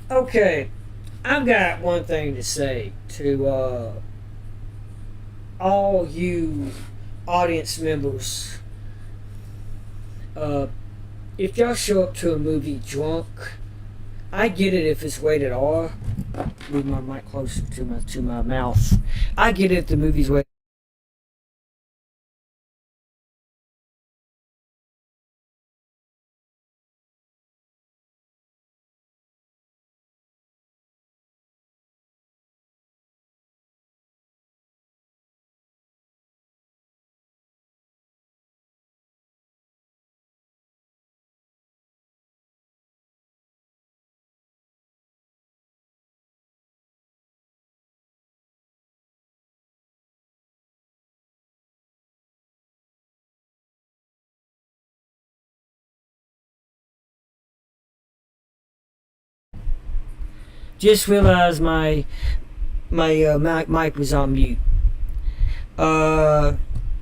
Okay, I've got one thing to say to all you audience members. Uh, if y'all show up to a movie drunk, I get it if it's rated R. Move my mic closer to my mouth. I get it if the movie's rated. Just realized my mic was on mute. Uh,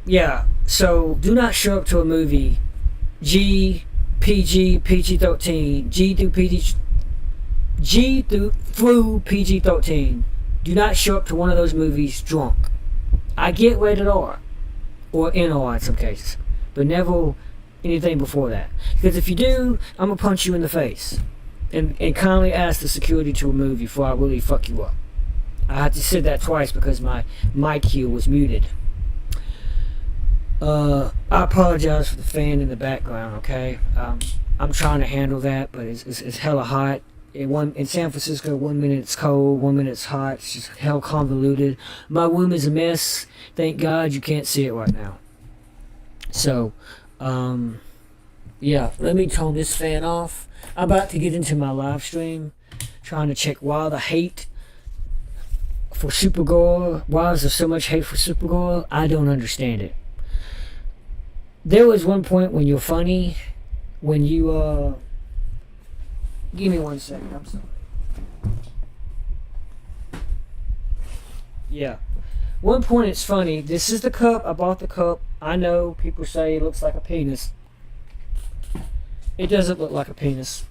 yeah. So do not show up to a movie. PG 13, G through PG 13. Do not show up to one of those movies drunk. I get rated R or NR in some cases, but never anything before that. Because if you do, I'm gonna punch you in the face and kindly ask the security to remove you before I really fuck you up. I had to say that twice because my mic here was muted. I apologize for the fan in the background, okay? I'm trying to handle that, but it's hella hot. In San Francisco, 1 minute it's cold, 1 minute it's hot. It's just hell convoluted. My room is a mess. Thank God you can't see it right now. So, yeah, let me turn this fan off. I'm about to get into my live stream, trying to check why the hate for Supergirl. Why is there so much hate for Supergirl? I don't understand it. There was one point when you're funny, when you, give me 1 second, I'm sorry. Yeah. One point it's funny. This is the cup. I bought the cup. I know people say it looks like a penis. It doesn't look like a penis.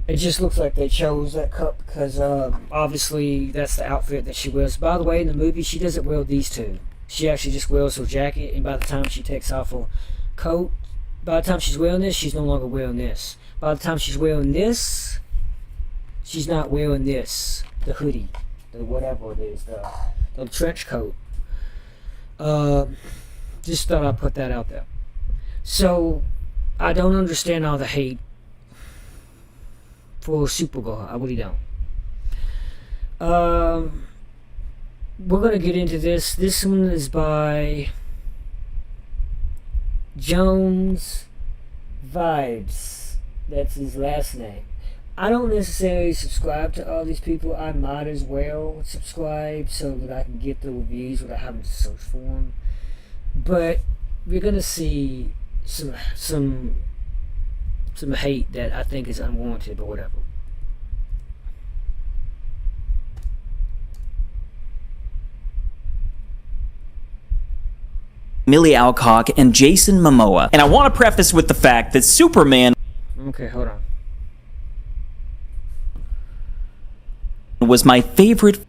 It just looks like they chose that cup because obviously that's the outfit that she wears. By the way, in the movie, she doesn't wear these two. She actually just wears her jacket, and by the time she takes off her coat, by the time she's wearing this, she's no longer wearing this. By the time she's wearing this, she's not wearing this, the hoodie, the whatever it is, the trench coat. Just thought I'd put that out there. So, I don't understand all the hate for Supergirl. I really don't. We're gonna get into this. This one is by Jones Vibes. That's his last name. I don't necessarily subscribe to all these people. I might as well subscribe so that I can get the reviews without having to search for them. But we're gonna see some hate that I think is unwarranted or whatever. Millie Alcock and Jason Momoa. And I want to preface with the fact that Superman Okay, hold on. was my favorite.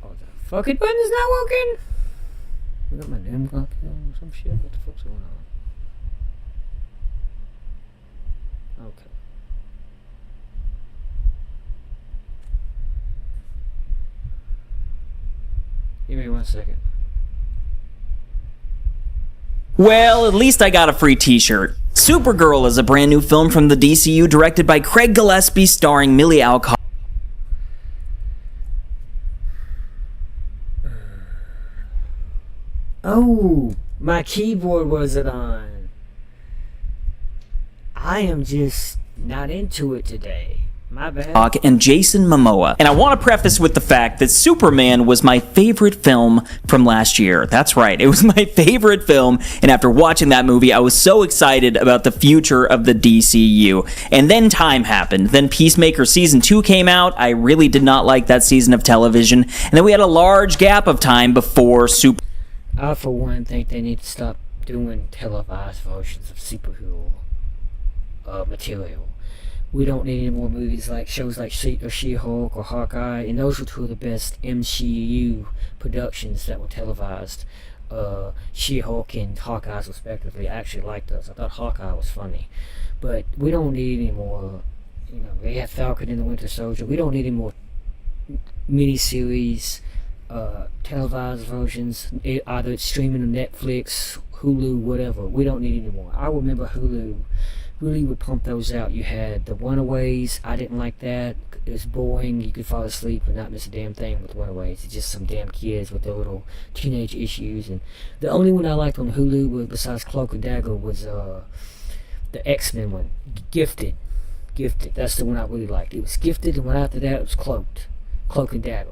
Oh, the fucking button is not working? I got my name clock on or some shit? What the fuck's going on? Okay. Give me 1 second. Well, at least I got a free t-shirt. Supergirl is a brand new film from the DCU directed by Craig Gillespie starring Millie Alcock. Oh, my keyboard wasn't on. I am just not into it today. My bad. And Jason Momoa. And I want to preface with the fact that Superman was my favorite film from last year. That's right, it was my favorite film, and after watching that movie, I was so excited about the future of the DCU. And then time happened. Then Peacemaker Season 2 came out. I really did not like that season of television. And then we had a large gap of time before I, for one, think they need to stop doing televised versions of Supergirl. material. We don't need any more movies like shows like She-Hulk or Hawkeye, and those were two of the best MCU productions that were televised. She-Hulk and Hawkeye's respectively. I actually liked those. I thought Hawkeye was funny, but we don't need any more. They have Falcon and the Winter Soldier. We don't need any more miniseries, televised versions. Either it's streaming on Netflix, Hulu, whatever. We don't need any more. I remember Hulu really would pump those out. You had the Runaways. I didn't like that. It was boring. You could fall asleep and not miss a damn thing with Runaways. It's just some damn kids with their little teenage issues. And the only one I liked on Hulu was, besides Cloak and Dagger, was the X-Men one, Gifted. That's the one I really liked. It was Gifted, and one after that it was Cloak and Dagger.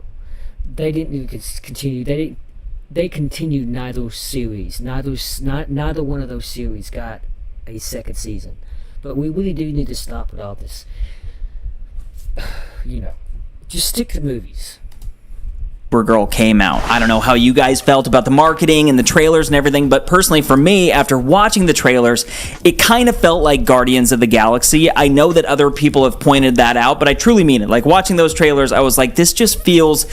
They didn't even continue. They continued neither series. Neither one of those series got a second season. But we really do need to stop with all this. Just stick to movies. Supergirl came out. I don't know how you guys felt about the marketing and the trailers and everything, but personally for me, after watching the trailers, it kind of felt like Guardians of the Galaxy. I know that other people have pointed that out, but I truly mean it. Like, watching those trailers, I was like, this feels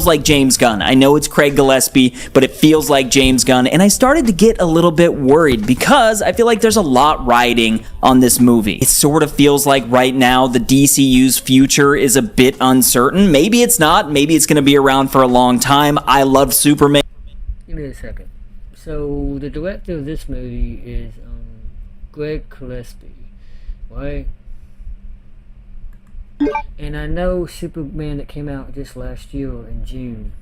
like James Gunn. I know it's Craig Gillespie, but it feels like James Gunn, and I started to get a little bit worried because I feel like there's a lot riding on this movie. It sort of feels like right now the DCU's future is a bit uncertain. Maybe it's not. Maybe it's going to be around for a long time. I love Superman. Give me a second. So the director of this movie is Greg Gillespie, right? And I know Superman that came out just last year in June.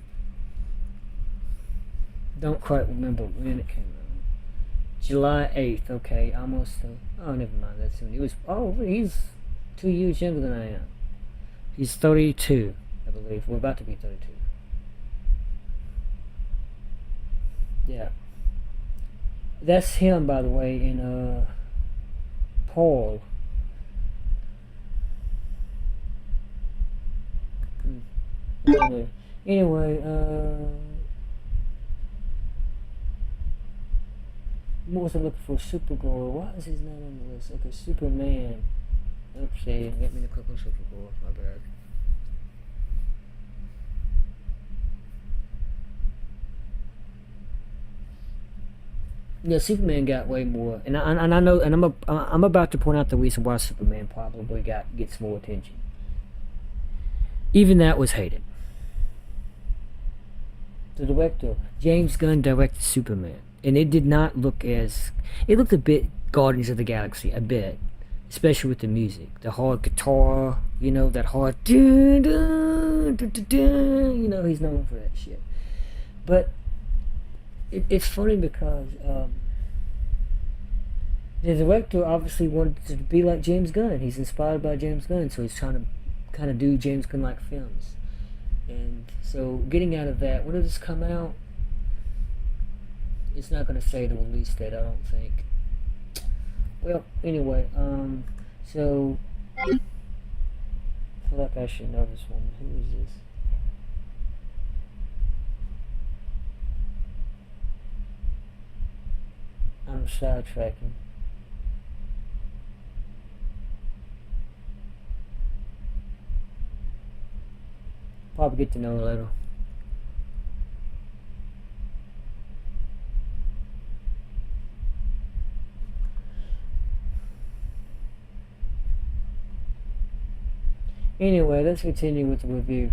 Don't quite remember when it came out. July 8th. Okay, almost. Oh, never mind. That's soon. He's 2 years younger than I am. He's 32, I believe. We're about to be 32. Yeah. That's him, by the way, in Paul. Anyway, what was I looking for? Supergirl. Why is his name on the list? Okay, Superman. Oopsie, get me to click on Supergirl. My bad. Yeah, Superman got way more, and I know, and I'm about to point out the reason why Superman probably gets more attention. Even that was hated. The director, James Gunn, directed Superman, and it did not look as, it looked a bit Guardians of the Galaxy, a bit, especially with the music, the hard guitar, that hard dun, dun, dun, dun, dun, he's known for that shit. But it's funny because the director obviously wanted to be like James Gunn. He's inspired by James Gunn, so he's trying to kind of do James Gunn-like films. And so getting out of that, when does this come out? It's not going to say the release date, I don't think. Well, anyway, so I feel like I should know this one. Who is this? I'm sidetracking. Probably get to know her later. Anyway, let's continue with the review.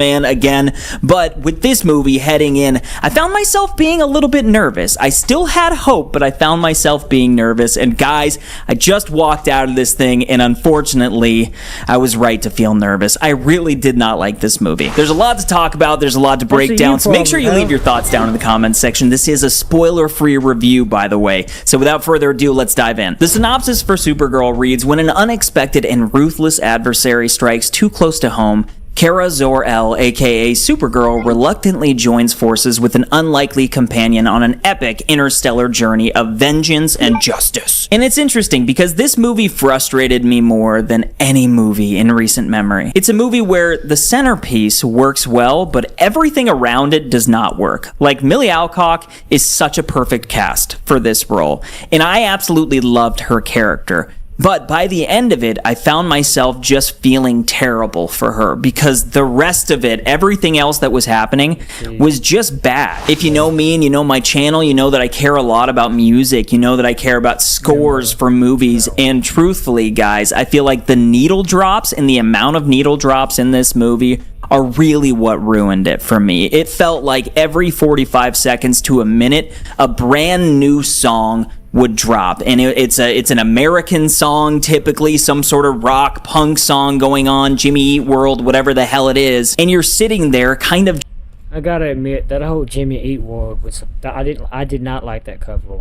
Man again, but with this movie heading in, I found myself being a little bit nervous. I still had hope, but I found myself being nervous, and guys, I just walked out of this thing, and unfortunately, I was right to feel nervous. I really did not like this movie. There's a lot to talk about, there's a lot to break down, so make sure you leave your thoughts down in the comments section. This is a spoiler-free review, by the way, so without further ado, let's dive in. The synopsis for Supergirl reads, when an unexpected and ruthless adversary strikes too close to home, Kara Zor-El, aka Supergirl, reluctantly joins forces with an unlikely companion on an epic interstellar journey of vengeance and justice. And it's interesting because this movie frustrated me more than any movie in recent memory. It's a movie where the centerpiece works well, but everything around it does not work. Like, Millie Alcock is such a perfect cast for this role, and I absolutely loved her character. But by the end of it, I found myself just feeling terrible for her because the rest of it, everything else that was happening, was just bad. If you know me and you know my channel, you know that I care a lot about music. You know that I care about scores for movies. And truthfully, guys, I feel like the needle drops and the amount of needle drops in this movie are really what ruined it for me. It felt like every 45 seconds to a minute, a brand new song would drop, and it's an American song, typically some sort of rock punk song going on, Jimmy Eat World, whatever the hell it is, and you're sitting there kind of. I gotta admit that whole Jimmy Eat World was I did not like that cover.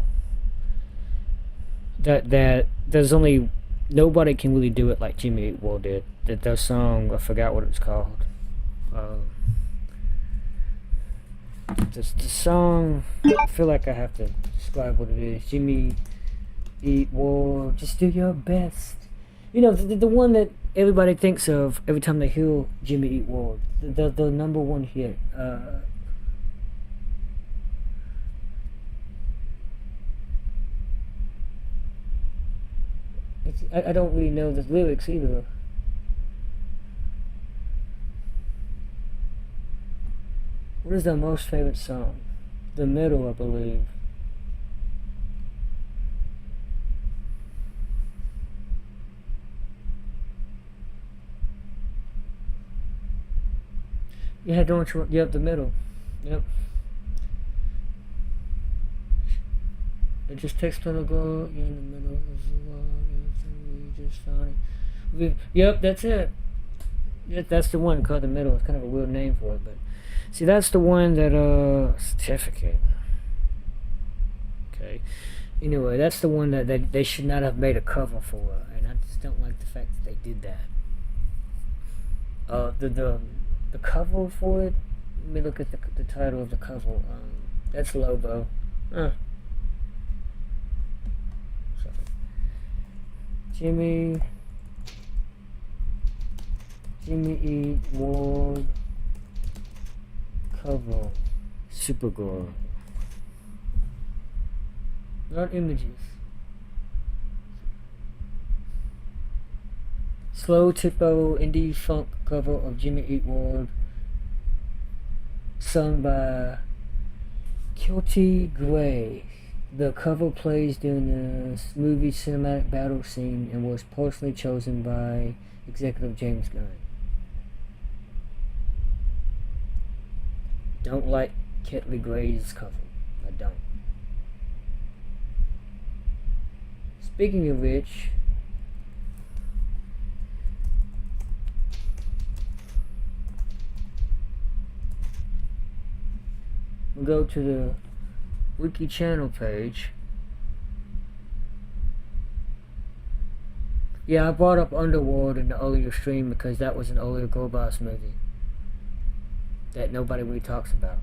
That there's only nobody can really do it like Jimmy Eat World did. That song, I forgot what it's called. The song, I feel like I have to describe what it is. Jimmy Eat World, just do your best. You know, the one that everybody thinks of every time they hear Jimmy Eat World. The number one hit. I don't really know the lyrics either. What is their most favorite song? The Middle, I believe. Yeah, don't you? Yep, The Middle. Yep. It just takes to go in the middle of the world. We just found it. Yep, that's it. That's the one called The Middle. It's kind of a weird name for it, but. See, that's the one that, certificate. Okay. Anyway, that's the one that they should not have made a cover for, and I just don't like the fact that they did that. The cover for it, let me look at the title of the cover. That's Lobo. Sorry. Jimmy Eat World cover. Supergirl. Not images. Slow tempo indie funk cover of Jimmy Eat World, sung by Kilty Gray. The cover plays during the movie cinematic battle scene and was personally chosen by executive James Gunn. Don't like Kilty Gray's cover. I don't. Speaking of which, we'll go to the wiki channel page. Yeah, I brought up Underworld in the earlier stream because that was an earlier Girl Boss movie that nobody really talks about.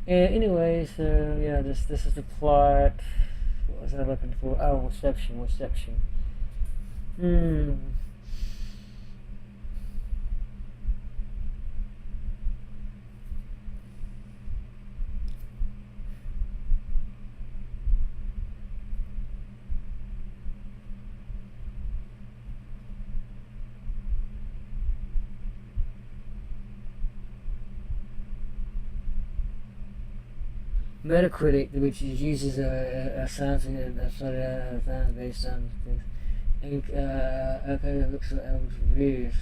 And anyways, yeah, this is the plot. What was I looking for? Oh, what section? Metacritic, which uses a science based on things, and looks at average reviews.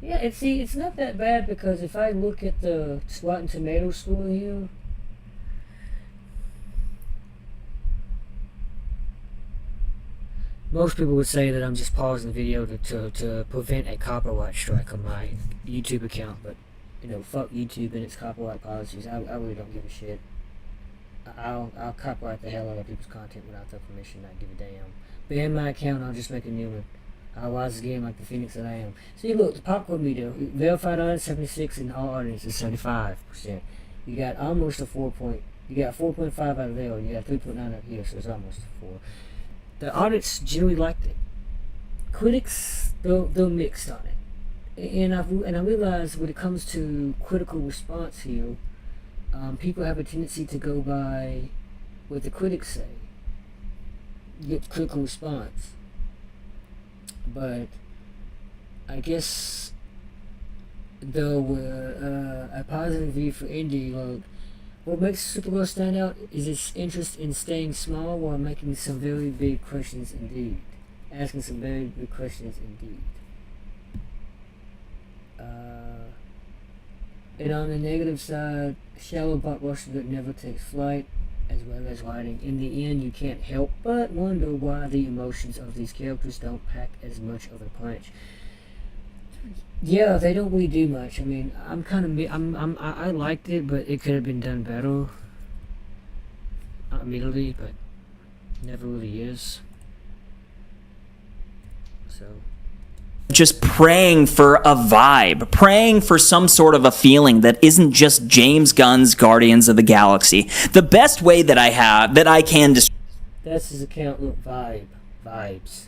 Yeah, it's not that bad because if I look at the Rotten Tomato score here, most people would say that I'm just pausing the video to prevent a copyright strike on my YouTube account, but fuck YouTube and its copyright policies. I really don't give a shit. I'll copyright the hell out of people's content without their permission. Not give a damn. Ban my account. I'll just make a new one. I'll rise again like the phoenix that I am. See, look, the popcorn meter, verified audience 76 and all audience is 75%. You got almost a 4 point. You got 4.5 out of there. You got 3.9 out here, so it's almost a 4. The audience generally liked it. Critics, they're mixed on it. And I realize when it comes to critical response here, people have a tendency to go by what the critics say. Get critical response. But I guess though a positive view for indie, like, what makes Supergirl stand out is its interest in staying small while making some very big questions indeed. Asking some very big questions indeed. And on the negative side, shallow blockbuster that never takes flight, as well as writing. In the end, you can't help but wonder why the emotions of these characters don't pack as much of a punch. Yeah, they don't really do much. I mean, I liked it, but it could have been done better. Immediately, but never really is. So. Just praying for a vibe, praying for some sort of a feeling that isn't just James Gunn's Guardians of the Galaxy. The best way that I can That's his account. Look, vibes.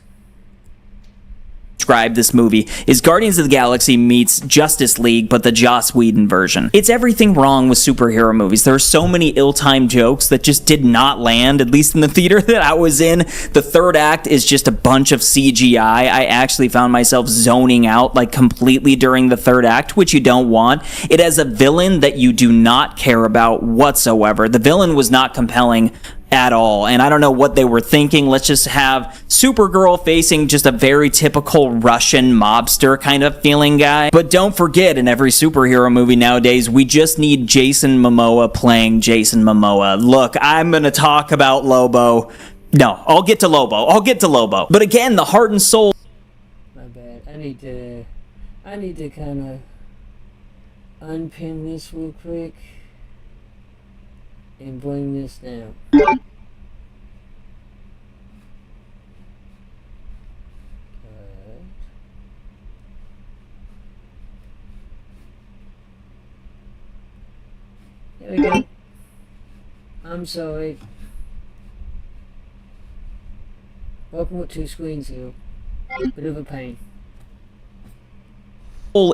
Describe this movie is Guardians of the Galaxy meets Justice League, but the Joss Whedon version. It's everything wrong with superhero movies. There are so many ill-timed jokes that just did not land, at least in the theater that I was in. The third act is just a bunch of CGI. I actually found myself zoning out like completely during the third act, which you don't want. It has a villain that you do not care about whatsoever. The villain was not compelling at all, and I don't know what they were thinking. Let's just have Supergirl facing just a very typical Russian mobster kind of feeling guy. But don't forget, in every superhero movie nowadays, we just need Jason Momoa playing Jason Momoa. Look, I'm gonna talk about Lobo. No, I'll get to Lobo. But again, the heart and soul. My bad. I need to kind of unpin this real quick and bring this down. There we go. I'm sorry. Welcome with two screens here. Bit of a pain.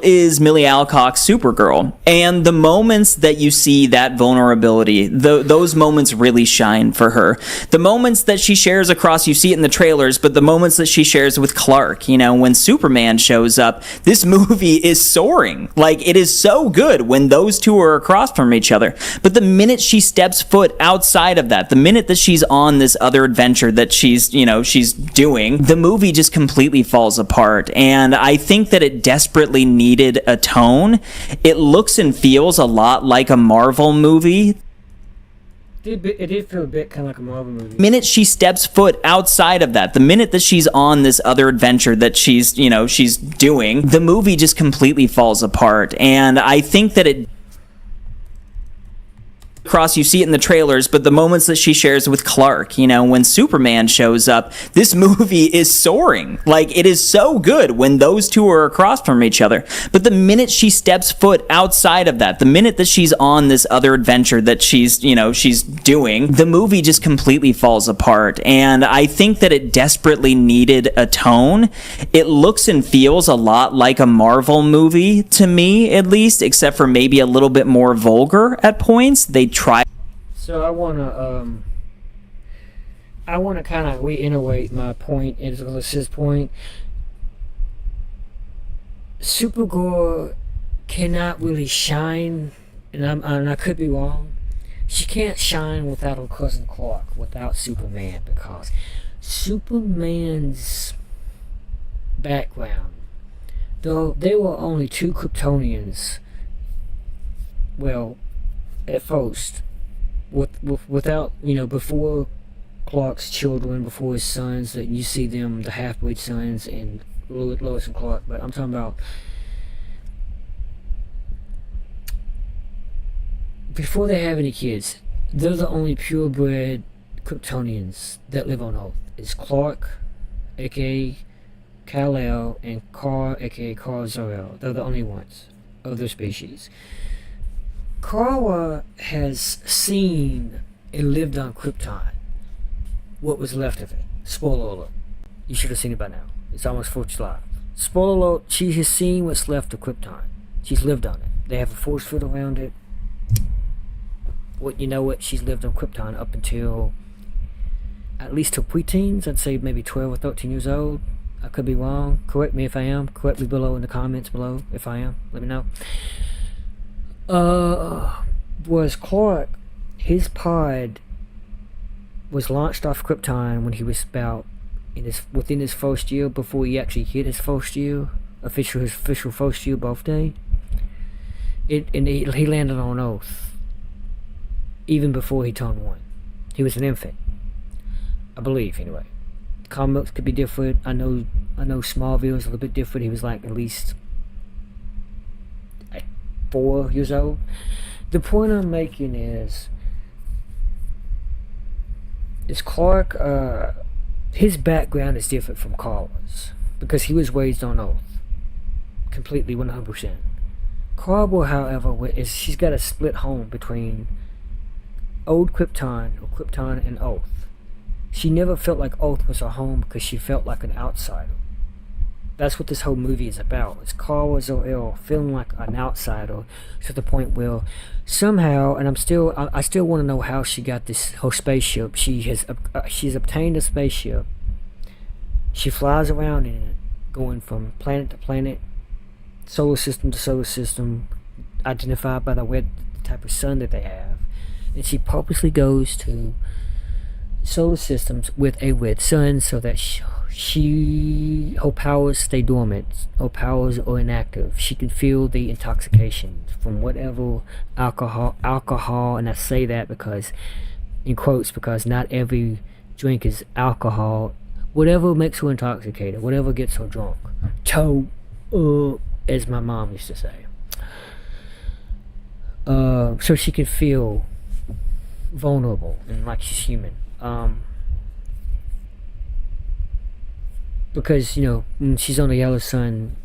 Is Millie Alcock's Supergirl, and the moments that you see that vulnerability, those moments really shine for her. The moments that she shares across, you see it in the trailers, but the moments that she shares with Clark, when Superman shows up, this movie is soaring. Like, it is so good when those two are across from each other. But the minute she steps foot outside of that, the minute that she's on this other adventure that she's doing, the movie just completely falls apart. And I think that it desperately needed a tone. It looks and feels a lot like a Marvel movie. It did feel a bit kind of like a Marvel movie. The minute she steps foot outside of that, the minute that she's on this other adventure that she's doing, the movie just completely falls apart. And I think that it across, you see it in the trailers, but the moments that she shares with Clark, when Superman shows up, this movie is soaring. Like, it is so good when those two are across from each other. But the minute she steps foot outside of that, the minute that she's on this other adventure that she's doing, the movie just completely falls apart. And I think that it desperately needed a tone. It looks and feels a lot like a Marvel movie to me, at least, except for maybe a little bit more vulgar at points. They try. So I wanna kind of reiterate my point as well as his point. Supergirl cannot really shine, and I could be wrong. She can't shine without her cousin Clark, without Superman, because Superman's background, though there were only two Kryptonians, well, at first, without, before Clark's children, before his sons, that you see them, the half-breed sons, and Lois and Clark, but I'm talking about before they have any kids, they're the only purebred Kryptonians that live on Earth. It's Clark, aka Kal-El, and Kar, aka Kar Zor-El. They're the only ones of their species. Kara has seen and lived on Krypton. What was left of it. Spoiler alert. You should have seen it by now. It's almost 4th of July. Spoiler alert, she has seen what's left of Krypton. She's lived on it. They have a force field around it. You know what? She's lived on Krypton up until at least till preteens. I'd say maybe 12 or 13 years old. I could be wrong. Correct me if I am. Correct me below in the comments below if I am. Let me know. Was Clark, his pod was launched off Krypton when he was about within his first year, before he actually hit his first year, his official first year birthday. He landed on Earth even before he turned 1. He was an infant, I believe. Anyway, comics could be different. I know Smallville is a little bit different. He was like at least 4 years old. The point I'm making is Clark, his background is different from Kara's because he was raised on Earth completely 100%. Kara, however, she's got a split home between old Krypton or Krypton and Earth. She never felt like Earth was her home because she felt like an outsider. That's what this whole movie is about. It's Kara Zor-El feeling like an outsider to the point where somehow, and I still want to know how she got her spaceship. She's obtained a spaceship. She flies around in it, going from planet to planet, solar system to solar system, identified by the type of sun that they have. And she purposely goes to solar systems with a red sun so that her powers stay dormant, her powers are inactive. She can feel the intoxication from whatever alcohol, and I say that because, in quotes, because not every drink is alcohol. Whatever makes her intoxicated, whatever gets her drunk. As my mom used to say. So she can feel vulnerable and like she's human. Because, when she's on the yellow sun,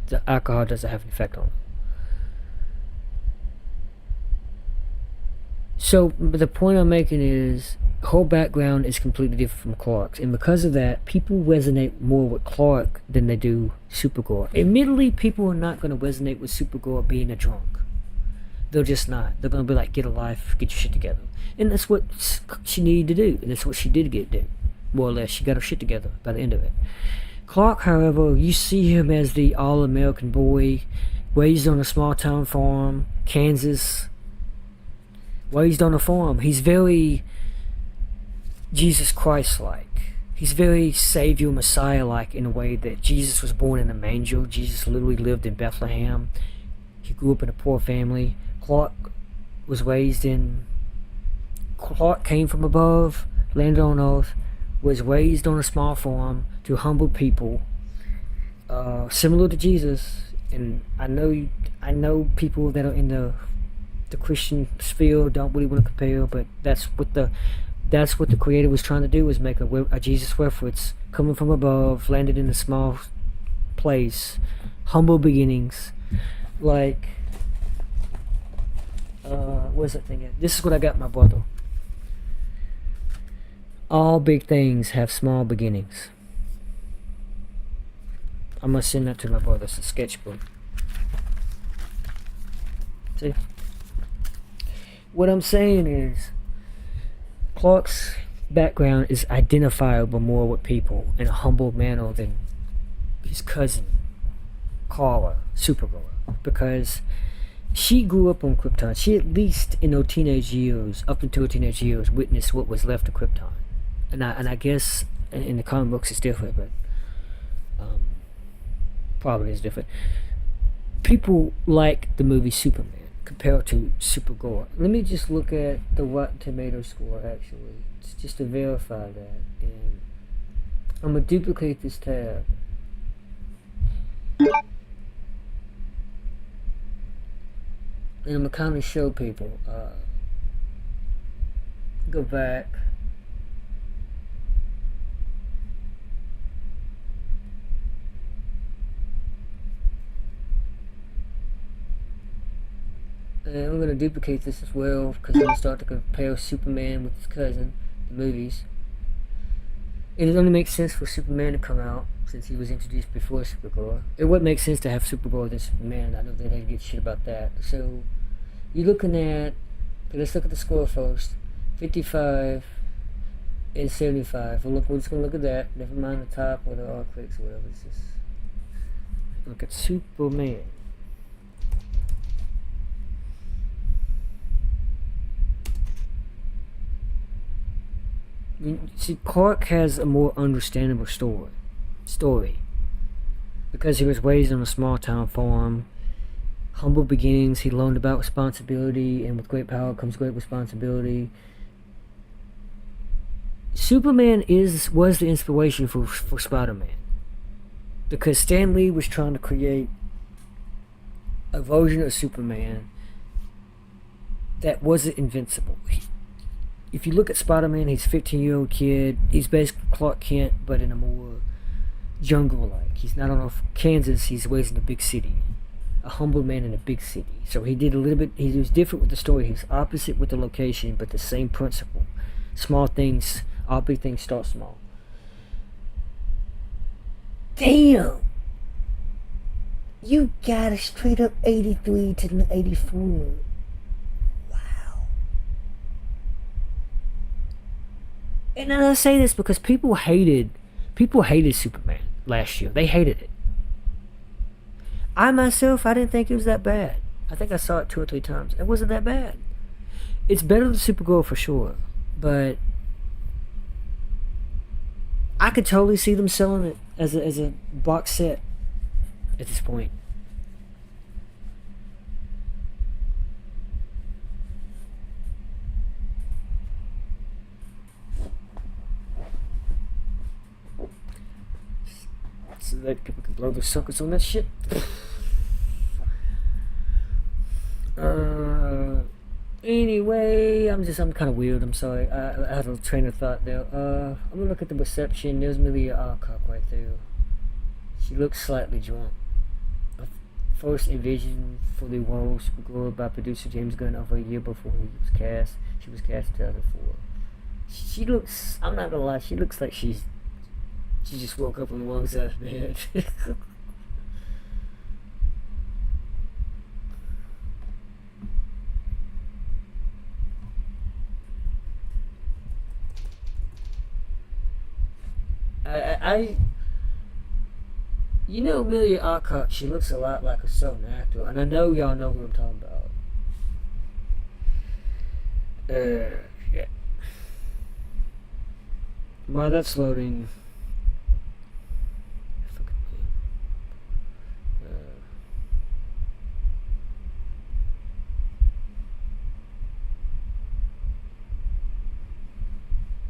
the alcohol doesn't have an effect on her. So, but the point I'm making is, her background is completely different from Clark's, and because of that, people resonate more with Clark than they do Supergirl. Admittedly, people are not going to resonate with Supergirl being a drunk. They're just not. They're going to be like, get a life, get your shit together. And that's what she needed to do, and that's what she did do. More or less, she got her shit together by the end of it. Clark, however, you see him as the all-American boy, raised on a small-town farm, Kansas. Raised on a farm. He's very Jesus Christ-like. He's very Savior, Messiah-like in a way that Jesus was born in a manger. Jesus literally lived in Bethlehem. He grew up in a poor family. Clark came from above, landed on Earth, was raised on a small farm to humble people, similar to Jesus. And I know people that are in the Christian sphere don't really want to compare, but that's what the creator was trying to do, was make a Jesus reference, coming from above, landed in a small place, humble beginnings, like what's that thing? This is what I got my brother. All big things have small beginnings. I'm gonna send that to my brother. It's a sketchbook. See? What I'm saying is, Clark's background is identifiable more with people in a humble manner than his cousin, Kara, Supergirl, because she grew up on Krypton. She, at least in her teenage years, up until her teenage years, witnessed what was left of Krypton. And I guess in the comic books it's different, but probably is different. People like the movie Superman compared to Supergirl. Let me just look at the Rotten Tomato score, actually, just to verify that. And I'm going to duplicate this tab. And I'm gonna kind of show people. Go back. And I'm going to duplicate this as well because I'm going to start to compare Superman with his cousin, the movies. And it only makes sense for Superman to come out since he was introduced before Supergirl. It would make sense to have Supergirl than Superman. I know they get shit about that. So you're looking at, okay, let's look at the score first. 55 and 75. We're just going to look at that. Never mind the top or the R clicks or whatever. It's just look at Superman. See, Clark has a more understandable story because he was raised on a small town farm, humble beginnings. He learned about responsibility, and with great power comes great responsibility. Superman was the inspiration for Spider-Man because Stan Lee was trying to create a version of Superman that wasn't invincible. If you look at Spider-Man, he's a 15-year-old kid. He's basically Clark Kent, but in a more jungle-like. He's not on Kansas. He's raised in a big city. A humble man in a big city. So he did a little bit. He was different with the story. He was opposite with the location, but the same principle. Small things, all big things start small. Damn! You got a straight up 83 to 84. And I say this because people hated Superman last year. They hated it. I myself, I didn't think it was that bad. I think I saw it 2 or 3 times. It wasn't that bad. It's better than Supergirl for sure, but I could totally see them selling it as a box set at this point. So that people can blow their suckers on that shit. Anyway, I'm kind of weird. I'm sorry. I had a train of thought there. I'm gonna look at the reception. There's Amelia Alcock right there. She looks slightly drunk. First envisioned for the role Supergirl by producer James Gunn over a year before he was cast. She was cast in 2004. She looks. I'm not gonna lie. She looks like she just woke up on the wrong side of bed. You know Amelia Alcock, she looks a lot like a Southern actor, and I know y'all know who I'm talking about. Yeah. While that's loading...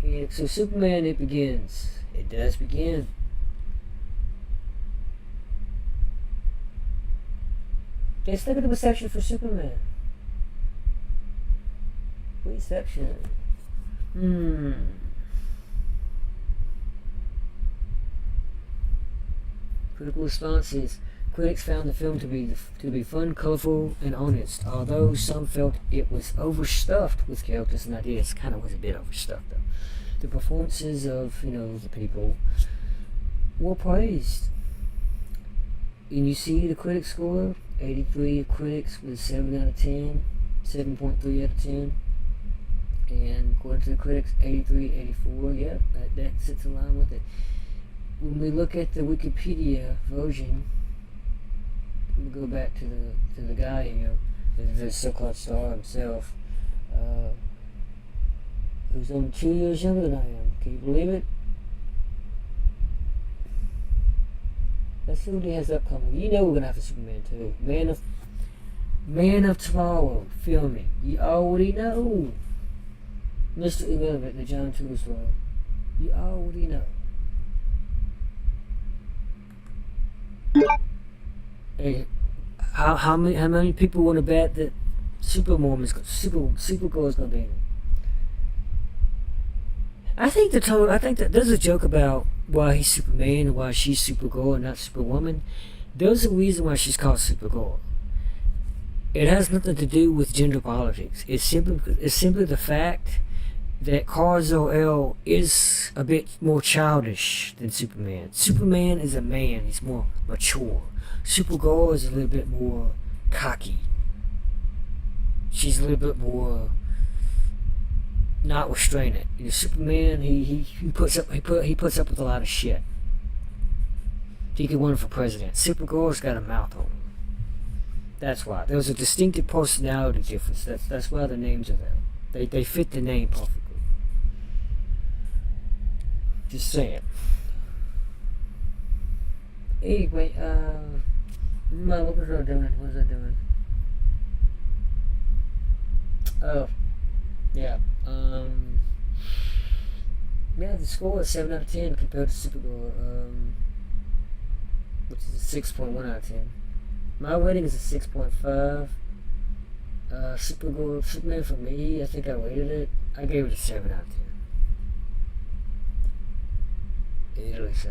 And so Superman, it begins. It does begin. Let's look at the reception for Superman. Reception. Critical responses. Critics found the film to be fun, colorful, and honest. Although some felt it was overstuffed with characters and ideas. Kind of was a bit overstuffed though. The performances of the people were praised. And you see the critic score, 83 critics with 7 out of 10, 7.3 out of 10. And according to the critics, 83, 84, yeah, that sits in line with it. When we look at the Wikipedia version, we'll go back to the guy here, the so-called star himself, who's only 2 years younger than I am. Can you believe it? Let's see what he has upcoming. You know we're gonna have a Superman 2. Man of Tomorrow filming. You already know. Mr. Irrelevant, the John Tours role. You already know. Hey, how many people want to bet that Supergirl is gonna be in it. I think that there's a joke about why he's Superman and why she's Supergirl and not Superwoman. There's a reason why she's called Supergirl. It has nothing to do with gender politics. It's simply the fact that Kal-El is a bit more childish than Superman. Superman is a man. He's more mature. Supergirl is a little bit more cocky. She's a little bit more not restraining. Superman, he puts up with a lot of shit. He could win for president. Supergirl's got a mouth on him. That's why. There's a distinctive personality difference. That's why the names are there. They fit the name perfectly. Just saying. Anyway, what was I doing? Oh, yeah. Yeah, the score is 7 out of 10 compared to Supergirl, which is a 6.1 out of 10. My rating is a 6.5. Superman for me, I think I rated it. I gave it a 7 out of 10. Literally so.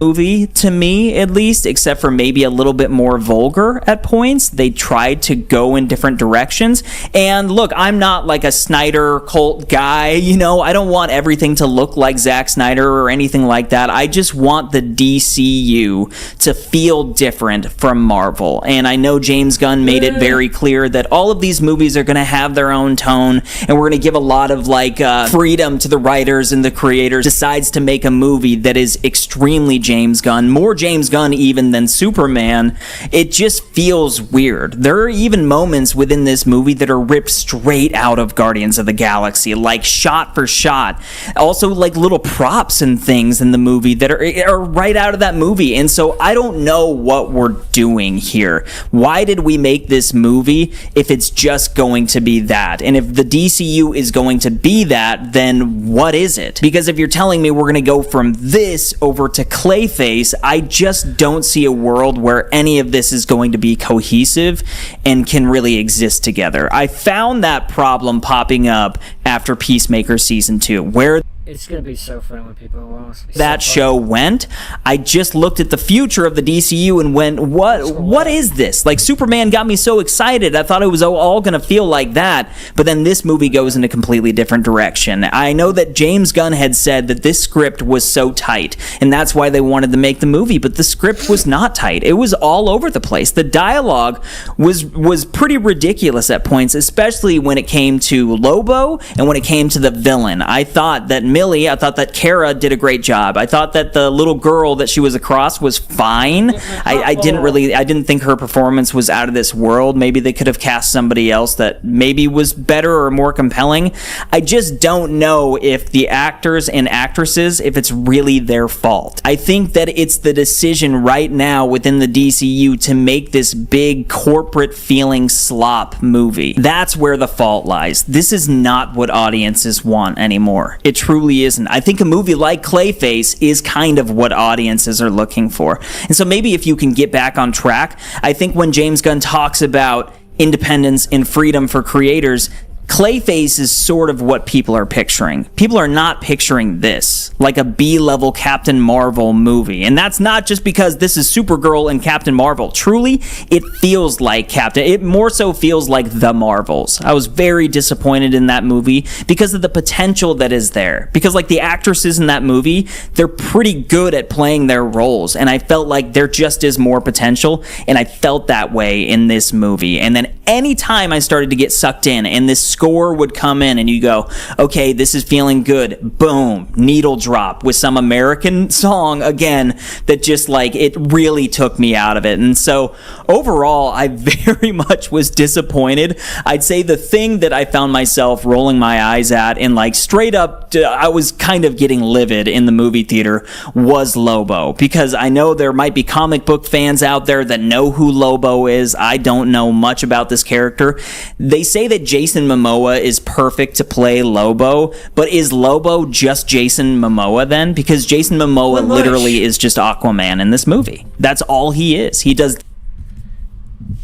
Movie, to me at least, except for maybe a little bit more vulgar at points. They tried to go in different directions. And look, I'm not like a Snyder cult guy, you know, I don't want everything to look like Zack Snyder or anything like that. I just want the DCU to feel different from Marvel. And I know James Gunn made it very clear that all of these movies are going to have their own tone, and we're going to give a lot of like freedom to the writers and the creators. Decides to make a movie that is extremely James Gunn, more James Gunn even than Superman. It just feels weird. There are even moments within this movie that are ripped straight out of Guardians of the Galaxy, like shot for shot. Also like little props and things in the movie that are right out of that movie. And so I don't know what we're doing here. Why did we make this movie if it's just going to be that? And if the DCU is going to be that, then what is it? Because if you're telling me we're going to go from this over to Clayface, I just don't see a world where any of this is going to be cohesive and can really exist together. I found that problem popping up after Peacemaker Season 2, where it's going to be so funny when people are lost. That show went. I just looked at the future of the DCU and went, what is this? Like, Superman got me so excited. I thought it was all going to feel like that. But then this movie goes in a completely different direction. I know that James Gunn had said that this script was so tight, and that's why they wanted to make the movie. But the script was not tight. It was all over the place. The dialogue was pretty ridiculous at points, especially when it came to Lobo and when it came to the villain. I thought that I thought that Kara did a great job. I thought that the little girl that she was across was fine. I didn't think her performance was out of this world. Maybe they could have cast somebody else that maybe was better or more compelling. I just don't know if the actors and actresses, if it's really their fault. I think that it's the decision right now within the DCU to make this big corporate feeling slop movie. That's where the fault lies. This is not what audiences want anymore. It truly isn't. I think a movie like Clayface is kind of what audiences are looking for. And so maybe if you can get back on track, I think when James Gunn talks about independence and freedom for creators, Clayface is sort of what people are picturing. People are not picturing this, like a B-level Captain Marvel movie. And that's not just because this is Supergirl and Captain Marvel. Truly, it feels like it more so feels like the Marvels. I was very disappointed in that movie because of the potential that is there. Because like the actresses in that movie, they're pretty good at playing their roles. And I felt like there just is more potential. And I felt that way in this movie. And then anytime I started to get sucked in and this score would come in and you go, okay, this is feeling good, boom, needle drop with some American song again that just like it really took me out of it. And so overall, I very much was disappointed. I'd say the thing that I found myself rolling my eyes at and like straight up I was kind of getting livid in the movie theater was Lobo, because I know there might be comic book fans out there that know who Lobo is. I don't know much about this character. They say that Jason Momoa is perfect to play Lobo, but is Lobo just Jason Momoa then? Because Jason Momoa literally is just Aquaman in this movie. That's all he is. He does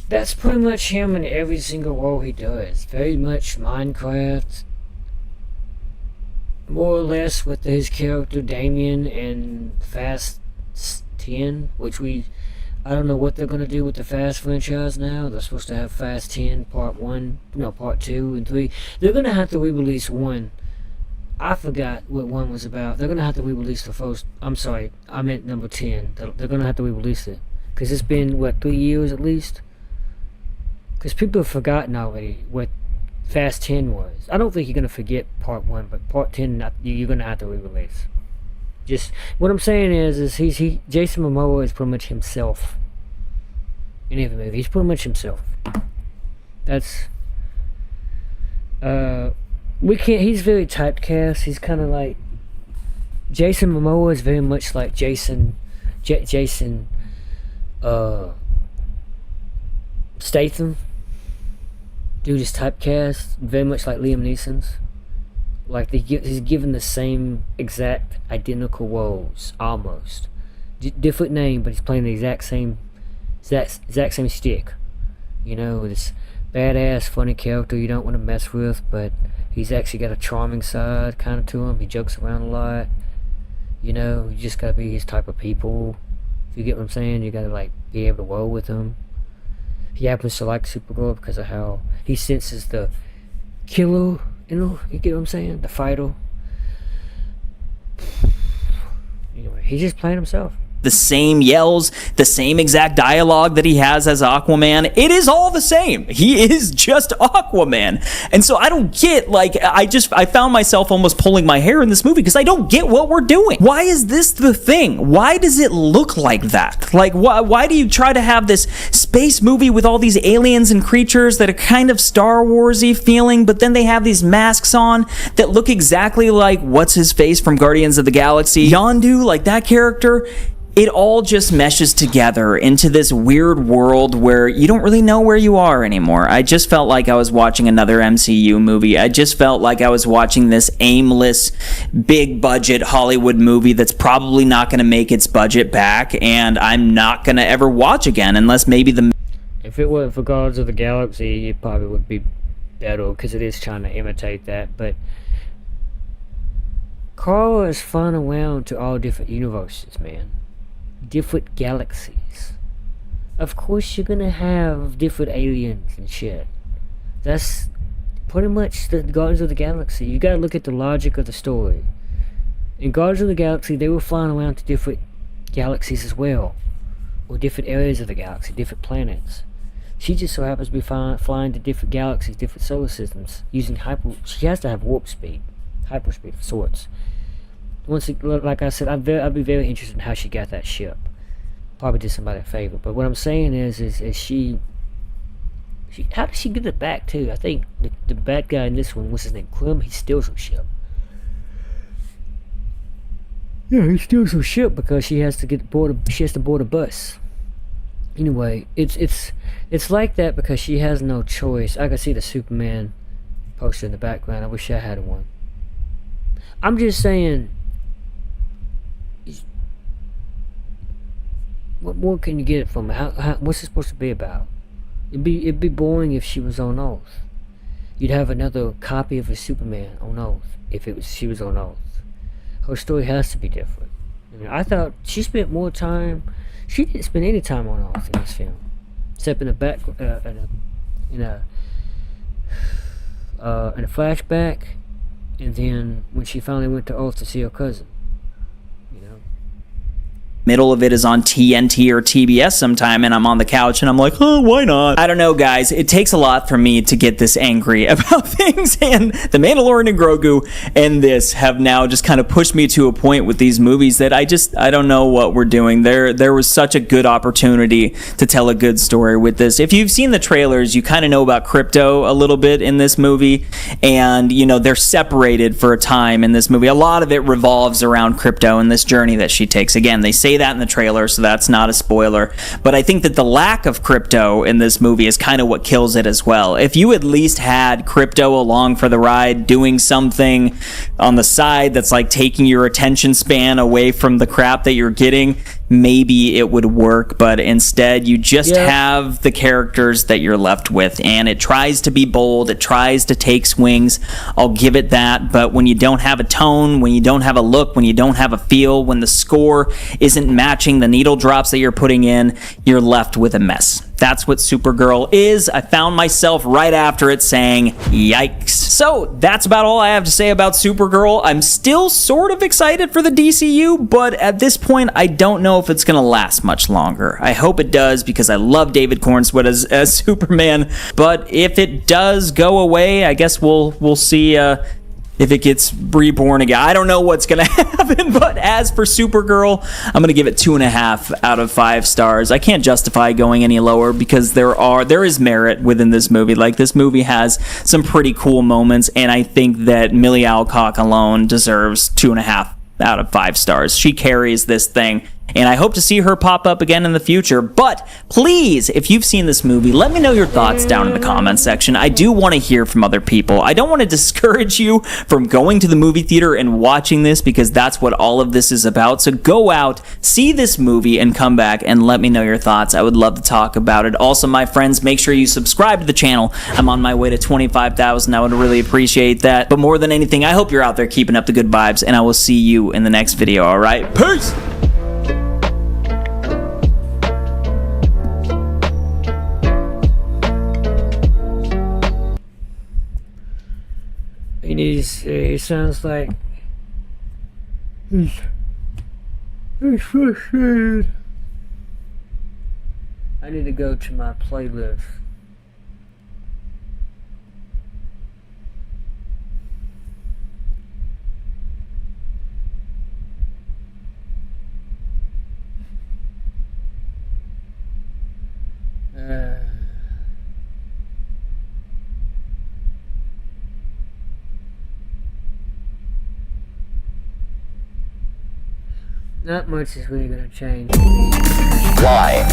That's pretty much him in every single role he does. Very much Minecraft. More or less with his character Damien in Fast 10, which I don't know what they're going to do with the Fast franchise now. They're supposed to have Fast 10, Part 2 and 3. They're going to have to re-release 1. I forgot what 1 was about. They're going to have to re-release the first... I'm sorry, I meant number 10. They're going to have to re-release it. Because it's been, 3 years at least? Because people have forgotten already what Fast 10 was. I don't think you're going to forget Part 1, but Part 10 you're going to have to re-release. Just, what I'm saying is Jason Momoa is pretty much himself in every movie. He's pretty much himself. That's, he's very typecast. He's kind of like, Jason Momoa is very much like Jason Statham. Dude is typecast very much like Liam Neeson's. Like he's given the same exact identical roles almost. Different name, but he's playing the exact same stick. You know, this badass, funny character you don't want to mess with, but he's actually got a charming side kind of to him. He jokes around a lot. You know, you just gotta be his type of people. If you get what I'm saying, you gotta like be able to roll with him. He happens to like Supergirl because of how he senses the killer, you get what I'm saying? The fighter. Anyway, he's just playing himself. The same yells, the same exact dialogue that he has as Aquaman. It is all the same. He is just Aquaman. And so I don't get, like, I found myself almost pulling my hair in this movie because I don't get what we're doing. Why is this the thing? Why does it look like that? Like, why do you try to have this space movie with all these aliens and creatures that are kind of Star Wars-y feeling, but then they have these masks on that look exactly like what's his face from Guardians of the Galaxy? Yondu, like that character. It all just meshes together into this weird world where you don't really know where you are anymore. I just felt like I was watching another MCU movie. I just felt like I was watching this aimless, big-budget Hollywood movie that's probably not going to make its budget back, and I'm not going to ever watch again unless maybe the... If it weren't for Guardians of the Galaxy, it probably would be better, because it is trying to imitate that, but... Carl is flying around to all different universes, man. Different galaxies. Of course you're gonna have different aliens and shit. That's pretty much the Guardians of the Galaxy. You gotta look at the logic of the story. In Guardians of the Galaxy, they were flying around to different galaxies as well. Or different areas of the galaxy, different planets. She just so happens to be flying to different galaxies, different solar systems, using she has to have warp speed. Hyperspeed of sorts. Like I said, I'd be very interested in how she got that ship. Probably did somebody a favor. But what I'm saying is she how did she get it back too? I think the bad guy in this one, what's his name? Krim, he steals her ship. Yeah, he steals her ship because she has to board a bus. Anyway, it's like that because she has no choice. I can see the Superman poster in the background. I wish I had one. I'm just saying, what more can you get it from? What's it supposed to be about? It'd be boring if she was on Earth. You'd have another copy of a Superman on Earth if she was on Earth. Her story has to be different. I mean, I thought she spent more time. She didn't spend any time on Earth in this film, except in a flashback. And then when she finally went to Earth to see her cousin, you know. Middle of it is on TNT or TBS sometime, and I'm on the couch and I'm like, oh, why not? I don't know, guys. It takes a lot for me to get this angry about things, and The Mandalorian and Grogu and this have now just kind of pushed me to a point with these movies that I don't know what we're doing. There was such a good opportunity to tell a good story with this. If you've seen the trailers, you kind of know about Crypto a little bit in this movie, and you know they're separated for a time in this movie. A lot of it revolves around Crypto and this journey that she takes. Again, they say that in the trailer, so that's not a spoiler, but I think that the lack of Crypto in this movie is kind of what kills it as well. If you at least had Crypto along for the ride, doing something on the side that's like taking your attention span away from the crap that you're getting, maybe it would work, but instead you just have the characters that you're left with, and it tries to be bold, it tries to take swings, I'll give it that, but when you don't have a tone, when you don't have a look, when you don't have a feel, when the score isn't matching the needle drops that you're putting in, you're left with a mess. That's what Supergirl is. I found myself right after it saying, yikes. So that's about all I have to say about Supergirl. I'm still sort of excited for the DCU, but at this point, I don't know if it's going to last much longer. I hope it does, because I love David Cornsweet as Superman. But if it does go away, I guess we'll see if it gets reborn again. I don't know what's going to happen, but as for Supergirl, I'm going to give it 2.5 out of 5 stars. I can't justify going any lower, because there is merit within this movie. Like, this movie has some pretty cool moments, and I think that Millie Alcock alone deserves 2.5 out of 5 stars. She carries this thing, and I hope to see her pop up again in the future. But please, if you've seen this movie, let me know your thoughts down in the comments section. I do want to hear from other people. I don't want to discourage you from going to the movie theater and watching this, because that's what all of this is about. So go out, see this movie, and come back and let me know your thoughts. I would love to talk about it. Also, my friends, make sure you subscribe to the channel. I'm on my way to 25,000. I would really appreciate that. But more than anything, I hope you're out there keeping up the good vibes, and I will see you in the next video, all right? Peace! He sounds like he's frustrated. I need to go to my playlist. Not much is really going to change. Why?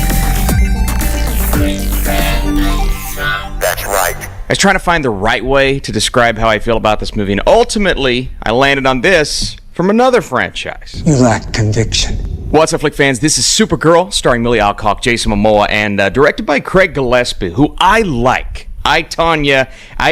That's right. I was trying to find the right way to describe how I feel about this movie, and ultimately, I landed on this from another franchise. You lack conviction. What's up, Flick fans? This is Supergirl, starring Millie Alcock, Jason Momoa, and directed by Craig Gillespie, who I like. I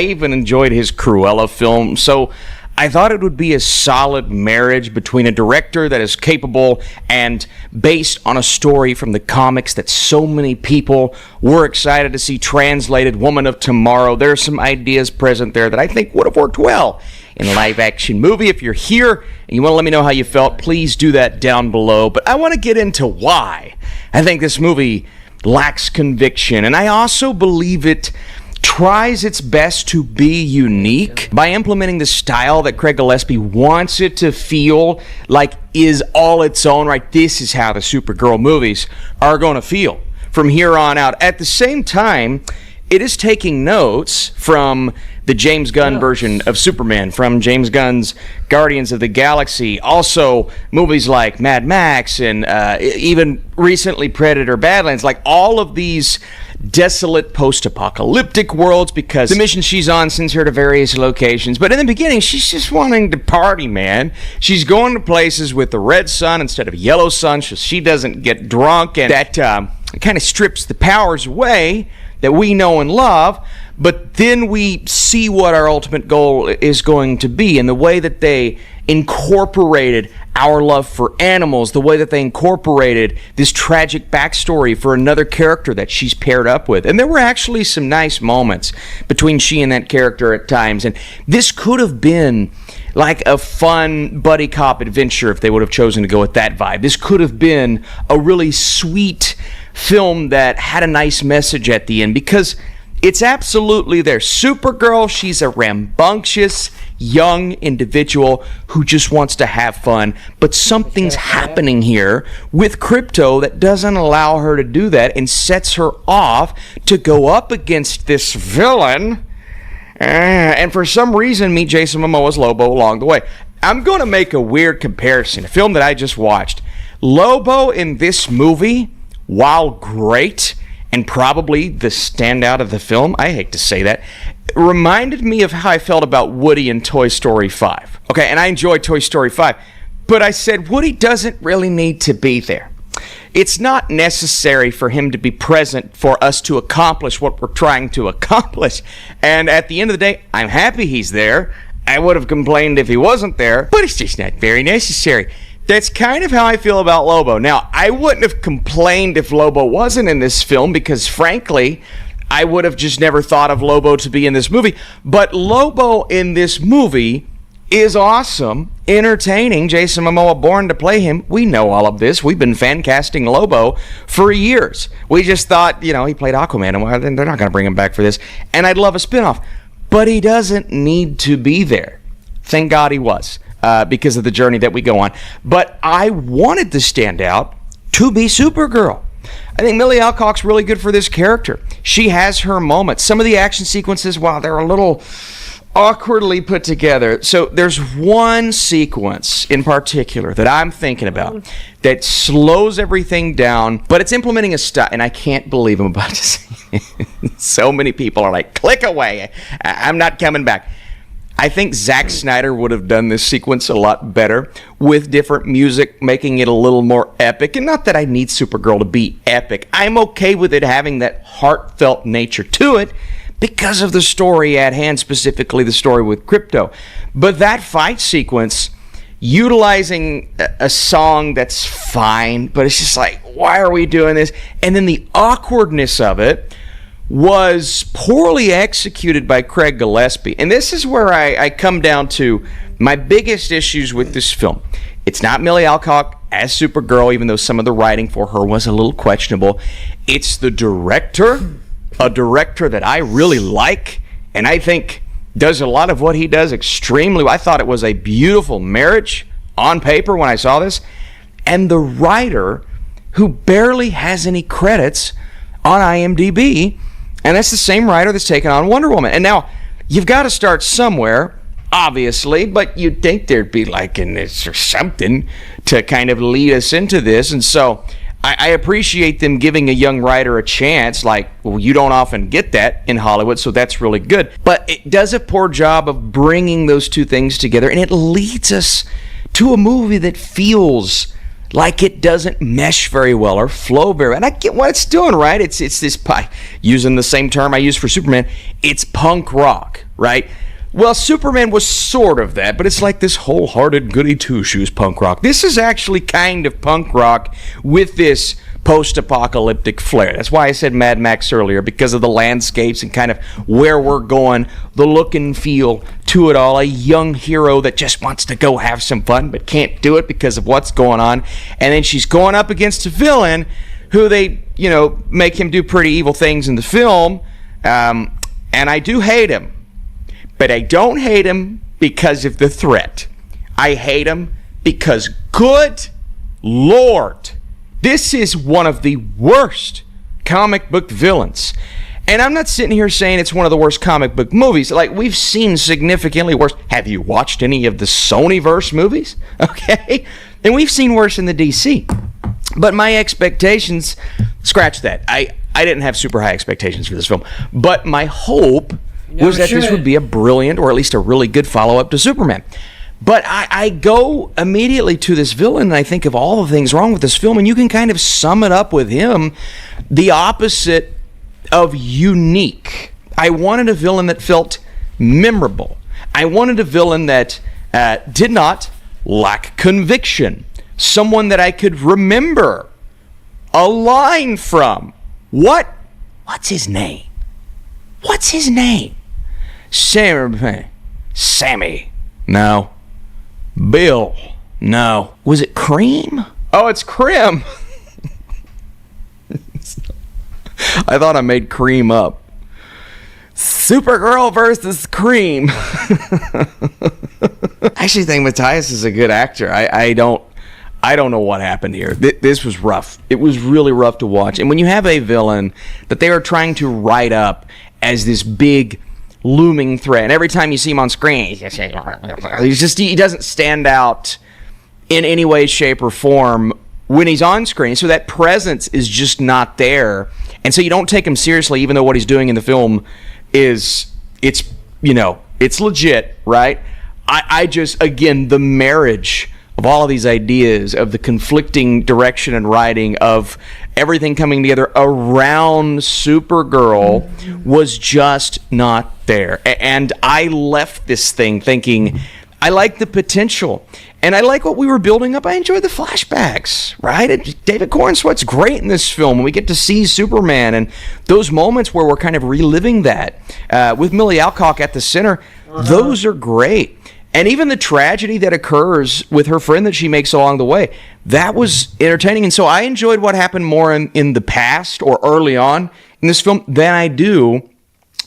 even enjoyed his Cruella film, so I thought it would be a solid marriage between a director that is capable and based on a story from the comics that so many people were excited to see translated. Woman of Tomorrow. There are some ideas present there that I think would have worked well in a live-action movie. If you're here and you want to let me know how you felt, please do that down below. But I want to get into why I think this movie lacks conviction, and I also believe it tries its best to be unique by implementing the style that Craig Gillespie wants it to feel like is all its own, right? This is how the Supergirl movies are going to feel from here on out. At the same time, it is taking notes from the James Gunn version of Superman, from James Gunn's Guardians of the Galaxy, also movies like Mad Max, and even recently Predator Badlands, like all of these desolate post-apocalyptic worlds, because the mission she's on sends her to various locations. But in the beginning, she's just wanting to party, man. She's going to places with the red sun instead of yellow sun, so she doesn't get drunk, and that kind of strips the powers away that we know and love. But then we see what our ultimate goal is going to be, and the way that they incorporated our love for animals, the way that they incorporated this tragic backstory for another character that she's paired up with. And there were actually some nice moments between she and that character at times, and this could have been like a fun buddy cop adventure if they would have chosen to go with that vibe. This could have been a really sweet film that had a nice message at the end, because it's absolutely there. Supergirl, she's a rambunctious young individual who just wants to have fun, but something's happening here with Krypto that doesn't allow her to do that and sets her off to go up against this villain, and for some reason meet Jason Momoa's Lobo along the way. I'm going to make a weird comparison, a film that I just watched. Lobo in this movie, while great and probably the standout of the film, I hate to say that, reminded me of how I felt about Woody in Toy Story 5. Okay, and I enjoyed Toy Story 5, but I said Woody doesn't really need to be there. it's not necessary for him to be present for us to accomplish what we're trying to accomplish. And at the end of the day, I'm happy he's there. I would have complained if he wasn't there, but it's just not very necessary. That's kind of how I feel about Lobo. Now, I wouldn't have complained if Lobo wasn't in this film because, frankly, I would have just never thought of Lobo to be in this movie. But Lobo in this movie is awesome, entertaining. Jason Momoa born to play him. We know all of this. We've been fan casting Lobo for years. We just thought, he played Aquaman, and they're not going to bring him back for this. And I'd love a spinoff. But he doesn't need to be there. Thank God he was, because of the journey that we go on. But I wanted to stand out to be Supergirl. I think Millie Alcock's really good for this character. She has her moments. Some of the action sequences, while they're a little awkwardly put together. So there's one sequence in particular that I'm thinking about that slows everything down, but it's implementing a style, and I can't believe I'm about to say it. So many people are like, click away. I'm not coming back. I think Zack Snyder would have done this sequence a lot better with different music, making it a little more epic. And not that I need Supergirl to be epic. I'm okay with it having that heartfelt nature to it because of the story at hand, specifically the story with Krypto. But that fight sequence, utilizing a song that's fine, but it's just like, why are we doing this? And then the awkwardness of it was poorly executed by Craig Gillespie. And this is where I come down to my biggest issues with this film. It's not Millie Alcock as Supergirl, even though some of the writing for her was a little questionable. It's the director, a director that I really like, and I think does a lot of what he does extremely well. I thought it was a beautiful marriage on paper when I saw this. And the writer, who barely has any credits on IMDb, and that's the same writer that's taken on Wonder Woman. And now, you've got to start somewhere, obviously, but you'd think there'd be like in this or something to kind of lead us into this. And so I appreciate them giving a young writer a chance. Like, well, you don't often get that in Hollywood, so that's really good. But it does a poor job of bringing those two things together, and it leads us to a movie that feels like it doesn't mesh very well or flow very well. And I get what it's doing, right? It's this, using the same term I use for Superman, it's punk rock, right? Well, Superman was sort of that, but it's like this wholehearted goody two-shoes punk rock. This is actually kind of punk rock with this post-apocalyptic flair. That's why I said Mad Max earlier, because of the landscapes and kind of where we're going, the look and feel to it all. A young hero that just wants to go have some fun but can't do it because of what's going on. And then she's going up against a villain who they, make him do pretty evil things in the film. And I do hate him. But I don't hate him because of the threat. I hate him because, good Lord, this is one of the worst comic book villains. And I'm not sitting here saying it's one of the worst comic book movies. Like, we've seen significantly worse. Have you watched any of the Sonyverse movies? Okay? And we've seen worse in the DC. But my expectations, scratch that. I didn't have super high expectations for this film. But my hope was that this would be a brilliant, or at least a really good follow-up to Superman. But I go immediately to this villain, and I think of all the things wrong with this film, and you can kind of sum it up with him, the opposite of unique. I wanted a villain that felt memorable. I wanted a villain that did not lack conviction. Someone that I could remember a line from. What's his name? What's his name? Sammy. No. Bill. No. Was it Cream? Oh, it's Crim. I thought I made Cream up. Supergirl versus Cream. I actually think Matthias is a good actor. I don't know what happened here. This was rough. It was really rough to watch. And when you have a villain that they are trying to write up as this big looming threat, and every time you see him on screen, he doesn't stand out in any way, shape, or form when he's on screen. So that presence is just not there, and so you don't take him seriously, even though what he's doing in the film it's legit, right? I just, again, the marriage of all of these ideas, of the conflicting direction and writing, of everything coming together around Supergirl, was just not there. And I left this thing thinking, I like the potential, and I like what we were building up. I enjoyed the flashbacks, right? David Cornsweet's great in this film. We get to see Superman, and those moments where we're kind of reliving that with Millie Alcock at the center, those are great. And even the tragedy that occurs with her friend that she makes along the way, that was entertaining. And so I enjoyed what happened more in the past or early on in this film than I do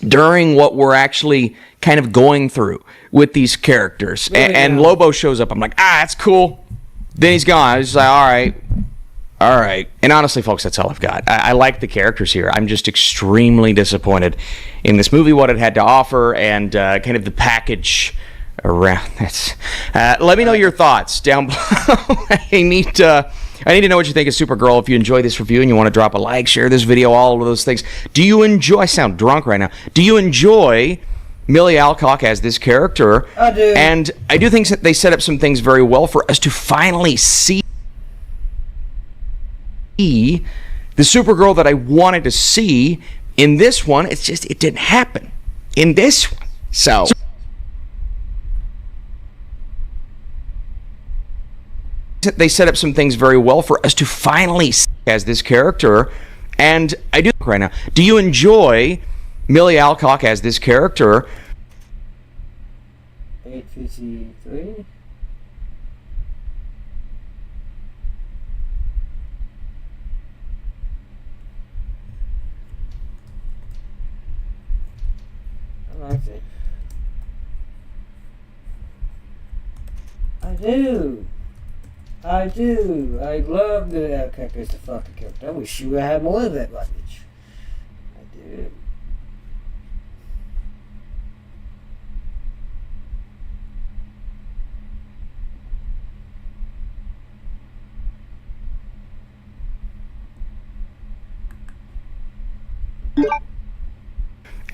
during what we're actually kind of going through with these characters. And Lobo shows up. I'm like, that's cool. Then he's gone. I was like, all right. And honestly, folks, that's all I've got. I like the characters here. I'm just extremely disappointed in this movie, what it had to offer, and kind of the package around this. Let me know your thoughts down below. I need to know what you think of Supergirl. If you enjoy this review and you want to drop a like, share this video, all of those things. Do you enjoy... I sound drunk right now. Do you enjoy Millie Alcock as this character? I do. And I do think that they set up some things very well for us to finally see the Supergirl that I wanted to see. In this one, it didn't happen. In this one. So... they set up some things very well for us to finally see as this character. And I do right now. Do you enjoy Millie Alcock as this character? 8:53. I liked it. I do. I love the Alcock as the fucking character. I wish you would have more of that luggage. I do.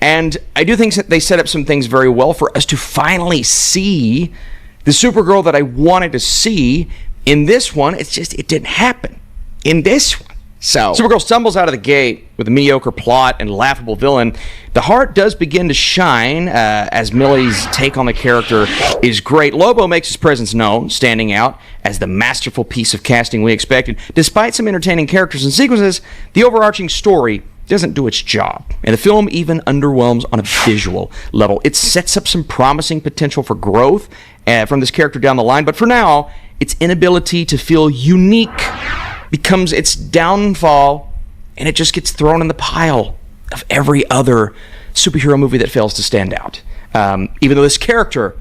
And I do think that they set up some things very well for us to finally see the Supergirl that I wanted to see. In this one, it didn't happen. In this one. So, Supergirl stumbles out of the gate with a mediocre plot and laughable villain. The heart does begin to shine as Millie's take on the character is great. Lobo makes his presence known, standing out as the masterful piece of casting we expected. Despite some entertaining characters and sequences, the overarching story doesn't do its job. And the film even underwhelms on a visual level. It sets up some promising potential for growth from this character down the line, but for now, its inability to feel unique becomes its downfall, and it just gets thrown in the pile of every other superhero movie that fails to stand out. Even though this character,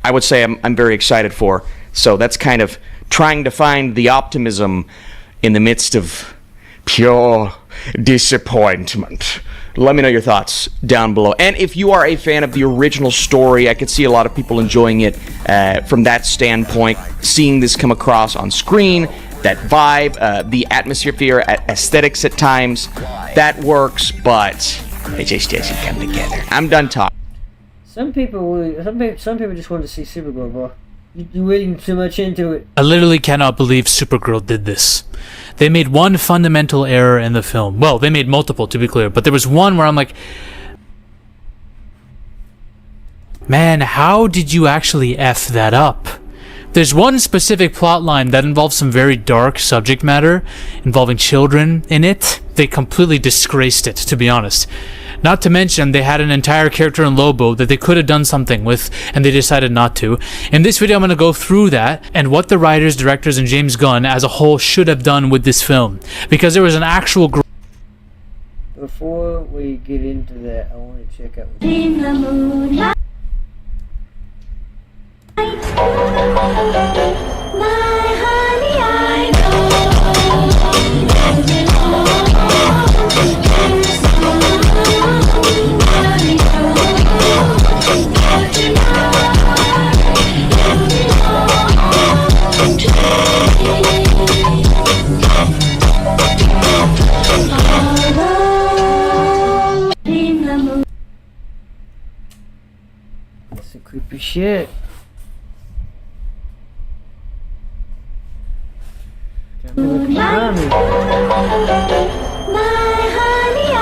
I would say I'm very excited for. So that's kind of trying to find the optimism in the midst of pure disappointment. Let me know your thoughts down below. And if you are a fan of the original story, I could see a lot of people enjoying it from that standpoint, seeing this come across on screen, that vibe, the atmosphere, aesthetics at times, that works, but it just doesn't come together. I'm done talking. Some people just want to see Supergirl, bro. You're reading too much into it. I literally cannot believe Supergirl did this. They made one fundamental error in the film. Well, they made multiple, to be clear, but there was one where I'm like, man, how did you actually F that up? There's one specific plot line that involves some very dark subject matter involving children in it. They completely disgraced it, to be honest. Not to mention, they had an entire character in Lobo that they could have done something with, and they decided not to. In this video, I'm going to go through that and what the writers, directors, and James Gunn as a whole should have done with this film. Because there was an actual... Before we get into that, I want to check out... In the moonlight, my honey, I That's some creepy shit. Look behind me. My honey, I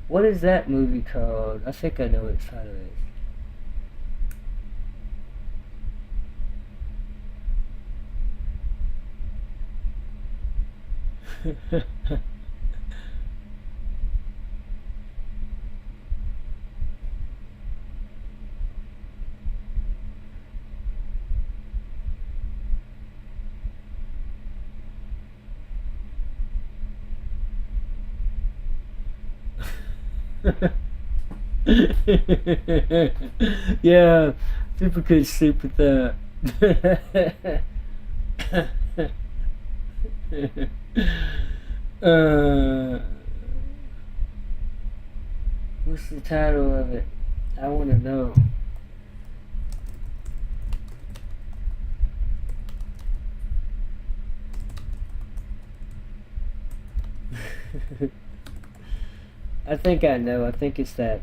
What is that movie called? I think I know what title it is. Yeah, people could sleep with that. What's the title of it? I want to know. I think I know. I think it's that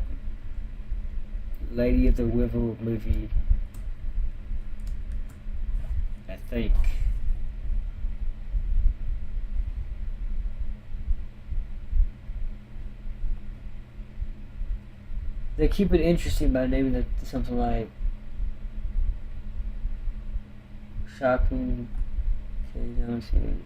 Lady of the River movie. I think. They keep it interesting by naming it something like Shocking Down Series.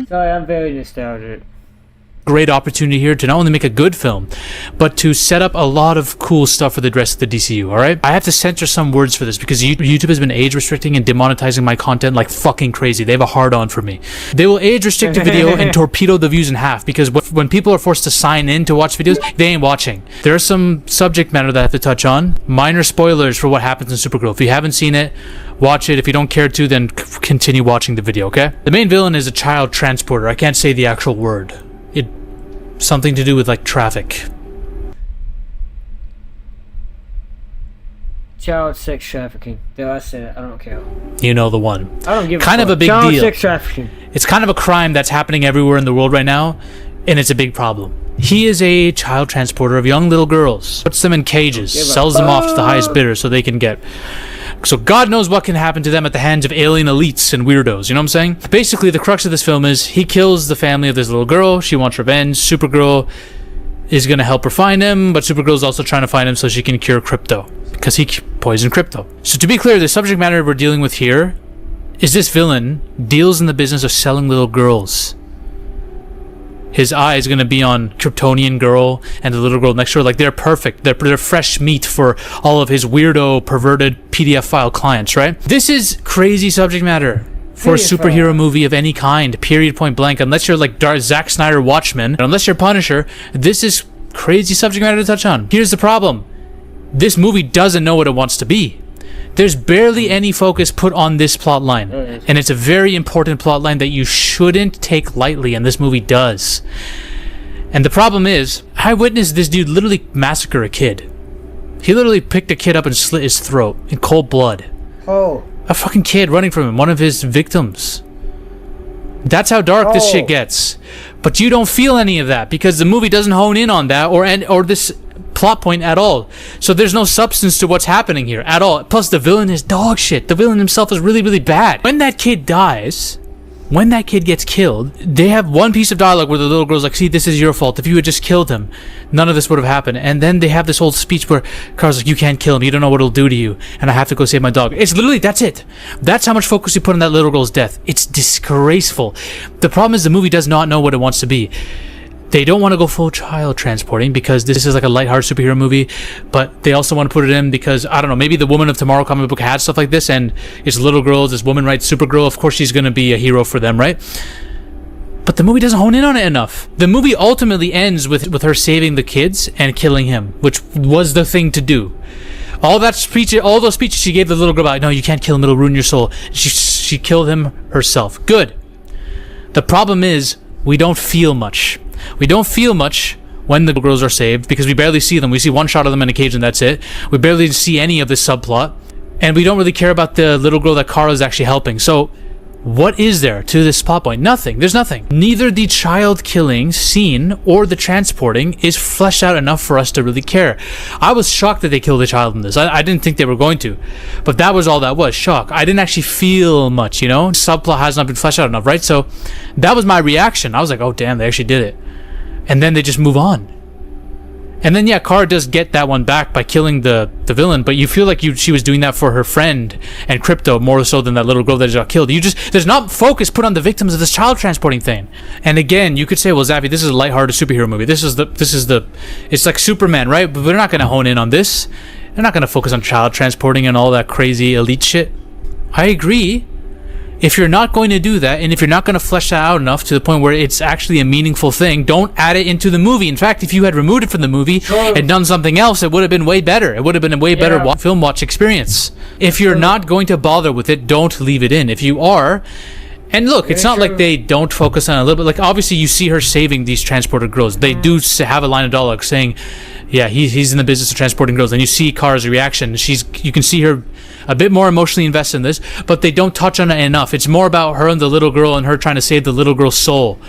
Sorry, I'm very nostalgic. Great opportunity here to not only make a good film, but to set up a lot of cool stuff for the rest of the DCU, alright? I have to censor some words for this because YouTube has been age restricting and demonetizing my content like fucking crazy. They have a hard on for me. They will age restrict a video and torpedo the views in half because when people are forced to sign in to watch videos, they ain't watching. There is some subject matter that I have to touch on. Minor spoilers for what happens in Supergirl. If you haven't seen it, watch it. If you don't care to, then continue watching the video, okay? The main villain is a child transporter. I can't say the actual word. Something to do with like traffic. Child sex trafficking. There, I said it. I don't care. You know the one. I don't give a kind fuck. of a big Child deal. Sex trafficking. It's kind of a crime that's happening everywhere in the world right now, and it's a big problem. He is a child transporter of young little girls. Puts them in cages, sells them off to the highest bidder so they can get. So God knows what can happen to them at the hands of alien elites and weirdos, you know what I'm saying? Basically, the crux of this film is he kills the family of this little girl. She wants revenge. Supergirl is going to help her find him, but Supergirl's also trying to find him so she can cure crypto, because he poisoned crypto. So to be clear, the subject matter we're dealing with here is this villain deals in the business of selling little girls. His eye is going to be on Kryptonian girl and the little girl next to her. Like, they're perfect. They're fresh meat for all of his weirdo, perverted PDF file clients, right? This is crazy subject matter for a superhero movie of any kind, period, point blank. Unless you're like Zack Snyder Watchmen, unless you're Punisher, this is crazy subject matter to touch on. Here's the problem. This movie doesn't know what it wants to be. There's barely any focus put on this plot line, and it's a very important plot line that you shouldn't take lightly, and this movie does. And the problem is, I witnessed this dude literally massacre a kid. He literally picked a kid up and slit his throat in cold blood. Oh. A fucking kid running from him, one of his victims. That's how dark this shit gets. But you don't feel any of that because the movie doesn't hone in on that or this plot point at all. So there's no substance to what's happening here at all. Plus the villain is dog shit. The villain himself is really, really bad. When that kid dies, when that kid gets killed, they have one piece of dialogue where the little girl's like, see, this is your fault. If you had just killed him, none of this would have happened. And then they have this whole speech where Carl's like, you can't kill him. You don't know what it'll do to you. And I have to go save my dog. It's literally, that's it. That's how much focus you put on that little girl's death. It's disgraceful. The problem is the movie does not know what it wants to be. They don't want to go full child transporting because this is like a lighthearted superhero movie, but they also want to put it in because, I don't know, maybe the Woman of Tomorrow comic book had stuff like this, and it's little girls, this woman writes Supergirl, of course she's going to be a hero for them, right? But the movie doesn't hone in on it enough. The movie ultimately ends with her saving the kids and killing him, which was the thing to do. All those speeches she gave the little girl about, no, you can't kill him, it'll ruin your soul. She killed him herself. Good. The problem is, we don't feel much. We don't feel much when the girls are saved because we barely see them. We see one shot of them in a cage and that's it. We barely see any of this subplot. And we don't really care about the little girl that Kara is actually helping. So what is there to this plot point? Nothing. There's nothing. Neither the child killing scene or the transporting is fleshed out enough for us to really care. I was shocked that they killed a child in this. I didn't think they were going to. But that was all that was. Shock. I didn't actually feel much, Subplot has not been fleshed out enough, right? So that was my reaction. I was like, oh damn, they actually did it. And then they just move on. And then, yeah, Kara does get that one back by killing the villain, but you feel like she was doing that for her friend and Crypto more so than that little girl that just got killed. There's not focus put on the victims of this child transporting thing. And again, you could say, well, Zappy, this is a lighthearted superhero movie. It's like Superman, right? But they're not going to hone in on this. They're not going to focus on child transporting and all that crazy elite shit. I agree. If you're not going to do that, and if you're not going to flesh that out enough to the point where it's actually a meaningful thing, don't add it into the movie. In fact, if you had removed it from the movie and done something else, it would have been way better. It would have been a way better film watch experience. If you're not going to bother with it, don't leave it in. If you are, and look, it's not like they don't focus on it a little bit. Like, obviously, you see her saving these transported girls. They do have a line of dialogue saying, yeah, he's in the business of transporting girls. And you see Kara's reaction. You can see her a bit more emotionally invested in this, but they don't touch on it enough. It's more about her and the little girl and her trying to save the little girl's soul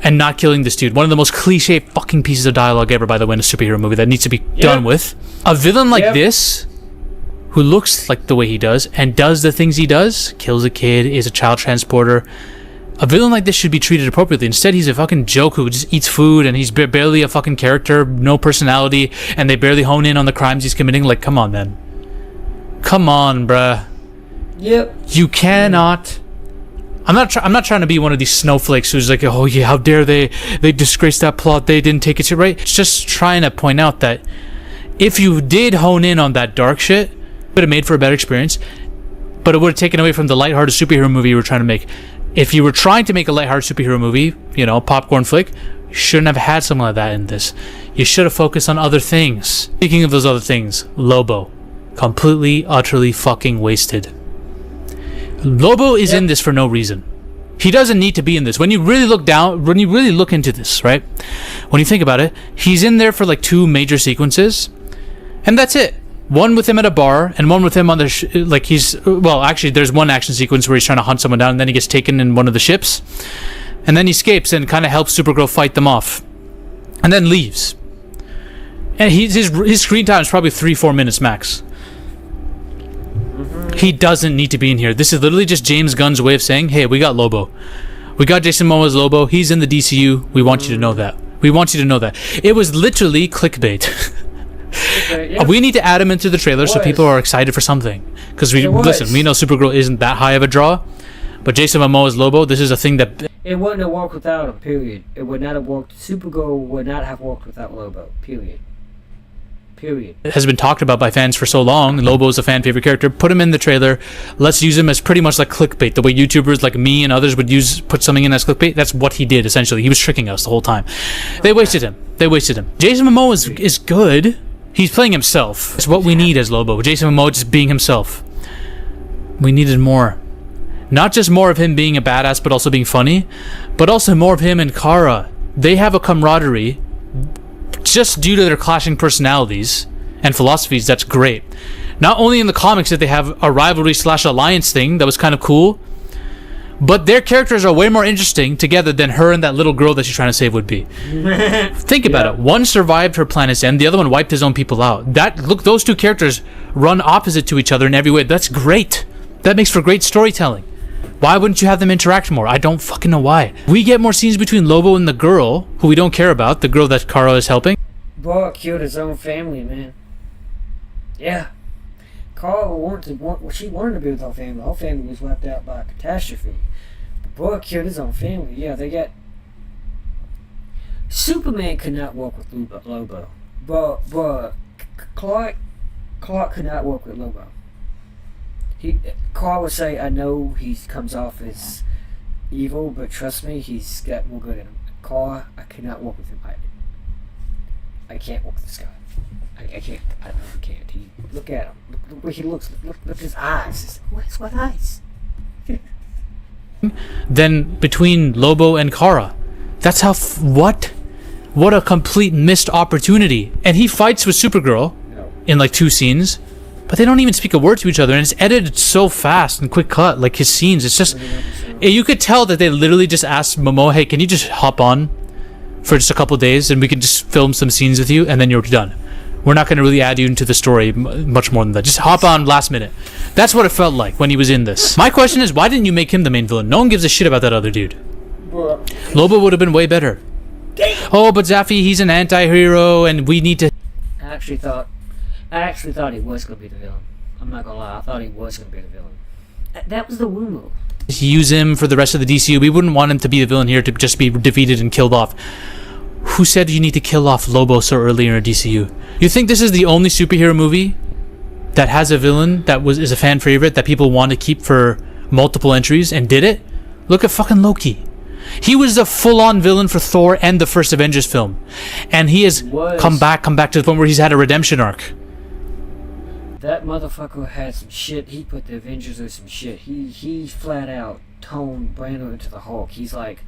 and not killing this dude. One of the most cliche fucking pieces of dialogue ever, by the way, in a superhero movie that needs to be done with. A villain like this, who looks like the way he does and does the things he does, kills a kid, is a child transporter. A villain like this should be treated appropriately. Instead, he's a fucking joke who just eats food and he's barely a fucking character, no personality, and they barely hone in on the crimes he's committing. Like, come on, then. Come on, bruh. Yep. You cannot. I'm not trying to be one of these snowflakes who's like, oh yeah, how dare they disgrace that plot, they didn't take it right. It's just trying to point out that if you did hone in on that dark shit, it would have made for a better experience, but it would have taken away from the lighthearted superhero movie you were trying to make. If you were trying to make a lighthearted superhero movie, popcorn flick, you shouldn't have had something like that in this. You should have focused on other things. Speaking of those other things, Lobo. Completely, utterly fucking wasted. Lobo is in this for no reason. He doesn't need to be in this. When you really look into this, right? When you think about it, he's in there for like 2 major sequences, and that's it. One with him at a bar, and one with him on the actually, there's one action sequence where he's trying to hunt someone down, and then he gets taken in one of the ships, and then he escapes and kind of helps Supergirl fight them off, and then leaves. And his screen time is probably 3-4 minutes max. He doesn't need to be in here. This is literally just James Gunn's way of saying, hey, we got Lobo. We got Jason Momoa's Lobo. He's in the DCU. We want you to know that. We want you to know that. It was literally clickbait. We need to add him into the trailer so people are excited for something. Because we know Supergirl isn't that high of a draw, but Jason Momoa's Lobo, this is a thing that... It wouldn't have worked without him, period. It would not have worked. Supergirl would not have worked without Lobo, period. Has been talked about by fans for so long. Lobo's a fan favorite character. Put him in the trailer. Let's use him as pretty much like clickbait. The way YouTubers like me and others would put something in as clickbait. That's what he did essentially. He was tricking us the whole time. They wasted him. Jason Momoa is good. He's playing himself. It's what we need as Lobo. Jason Momoa just being himself. We needed more. Not just more of him being a badass, but also being funny, but also more of him and Kara. They have a camaraderie. Just due to their clashing personalities and philosophies, that's great. Not only in the comics that they have a rivalry / alliance thing that was kind of cool, but their characters are way more interesting together than her and that little girl that she's trying to save would be. Think about it. One survived her planet's end, the other one wiped his own people out. Those 2 characters run opposite to each other in every way. That's great. That makes for great storytelling. Why wouldn't you have them interact more? I don't fucking know why. We get more scenes between Lobo and the girl, who we don't care about, the girl that Kara is helping. Boy killed his own family, man. Yeah. Carl she wanted to be with her family. Her family was wiped out by a catastrophe. But boy killed his own family. Yeah, they got... Superman could not walk with Lobo. But Clark could not walk with Lobo. Carl would say, I know he comes off as evil, but trust me, he's got more good in him. Carl, I could not walk with him. I can't walk with this guy. I can't. I really can't. Look at him. Look where he looks. Look at his eyes. What eyes? Then between Lobo and Kara. That's how... what? What a complete missed opportunity. And he fights with Supergirl in like 2 scenes, but they don't even speak a word to each other, and it's edited so fast and quick cut, like his scenes. It's just... you could tell that they literally just asked Momoa, hey, can you just hop on for just a couple days and we can just film some scenes with you and then you're done. We're not going to really add you into the story much more than that. Just hop on last minute. That's what it felt like when he was in this. My question is, why didn't you make him the main villain? No one gives a shit about that other dude. Lobo would have been way better. Oh, but Zaffi, he's an anti-hero and we need to... I actually thought he was going to be the villain. I'm not going to lie. I thought he was going to be the villain. That was the Woo move. Use him for the rest of the DCU. We wouldn't want him to be the villain here to just be defeated and killed off. Who said you need to kill off Lobo so early in a DCU? You think this is the only superhero movie that has a villain that is a fan favorite that people want to keep for multiple entries and did it? Look at fucking Loki. He was the full-on villain for Thor and the first Avengers film, and he has come back to the point where he's had a redemption arc. That motherfucker had some shit. He put the Avengers through some shit. He flat out toned Brando into the Hulk. He's like,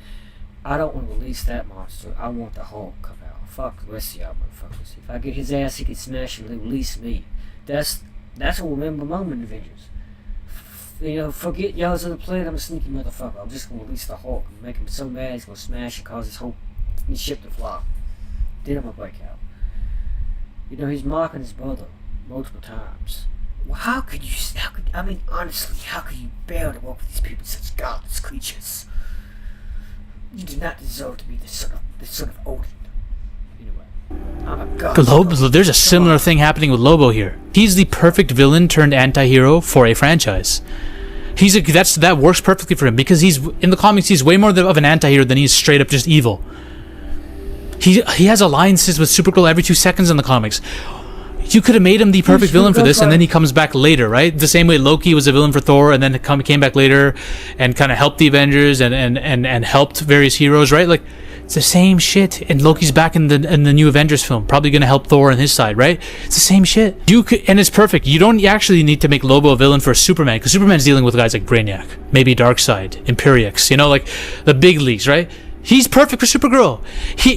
I don't want to release that monster. I want the Hulk come out. Fuck the rest of y'all motherfuckers. If I get his ass, he can smash and release me. That's a remember moment in Avengers. You know, forget y'all's on the planet. I'm a sneaky motherfucker. I'm just gonna release the Hulk and make him so mad he's gonna smash and cause his whole ship to flop. Then I'm gonna break out. You know, he's mocking his brother multiple times. Well, I mean, honestly, how could you bear to work with these people, such godless creatures? You do not deserve to be the son of Odin. Anyway, I'm a god. There's a similar thing happening with Lobo here. He's the perfect villain turned anti-hero for a franchise. That works perfectly for him because he's in the comics. He's way more of an anti-hero than he's straight up just evil. He has alliances with Supergirl every 2 seconds in the comics. You could have made him the perfect villain for this, and then he comes back later, right? The same way Loki was a villain for Thor, and then came back later, and kind of helped the Avengers and helped various heroes, right? Like it's the same shit. And Loki's back in the new Avengers film, probably going to help Thor on his side, right? It's the same shit. And it's perfect. You don't actually need to make Lobo a villain for Superman, because Superman's dealing with guys like Brainiac, maybe Darkseid, Imperiex, like the big leagues, right? He's perfect for Supergirl.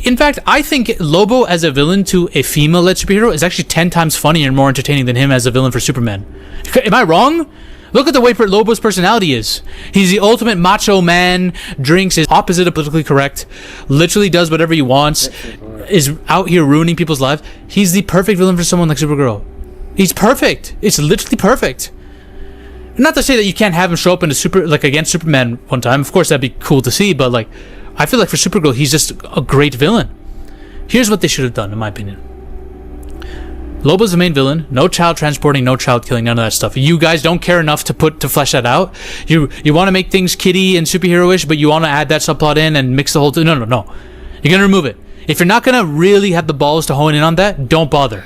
In fact, I think Lobo as a villain to a female-led superhero is actually 10 times funnier and more entertaining than him as a villain for Superman. Am I wrong? Look at the way Lobo's personality is. He's the ultimate macho man, drinks, is opposite of politically correct, literally does whatever he wants, is out here ruining people's lives. He's the perfect villain for someone like Supergirl. He's perfect. It's literally perfect. Not to say that you can't have him show up in against Superman one time. Of course, that'd be cool to see, but I feel like for Supergirl, he's just a great villain. Here's what they should have done, in my opinion. Lobo's the main villain. No child transporting, no child killing, none of that stuff. You guys don't care enough to flesh that out. You want to make things kiddie and superhero-ish, but you want to add that subplot in and mix the whole thing. No. You're going to remove it. If you're not going to really have the balls to hone in on that, don't bother.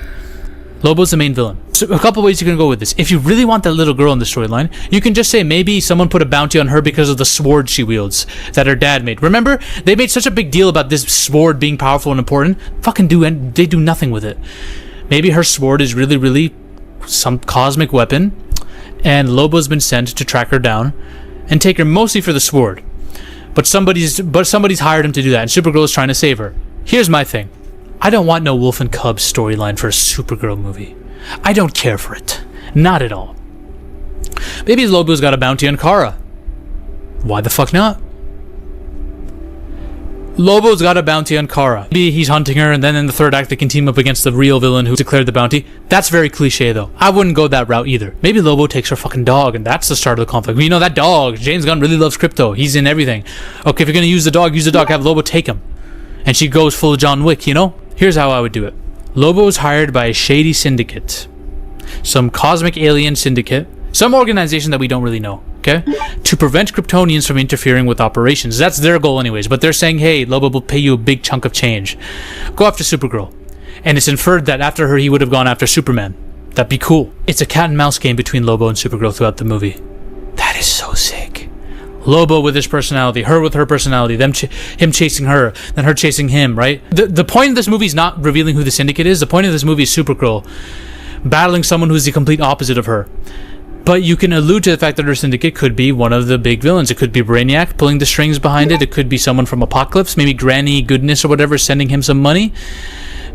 Lobo's the main villain. So a couple ways you can go with this. If you really want that little girl in the storyline, you can just say maybe someone put a bounty on her because of the sword she wields that her dad made. Remember, they made such a big deal about this sword being powerful and important. They do nothing with it. Maybe her sword is really, really some cosmic weapon, and Lobo's been sent to track her down and take her mostly for the sword. But somebody's hired him to do that, and Supergirl is trying to save her. Here's my thing. I don't want no Wolf and Cub storyline for a Supergirl movie. I don't care for it. Not at all. Maybe Lobo's got a bounty on Kara. Why the fuck not? Lobo's got a bounty on Kara. Maybe he's hunting her, and then in the third act they can team up against the real villain who declared the bounty. That's very cliche, though. I wouldn't go that route either. Maybe Lobo takes her fucking dog, and that's the start of the conflict. You know, that dog, James Gunn really loves Crypto. He's in everything. Okay, if you're gonna use the dog, have Lobo take him. And she goes full John Wick, you know? Here's how I would do it. Lobo is hired by a shady syndicate. Some cosmic alien syndicate. Some organization that we don't really know, okay? To prevent Kryptonians from interfering with operations. That's their goal anyways. But they're saying, hey, Lobo will pay you a big chunk of change. Go after Supergirl. And it's inferred that after her, he would have gone after Superman. That'd be cool. It's a cat and mouse game between Lobo and Supergirl throughout the movie. That is so sick. Lobo with his personality, her with her personality, him chasing her, then her chasing him, right? The point of this movie is not revealing who the syndicate is. The point of this movie is Supergirl battling someone who's the complete opposite of her. But you can allude to the fact that her syndicate could be one of the big villains. It could be Brainiac pulling the strings behind it. It could be someone from Apocalypse, maybe Granny Goodness or whatever, sending him some money.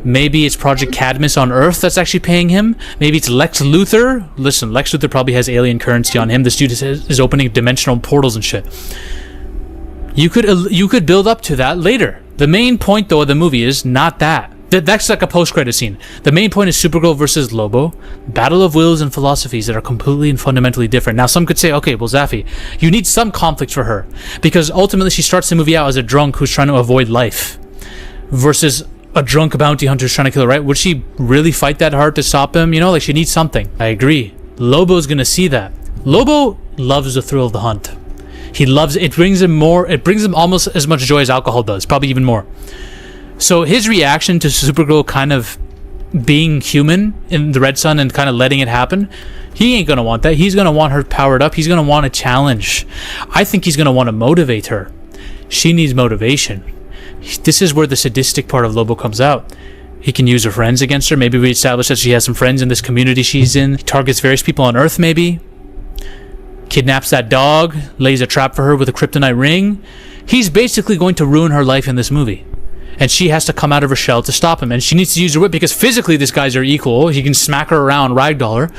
Maybe it's Project Cadmus on Earth that's actually paying him. Maybe it's Lex Luthor. Listen, Lex Luthor probably has alien currency on him. This dude is opening dimensional portals and shit. You could build up to that later. The main point, though, of the movie is not that. That's like a post-credit scene. The main point is Supergirl versus Lobo. Battle of wills and philosophies that are completely and fundamentally different. Now, some could say, okay, well, Zafy, you need some conflict for her. Because ultimately, she starts the movie out as a drunk who's trying to avoid life. Versus a drunk bounty hunter who's trying to kill her, right? Would she really fight that hard to stop him? You know, like, she needs something. I agree. Lobo's gonna see that. Lobo loves the thrill of the hunt. He loves it. It brings him almost as much joy as alcohol does. Probably even more. So his reaction to Supergirl kind of being human in the Red Sun and kind of letting it happen, he ain't going to want that. He's going to want her powered up. He's going to want a challenge. I think he's going to want to motivate her. She needs motivation. This is where the sadistic part of Lobo comes out. He can use her friends against her. Maybe we establish that she has some friends in this community she's in. He targets various people on Earth, maybe. Kidnaps that dog. Lays a trap for her with a kryptonite ring. He's basically going to ruin her life in this movie. And she has to come out of her shell to stop him. And she needs to use her whip because physically this guy's her equal. He can smack her around, ragdoll her.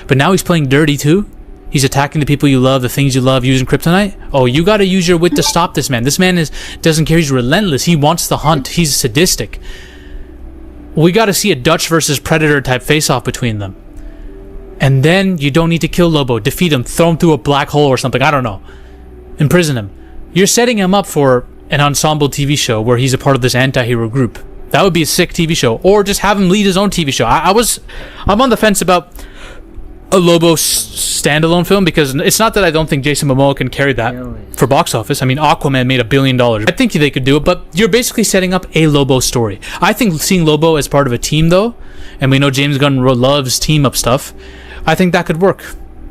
But now he's playing dirty too. He's attacking the people you love, the things you love, using kryptonite. Oh, you got to use your wit to stop this man. This man doesn't care. He's relentless. He wants the hunt. He's sadistic. We got to see a Dutch versus Predator type face-off between them. And then you don't need to kill Lobo. Defeat him. Throw him through a black hole or something. I don't know. Imprison him. You're setting him up for an ensemble TV show where he's a part of this anti-hero group. That would be a sick TV show. Or just have him lead his own TV show. I'm on the fence about a Lobo standalone film because it's not that I don't think Jason Momoa can carry that for box office. I mean, Aquaman made $1 billion. I think they could do it, but you're basically setting up a Lobo story. I think seeing Lobo as part of a team, though, and we know James Gunn loves team-up stuff, I think that could work.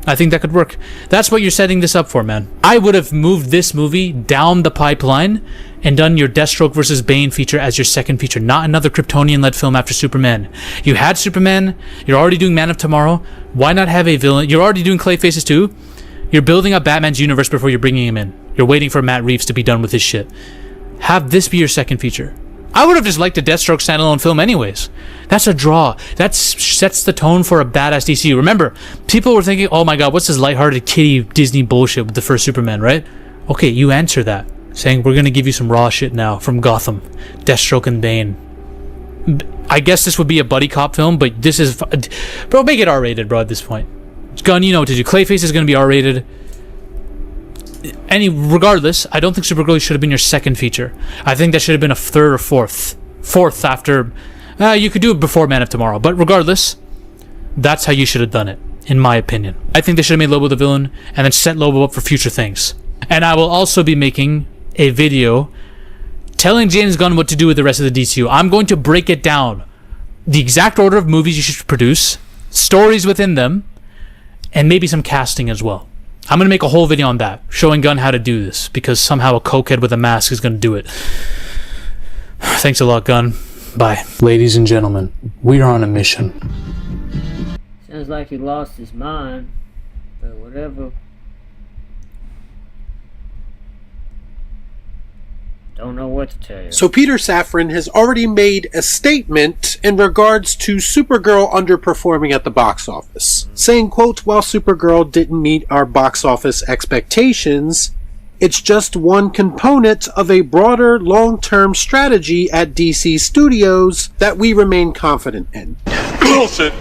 That's what you're setting this up for, man. I would have moved this movie down the pipeline and done your Deathstroke versus Bane feature as your second feature, not another Kryptonian-led film after Superman. You had Superman. You're already doing Man of Tomorrow. Why not have a villain? You're already doing Clayfaces too. You're building up Batman's universe before you're bringing him in. You're waiting for Matt Reeves to be done with his shit. Have this be your second feature. I would have just liked a Deathstroke standalone film anyways. That's a draw. That sets the tone for a badass DCU. Remember, people were thinking, oh my god, what's this lighthearted kiddie Disney bullshit with the first Superman, right? Okay, you answer that. Saying, we're going to give you some raw shit now from Gotham. Deathstroke and Bane. I guess this would be a buddy cop film, but this is... Bro, make it R-rated, bro, at this point. Gunn, you know what to do. Clayface is going to be R-rated. Regardless, I don't think Supergirl should have been your second feature. I think that should have been a third or fourth. Fourth after... you could do it before Man of Tomorrow. But regardless, that's how you should have done it, in my opinion. I think they should have made Lobo the villain and then set Lobo up for future things. And I will also be making a video telling James Gunn what to do with the rest of the DCU. I'm going to break it down. The exact order of movies you should produce, stories within them, and maybe some casting as well. I'm going to make a whole video on that, showing Gunn how to do this, because somehow a cokehead with a mask is going to do it. Thanks a lot, Gunn. Bye. Ladies and gentlemen, we are on a mission. Sounds like he lost his mind, but whatever. Don't know what to tell you. So Peter Safran has already made a statement in regards to Supergirl underperforming at the box office, saying, quote, while Supergirl didn't meet our box office expectations, It's just one component of a broader long-term strategy at DC Studios that we remain confident in. Bullshit.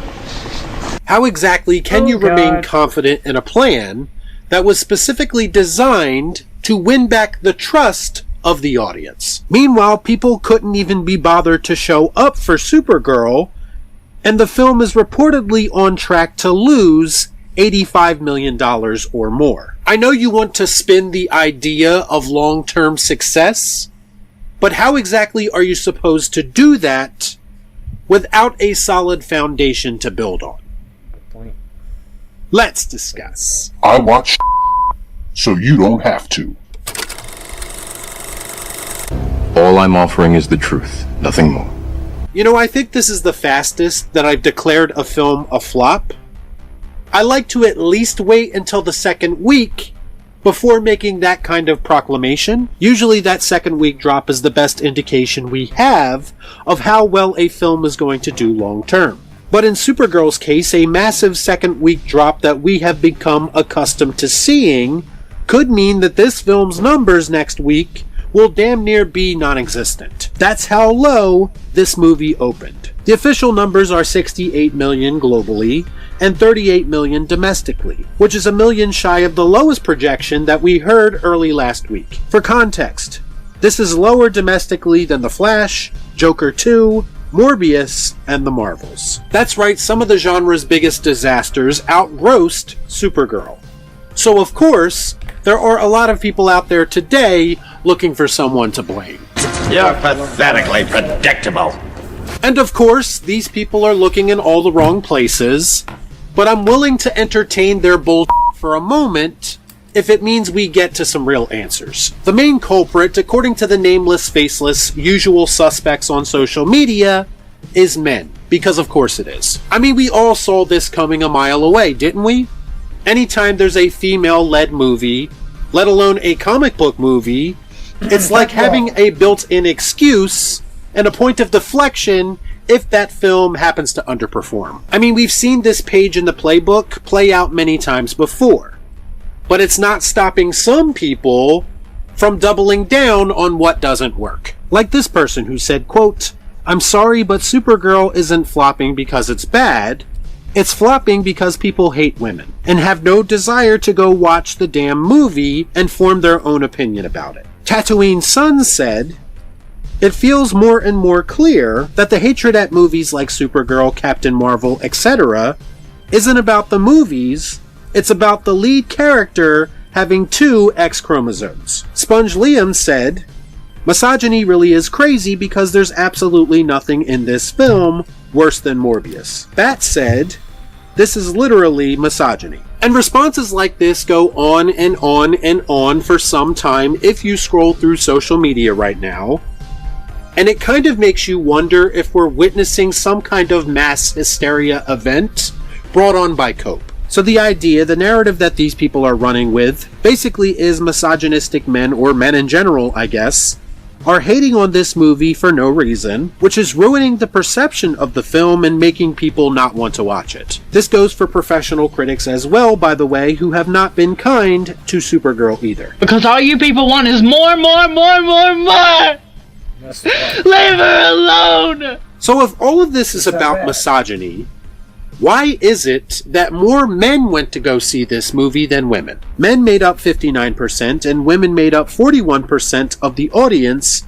How exactly can you remain confident in a plan that was specifically designed to win back the trust of the audience? Meanwhile, people couldn't even be bothered to show up for Supergirl, and the film is reportedly on track to lose $85 million or more. I know you want to spin the idea of long-term success, but how exactly are you supposed to do that without a solid foundation to build on? Let's discuss. I watch so you don't have to. All I'm offering is the truth, nothing more. You know, I think this is the fastest that I've declared a film a flop. I like to at least wait until the second week before making that kind of proclamation. Usually that second week drop is the best indication we have of how well a film is going to do long term. But in Supergirl's case, a massive second week drop that we have become accustomed to seeing could mean that this film's numbers next week will damn near be non-existent. That's how low this movie opened. The official numbers are 68 million globally and 38 million domestically, which is $1 million shy of the lowest projection that we heard early last week. For context, this is lower domestically than The Flash, Joker 2, Morbius, and The Marvels. That's right, some of the genre's biggest disasters outgrossed Supergirl. So of course, there are a lot of people out there today looking for someone to blame. You're pathetically predictable. And of course, these people are looking in all the wrong places, but I'm willing to entertain their bull for a moment if it means we get to some real answers. The main culprit, according to the nameless, faceless, usual suspects on social media, is men. Because of course it is. I mean, we all saw this coming a mile away, didn't we? Anytime there's a female-led movie, let alone a comic book movie, it's like having a built-in excuse and a point of deflection if that film happens to underperform. I mean, we've seen this page in the playbook play out many times before, but it's not stopping some people from doubling down on what doesn't work. Like this person who said, quote, "I'm sorry, but Supergirl isn't flopping because it's bad. It's flopping because people hate women and have no desire to go watch the damn movie and form their own opinion about it." Tatooine Sun said, "It feels more and more clear that the hatred at movies like Supergirl, Captain Marvel, etc. isn't about the movies, it's about the lead character having 2 X chromosomes." Sponge Liam said, "Misogyny really is crazy because there's absolutely nothing in this film worse than Morbius." Bat said, "This is literally misogyny." And responses like this go on and on and on for some time if you scroll through social media right now. And it kind of makes you wonder if we're witnessing some kind of mass hysteria event brought on by Cope. So the idea, the narrative that these people are running with, basically is misogynistic men, or men in general, I guess, are hating on this movie for no reason, which is ruining the perception of the film and making people not want to watch it. This goes for professional critics as well, by the way, who have not been kind to Supergirl either. Because all you people want is more. Leave her alone! So if all of this is about misogyny, why is it that more men went to go see this movie than women? Men made up 59% and women made up 41% of the audience,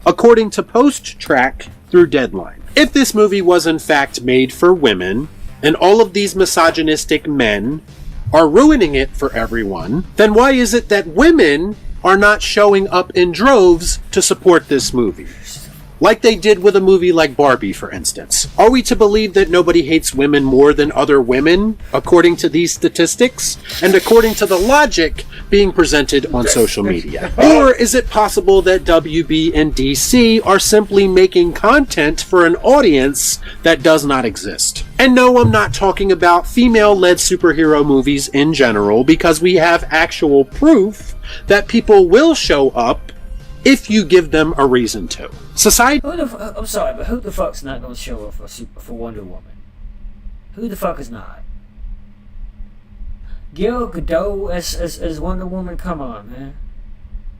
according to Post-Track through Deadline. If this movie was in fact made for women, and all of these misogynistic men are ruining it for everyone, then why is it that women are not showing up in droves to support this movie? Like they did with a movie like Barbie, for instance. Are we to believe that nobody hates women more than other women, according to these statistics, and according to the logic being presented on social media? Or is it possible that WB and DC are simply making content for an audience that does not exist? And no, I'm not talking about female-led superhero movies in general, because we have actual proof that people will show up if you give them a reason to. Society... I'm sorry, but who the fuck's not going to show up for Wonder Woman? Who the fuck is not? Gal Gadot as Wonder Woman? Come on, man.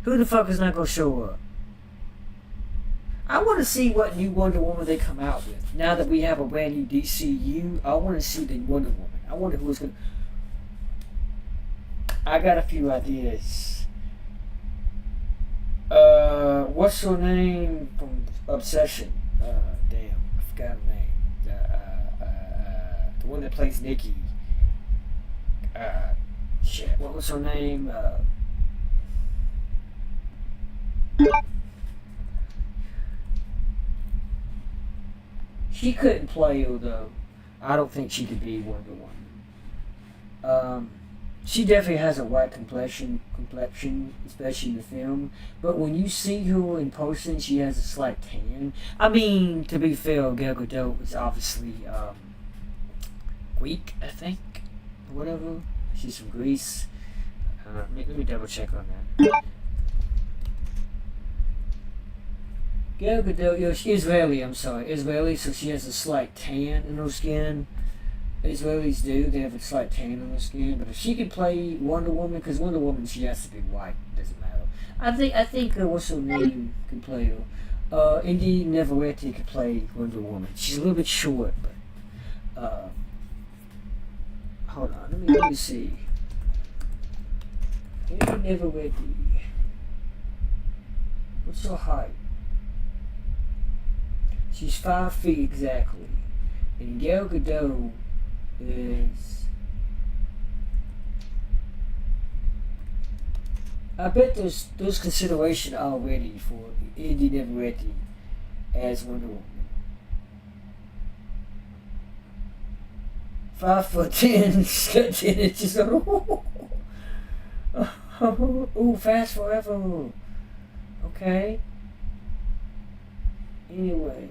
Who the fuck is not gonna show up? I want to see what new Wonder Woman they come out with. Now that we have a brand new DCU, I want to see the Wonder Woman. I wonder who's gonna. I got a few ideas. What's her name from Obsession? Damn, I forgot her name. The one that plays Nikki. Shit, what was her name? She couldn't play her though. I don't think she could be Wonder Woman. She definitely has a white complexion, especially in the film. But when you see her in person, she has a slight tan. I mean, to be fair, Gal Gadot is obviously Greek, I think, or whatever. She's from Greece. Let me double check on that. Gal Gadot, she's Israeli, I'm sorry. Israeli, so she has a slight tan in her skin. Israelis do, they have a slight tan on their skin. But if she could play Wonder Woman, because Wonder Woman, she has to be white, doesn't matter. I think what's her name can play her. Indy Neveretti could play Wonder Woman. She's a little bit short, but hold on, let me see. Indy Neveretti. What's her height? She's 5 feet exactly. And Gal Gadot is... I bet there's consideration already for Indy Neveretti as Wonder Woman. 5'10", she's got 10 inches on. Ooh, fast forever. Okay. Anyway.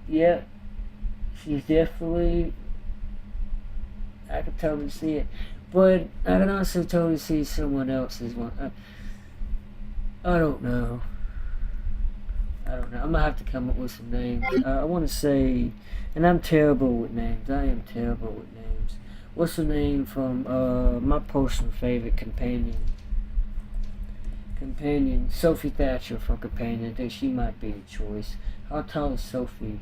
Yep. She's definitely... I can totally see it. But I can also totally see someone else's one. I don't know. I'm gonna have to come up with some names. I want to say, and I'm terrible with names. I am terrible with names. What's the name from my personal favorite Companion? Sophie Thatcher from Companion. I think she might be a choice. How tall is Sophie?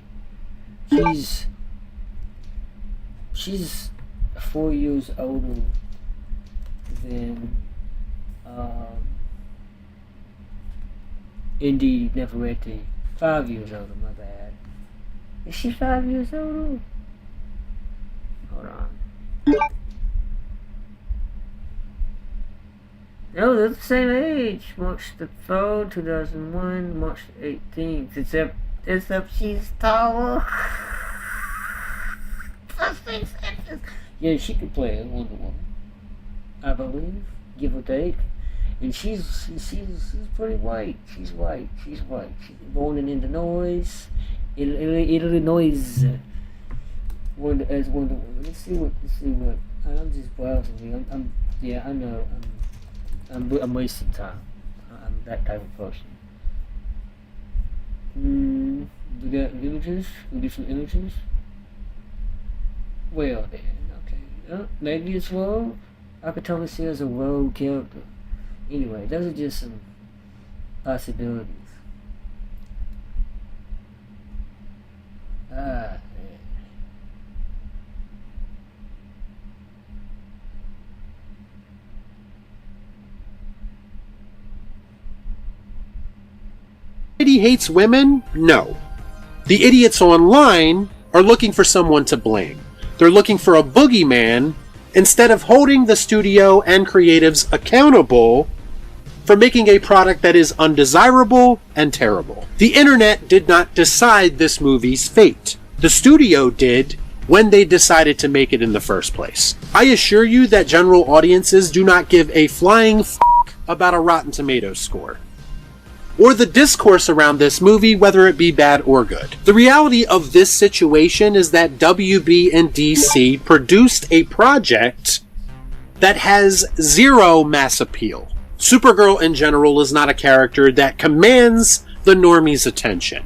She's 4 years older than Indy Neveretti. 5 years older, my bad. Is she 5 years older? Hold on. No, they're the same age. March the 3rd, 2001, March the 18th. Except she's taller. Yeah, she could play a Wonder Woman, I believe, give or take. And she's pretty white. She's white. She's born in Illinois. Illinois. As Wonder Woman. Let's see what. I'm just browsing. I know. I'm wasting time. I'm that type of person. We got images. We get some images. Well then, okay. Maybe it's Rogue. I could totally see her as a Rogue character. Anyway, those are just some possibilities. Man. Society hates women? No. The idiots online are looking for someone to blame. They're looking for a boogeyman instead of holding the studio and creatives accountable for making a product that is undesirable and terrible. The internet did not decide this movie's fate. The studio did when they decided to make it in the first place. I assure you that general audiences do not give a flying f*** about a Rotten Tomatoes score. or the discourse around this movie, whether it be bad or good. The reality of this situation is that WB and DC produced a project that has zero mass appeal. Supergirl in general is not a character that commands the normies' attention.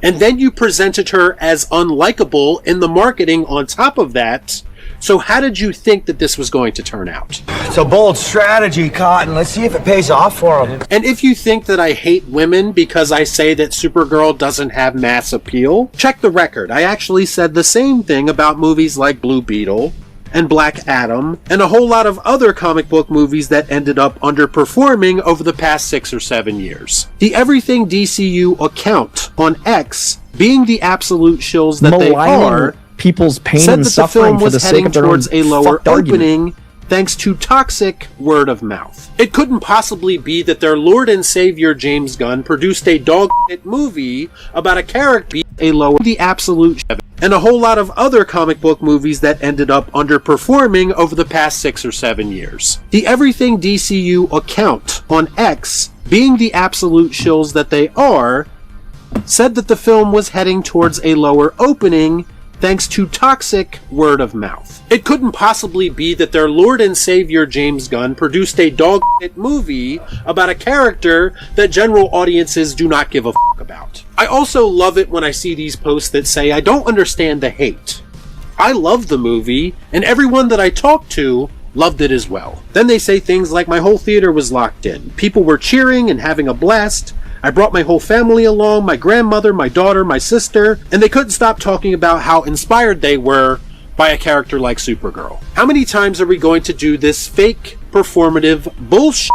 And then you presented her as unlikable in the marketing on top of that. So how did you think that this was going to turn out? It's a bold strategy, Cotton. Let's see if it pays off for them. And if you think that I hate women because I say that Supergirl doesn't have mass appeal, check the record. I actually said the same thing about movies like Blue Beetle and Black Adam, and a whole lot of other comic book movies that ended up underperforming over the past 6 or 7 years. The Everything DCU account on X, being the absolute shills that they are, people's pain said and that the suffering film for was the sake heading of their own towards a lower fucked argument. opening thanks to toxic word of mouth. It couldn't possibly be that their Lord and Savior James Gunn produced a dog shit movie about a character a lower the absolute and a whole lot of other comic book movies that ended up underperforming over the past 6 or 7 years. The Everything DCU account on X, being the absolute shills that they are, said that the film was heading towards a lower opening thanks to toxic word of mouth. It couldn't possibly be that their Lord and Savior James Gunn produced a dog shit movie about a character that general audiences do not give a fuck about. I also love it when I see these posts that say, I don't understand the hate. I love the movie, and everyone that I talked to loved it as well. Then they say things like, my whole theater was locked in. People were cheering and having a blast. I brought my whole family along, my grandmother, my daughter, my sister, and they couldn't stop talking about how inspired they were by a character like Supergirl. How many times are we going to do this fake, performative bullshit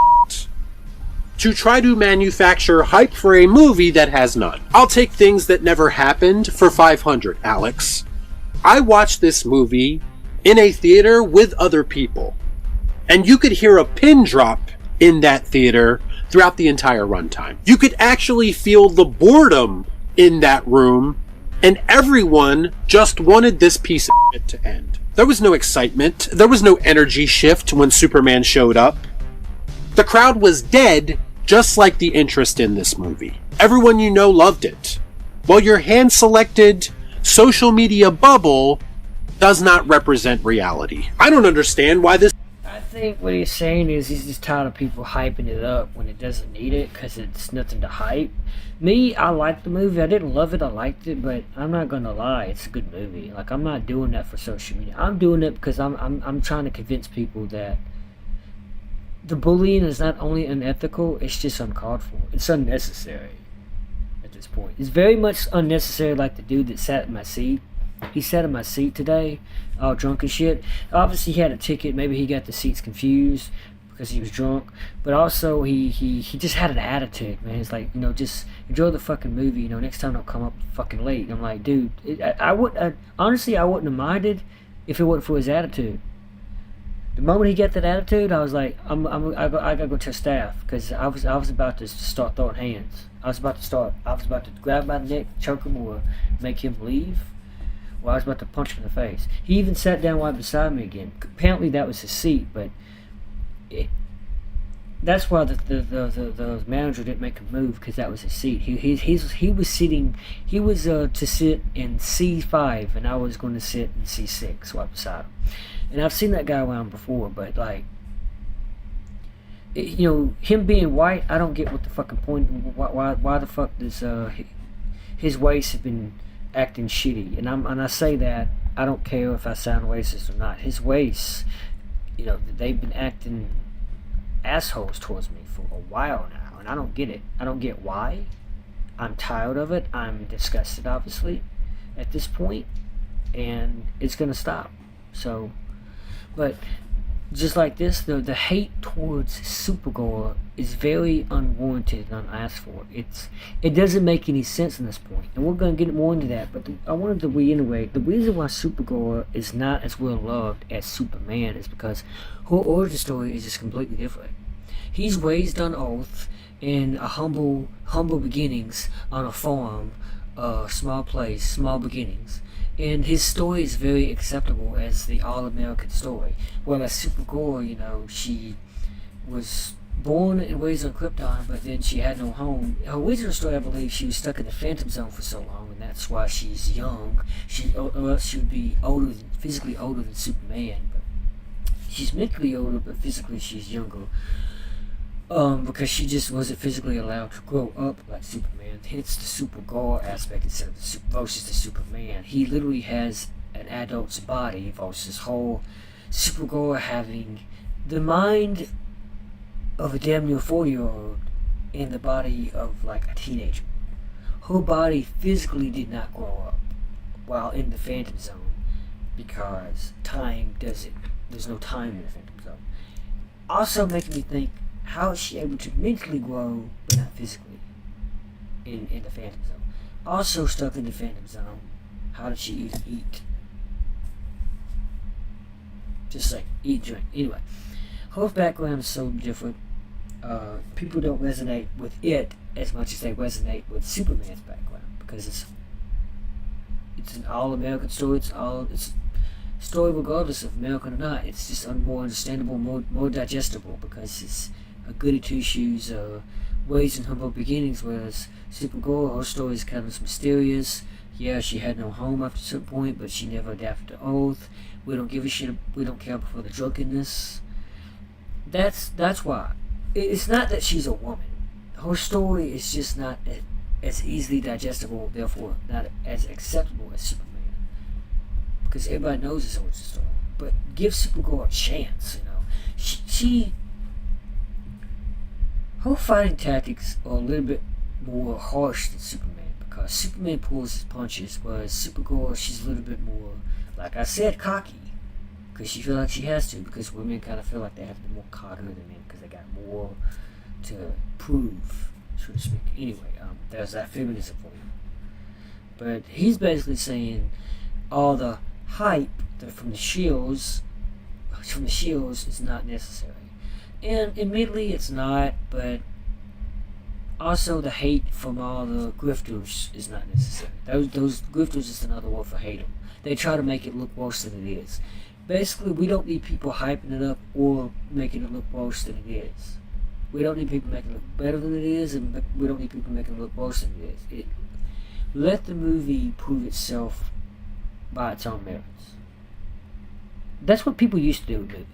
to try to manufacture hype for a movie that has none? I'll take things that never happened for 500, Alex. I watched this movie in a theater with other people, and you could hear a pin drop in that theater throughout the entire runtime. You could actually feel the boredom in that room, and everyone just wanted this piece of shit to end. There was no excitement. There was no energy shift when Superman showed up. The crowd was dead, just like the interest in this movie. Everyone you know loved it, while your hand-selected social media bubble does not represent reality. I don't understand why this. I think what he's saying is he's just tired of people hyping it up when it doesn't need it because it's nothing to hype. Me, I liked the movie. I didn't love it. I liked it, but I'm not gonna lie, it's a good movie. Like, I'm not doing that for social media. I'm doing it because I'm trying to convince people that the bullying is not only unethical, it's just uncalled for. It's unnecessary at this point. It's very much unnecessary, like the dude that sat in my seat. He sat in my seat today, all drunk and shit. Obviously, he had a ticket. Maybe he got the seats confused because he was drunk. But also, he just had an attitude, man. It's like, just enjoy the fucking movie. Next time don't come up fucking late. I'm like, dude, honestly, I wouldn't have minded if it wasn't for his attitude. The moment he got that attitude, I was like, I gotta go tell staff because I was about to start throwing hands. I was about to grab my neck, choke him, or make him leave. Well, I was about to punch him in the face. He even sat down right beside me again. Apparently that was his seat, but that's why the manager didn't make him move, because that was his seat. He was sitting. He was to sit in C5, and I was going to sit in C6 right beside him. And I've seen that guy around before, but like, him being white, I don't get what the fucking point. Why the fuck does his waist have been acting shitty? And I say that I don't care if I sound racist or not. His waist, they've been acting assholes towards me for a while now, and I don't get it. I don't get why. I'm tired of it. I'm disgusted, obviously, at this point, and it's gonna stop. So, but just like this, the hate towards Supergirl is very unwarranted and unasked for. It doesn't make any sense in this point, and we're going to get more into that. But I wanted to reiterate the reason why Supergirl is not as well loved as Superman is because her origin story is just completely different. He's raised on Earth in a humble beginnings on a farm, small place, small beginnings. And his story is very acceptable as the all-American story. Whereas Supergirl, she was born and raised on Krypton, but then she had no home. Her original story, I believe, she was stuck in the Phantom Zone for so long, and that's why she's young. Or else she would be physically older than Superman. But she's mentally older, but physically she's younger. Because she just wasn't physically allowed to grow up like Superman. Hence the Supergirl aspect instead of versus the Superman. He literally has an adult's body versus whole Supergirl having the mind of a damn near 40-year-old in the body of like a teenager. Her body physically did not grow up while in the Phantom Zone because time doesn't. There's no time in the Phantom Zone. Also making me think, how is she able to mentally grow but not physically in the Phantom Zone? Also stuck in the Phantom Zone, how did she even eat? Just like eat, drink. Anyway, her background is so different. People don't resonate with it as much as they resonate with Superman's background because it's an all-American story. It's a story regardless of American or not. It's just more understandable, more digestible because it's a goody two-shoes, raised in humble beginnings, whereas Supergirl, her story is kind of mysterious. Yeah, she had no home after a certain point, but she never adapted to Earth. We don't give a shit. We don't care for the drunkenness. That's why. It's not that she's a woman. Her story is just not as easily digestible, therefore not as acceptable as Superman. Because everybody knows it's origin story. But give Supergirl a chance, you know. Her fighting tactics are a little bit more harsh than Superman because Superman pulls his punches, whereas Supergirl, she's a little bit more, like I said, cocky. Because she feels like she has to, because women kind of feel like they have to be more cocky than men because they got more to prove, so to speak. Anyway, there's that feminism for you. But he's basically saying all the hype from the shills is not necessary. And admittedly it's not, but also the hate from all the grifters is not necessary. Those grifters is another word for hate them. They try to make it look worse than it is. Basically, we don't need people hyping it up or making it look worse than it is. We don't need people making it look better than it is, and we don't need people making it look worse than it is. Let the movie prove itself by its own merits. That's what people used to do with movies.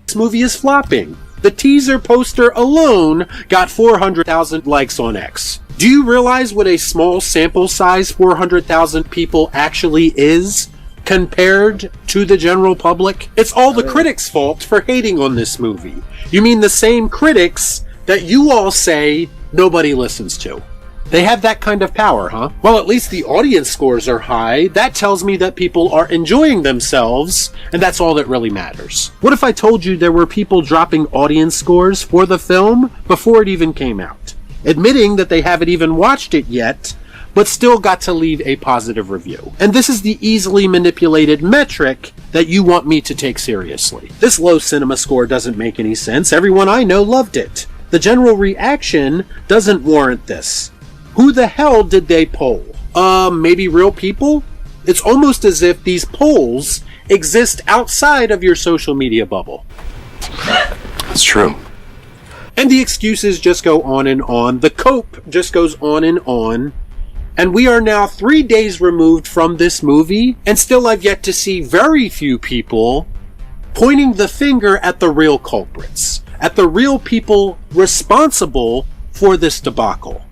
This movie is flopping. The teaser poster alone got 400,000 likes on X. Do you realize what a small sample size 400,000 people actually is compared to the general public? It's all the critics' fault for hating on this movie. You mean the same critics that you all say nobody listens to? They have that kind of power, huh? Well, at least the audience scores are high. That tells me that people are enjoying themselves, and that's all that really matters. What if I told you there were people dropping audience scores for the film before it even came out, admitting that they haven't even watched it yet, but still got to leave a positive review? And this is the easily manipulated metric that you want me to take seriously. This low cinema score doesn't make any sense. Everyone I know loved it. The general reaction doesn't warrant this. Who the hell did they poll? Maybe real people? It's almost as if these polls exist outside of your social media bubble. That's true. And the excuses just go on and on. The cope just goes on and on. And we are now 3 days removed from this movie, and still I've yet to see very few people pointing the finger at the real culprits, at the real people responsible for this debacle.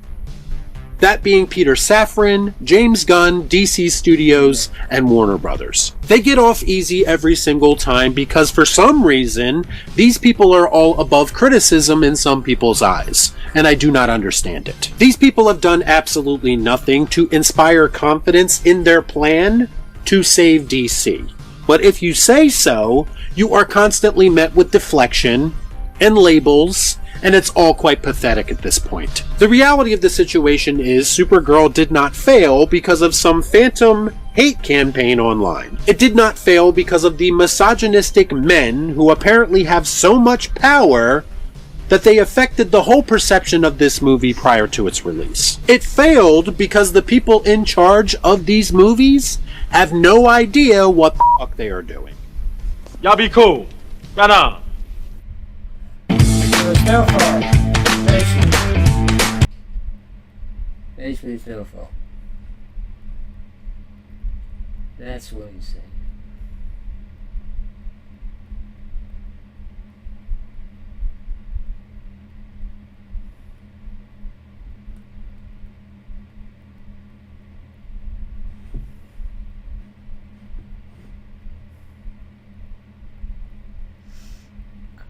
That being Peter Safran, James Gunn, DC Studios, and Warner Brothers. They get off easy every single time because for some reason, these people are all above criticism in some people's eyes, and I do not understand it. These people have done absolutely nothing to inspire confidence in their plan to save DC. But if you say so, you are constantly met with deflection and labels, and it's all quite pathetic at this point. The reality of the situation is Supergirl did not fail because of some phantom hate campaign online. It did not fail because of the misogynistic men who apparently have so much power that they affected the whole perception of this movie prior to its release. It failed because the people in charge of these movies have no idea what the fuck they are doing. Y'all be cool. Right on. fell fall. Basically, fell fall. That's what he's saying.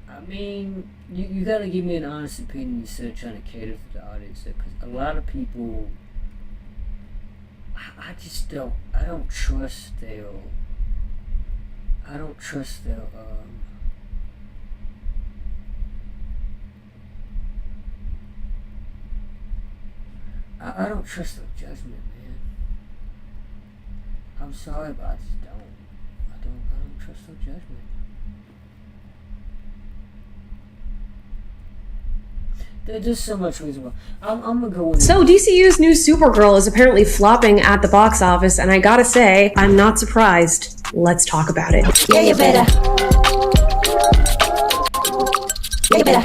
I mean, you gotta give me an honest opinion instead of trying to cater for the audience, because a lot of people, I don't trust they'll, I don't trust they'll, I don't trust their judgment, man. I'm sorry, but I just don't. I don't trust their judgment. There's just so much reason why. I'm gonna go with. So DCU's new Supergirl is apparently flopping at the box office, and I gotta say, I'm not surprised. Let's talk about it. Yeah, you better. Yeah, you better.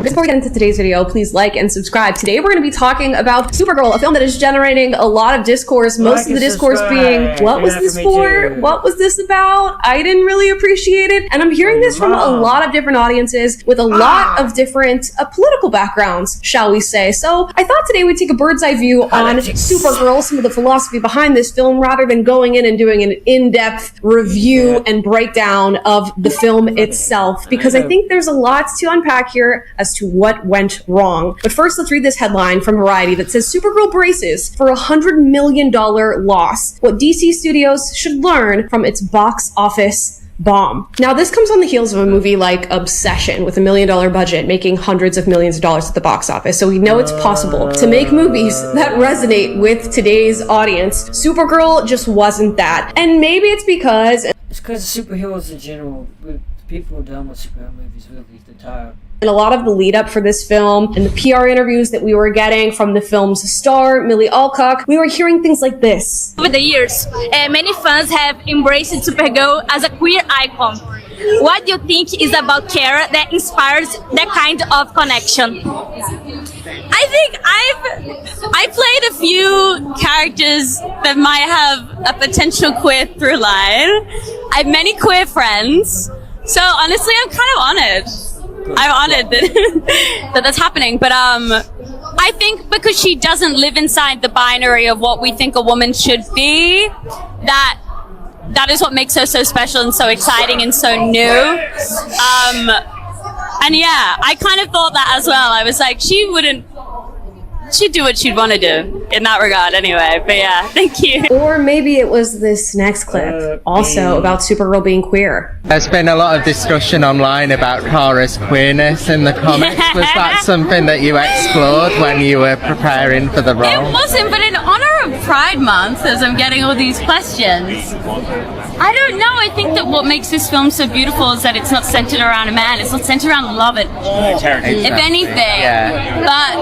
Before we get into today's video, please like and subscribe. Today we're going to be talking about Supergirl, a film that is generating a lot of discourse. Most of the discourse being, what was this for? What was this about? I didn't really appreciate it. And I'm hearing this from a lot of different audiences with a lot of different political backgrounds, shall we say. So I thought today we'd take a bird's eye view on Supergirl, some of the philosophy behind this film, rather than going in and doing an in-depth review and breakdown of the film itself, because I think there's a lot to unpack here as to what went wrong. But first, let's read this headline from Variety that says Supergirl braces for $100 million loss. What DC Studios should learn from its box office bomb. Now, this comes on the heels of a movie like Obsession with $1 million budget, making hundreds of millions of dollars at the box office. So we know it's possible to make movies that resonate with today's audience. Supergirl just wasn't that. And maybe it's because superheroes in general, people are done with superhero movies, really, they're tired. And a lot of the lead up for this film and the PR interviews that we were getting from the film's star, Millie Alcock, we were hearing things like this. Over the years, many fans have embraced Supergirl as a queer icon. What do you think is about Kara that inspires that kind of connection? I think I played a few characters that might have a potential queer through line. I have many queer friends, so honestly, I'm kind of honored. I'm honored that that's happening, but I think because she doesn't live inside the binary of what we think a woman should be, that is what makes her so special and so exciting and so new. And yeah, I kind of thought that as well. I was like, she'd do what she'd want to do in that regard anyway. But yeah, thank you. Or maybe it was this next clip, also about Supergirl being queer. There's been a lot of discussion online about Kara's queerness in the comics. Was that something that you explored when you were preparing for the role? It wasn't, but in honor of Pride Month, as I'm getting all these questions, I don't know. I think that what makes this film so beautiful is that it's not centered around a man. It's not centered around love at all. If anything. Yeah. But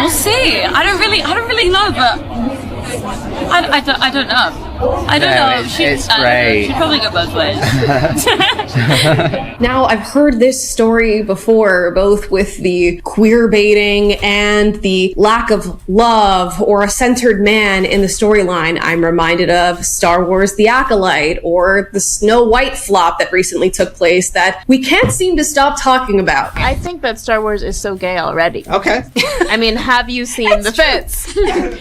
we'll see. I don't really know, but I don't know. I don't know. It's great. She'd probably go both ways. Now, I've heard this story before, both with the queer baiting and the lack of love or a centered man in the storyline. I'm reminded of Star Wars The Acolyte or the Snow White flop that recently took place that we can't seem to stop talking about. I think that Star Wars is so gay already. Okay. I mean, have you seen the fits?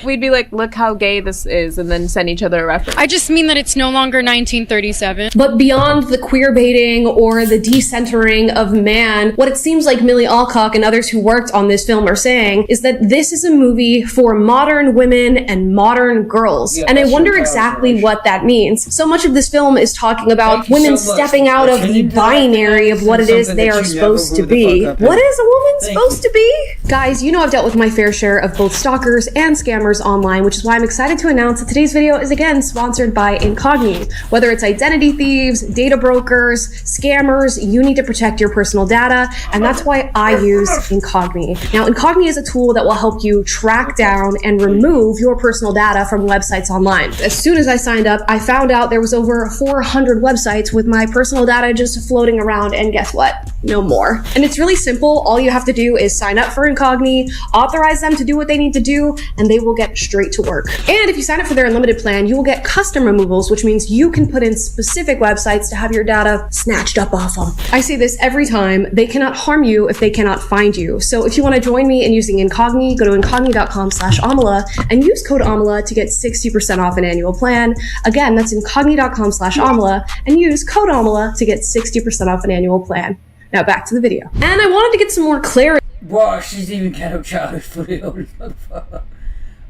We'd be like, look how gay this is, and then send each other a reference. I just mean that it's no longer 1937. But beyond the queer baiting or the decentering of man, what it seems like Millie Alcock and others who worked on this film are saying is that this is a movie for modern women and modern girls. And I wonder exactly what that means. So much of this film is talking about women stepping out of the binary of what it is they are supposed to be. What is a woman supposed to be? Guys, you know I've dealt with my fair share of both stalkers and scammers online, which is why I'm excited to announce that today's video is again sponsored sponsored by Incogni. Whether it's identity thieves, data brokers, scammers, you need to protect your personal data, and that's why I use Incogni. Now, Incogni is a tool that will help you track down and remove your personal data from websites online. As soon as I signed up, I found out there was over 400 websites with my personal data just floating around, and guess what? No more. And it's really simple. All you have to do is sign up for Incogni, authorize them to do what they need to do, and they will get straight to work. And if you sign up for their unlimited plan, you will get custom removals, which means you can put in specific websites to have your data snatched up off them. I say this every time. They cannot harm you if they cannot find you. So if you want to join me in using Incogni, go to incogni.com/Amala and use code Amala to get 60% off an annual plan. Again, that's incogni.com/Amala and use code Amala to get 60% off an annual plan. Now back to the video. And I wanted to get some more clarity. Wow, she's even kind of childish for the old motherfucker.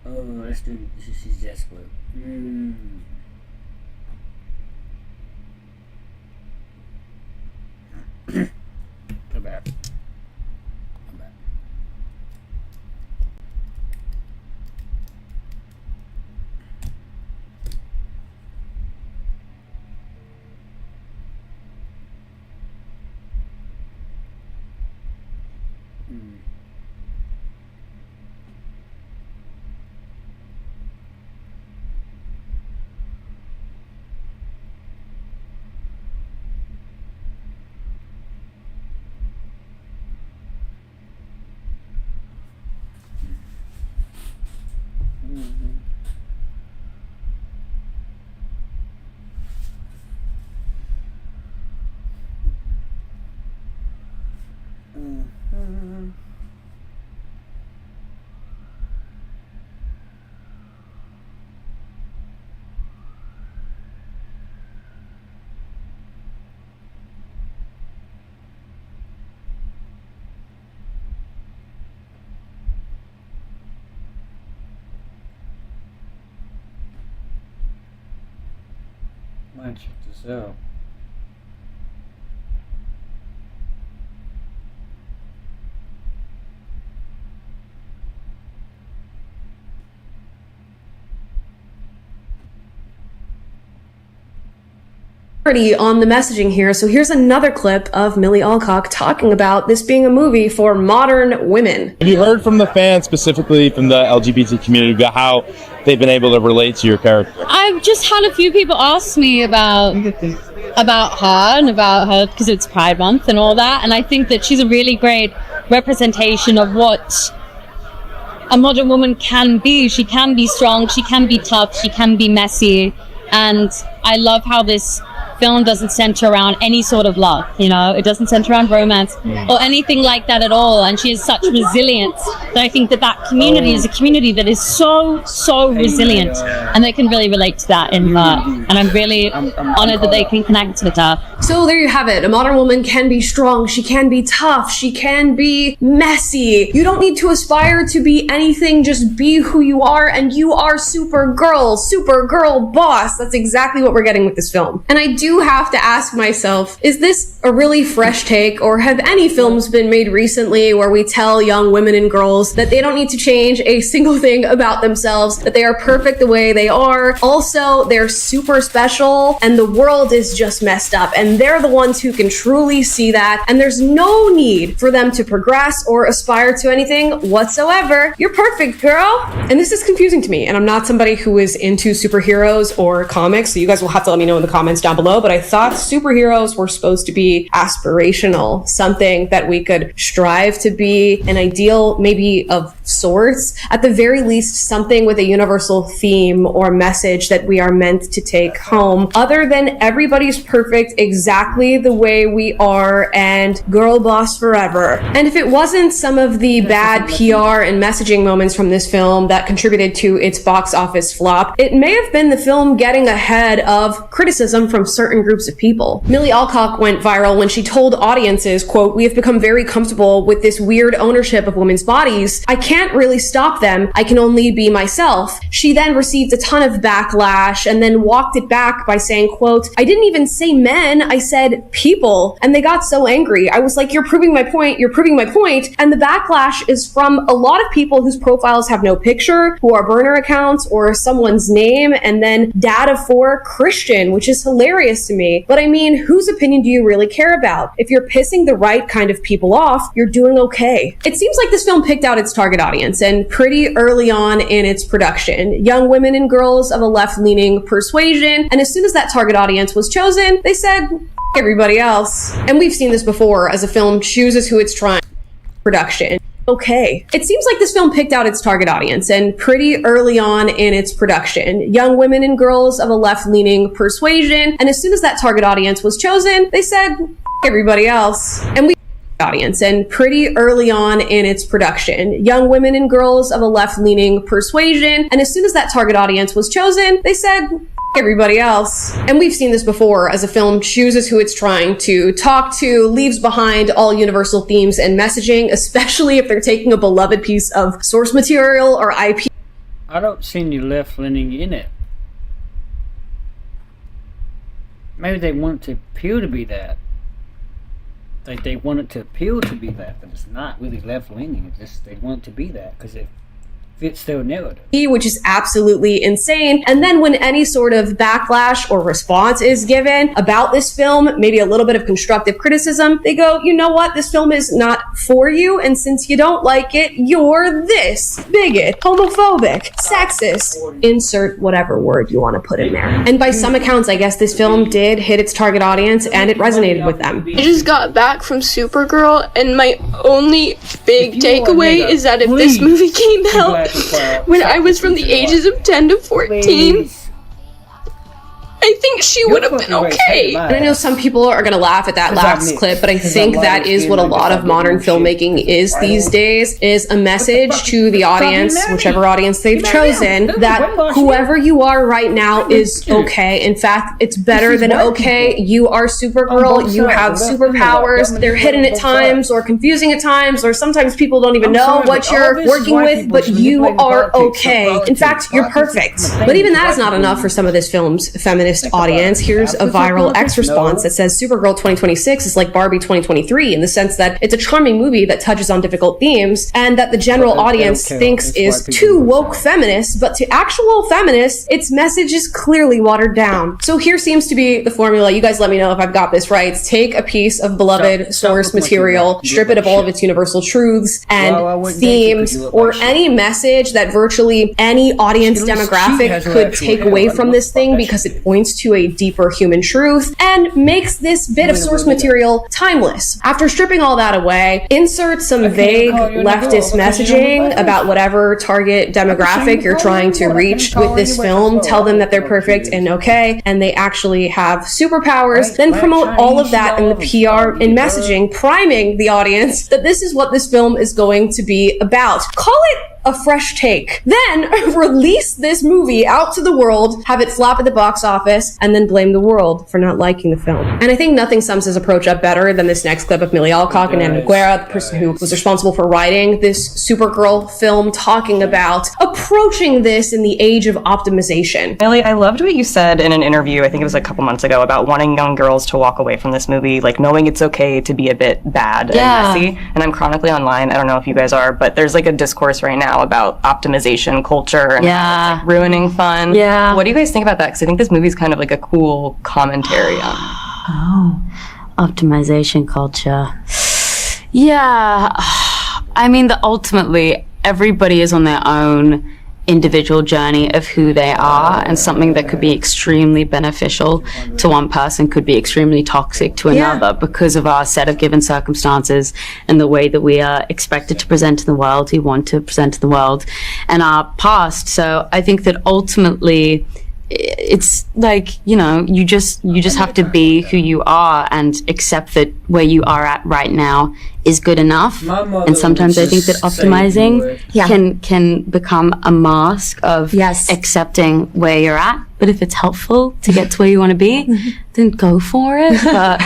Oh, let's do this. She's desperate. Come back. Come back. Might check this out. On the messaging here. So here's another clip of Millie Alcock talking about this being a movie for modern women. Have you heard from the fans, specifically from the LGBT community, about how they've been able to relate to your character? I've just had a few people ask me about her because it's Pride Month and all that, and I think that she's a really great representation of what a modern woman can be. She can be strong, she can be tough, she can be messy, and I love how this film doesn't center around any sort of love, you know, it doesn't center around romance or anything like that at all, and she has such resilience that I think that community is a community that is so resilient, and they can really relate to that in her, and I'm really honored that they can connect with her. So there you have it. A modern woman can be strong, she can be tough, she can be messy. You don't need to aspire to be anything, just be who you are, and you are Supergirl boss. That's exactly what we're getting with this film. And I do have to ask myself, is this a really fresh take, or have any films been made recently where we tell young women and girls that they don't need to change a single thing about themselves, that they are perfect the way they are, also they're super special, and the world is just messed up, and they're the ones who can truly see that, and there's no need for them to progress or aspire to anything whatsoever. You're perfect, girl. And this is confusing to me, and I'm not somebody who is into superheroes or comics, so you guys will have to let me know in the comments down below, but I thought superheroes were supposed to be aspirational, something that we could strive to be, an ideal maybe of sorts, at the very least something with a universal theme or message that we are meant to take home, other than everybody's perfect exactly the way we are and girl boss forever. And if it wasn't some of the bad PR and messaging moments from this film that contributed to its box office flop, it may have been the film getting ahead of criticism from certain groups of people. Millie Alcock went viral when she told audiences, quote, "We have become very comfortable with this weird ownership of women's bodies bodies. I can't really stop them. I can only be myself. She then received a ton of backlash and then walked it back by saying, quote, I didn't even say men, I said people. And they got so angry. I was like, you're proving my point, you're proving my point. And the backlash is from a lot of people whose profiles have no picture, who are burner accounts or someone's name, and then data for Christian, which is hilarious to me. But I mean, whose opinion do you really care about? If you're pissing the right kind of people off, you're doing okay. It seems like this film picked out its target audience, and pretty early on in its production, young women and girls of a left-leaning persuasion, and as soon as that target audience was chosen, they said, F everybody else. And we've seen this before as a film chooses who it's trying production. Okay. It seems like this film picked out its target audience, and pretty early on in its production, young women and girls of a left-leaning persuasion, and as soon as that target audience was chosen, they said, F everybody else. And we audience, and pretty early on in its production, young women and girls of a left-leaning persuasion, and as soon as that target audience was chosen, they said, F everybody else. And we've seen this before as a film chooses who it's trying to talk to, leaves behind all universal themes and messaging, especially if they're taking a beloved piece of source material or IP. I don't see any left-leaning in it. Maybe they want it to appeal to be that. Like they want it to appeal to be that, but it's not really left-leaning. It's just they want it to be that because it fits their narrative. Which is absolutely insane. And then when any sort of backlash or response is given about this film, maybe a little bit of constructive criticism, they go, you know what? This film is not for you. And since you don't like it, you're this bigot, homophobic, sexist, insert whatever word you want to put in there. And by some accounts, I guess this film did hit its target audience and it resonated with them. I just got back from Supergirl, and my only big takeaway is that if this movie came out when I was from the ages of 10 to 14, I think she would have been okay. And I know some people are going to laugh at that last clip, but I think that is what a lot of modern filmmaking is these days, is a message to the audience, whichever audience they've chosen, that whoever you are right now is okay. In fact, it's better than okay. You are Supergirl. You have superpowers. They're hidden at times or confusing at times, or sometimes people don't even know what you're working with, but you are okay. In fact, you're perfect. But even that is not enough for some of this film's feminist audience. Here's a viral X response that says Supergirl 2026 is like Barbie 2023 in the sense that it's a charming movie that touches on difficult themes and that the general audience thinks is too woke feminist, but to actual feminists, its message is clearly watered down. So here seems to be the formula. You guys let me know if I've got this right. Take a piece of beloved source material, strip it of all of its universal truths and themes or any message that virtually any audience demographic could take away from this thing because it points to a deeper human truth and makes this bit of source material timeless. After stripping all that away, insert some vague leftist messaging about whatever target demographic you're trying to reach with this film. Tell them that they're perfect and okay, and they actually have superpowers. Then promote all of that in the PR and messaging, priming the audience that this is what this film is going to be about. Call it a fresh take. Then release this movie out to the world, have it flop at the box office, and then blame the world for not liking the film. And I think nothing sums his approach up better than this next clip of Millie Alcock and Ana Guerra, the person who was responsible for writing this Supergirl film, talking about approaching this in the age of optimization. Millie, I loved what you said in an interview, I think it was a couple months ago, about wanting young girls to walk away from this movie, like knowing it's okay to be a bit bad and messy. And I'm chronically online, I don't know if you guys are, but there's like a discourse right now about optimization culture and how it's, like, ruining fun. Yeah. What do you guys think about that? Because I think this movie's kind of like a cool commentary on optimization culture. Yeah. I mean, ultimately, everybody is on their own individual journey of who they are, and something that could be extremely beneficial to one person could be extremely toxic to another because of our set of given circumstances and the way that we are expected to present to the world, we want to present to the world, and our past. So I think that ultimately it's like, you know, you just have to be who you are and accept that where you are at right now is good enough. And sometimes I think that optimizing can become a mask of accepting where you're at But if it's helpful to get to where you want to be, then go for it. But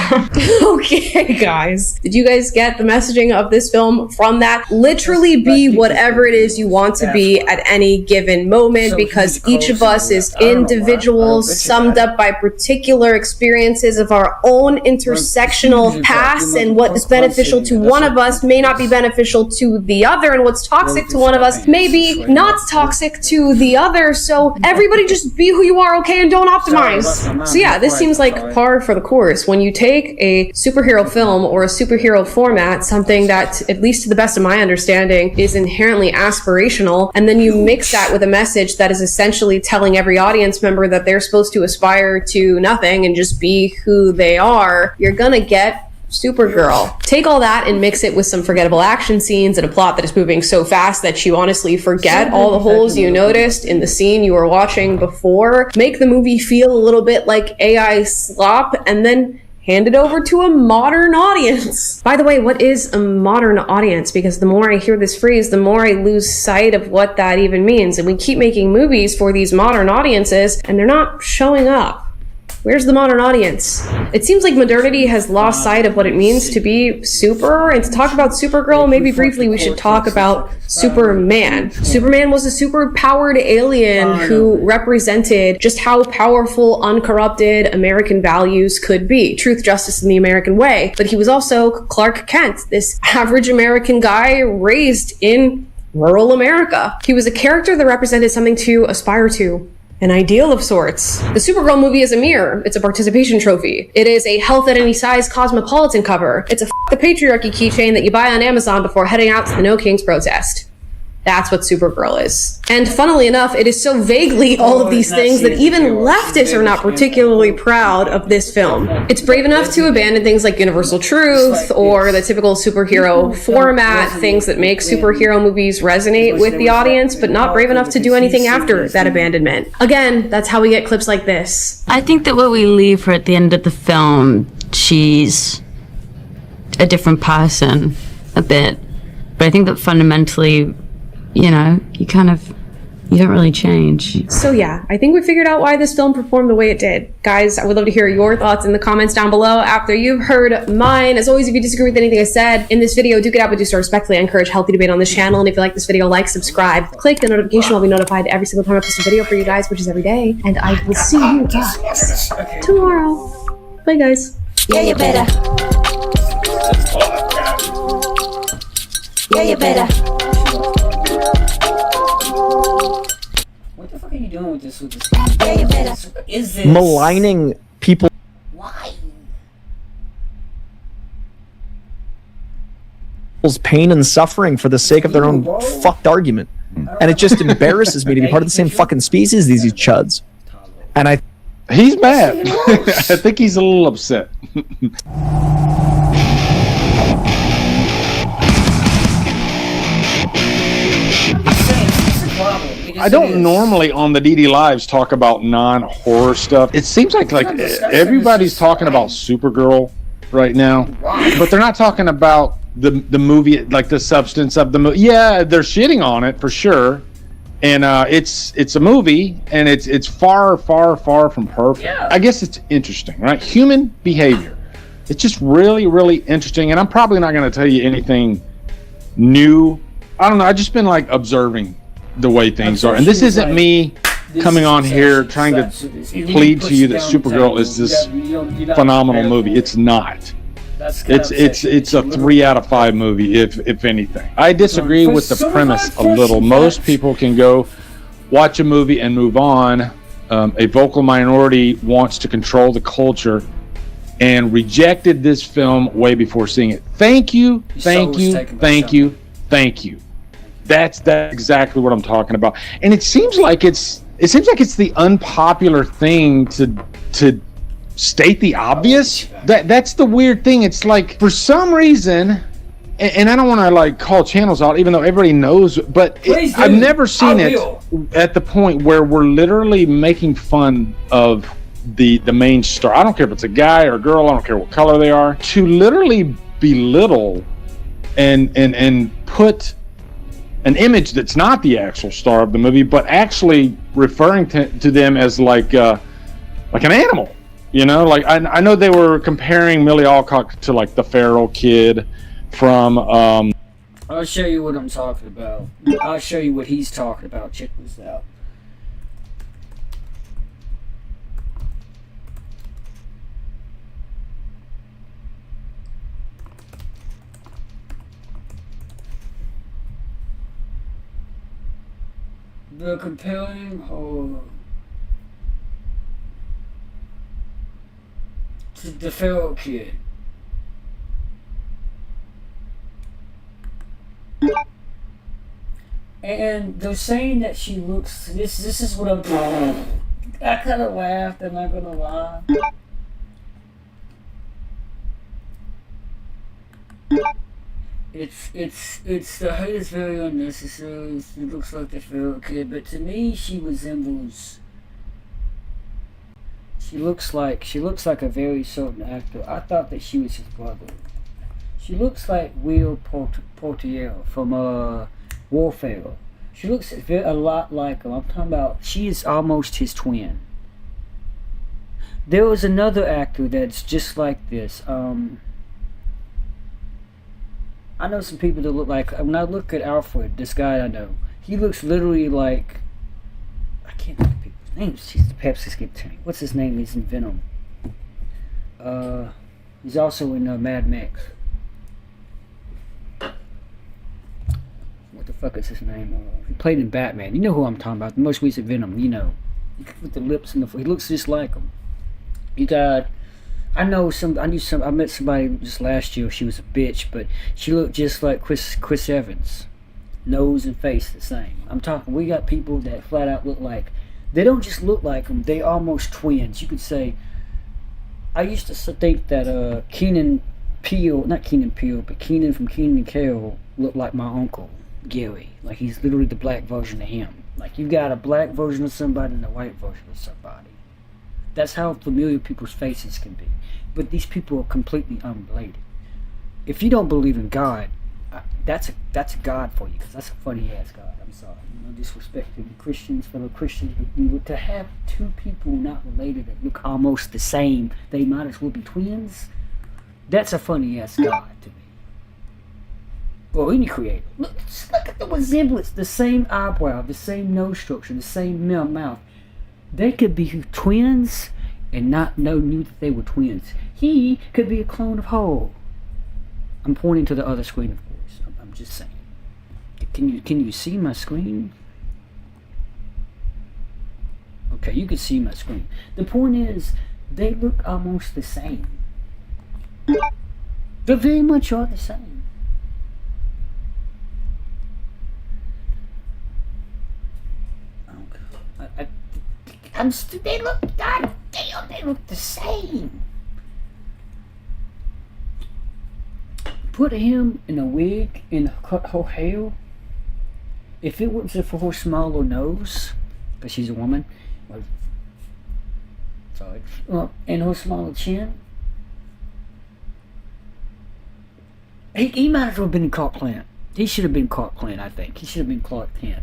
Okay, guys. Did you guys get the messaging of this film from that? Literally be whatever it is you want to be at any given moment, because each of us is individuals summed up by particular experiences of our own intersectional past, and what is beneficial to one of us may not be beneficial to the other, and what's toxic to one of us may be not toxic to the other. So everybody just be who you are, okay, and don't optimize. So yeah, this seems like par for the course. When you take a superhero film or a superhero format, something that, at least to the best of my understanding, is inherently aspirational, and then you mix that with a message that is essentially telling every audience member that they're supposed to aspire to nothing and just be who they are, you're gonna get Supergirl. Take all that and mix it with some forgettable action scenes and a plot that is moving so fast that you honestly forget all the holes you noticed in the scene you were watching before. Make the movie feel a little bit like AI slop, and then hand it over to a modern audience. By the way, what is a modern audience? Because the more I hear this phrase, the more I lose sight of what that even means. And we keep making movies for these modern audiences, and they're not showing up. Where's the modern audience? It seems like modernity has lost sight of what it means to be super. And to talk about Supergirl, maybe briefly we should talk about Superman. Superman was a super-powered alien who represented just how powerful, uncorrupted American values could be. Truth, justice, and the American way. But he was also Clark Kent, this average American guy raised in rural America. He was a character that represented something to aspire to. An ideal of sorts. The Supergirl movie is a mirror. It's a participation trophy. It is a health at any size cosmopolitan cover. It's a the patriarchy keychain that you buy on Amazon before heading out to the No Kings protest. That's what Supergirl is. And funnily enough, it is so vaguely all of these things that even leftists are not particularly proud of this film. It's brave enough to abandon things like universal truth or the typical superhero format, things that make superhero movies resonate with the audience, but not brave enough to do anything after that abandonment. Again, that's how we get clips like this. I think that when we leave her at the end of the film, she's a different person, a bit. But I think that fundamentally, you know, you don't really change. So yeah, I think we figured out why this film performed the way it did. Guys, I would love to hear your thoughts in the comments down below after you've heard mine. As always, if you disagree with anything I said in this video, do get out, but do so respectfully. I encourage healthy debate on this channel. And if you like this video, like, subscribe, click the notification. I'll be notified every single time I post a video for you guys, which is every day. And I will see you guys tomorrow. Bye, guys. Yeah, you better. Yeah, you better. What the fuck are you doing with this game? Yeah, you better. Is this maligning people? Why? People's pain and suffering for the sake of their own fucked argument, and it just embarrasses me to be part of the same fucking species these chuds. And he's mad. I think he's a little upset. I don't normally on the DD Lives talk about non-horror stuff. It seems like everybody's talking about Supergirl right now, but they're not talking about the movie, like the substance of the movie. Yeah, they're shitting on it for sure, and it's a movie, and it's far from perfect. Yeah. I guess it's interesting, right? Human behavior. It's just really interesting, and I'm probably not going to tell you anything new. I don't know. I've just been like observing the way things are, and this isn't me coming on here trying to plead to you that Supergirl is this phenomenal movie. It's not. It's a 3 out of 5 movie, if anything. I disagree with the premise a little. Most people can go watch a movie and move on. A vocal minority wants to control the culture and rejected this film way before seeing it. Thank you. That's exactly what I'm talking about. And it seems like it's the unpopular thing to state the obvious. That's the weird thing. It's like, for some reason, and I don't want to like call channels out, even though everybody knows, but I've never seen it at the point where we're literally making fun of the main star. I don't care if it's a guy or a girl, I don't care what color they are, to literally belittle and put an image that's not the actual star of the movie, but actually referring to them as like an animal. You know, like I know they were comparing Millie Alcock to like the feral kid from. I'll show you what I'm talking about. I'll show you what he's talking about. Check this out. The compelling the feral kid. And they're saying that she looks. This is what I'm doing. I kind of laughed. I'm not gonna lie. It's the height is very unnecessary. She looks like the feral kid, but to me, she resembles. She looks like a very certain actor. I thought that she was his brother. She looks like Will Portier from Warfare. She looks a lot like him. I'm talking about. She is almost his twin. There was another actor that's just like this. I know some people that look like. When I look at Alfred, this guy I know, he looks literally like. I can't think of people's names. Jeez, the Pepsi skipped to me. What's his name? He's in Venom. He's also in Mad Max. What the fuck is his name? He played in Batman. You know who I'm talking about. The most recent Venom. You know, with the lips and the. He looks just like him. You got. I met somebody just last year. She was a bitch, but she looked just like Chris Evans, nose and face the same. I'm talking. We got people that flat out look like. They don't just look like them. They almost twins. You could say. I used to think that Keenan from Keenan and Kel looked like my uncle Gary. Like he's literally the black version of him. Like you got a black version of somebody and a white version of somebody. That's how familiar people's faces can be. But these people are completely unrelated. If you don't believe in God, that's a God for you, because that's a funny ass God. I'm sorry, no disrespect to the Christians, fellow Christians, but to have two people not related that look almost the same, they might as well be twins. That's a funny ass God to me. Or any creator. Look at the resemblance, the same eyebrow, the same nose structure, the same mouth. They could be twins and not knew that they were twins. He could be a clone of Hall. I'm pointing to the other screen, of course. I'm just saying. Can you see my screen? Okay, you can see my screen. The point is, they look almost the same. They very much are the same. They look, god damn, they look the same. Put him in a wig and cut her hair. If it wasn't for her smaller nose, because she's a woman, and her smaller chin, he might as well have been Clark Kent. He should have been Clark Kent, I think. He should have been Clark Kent.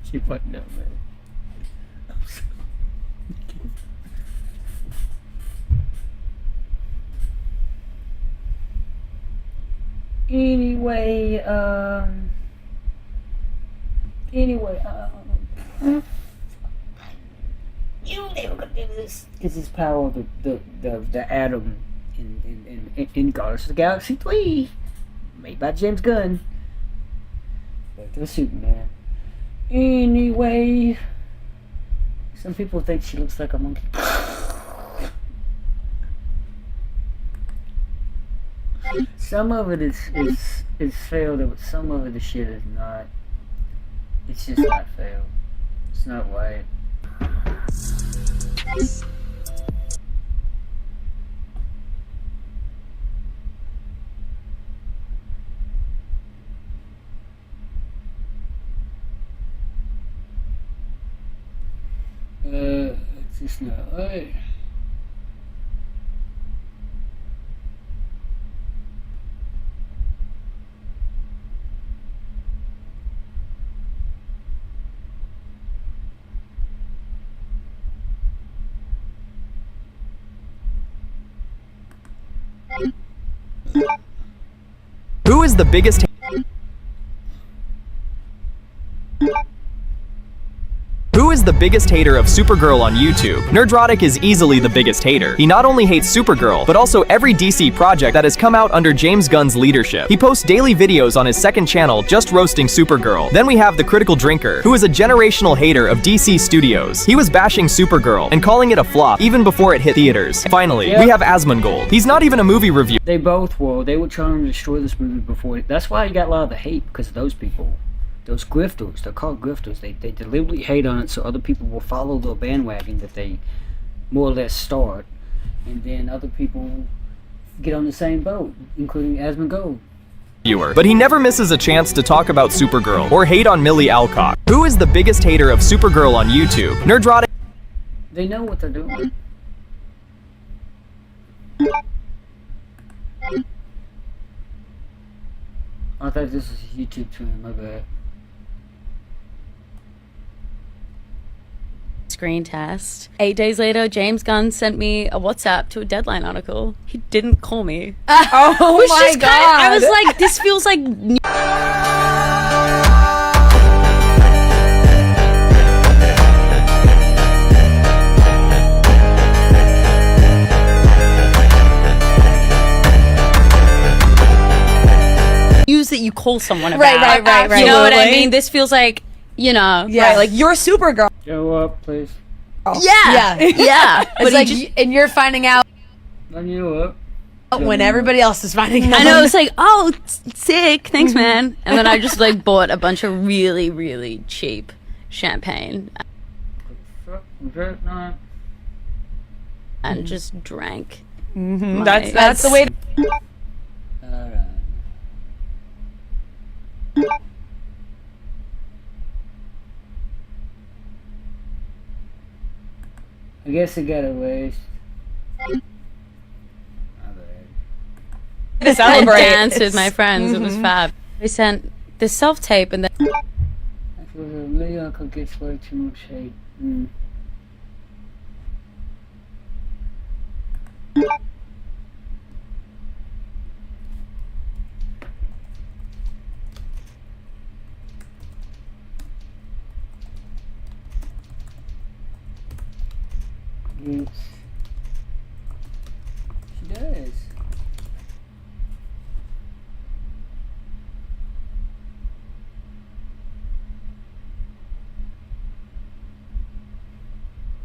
Can't fucking know, man. Anyway, they were gonna do this because it's power of the atom in Guardians of the Galaxy 3, made by James Gunn. Back to the Superman. Anyway, some people think she looks like a monkey. Some of it is failed, but some of it the shit is not. It's just not failed. It's not right. Let's It's not right. Who is the biggest Who is the biggest hater of Supergirl on YouTube? Nerdrotic is easily the biggest hater. He not only hates Supergirl, but also every DC project that has come out under James Gunn's leadership. He posts daily videos on his second channel just roasting Supergirl. Then we have the Critical Drinker, who is a generational hater of DC Studios. He was bashing Supergirl and calling it a flop even before it hit theaters. Finally, we have Asmongold. He's not even a movie reviewer. They both were. They were trying to destroy this movie before. That's why you got a lot of the hate, because of those people. Those grifters. They're called grifters. They deliberately hate on it so other people will follow the bandwagon that they more or less start. And then other people get on the same boat, including Asmongold. But he never misses a chance to talk about Supergirl or hate on Millie Alcock. Who is the biggest hater of Supergirl on YouTube? Nerdrotic. They know what they're doing. I thought this was a YouTube channel, my bad. Screen test. 8 days later, James Gunn sent me a WhatsApp to a Deadline article. He didn't call me. Oh my god! I was like, this feels like. News that you call someone about. Right. You know what I mean? This feels like, you know. Yeah, right, like you're Supergirl. Show up, please. Oh. Yeah. But It's like, and you're finding out Run you up. when everybody else is finding out. I know, it's like, oh, sick, thanks, man. And then I just like bought a bunch of really, really cheap champagne and just drank. That's the way. I guess it got erased. I danced with my friends. It was fab. They sent this self-tape and then I feel like Millie Alcock gets way too much hate. Yes. She does.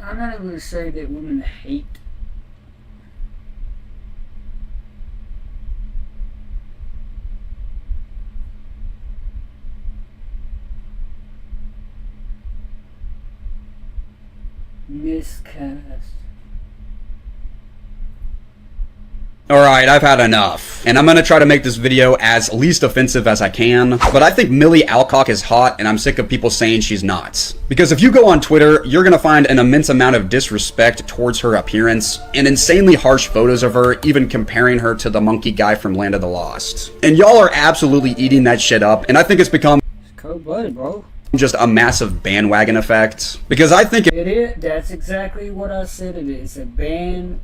I'm not going to say that women hate. Miscast. Alright, I've had enough. And I'm gonna try to make this video as least offensive as I can. But I think Millie Alcock is hot, and I'm sick of people saying she's not. Because if you go on Twitter, you're gonna find an immense amount of disrespect towards her appearance, and insanely harsh photos of her, even comparing her to the monkey guy from Land of the Lost. And y'all are absolutely eating that shit up, and I think it's become Cold-blooded, bro. just a massive bandwagon effect. Because I think It is. That's exactly what I said it is. A bandwagon.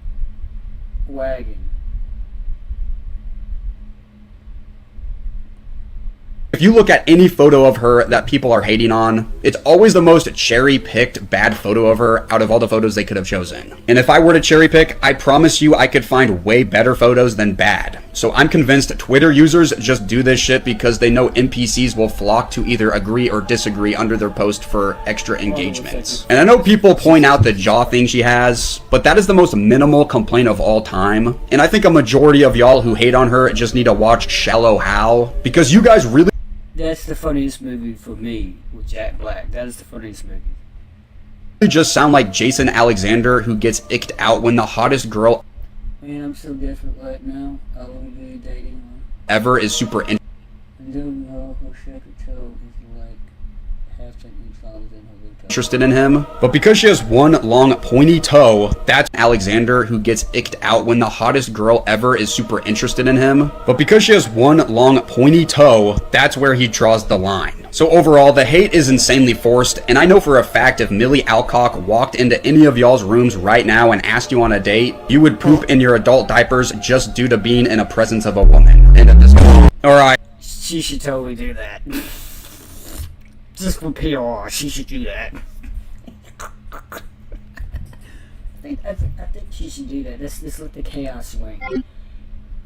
if you look at any photo of her that people are hating on, it's always the most cherry-picked bad photo of her out of all the photos they could have chosen. And if I were to cherry-pick, I promise you I could find way better photos than bad. So I'm convinced Twitter users just do this shit because they know NPCs will flock to either agree or disagree under their post for extra engagement. And I know people point out the jaw thing she has, but that is the most minimal complaint of all time. And I think a majority of y'all who hate on her just need to watch Shallow Hal, because you guys really That's the funniest movie for me with Jack Black. That is the funniest movie. just sound like Jason Alexander who gets icked out when the hottest girl Man, I'm so desperate right now. I wouldn't be dating one. ever is super I don't know who Shepherd Toe is like interested in him, but because she has one long pointy toe, that's Alexander who gets icked out when the hottest girl ever is super interested in him. But because she has one long pointy toe, that's where he draws the line. So overall, the hate is insanely forced, and I know for a fact if Millie Alcock walked into any of y'all's rooms right now and asked you on a date, you would poop in your adult diapers just due to being in the presence of a woman. End of this. Alright. She should totally do that. Just for PR, she should do that. I think she should do that. Let's let the chaos swing.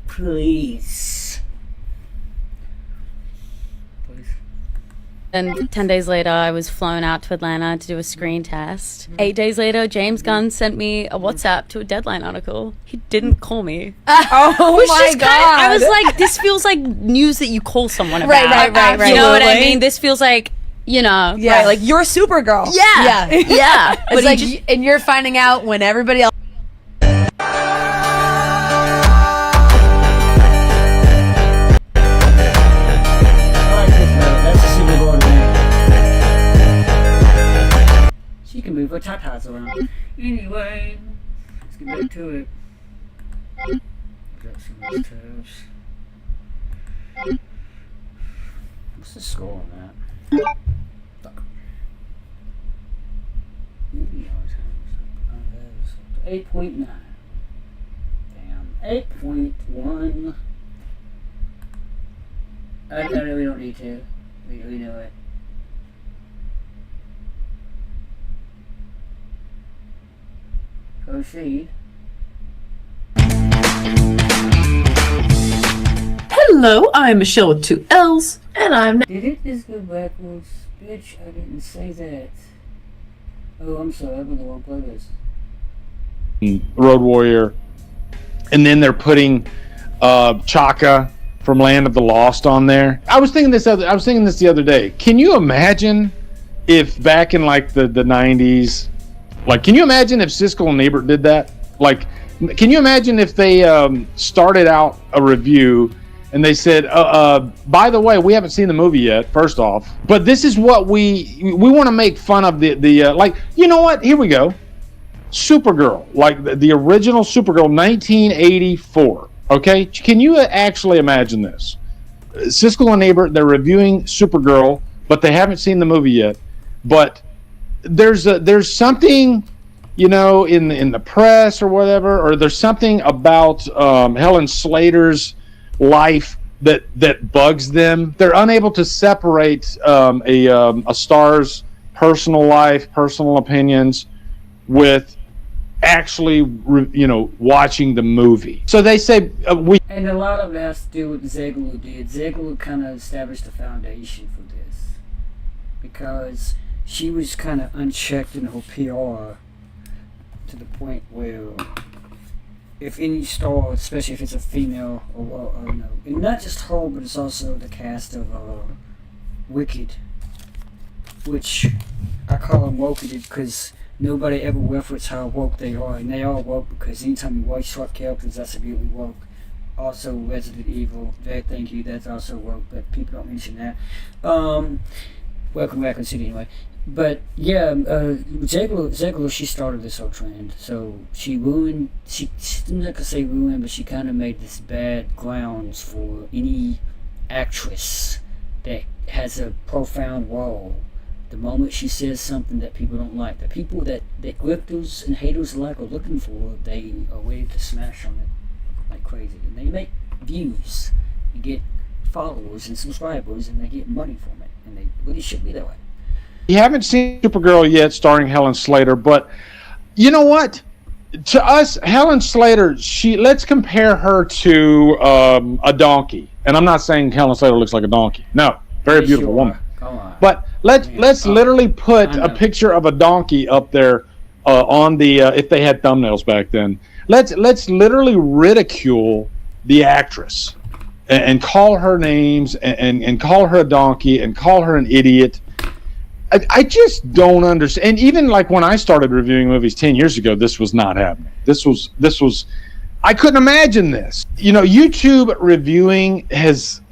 Please. And 10 days later, I was flown out to Atlanta to do a screen test. 8 days later, James Gunn sent me a WhatsApp to a Deadline article. He didn't call me. Oh my God. I was like, this feels like news that you call someone about. Right. You know what I mean? This feels like, you know. Yeah, right, like you're Supergirl. Yeah. Yeah. It's like, and you're finding out when everybody else. She can move her tatas around. Anyway, let's get back to it. Got some of those tabs. What's the score on that? Fuck. 8.9. Damn. 8.1. No, we don't need to. We know it. Proceed. Hello, I'm Michelle with 2 L's, and I'm. Did it just go backwards? Bitch, I didn't say that. Oh, I'm sorry, I'm in the wrong playlist. Road Warrior, and then they're putting Chaka from Land of the Lost on there. I was thinking this the other day. Can you imagine if back in like the 90s, like, can you imagine if Siskel and Ebert did that? Like, can you imagine if they started out a review and they said, by the way, we haven't seen the movie yet, first off, but this is what we want to make fun of the like, you know what? Here we go. Supergirl, like the original Supergirl, 1984. Okay, can you actually imagine this? Siskel and Ebert, they're reviewing Supergirl, but they haven't seen the movie yet. But there's something, you know, in the press or whatever, or there's something about Helen Slater's life that bugs them. They're unable to separate a star's personal life, personal opinions, with actually, watching the movie. So they say and a lot of it has to do with Ziegler did. Ziegler kind of established the foundation for this because she was kind of unchecked in her PR to the point where if any star, especially if it's a female, or no, and not just her, but it's also the cast of Wicked, which I call them woketed because nobody ever references how woke they are, and they are woke because anytime you watch short characters, that's severely woke. Also, Resident Evil, thank you, that's also woke, but people don't mention that. Welcome Raccoon City anyway. But yeah, Ziegler, she started this whole trend. So she ruined, I'm not gonna say ruined, but she kind of made this bad grounds for any actress that has a profound role. The moment she says something that people don't like, the people that grifters and haters alike are looking for, they are ready to smash on it like crazy. And they make views, you get followers and subscribers, and they get money from it. And they really should be that way. You haven't seen Supergirl yet, starring Helen Slater, but you know what? To us, Helen Slater, let's compare her to a donkey. And I'm not saying Helen Slater looks like a donkey. No, very beautiful woman. But let's literally put a picture of a donkey up there on the if they had thumbnails back then. Let's literally ridicule the actress and call her names and call her a donkey and call her an idiot. I just don't understand. And even like when I started reviewing movies 10 years ago, this was not happening. This was I couldn't imagine this. You know, YouTube reviewing has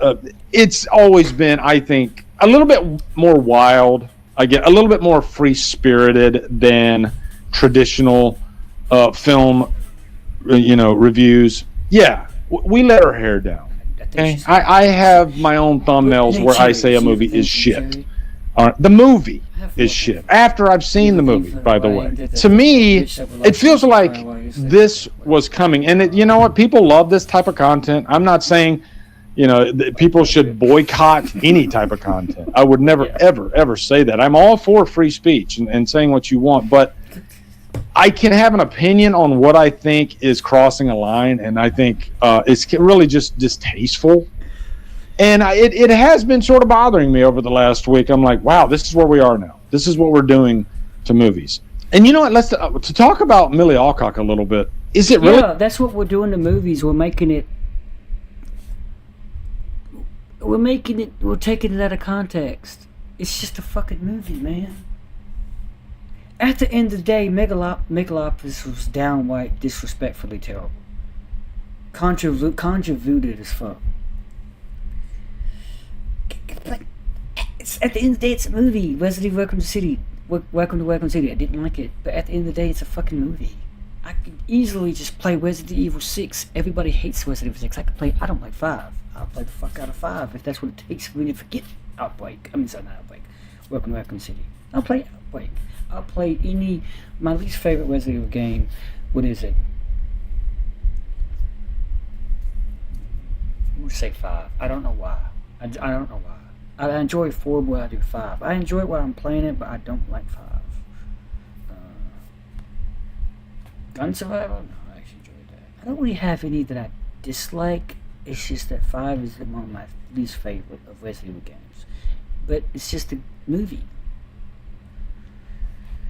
it's always been, I think, a little bit more wild I get a little bit more free-spirited than traditional film, reviews. Yeah, we let our hair down. Okay? I have my own thumbnails where I say a movie is shit. The movie is shit. After I've seen the movie, by the way. To me, it feels like this was coming. And you know what? People love this type of content. I'm not saying, people should boycott any type of content. I would never, ever say that. I'm all for free speech and saying what you want. But I can have an opinion on what I think is crossing a line. And I think it's really just distasteful. And it has been sort of bothering me over the last week. I'm like, wow, this is where we are now. This is what we're doing to movies. And you know what? Let's to talk about Millie Alcock a little bit. Is it really? Yeah, that's what we're doing to movies. We're making it. We're taking it out of context. It's just a fucking movie, man. At the end of the day, Megalopolis was downright disrespectfully terrible. Convoluted as fuck. Like, at the end of the day, it's a movie. Resident Evil Welcome to City. Welcome to Welcome City. I didn't like it, but at the end of the day, it's a fucking movie. I could easily just play Resident Evil 6. Everybody hates Resident Evil 6. I don't like 5. I'll play the fuck out of 5 if that's what it takes for me to forget Outbreak. Not Outbreak. Welcome to Welcome City. I'll play Outbreak. I'll play my least favorite Resident Evil game. What is it? We'll say 5. I don't know why. I don't know why. I enjoy 4 more than I do 5. I enjoy it while I'm playing it, but I don't like 5. Gun Survival? No, I actually enjoyed that. I don't really have any that I dislike. It's just that 5 is one of my least favorite of Resident Evil games. But it's just a movie.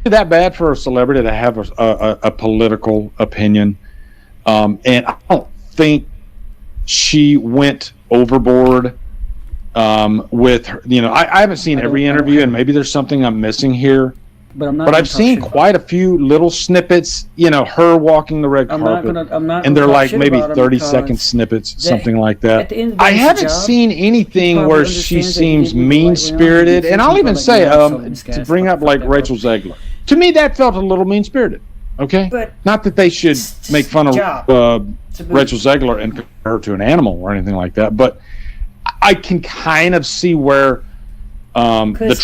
Is it that bad for a celebrity to have a political opinion? And I don't think she went overboard with her. I haven't seen every interview, and maybe there's something I'm missing here. But I've seen quite a few little snippets, her walking the red carpet, and they're like maybe 30-second snippets, something like that. I haven't seen anything where she seems mean-spirited, and I'll even say, to bring up like Rachel Zegler, to me that felt a little mean-spirited, okay? Not that they should make fun of Rachel Zegler and compare her to an animal or anything like that, but I can kind of see where her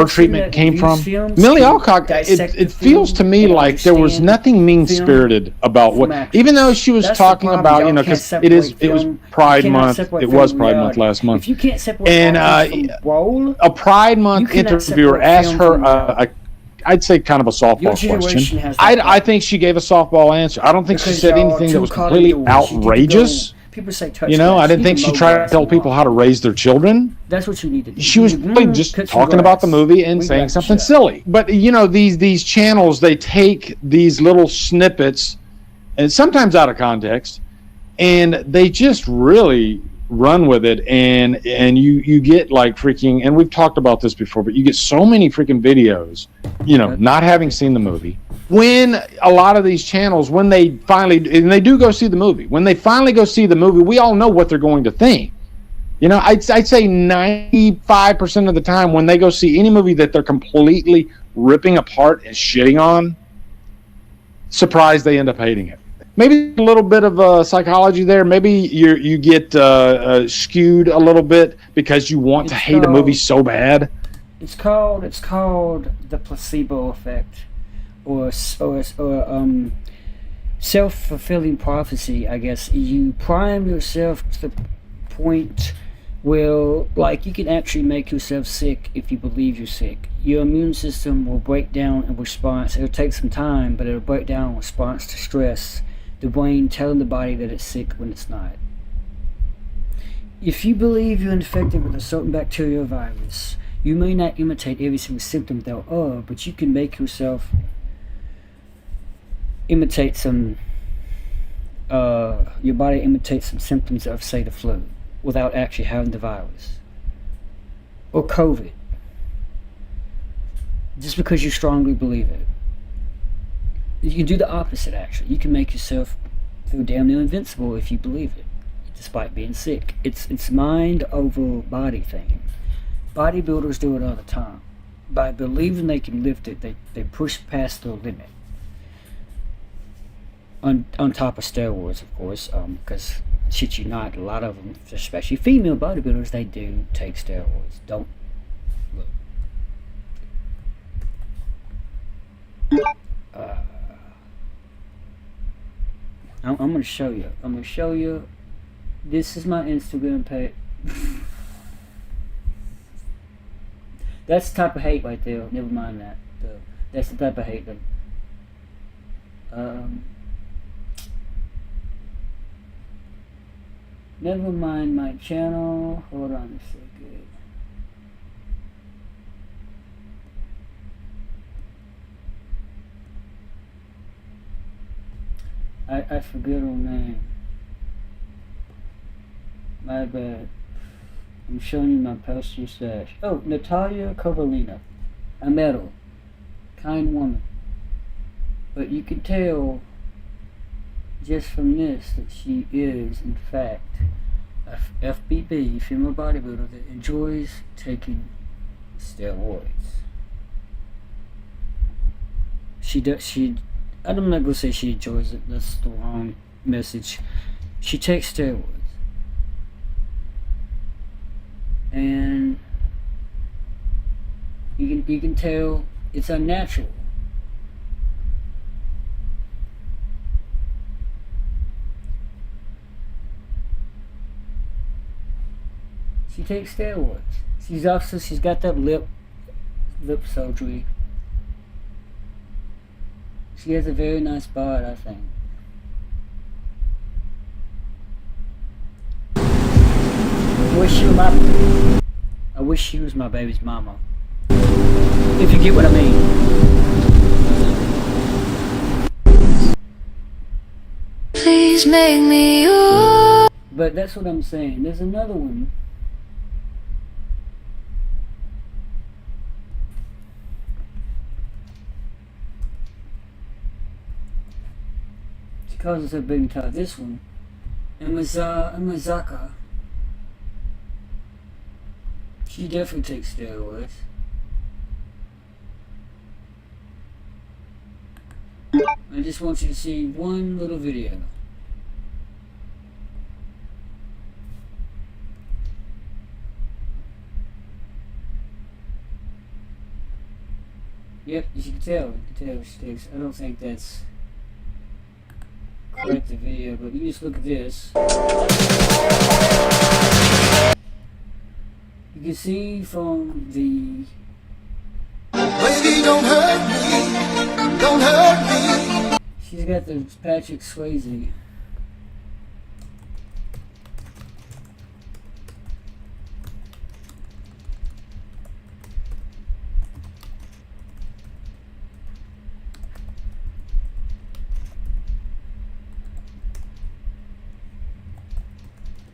treatment came from. Millie Alcock, it feels to me like there was nothing mean-spirited about what, even though she was talking about, because it was Pride Month. It was Pride Month last month. And a Pride Month interviewer asked her, I'd say kind of a softball question. I think she gave a softball answer. I don't think she said anything that was completely outrageous. People say I didn't think she tried to tell people how to raise their children. That's what you need to do. She was really just talking about the movie and saying something silly. But these channels, they take these little snippets, and sometimes out of context, and they just really run with it, and you get like freaking, and we've talked about this before, but you get so many freaking videos, not having seen the movie. When a lot of these channels, when they finally, and they do go see the movie, when they finally go see the movie, we all know what they're going to think. I'd say 95% of the time when they go see any movie that they're completely ripping apart and shitting on, surprised they end up hating it. Maybe a little bit of psychology there. Maybe you get skewed a little bit because you want to hate a movie so bad. It's called the placebo effect, or self-fulfilling prophecy, I guess. You prime yourself to the point where, like, you can actually make yourself sick if you believe you're sick. Your immune system will break down in response. It'll take some time, but it'll break down in response to stress. The brain telling the body that it's sick when it's not. If you believe you're infected with a certain bacteria or virus, you may not imitate every single symptom thereof, but you can make yourself imitate some, your body imitates some symptoms of, say, the flu, without actually having the virus. Or COVID. Just because you strongly believe it. You can do the opposite, actually. You can make yourself feel damn near invincible if you believe it, despite being sick. It's mind over body thing. Bodybuilders do it all the time. by believing they can lift it, they push past the limit. On top of steroids, of course, because shit you not, a lot of them, especially female bodybuilders, they do take steroids. Don't look. I'm gonna show you. I'm gonna show you. This is my Instagram page. That's the type of hate right there. Never mind that. That's the type of hate. Never mind my channel. Hold on a second. I forget her name. My bad. I'm showing you my postal stash. Oh, Natalia Kovalina. I met her. Kind woman. But you can tell just from this that she is, in fact, a FBB, female bodybuilder, that enjoys taking steroids. I'm not gonna say she enjoys it, that's the wrong message. She takes steroids. And you can tell it's unnatural. She takes steroids. She's got that lip surgery. She has a very nice bod, I think. I wish she was my baby's mama. If you get what I mean. Please make me yours. But that's what I'm saying. There's another one. She calls herself Baby Todd. This one. Amazaka. She definitely takes steroids. I just want you to see one little video. Yep, you can tell. You can tell she takes. I don't think that's quite the video, but you just look at this. You can see from the... Baby, don't hurt me. Don't hurt me. She's got the Patrick Swayze.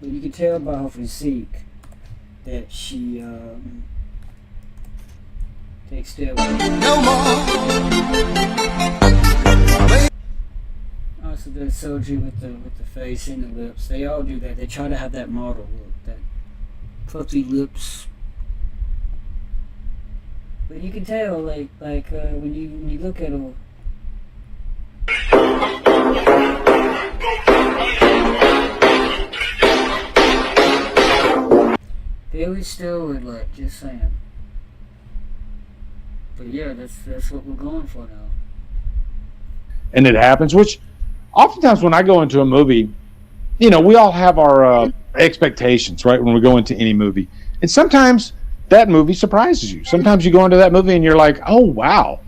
But you can tell by her physique that she takes steroids. No more. Also does surgery with the face and the lips. They all do that. They try to have that model look, that puffy lips. But you can tell, like when you look at her. Very steroid-like, just saying. But yeah, that's what we're going for now. And it happens, which oftentimes when I go into a movie, you know, we all have our expectations, right, when we go into any movie. And sometimes that movie surprises you. Sometimes you go into that movie and you're like, oh, wow,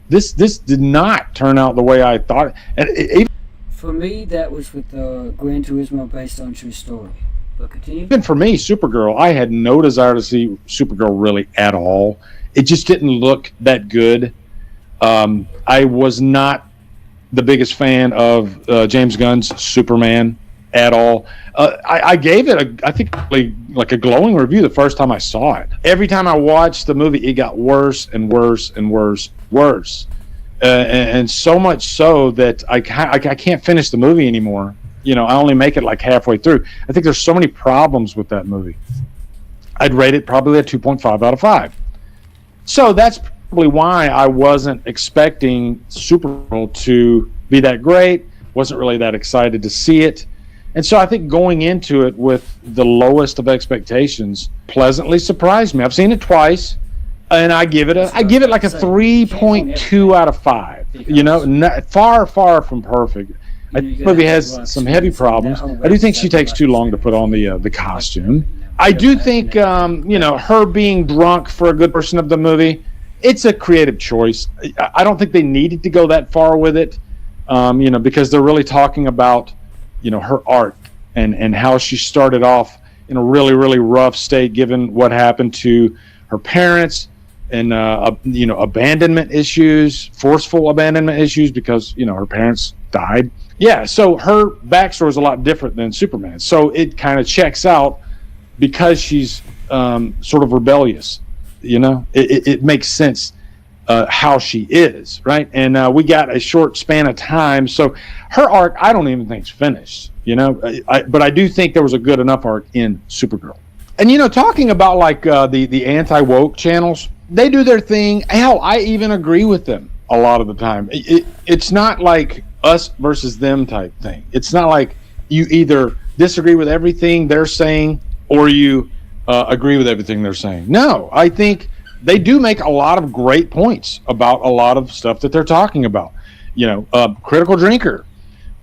this did not turn out the way I thought. And even for me, that was with Gran Turismo, based on true story. But continue. Even for me, Supergirl, I had no desire to see Supergirl really at all. It just didn't look that good. I was not the biggest fan of James Gunn's Superman at all. I gave it, I think, like a glowing review the first time I saw it. Every time I watched the movie, it got worse and worse and worse. And so much so that I can't finish the movie anymore. You know, I only make it like halfway through. I think there's so many problems with that movie. I'd rate it probably a 2.5 out of 5. So that's probably why I wasn't expecting Supergirl to be that great. Wasn't really that excited to see it. And so I think going into it with the lowest of expectations pleasantly surprised me. I've seen it twice, and I give it like a 3.2 out of 5. You know, far from perfect. I think the movie has some heavy problems. I do think she takes too long to put on the costume. I do think, you know, her being drunk for a good portion of the movie, it's a creative choice. I don't think they needed to go that far with it, you know, because they're really talking about, you know, her art and how she started off in a really, really rough state given what happened to her parents and, you know, abandonment issues, forceful abandonment issues because, you know, her parents died. Yeah, so her backstory is a lot different than Superman. So it kind of checks out because she's sort of rebellious. You know, it makes sense how she is, right? And we got a short span of time, so her arc I don't even think is finished. You know, but I do think there was a good enough arc in Supergirl. And you know, talking about like the anti-woke channels, they do their thing. Hell, I even agree with them a lot of the time. It's not like us versus them type thing. It's not like you either disagree with everything they're saying or you agree with everything they're saying. No, I think they do make a lot of great points about a lot of stuff that they're talking about. You know, Critical Drinker,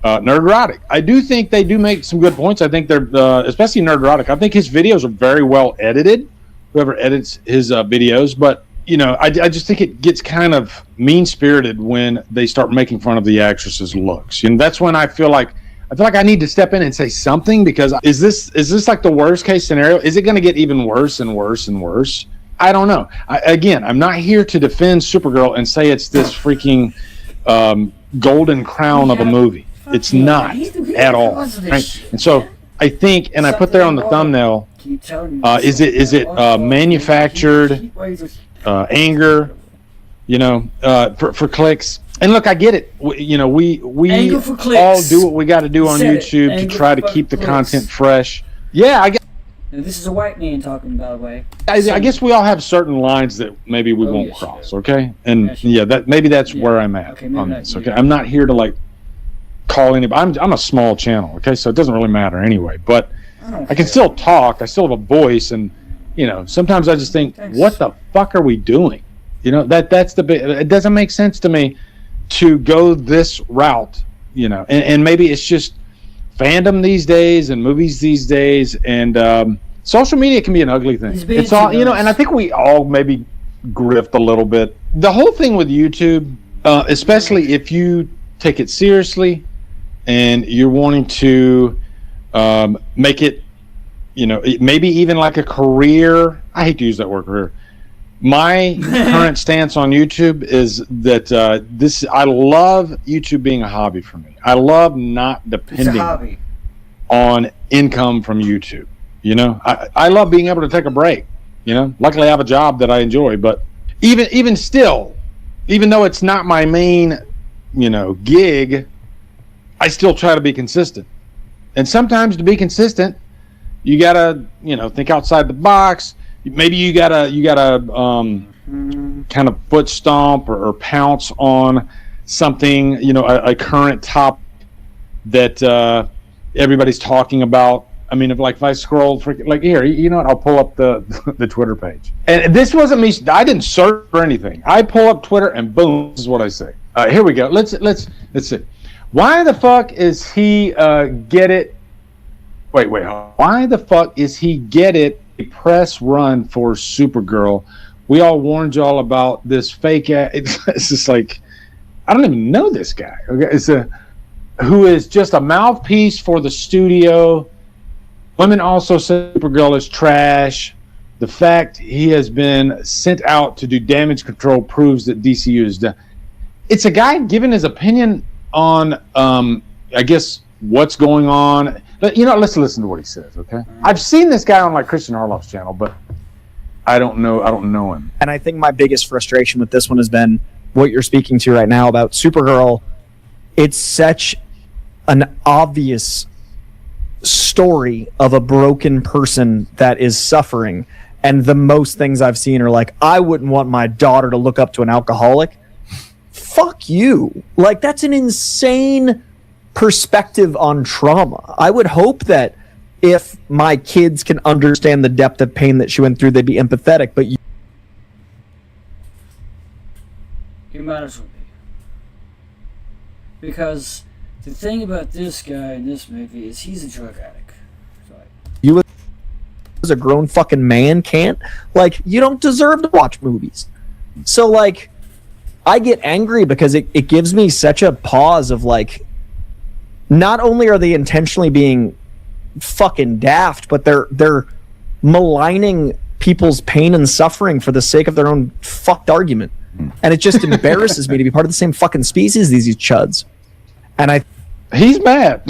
Nerdrotic. I do think they do make some good points. I think they're, especially Nerdrotic, I think his videos are very well edited, whoever edits his videos. But, you know, I just think it gets kind of mean-spirited when they start making fun of the actress's looks. And that's when I feel like I need to step in and say something, because is this like the worst case scenario? Is it going to get even worse and worse and worse? I don't know. I'm not here to defend Supergirl and say it's this freaking golden crown of a movie. It's not at all. Right? And so I think, and I put there on the thumbnail, is it manufactured anger, you know, for clicks? And look, I get it. You know, we all do what we got to do on YouTube to try to keep the content fresh. Yeah, I guess. This is a white man talking, by the way. I guess we all have certain lines that maybe we won't cross. Okay, and that's where I'm at on this. Okay, I'm not here to like call anybody. I'm a small channel. Okay, so it doesn't really matter anyway. But I can still talk. I still have a voice, and you know, sometimes I just think, what the fuck are we doing? You know, that's the big. It doesn't make sense to me to go this route, you know, and maybe it's just fandom these days and movies these days, and social media can be an ugly thing. It's all, you know, and I think we all maybe grift a little bit. The whole thing with YouTube, especially if you take it seriously and you're wanting to make it, you know, maybe even like a career. I hate to use that word, career. My current stance on YouTube is that I love YouTube being a hobby for me. I love not depending on income from YouTube. You know, I love being able to take a break. You know, luckily I have a job that I enjoy. But even still, even though it's not my main, you know, gig, I still try to be consistent. And sometimes to be consistent, you gotta, you know, think outside the box. Maybe you gotta kind of foot stomp or pounce on something, you know, a current topic that everybody's talking about. I mean, if I scroll, like here, you know what? I'll pull up the Twitter page. And this wasn't me. I didn't search for anything. I pull up Twitter and boom, this is what I say. Here we go. Let's see. Why the fuck is he get it? Wait. Why the fuck is he get it? A press run for Supergirl. We all warned y'all about this fake ass. It's just like, I don't even know this guy. Okay, it's who is just a mouthpiece for the studio. Women also say Supergirl is trash. The fact he has been sent out to do damage control proves that DCU is done. It's a guy giving his opinion on, I guess, what's going on. But, you know, let's listen to what he says, okay? I've seen this guy on, like, Christian Harloff's channel, but I don't know him. And I think my biggest frustration with this one has been what you're speaking to right now about Supergirl. It's such an obvious story of a broken person that is suffering, And the most things I've seen are like, I wouldn't want my daughter to look up to an alcoholic. Fuck you. Like, that's an insane perspective on trauma. I would hope that if my kids can understand the depth of pain that she went through, they'd be empathetic. But You might as well be. Because the thing about this guy in this movie is he's a drug addict. you as a grown fucking man can't. Like, you don't deserve to watch movies. So, like, I get angry because it gives me such a pause of, like, not only are they intentionally being fucking daft, but they're maligning people's pain and suffering for the sake of their own fucked argument. And it just embarrasses me to be part of the same fucking species, these chuds. And he's mad.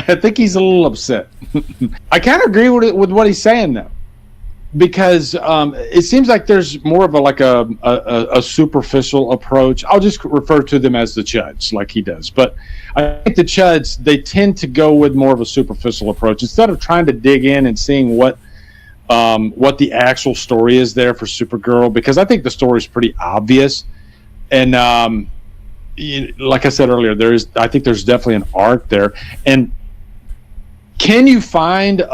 I think he's a little upset. I kind of agree with what he's saying, though, because it seems like there's more of a superficial approach. I'll just refer to them as the chuds, like he does. But I think the chuds, they tend to go with more of a superficial approach instead of trying to dig in and seeing what the actual story is there for Supergirl, because I think the story is pretty obvious. And like I said earlier, I think there's definitely an arc there. And can you find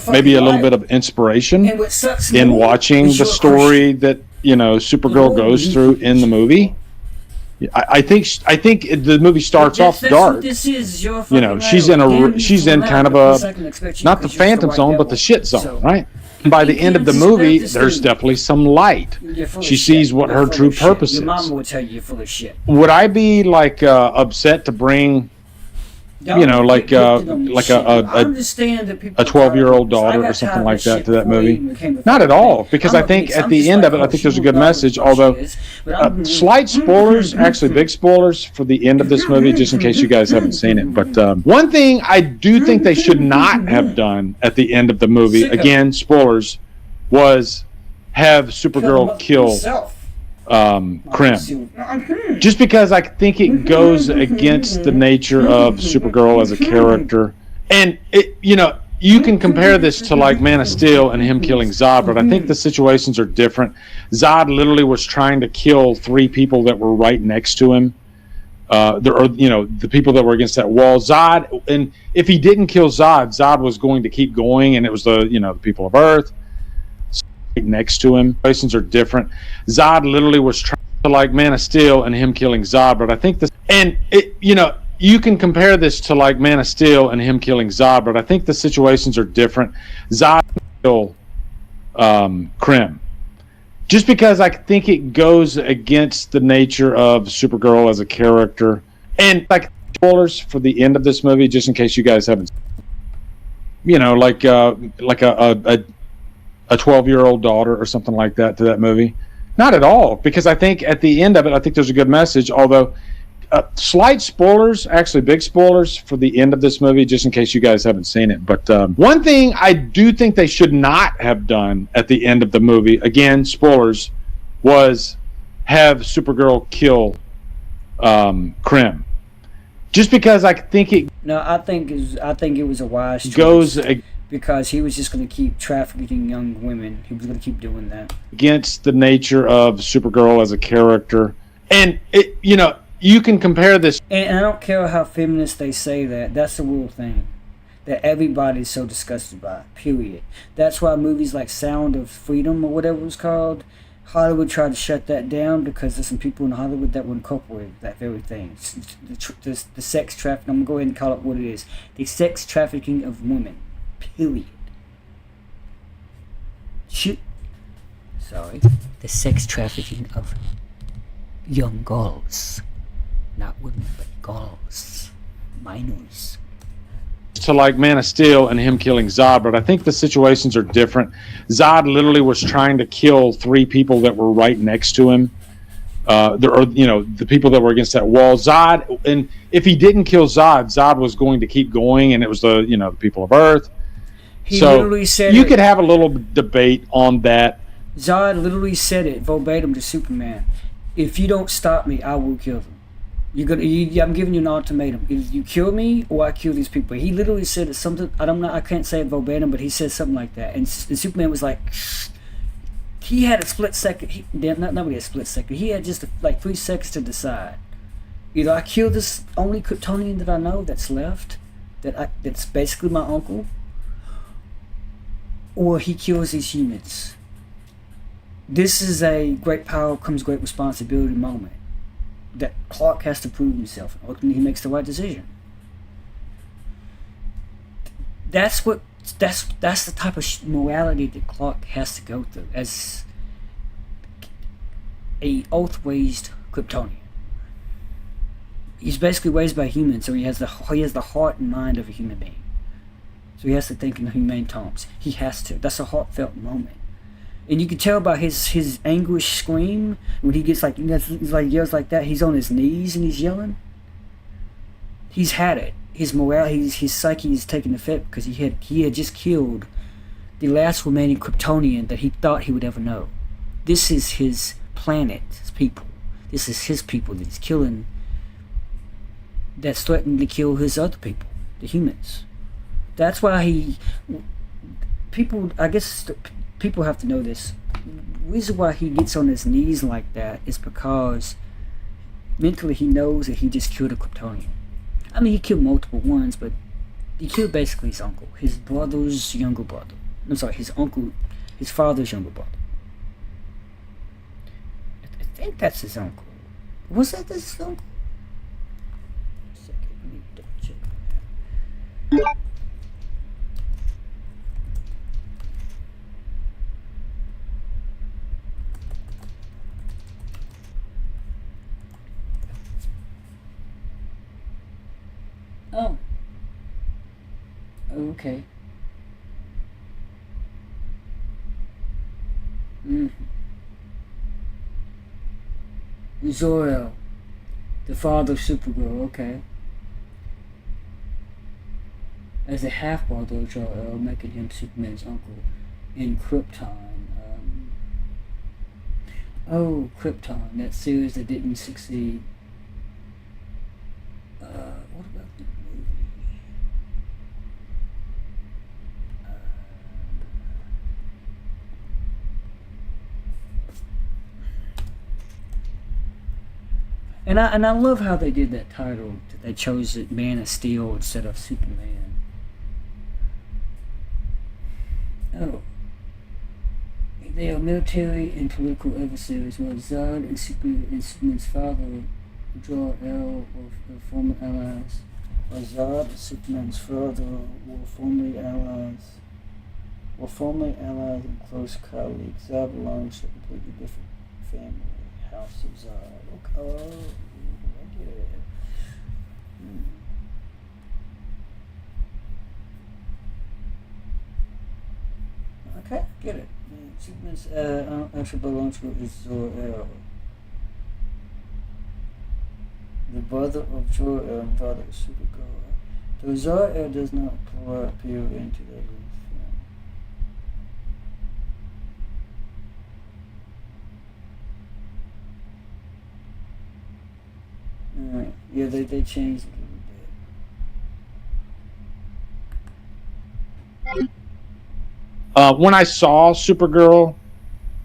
maybe a little bit of inspiration in watching the story that Supergirl goes through in the movie? I think the movie starts off dark. She's in kind of a, not the Phantom Zone, but the shit zone, right? By the end of the movie, there's definitely some light. She sees what her true purpose is. Your mom will tell you you're full of shit. Would I be upset to bring, a 12-year-old daughter or something like that to that movie? Not at all, because I think at the end of it, I think there's a good message. Although slight spoilers, actually big spoilers for the end of this movie, just in case you guys haven't seen it. But one thing I do think they should not have done at the end of the movie, again spoilers, was have Supergirl kill Krim. Just because I think it goes against the nature of Supergirl as a character. And you can compare this to like Man of Steel and him killing Zod, but I think the situations are different. Zod literally was trying to kill 3 people that were right next to him. The people that were against that wall. Zod, and if he didn't kill Zod, Zod was going to keep going, and it was the people of Earth next to him. Situations are different. Zod literally was trying to like Man of Steel and him killing Zod, but I think this, and you can compare this to like Man of Steel and him killing Zod, but I think the situations are different. Zod killed Krim. Just because I think it goes against the nature of Supergirl as a character. And like spoilers for the end of this movie, just in case you guys haven't, a 12-year-old daughter or something like that to that movie. Not at all, because I think at the end of it, I think there's a good message. Although slight spoilers, actually big spoilers for the end of this movie, just in case you guys haven't seen it. But one thing I do think they should not have done at the end of the movie, again spoilers, was have Supergirl kill Krim. Just because I think it. No, I think it was a wise choice. Goes because he was just going to keep trafficking young women. He was going to keep doing that against the nature of Supergirl as a character. And you can compare this. And I don't care how feminist they say that. That's the real thing that everybody's so disgusted by, period. That's why movies like Sound of Freedom or whatever it was called, Hollywood tried to shut that down because there's some people in Hollywood that would incorporate that very thing. The sex trafficking, I'm going to go ahead and call it what it is. The sex trafficking of women, period. Sorry. The sex trafficking of young girls. Not women, but girls. Minors. To like Man of Steel and him killing Zod, but I think the situations are different. Zod literally was trying to kill 3 people that were right next to him. The people that were against that wall. Zod, and if he didn't kill Zod, Zod was going to keep going, and it was the people of Earth. He literally said you could have a little debate on that. Zod literally said it verbatim to Superman. If you don't stop me, I will kill them. I'm giving you an ultimatum. Either you kill me or I kill these people. He literally said it something. I can't say it verbatim, but he said something like that. And Superman was like, he had a split second. Nobody had a split second. He had just like 3 seconds to decide. Either I kill this only Kryptonian that I know that's left, that's basically my uncle, or he kills these humans. This is a great power comes great responsibility moment that Clark has to prove himself. Ultimately, he makes the right decision. That's the type of morality that Clark has to go through as a oath-raised Kryptonian. He's basically raised by humans, so he has the heart and mind of a human being. So he has to think in humane terms. He has to. That's a heartfelt moment, and you can tell by his anguish scream when he gets like yells like that. He's on his knees and he's yelling. He's had it. His morale, his psyche is taking effect because he had just killed the last remaining Kryptonian that he thought he would ever know. This is his planet, his people. This is his people that he's killing. That's threatening to kill his other people, the humans. That's why people have to know this. The reason why he gets on his knees like that is because mentally he knows that he just killed a Kryptonian. I mean, he killed multiple ones, but he killed basically his uncle, his brother's younger brother. I'm sorry, his uncle, his father's younger brother. I think that's his uncle. Was that his uncle? Let me double check that. Oh. Okay. Zor-El, the father of Supergirl, okay. As a half-brother of Zor-El, making him Superman's uncle in Krypton. Krypton, that series that didn't succeed. What about the movie? And I love how they did that title. That they chose it Man of Steel instead of Superman. Oh. They are military and political adversaries, while Zod and Superman's father, Jor-El, were former allies. While Zod and Superman's father were formerly allies. And close colleagues. Zod belongs to a completely different family. House of Zod. Okay. I get it. Okay, get it. Superman's actually belongs to Zor-El. The brother of Jor-El and father of Supergirl. Though Zor-El does not appear into the film. Alright, yeah, they changed it a little bit. When I saw Supergirl,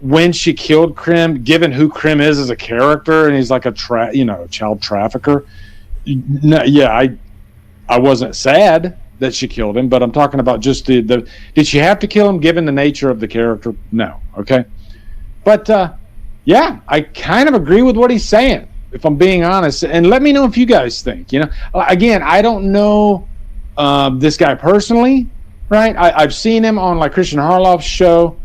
when she killed Krim, given who Krim is as a character, and he's like a child trafficker. I wasn't sad that she killed him, but I'm talking about just the did she have to kill him given the nature of the character? No. Okay. But yeah, I kind of agree with what he's saying, if I'm being honest. And let me know if you guys think. Again, I don't know this guy personally, right? I've seen him on like Christian Harloff's show,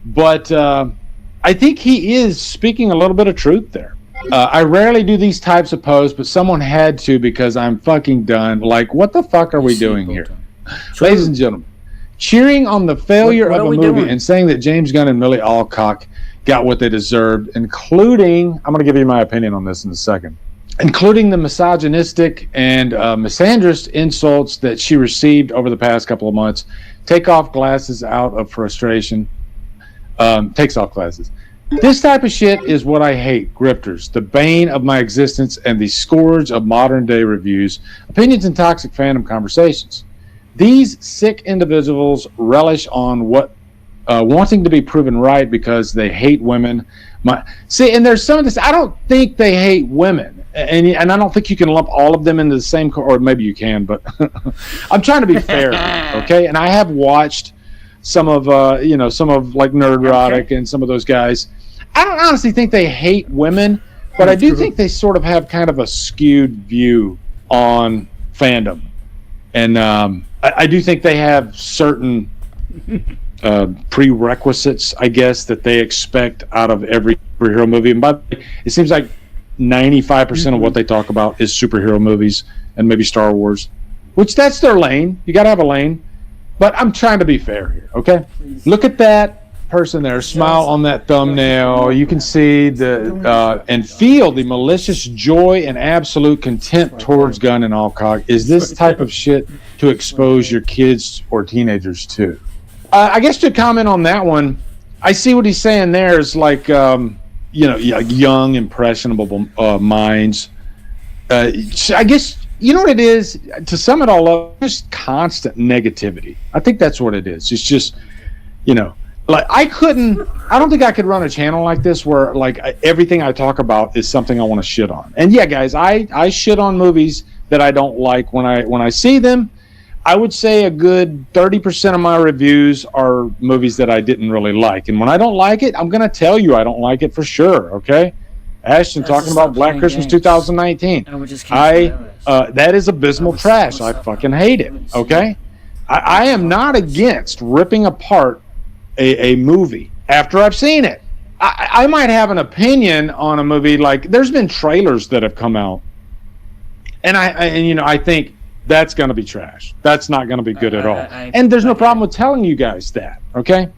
but I think he is speaking a little bit of truth there. I rarely do these types of posts, but someone had to because I'm fucking done. Like, what the fuck are we doing here? Ladies and gentlemen, cheering on the failure of a movie and saying that James Gunn and Millie Alcock got what they deserved, including, I'm going to give you my opinion on this in a second, including the misogynistic and misandrist insults that she received over the past couple of months. Take off glasses out of frustration. Takes off glasses. This type of shit is what I hate. Grifters, the bane of my existence and the scourge of modern day reviews, opinions, and toxic fandom conversations. These sick individuals relish on what wanting to be proven right because they hate women. And there's some of this. I don't think they hate women, and I don't think you can lump all of them into the same. Or maybe you can, but I'm trying to be fair, okay? And I have watched some of like Nerdrotic and some of those guys. I don't honestly think they hate women, but I do think they sort of have kind of a skewed view on fandom, and I do think they have certain prerequisites, I guess, that they expect out of every superhero movie. And by the way, it seems like 95% of what they talk about is superhero movies and maybe Star Wars, which that's their lane. You got to have a lane. But I'm trying to be fair here, okay? Look at that person there, smile on that thumbnail. You can see and feel the malicious joy and absolute contempt towards Gunn and Alcock. Is this type of shit to expose your kids or teenagers to? I guess to comment on that one, I see what he's saying there is like, young, impressionable minds. I guess, you know what it is? To sum it all up, just constant negativity. I think that's what it is. It's just, like I don't think I could run a channel like this where like everything I talk about is something I want to shit on. And yeah, guys, I shit on movies that I don't like when I see them. I would say a good 30% of my reviews are movies that I didn't really like. And when I don't like it, I'm going to tell you I don't like it for sure, okay? Ashton talking about Black Christmas 2019. That is abysmal trash. I fucking hate it, okay? I am not against ripping apart a movie after I've seen it. I might have an opinion on a movie, like there's been trailers that have come out. And I think that's going to be trash. That's not going to be good at all. And there's no problem with telling you guys that, okay?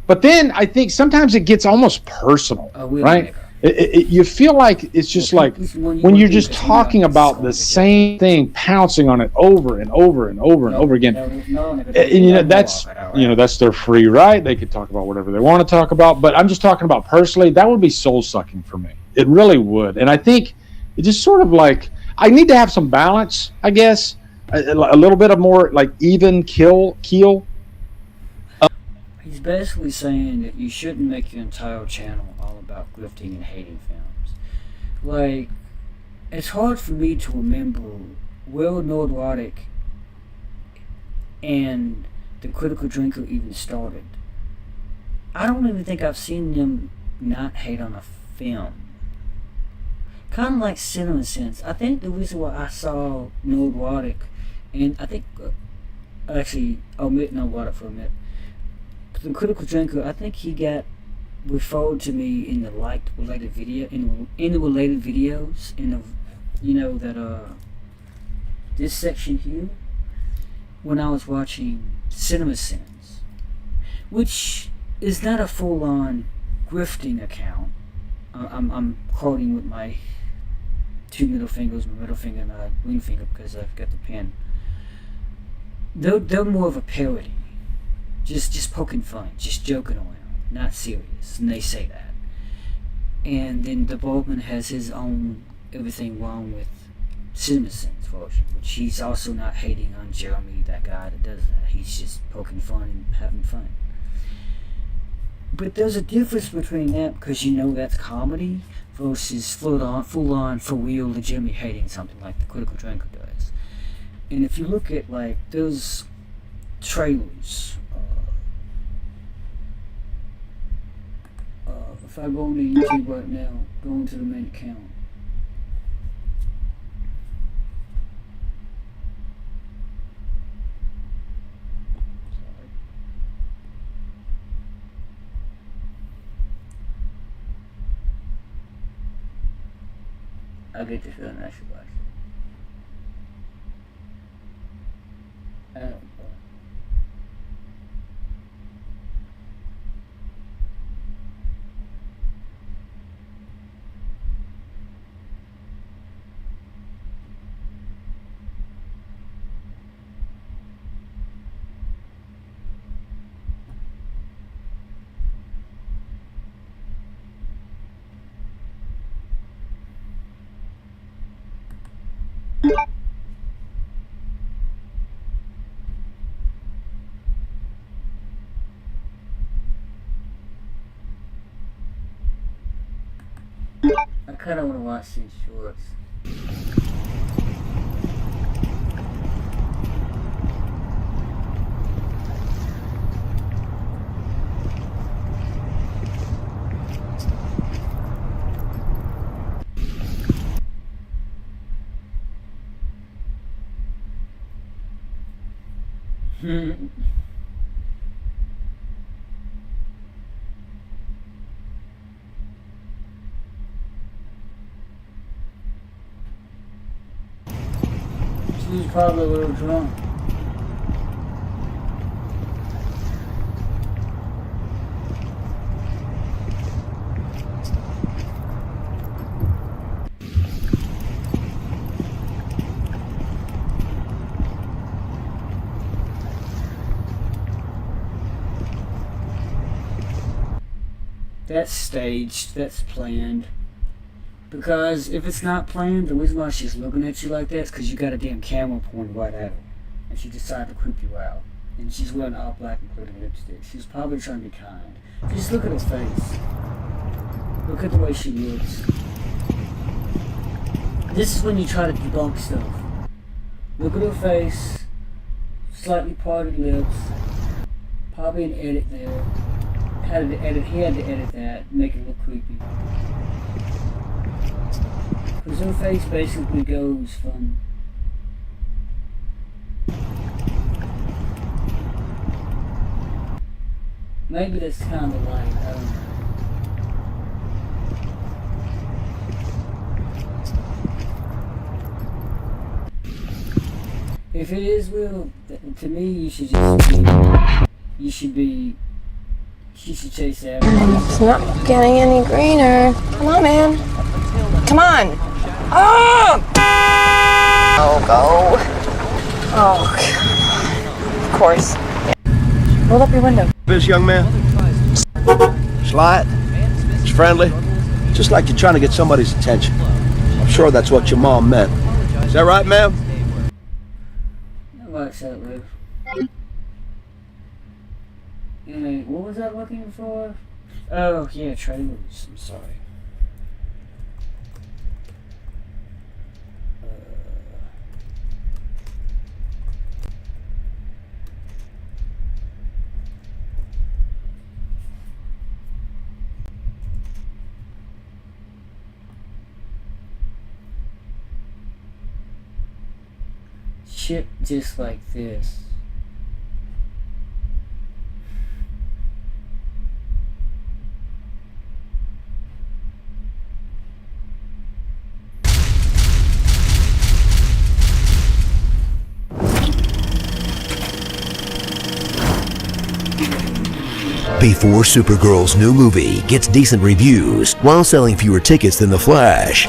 But then I think sometimes it gets almost personal, right? You feel like it's just like when you're just talking about the same thing, pouncing on it over and over and over and over again. And that's their free right. They could talk about whatever they want to talk about. But I'm just talking about personally, that would be soul sucking for me. It really would. And I think it just sort of like I need to have some balance, I guess. A little bit of more like even keel. He's basically saying that you shouldn't make your entire channel all about grifting and hating films. Like, it's hard for me to remember where Nerdrotic and the Critical Drinker even started. I don't even think I've seen them not hate on a film. Kind of like Cinema Sense. I think the reason why I saw Nerdrotic, and I think, actually, omit Nerdrotic for a minute. The Critical Drinker, I think he got referred to me in the related video, in the related videos, this section here, when I was watching Cinema Sense, which is not a full-on grifting account. I'm quoting with my two middle fingers, my middle finger and my ring finger, because I've got the pen. They're more of a parody. Just poking fun, just joking around, not serious, and they say that. And then the Baldwin has his own everything wrong with Cinema Sense version, which he's also not hating on Jeremy, that guy that does that. He's just poking fun and having fun. But there's a difference between that, because that's comedy, versus full-on, for real, legitimately hating something like the Critical Drinker does. And if you look at, like, those trailers, if I go into YouTube right now, go into the main account. I get the feeling I should watch it. I don't know. kind of want to watch these shorts. She's probably a little drunk. That's staged, that's planned. Because if it's not planned, the reason why she's looking at you like that is because you got a damn camera pointed right at her. And she decided to creep you out. And she's wearing all black including lipstick. She's probably trying to be kind. Just look at her face. Look at the way she looks. This is when you try to debunk stuff. Look at her face. Slightly parted lips. Probably an edit there. He had to edit that, make it look creepy. Because her face basically goes from maybe that's kind of like, I don't know. If it is real, to me, you should just be, she should chase after it. It's not getting any greener. Come on, man. Come on. Oh! Oh, go. Oh, of course. Yeah. Roll up your window. This young man. Slight. It's friendly. Just like you're trying to get somebody's attention. I'm sure that's what your mom meant. Is that right, ma'am? That works out, Luke. What was I looking for? Oh, yeah, trailers. I'm sorry. Shit just like this. Before Supergirl's new movie gets decent reviews while selling fewer tickets than The Flash,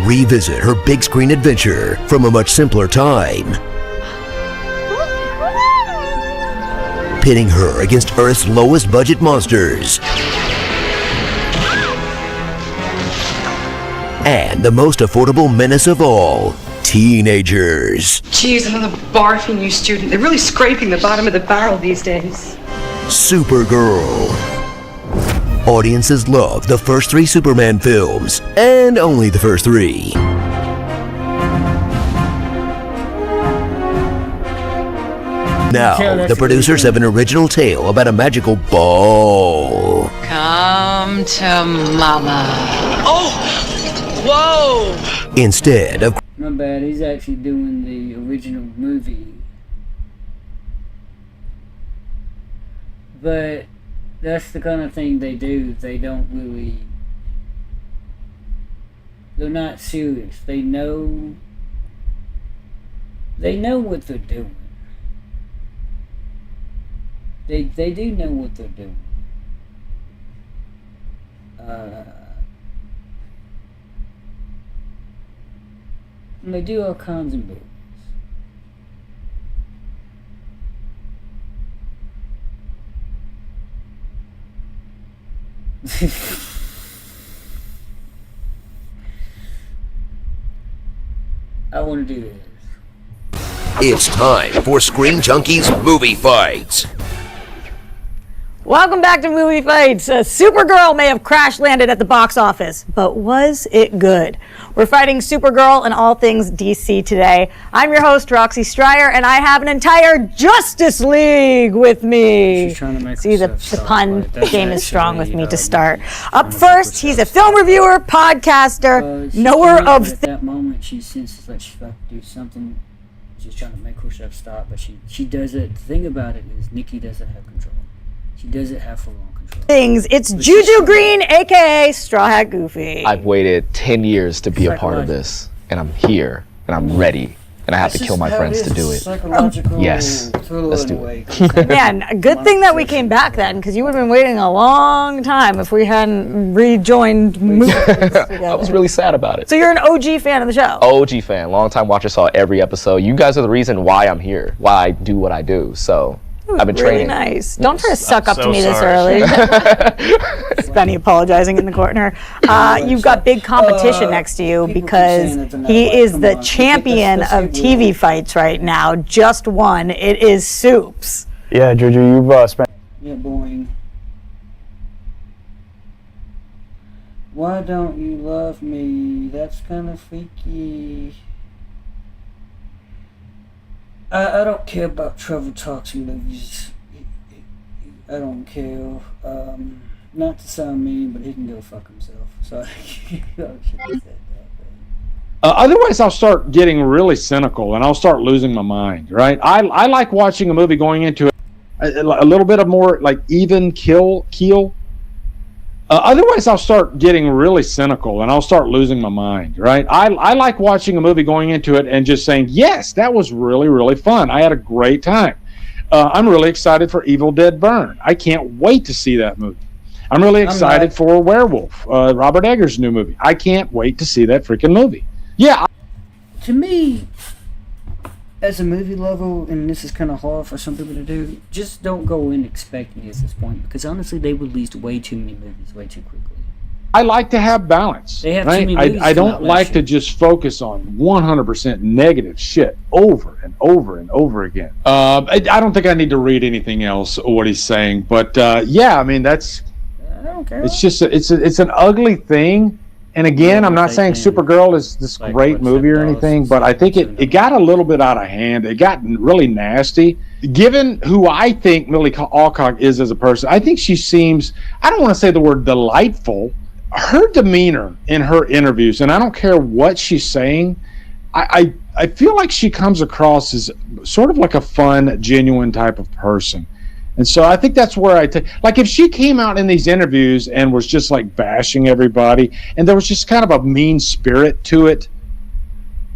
revisit her big screen adventure from a much simpler time, pitting her against Earth's lowest budget monsters and the most affordable menace of all, teenagers. Geez, another barfing new student. They're really scraping the bottom of the barrel these days. Supergirl. Audiences love the first 3 Superman films, and only the first 3. Now, the producers have an original tale about a magical ball. Come to mama. Oh! Whoa! Instead of My bad, he's actually doing the original movie. But that's the kind of thing they do. They don't really... They're not serious. They know what they're doing. They do know what they're doing. And they do all kinds of movies. I want to do this. It's time for Screen Junkies Movie Fights. Welcome back to Movie Fights. Supergirl may have crash landed at the box office, but was it good? We're fighting Supergirl and all things DC today. I'm your host, Roxy Stryer, and I have an entire Justice League with me. She's trying to make See, the herself pun stop, right? game is strong with me to start. Trying Up to first, he's a film reviewer, podcaster, knower of at that moment, she senses like she's about to do something. She's trying to make herself stop, but she does it. The thing about it is Nikki doesn't have control. She doesn't have full on control. things. It's Juju Green, aka Straw Hat Goofy. I've waited 10 years to be a part of this, and I'm here, and I'm ready, and I have to kill my friends to do it. Yes, let's do it. Man, a good thing that we came back then, because you would have been waiting a long time if we hadn't rejoined movies together. I was really sad about it. So you're an OG fan of the show? OG fan, long time watcher, saw every episode. You guys are the reason why I'm here, why I do what I do. So I've been really training. Nice. Don't try to suck up to me this early. Benny apologizing in the corner. You've got big competition next to you because he is the champion of TV fights right now. Just won. It is Soups. Yeah, Juju, you've spent. Yeah, boing. Why don't you love me? That's kind of freaky. I don't care about Trevor Talks movies. I don't care. Not to sound mean, but he can go fuck himself. So otherwise, I'll start getting really cynical and I'll start losing my mind. Right? I like watching a movie going into it a little bit of more like even keel. Otherwise, I'll start getting really cynical and I'll start losing my mind, right? I like watching a movie going into it and just saying, yes, that was really, really fun. I had a great time. I'm really excited for Evil Dead Burn. I can't wait to see that movie. I'm really excited for Werewolf, Robert Eggers' new movie. I can't wait to see that freaking movie. Yeah. To me, as a movie lover, and this is kind of hard for some people to do, just don't go in expecting it at this point, because honestly, they released way too many movies way too quickly. I like to have balance. They have right? too many movies I come out don't last like year. to just focus on 100% negative shit over and over and over again. I don't think I need to read anything else what he's saying, but yeah, I mean that's. I don't care. It's just it's an ugly thing. And again, I'm not saying Supergirl is this great movie or anything, but I think it got a little bit out of hand. It got really nasty. Given who I think Millie Alcock is as a person, I think she seems, I don't want to say the word delightful. Her demeanor in her interviews, and I don't care what she's saying, I feel like she comes across as sort of like a fun, genuine type of person. And so I think that's where I take, like if she came out in these interviews and was just like bashing everybody and there was just kind of a mean spirit to it,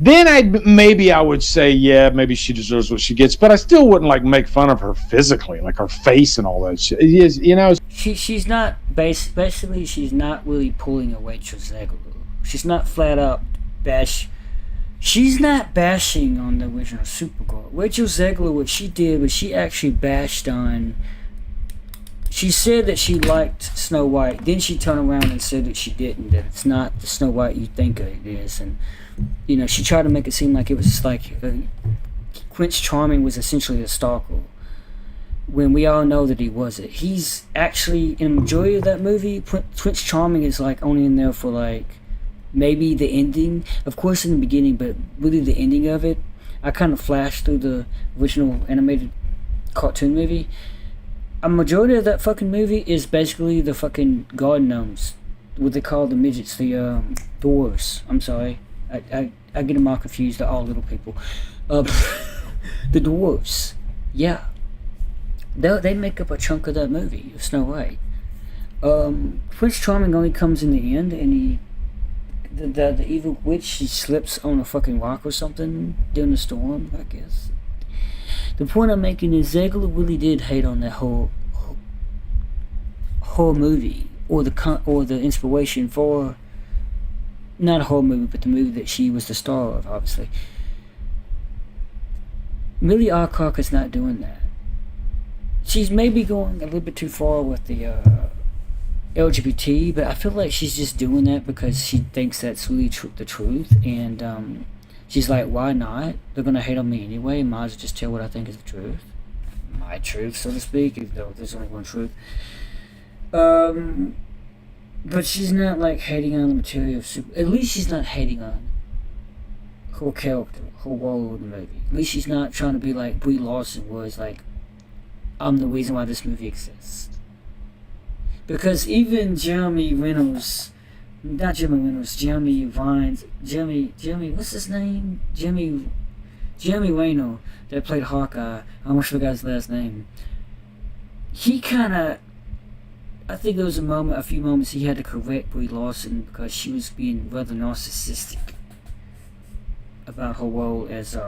then I would say, yeah, maybe she deserves what she gets, but I still wouldn't like make fun of her physically, like her face and all that shit. You know, She's not, basically she's not really pulling a Rachel Zegler. She's not flat out she's not bashing on the original Supergirl. Rachel Zegler, what she did was she actually bashed on. She said that she liked Snow White. Then she turned around and said that she didn't. That it's not the Snow White you think it is. And you know, she tried to make it seem like it was like Prince Charming was essentially a stalker, when we all know that he wasn't. He's actually in the majority of that movie. Prince Charming is like only in there for like. Maybe the ending, of course in the beginning, but really the ending of it, I kind of flashed through the original animated cartoon movie. A majority of that fucking movie is basically the fucking garden gnomes, what they call the midgets, the dwarves. I'm sorry, I get them all confused. They're all little people. The dwarves, yeah, they make up a chunk of that movie of Snow White. Prince Charming only comes in the end, and the evil witch, she slips on a fucking rock or something during the storm, I guess. The point I'm making is Zegler really did hate on that whole movie, or the inspiration for, not a whole movie, but the movie that she was the star of, obviously. Millie Alcock is not doing that. She's maybe going a little bit too far with the LGBT, but I feel like she's just doing that because she thinks that's really the truth, and she's like, why not? They're gonna hate on me anyway, might as well just tell what I think is the truth. my truth, so to speak, even though there's only one truth. But she's not like hating on the material of Super. At least she's not hating on her character, her role in the movie. At least she's not trying to be like Brie Larson was, like, I'm the reason why this movie exists. Because even Jeremy Vines, what's his name? Jeremy Reno, that played Hawkeye, I almost forgot his last name. He kinda, I think there was a few moments he had to correct Brie Larson because she was being rather narcissistic about her role as,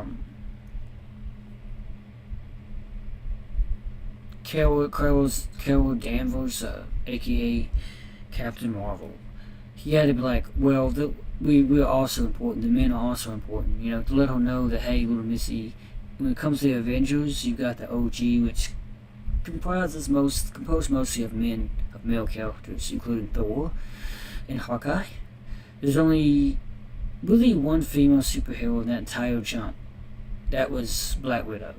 Carol Danvers, aka Captain Marvel. He had to be like, well, we're also important. The men are also important. You know, to let her know that, hey, little Missy, when it comes to the Avengers, you got the OG, which composed mostly of male characters, including Thor and Hawkeye. There's only really one female superhero in that entire jump. That was Black Widow.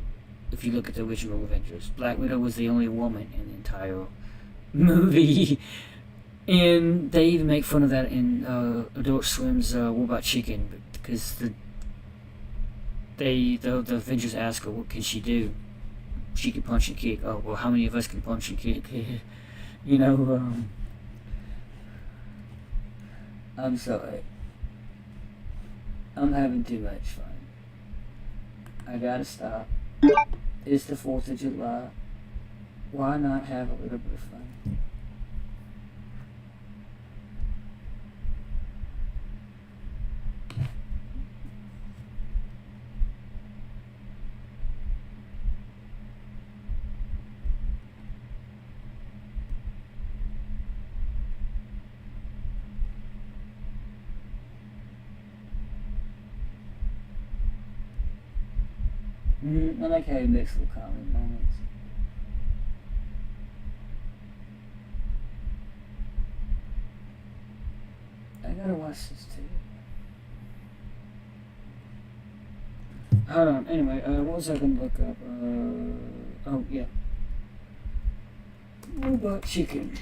If you look at the original Avengers, Black Widow was the only woman in the entire movie. And they even make fun of that in Adult Swim's What About Chicken, because the Avengers ask her, what can she do? She can punch and kick. Oh, well, how many of us can punch and kick? You know, I'm sorry. I'm having too much fun. I gotta stop. It's the 4th of July. Why not have a little bit of fun? I like how he makes little comedy moments. I gotta watch this too. Hold on, anyway, what was I gonna look up? Oh, yeah. Robot chicken.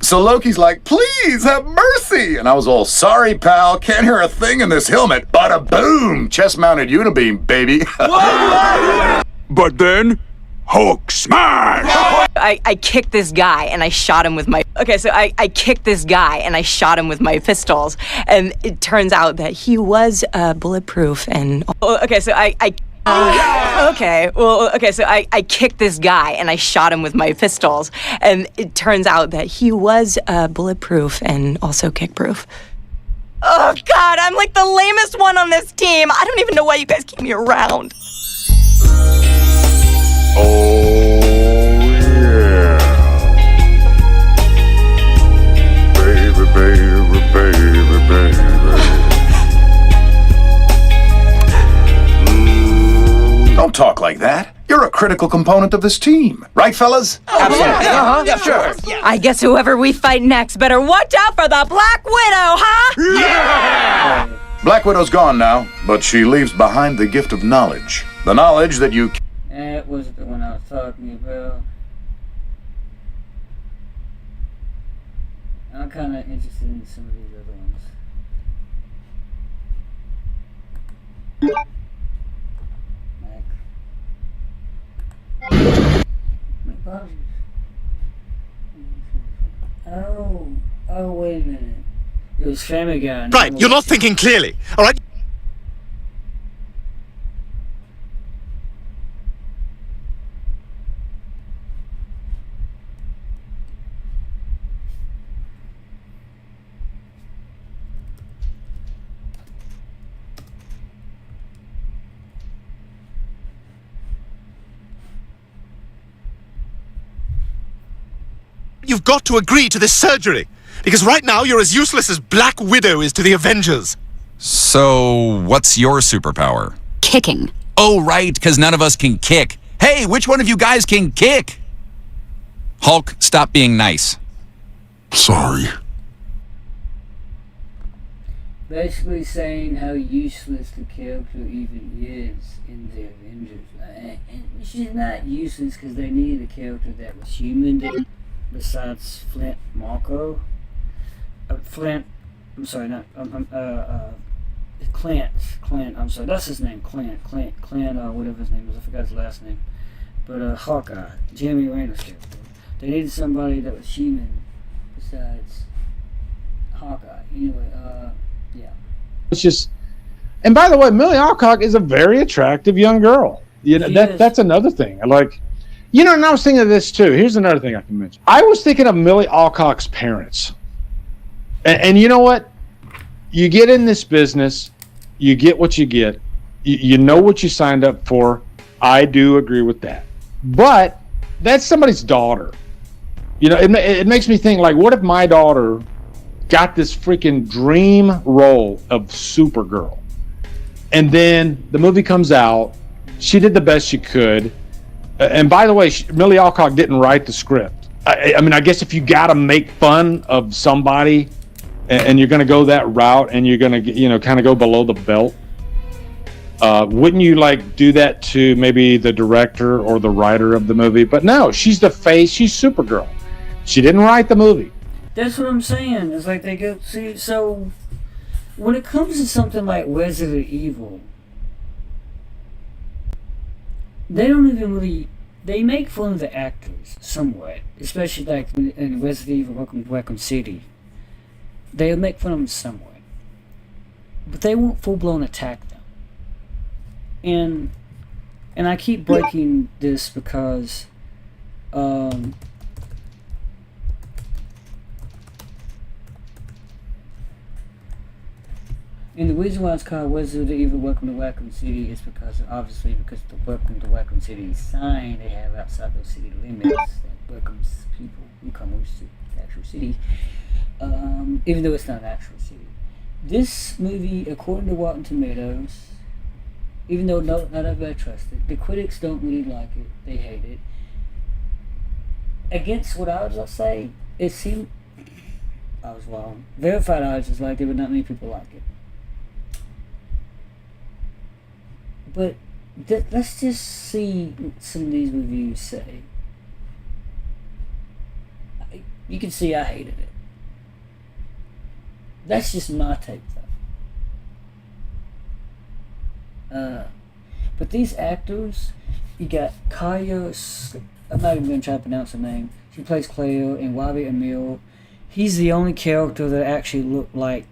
So Loki's like, please have mercy. And I was all, sorry, pal, can't hear a thing in this helmet. Bada boom, chest-mounted unibeam, baby. But then, Hulk smash! I kicked this guy and I shot him with my... Okay, so I kicked this guy and I shot him with my pistols. And it turns out that he was bulletproof and... Okay, so I kicked this guy and I shot him with my pistols, and it turns out that he was bulletproof and also kickproof. Oh God, I'm like the lamest one on this team. I don't even know why you guys keep me around. Oh, yeah. Baby, baby, baby, baby. Don't talk like that. You're a critical component of this team. Right, fellas? Absolutely. Yeah, sure. I guess whoever we fight next better watch out for the Black Widow, huh? Yeah! Black Widow's gone now, but she leaves behind the gift of knowledge. The knowledge that you... That wasn't the one I was talking about. I'm kind of interested in some of these other ones. Oh, wait a minute. It was Family Guy. Right, you're not thinking clearly, all right? you've got to agree to this surgery. Because right now, you're as useless as Black Widow is to the Avengers. So, what's your superpower? Kicking. Oh, right, because none of us can kick. Hey, which one of you guys can kick? Hulk, stop being nice. Sorry. Basically saying how useless the character even is in the Avengers. And she's not useless because they needed a character that was human, besides Flint Marco. Clint, I'm sorry, I'm sorry, that's his name, Clint, whatever his name is, I forgot his last name. But Hawkeye, Jeremy Renner's character. They needed somebody that was human besides Hawkeye. Anyway, yeah. It's just, and by the way, Millie Alcock is a very attractive young girl. You know, that's another thing. Like, you know, and I was thinking of this too. Here's another thing I can mention. I was thinking of Millie Alcock's parents. And you know what? You get in this business, you get what you get. You know what you signed up for. I do agree with that. But that's somebody's daughter. You know, it makes me think, like, what if my daughter got this freaking dream role of Supergirl? And then the movie comes out. She did the best she could. And by the way, Millie Alcock didn't write the script. I mean, I guess if you got to make fun of somebody and you're going to go that route and you're going to, you know, kind of go below the belt, wouldn't you like do that to maybe the director or the writer of the movie? But no, she's the face. She's Supergirl. She didn't write the movie. That's what I'm saying. It's like they go, see, so when it comes to something like Resident Evil, they don't even really, they make fun of the actors somewhat, especially like in Resident Evil Welcome to Raccoon City. They make fun of them somewhat, but they won't full-blown attack them. And I keep breaking this because and the reason why it's called Resident Evil Welcome to Raccoon City is because, obviously, because the Welcome to Raccoon City sign they have outside those city limits that welcomes people, newcomers to the actual city, even though it's not an actual city. This movie, according to Rotten Tomatoes, even though not everybody trusts it, the critics don't really like it, they hate it. Against what I would say, it seemed, I was wrong. Verified audiences liked it, but not many people like it. But let's just see some of these reviews say. You can see I hated it. That's just my take, though. But these actors, you got Kaya, I'm not even going to try to pronounce her name. She plays Claire, and Wabi Emil. He's the only character that actually looked like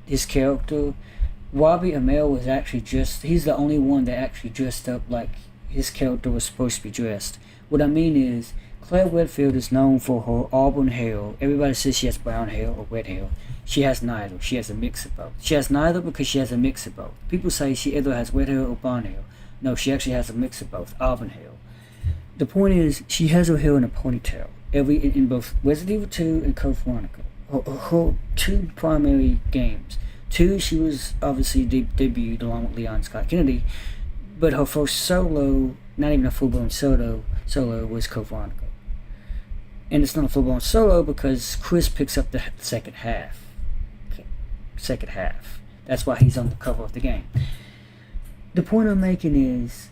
his character. Wabi Emil was actually he's the only one that actually dressed up like his character was supposed to be dressed. What I mean is, Claire Redfield is known for her auburn hair. Everybody says she has brown hair or red hair. She has neither. She has a mix of both. She has neither because she has a mix of both. People say she either has red hair or brown hair. No, she actually has a mix of both, auburn hair. The point is, she has her hair in a ponytail. In both Resident Evil 2 and Code Veronica. Her two primary games. 2, she was obviously debuted along with Leon Scott Kennedy, but her first solo, not even a full-blown solo was Code Veronica. And it's not a full-blown solo because Chris picks up the second half. That's why he's on the cover of the game. The point I'm making is,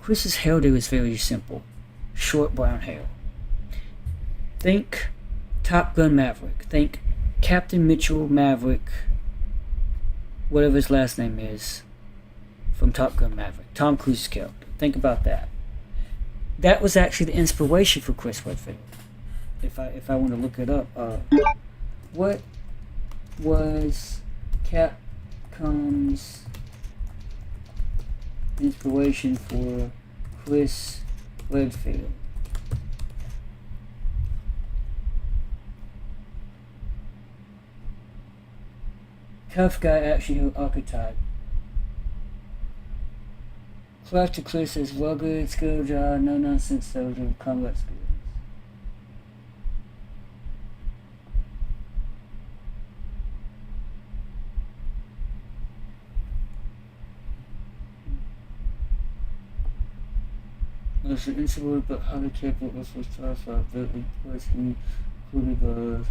Chris's hairdo is very simple. Short brown hair. Think Top Gun Maverick. Think Captain Mitchell Maverick, whatever his last name is, from Top Gun Maverick. Tom Cruise's character. Think about that. That was actually the inspiration for Chris Redfield. If I want to look it up, what was Capcom's inspiration for Chris Redfield? Tough guy action archetype. Clash to Chris as rugged, skill job, no nonsense soldier, combat skills. was insubordinate but highly capable of the starfire. The person included the.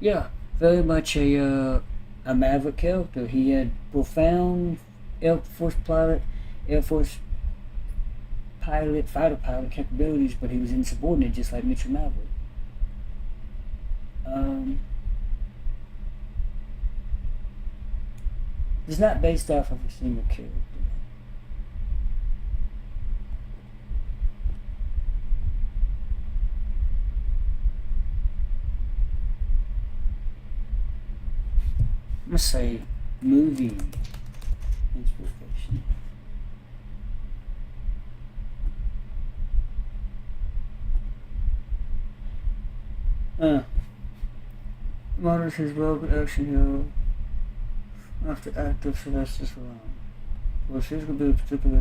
Yeah, very much a Maverick character. He had profound Air Force pilot, fighter pilot capabilities, but he was insubordinate, just like Mitchell Maverick. It's not based off of a single character. I'm gonna say movie inspiration. Modern says well action hero after actor Sylvester Stallone. Well, she's gonna be a particular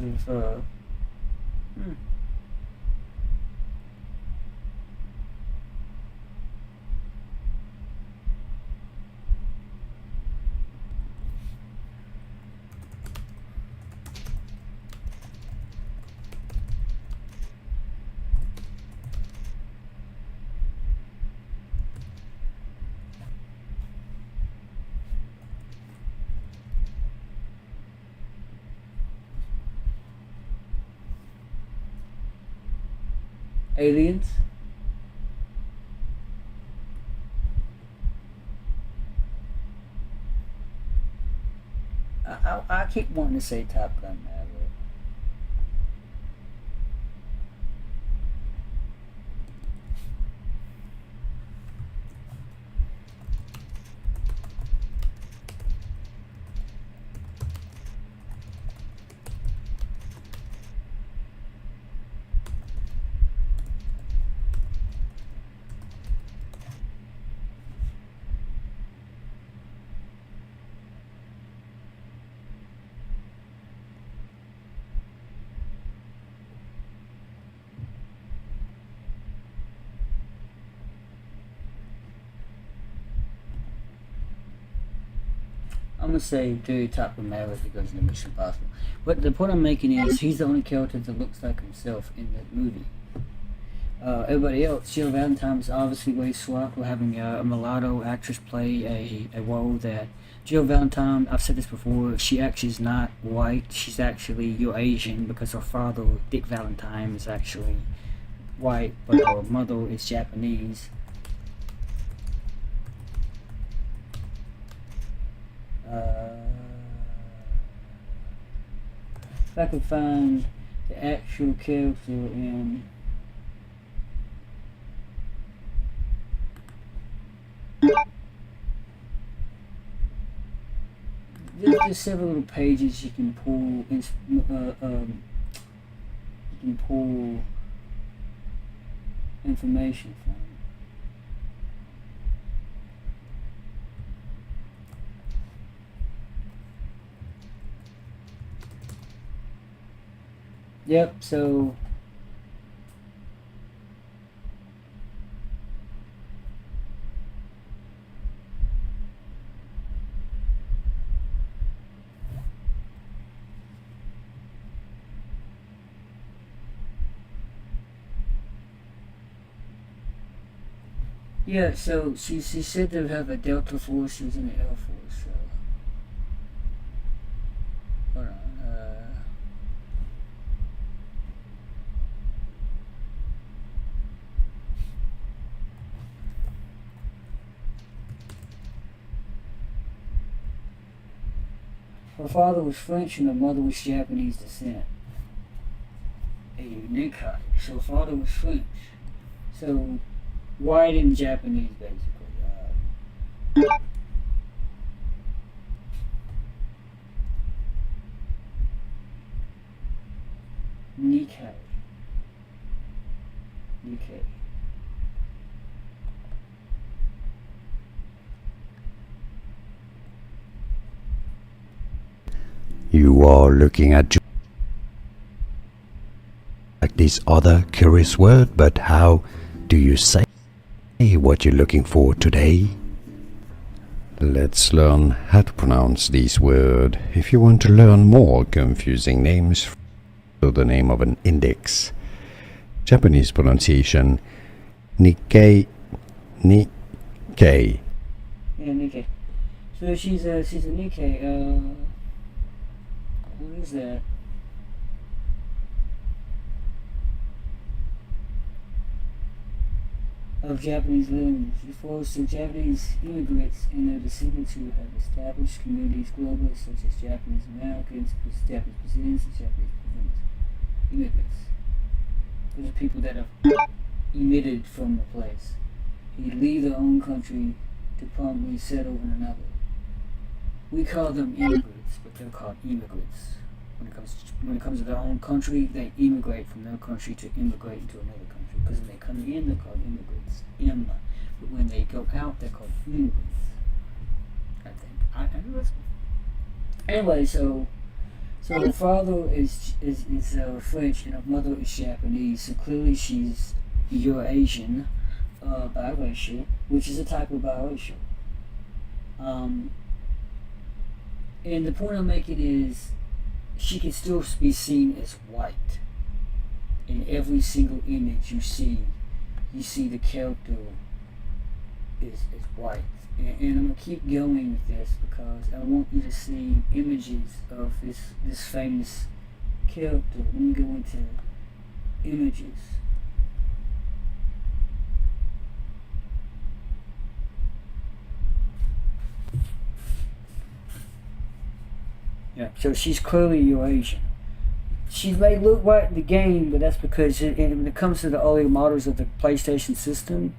Aliens. I keep wanting to say Top Gun Maverick. I'm gonna say do Top Gun Maverick because of the Mission Impossible. But the point I'm making is he's the only character that looks like himself in the movie. Everybody else, Jill Valentine is obviously way swapped. We're having a mulatto actress play a role that Jill Valentine, I've said this before, she actually is not white. She's actually you're Asian because her father, Dick Valentine, is actually white, but her mother is Japanese. If I could find the actual character in there's several little pages you can pull information from. Yep, so yeah, so she said they have a Delta Force, she was in the Air Force, so hold on. Her father was French and her mother was Japanese descent. A unique height. So her father was French. So white and Japanese basically. Nikkei. You are looking at like this other curious word, but how do you say what you're looking for today? Let's learn how to pronounce this word. If you want to learn more confusing names for the name of an index, Japanese pronunciation Nikkei. Nikkei. Yeah, Nikkei. So she's a Nikkei. What is that? Of Japanese lineage. It refers to Japanese immigrants and their descendants who have established communities globally, such as Japanese Americans, Japanese Brazilians, and Japanese immigrants. Those are people that have emitted from the place. They leave their own country to permanently settle in another. We call them immigrants, but they're called immigrants. When it comes to their own country, they immigrate from their country to immigrate into another country. Because when they come in, they're called immigrants. But when they go out, they're called immigrants. I think. I know this. Anyway, so her father is French and her mother is Japanese. So clearly she's Eurasian, biracial, which is a type of biracial. And the point I'm making is, she can still be seen as white. In every single image you see the character is white. And I'm going to keep going with this because I want you to see images of this famous character. Let me go into images. Yeah, so she's clearly Eurasian. She may look white in the game, but that's because when it comes to the earlier models of the PlayStation system,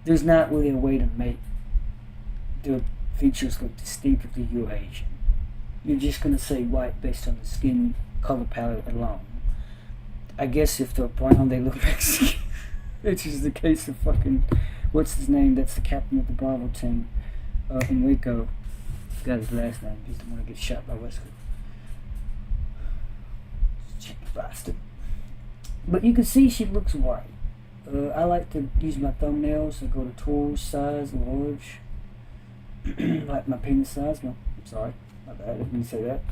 there's not really a way to make the features look distinctively Eurasian. You're just going to say white based on the skin color palette alone. I guess if they're brown, they look Mexican. Which is the case of fucking, what's his name? That's the captain of the Bravo team, Enrico. Got his last name. He's the one that gets shot by Wesker. Cheap bastard. But you can see she looks white. I like to use my thumbnails. I go to tools, size, large. Like my penis size. No, I'm sorry. My bad. I didn't mean to say that.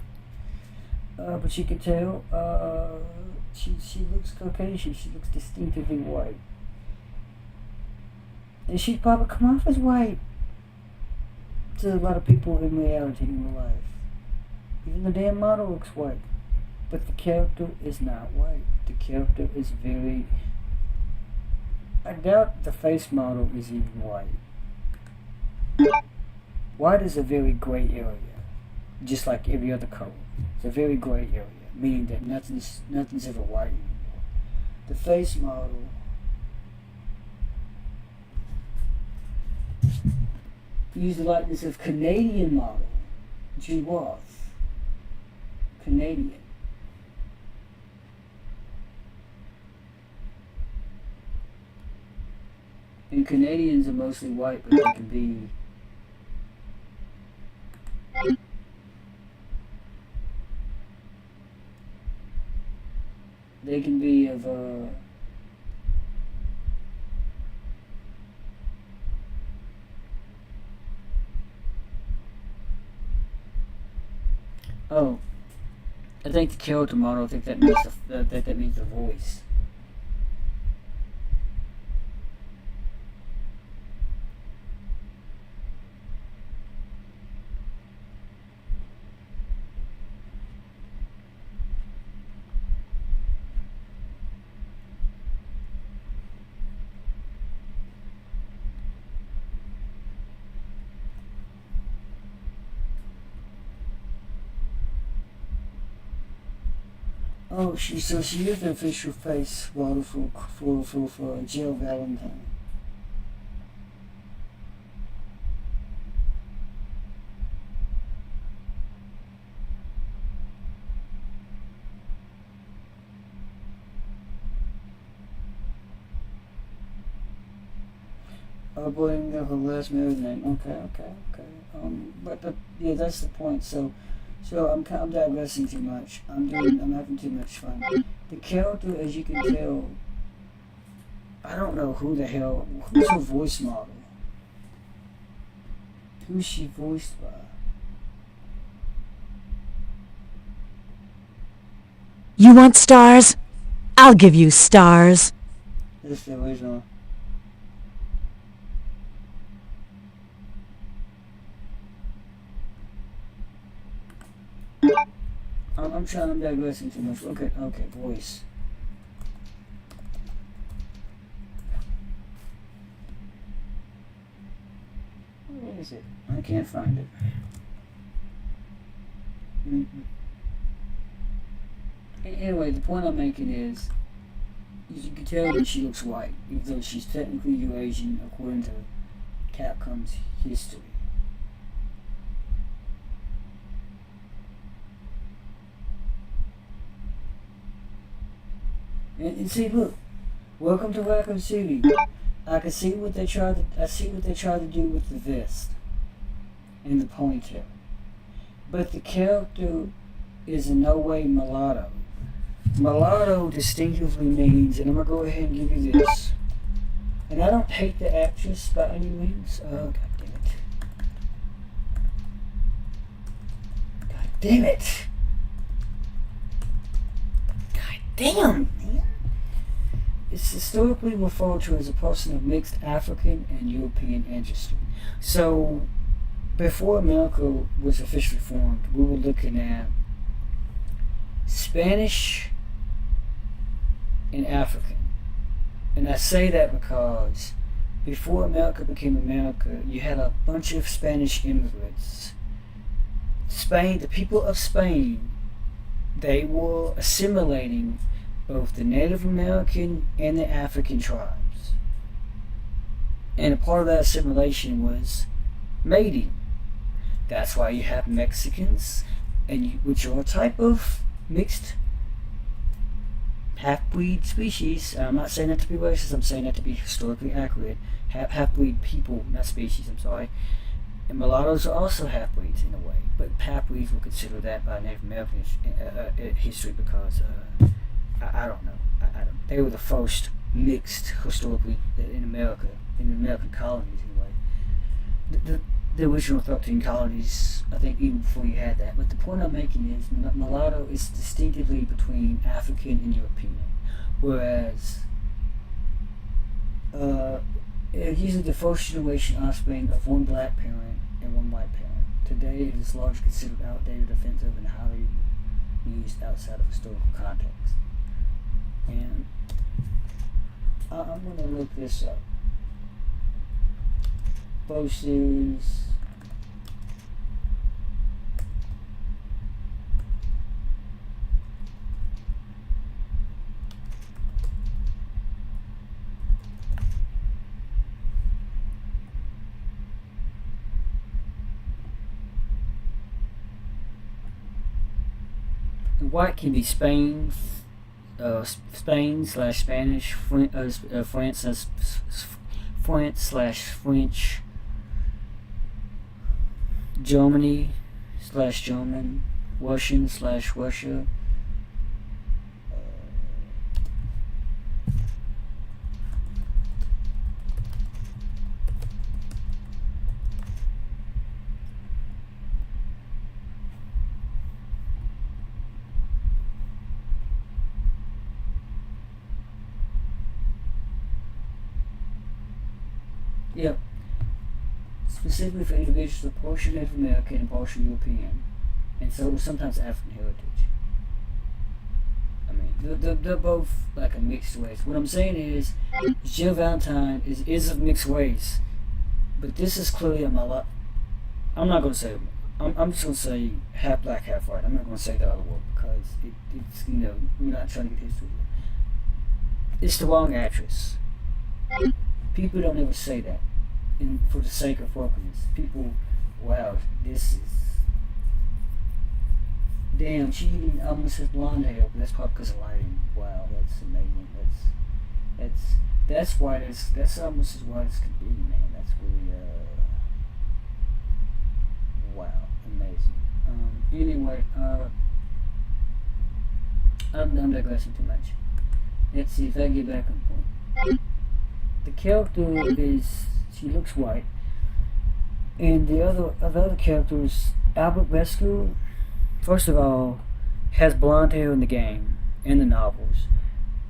But you can tell she looks Caucasian. She looks distinctively white. And she'd probably come off as white to a lot of people in reality, in real life. Even the damn model looks white. But the character is not white. The character is very... I doubt the face model is even white. White is a very gray area. Just like every other color. It's a very gray area. Meaning that nothing's ever white anymore. The face model... use the likeness of Canadian model, G. Roth. Canadian. And Canadians are mostly white, but they can be... They can be of Oh, I think the character model. I think that means that means the voice. Oh, she used an official face model for Jill Valentine. Oh, boy, her last married name. Okay. Yeah, that's the point. So I'm digressing too much. I'm having too much fun. The character, as you can tell, I don't know who's her voice model. Who's she voiced by? You want stars? I'll give you stars. This is the original. I'm digressing too much. Okay, voice. Where is it? I can't find it. Anyway, the point I'm making is, you can tell that she looks white, even though she's technically Eurasian according to Capcom's history. And see, look, welcome to Raccoon City. I can see what they tried to do with the vest and the ponytail, but the character is in no way mulatto. Mulatto distinctively means, and I'm gonna go ahead and give you this. And I don't hate the actress by any means. Oh, god damn it! God damn it! God damn, man! It's historically referred to as a person of mixed African and European ancestry. So, before America was officially formed, we were looking at Spanish and African. And I say that because before America became America, you had a bunch of Spanish immigrants. Spain, the people of Spain, they were assimilating both the Native American and the African tribes. And a part of that assimilation was mating. That's why you have Mexicans, which are a type of mixed half-breed species. I'm not saying that to be racist, I'm saying that to be historically accurate. Half-breed people, not species, I'm sorry. And mulattoes are also half-breeds in a way, but half-breeds were considered that by Native American history because, I don't know. They were the first mixed historically in America, in the American colonies anyway. The original 13 colonies, I think even before you had that. But the point I'm making is mulatto is distinctively between African and European. Whereas, usually the first generation offspring of one black parent and one white parent. Today it is largely considered outdated, offensive, and highly used outside of historical context. And I'm going to look this up. Posters. White can be Spain, Spain/Spanish, France/French, Germany/German, Russian/Russia. Yep. Specifically for individuals with partial Native American and partial European, and so sometimes African heritage. I mean, they're both like a mixed race. What I'm saying is, Jill Valentine is of mixed race, but this is clearly a mulatto. I'm not gonna say. I'm just gonna say half black, half white. I'm not gonna say the other word because it's we're not trying to get history. It's the wrong actress. People don't ever say that. And for the sake of focus, people, wow, this is, damn, she almost has blonde hair, but that's probably because of lighting. Wow, that's amazing. That's white as, that's almost as white as could be, man. That's really, wow, amazing. Anyway, I'm digressing too much. Let's see if I can get back on point. The character is, she looks white. And the other characters, Albert Wesker, first of all, has blonde hair in the game, in the novels,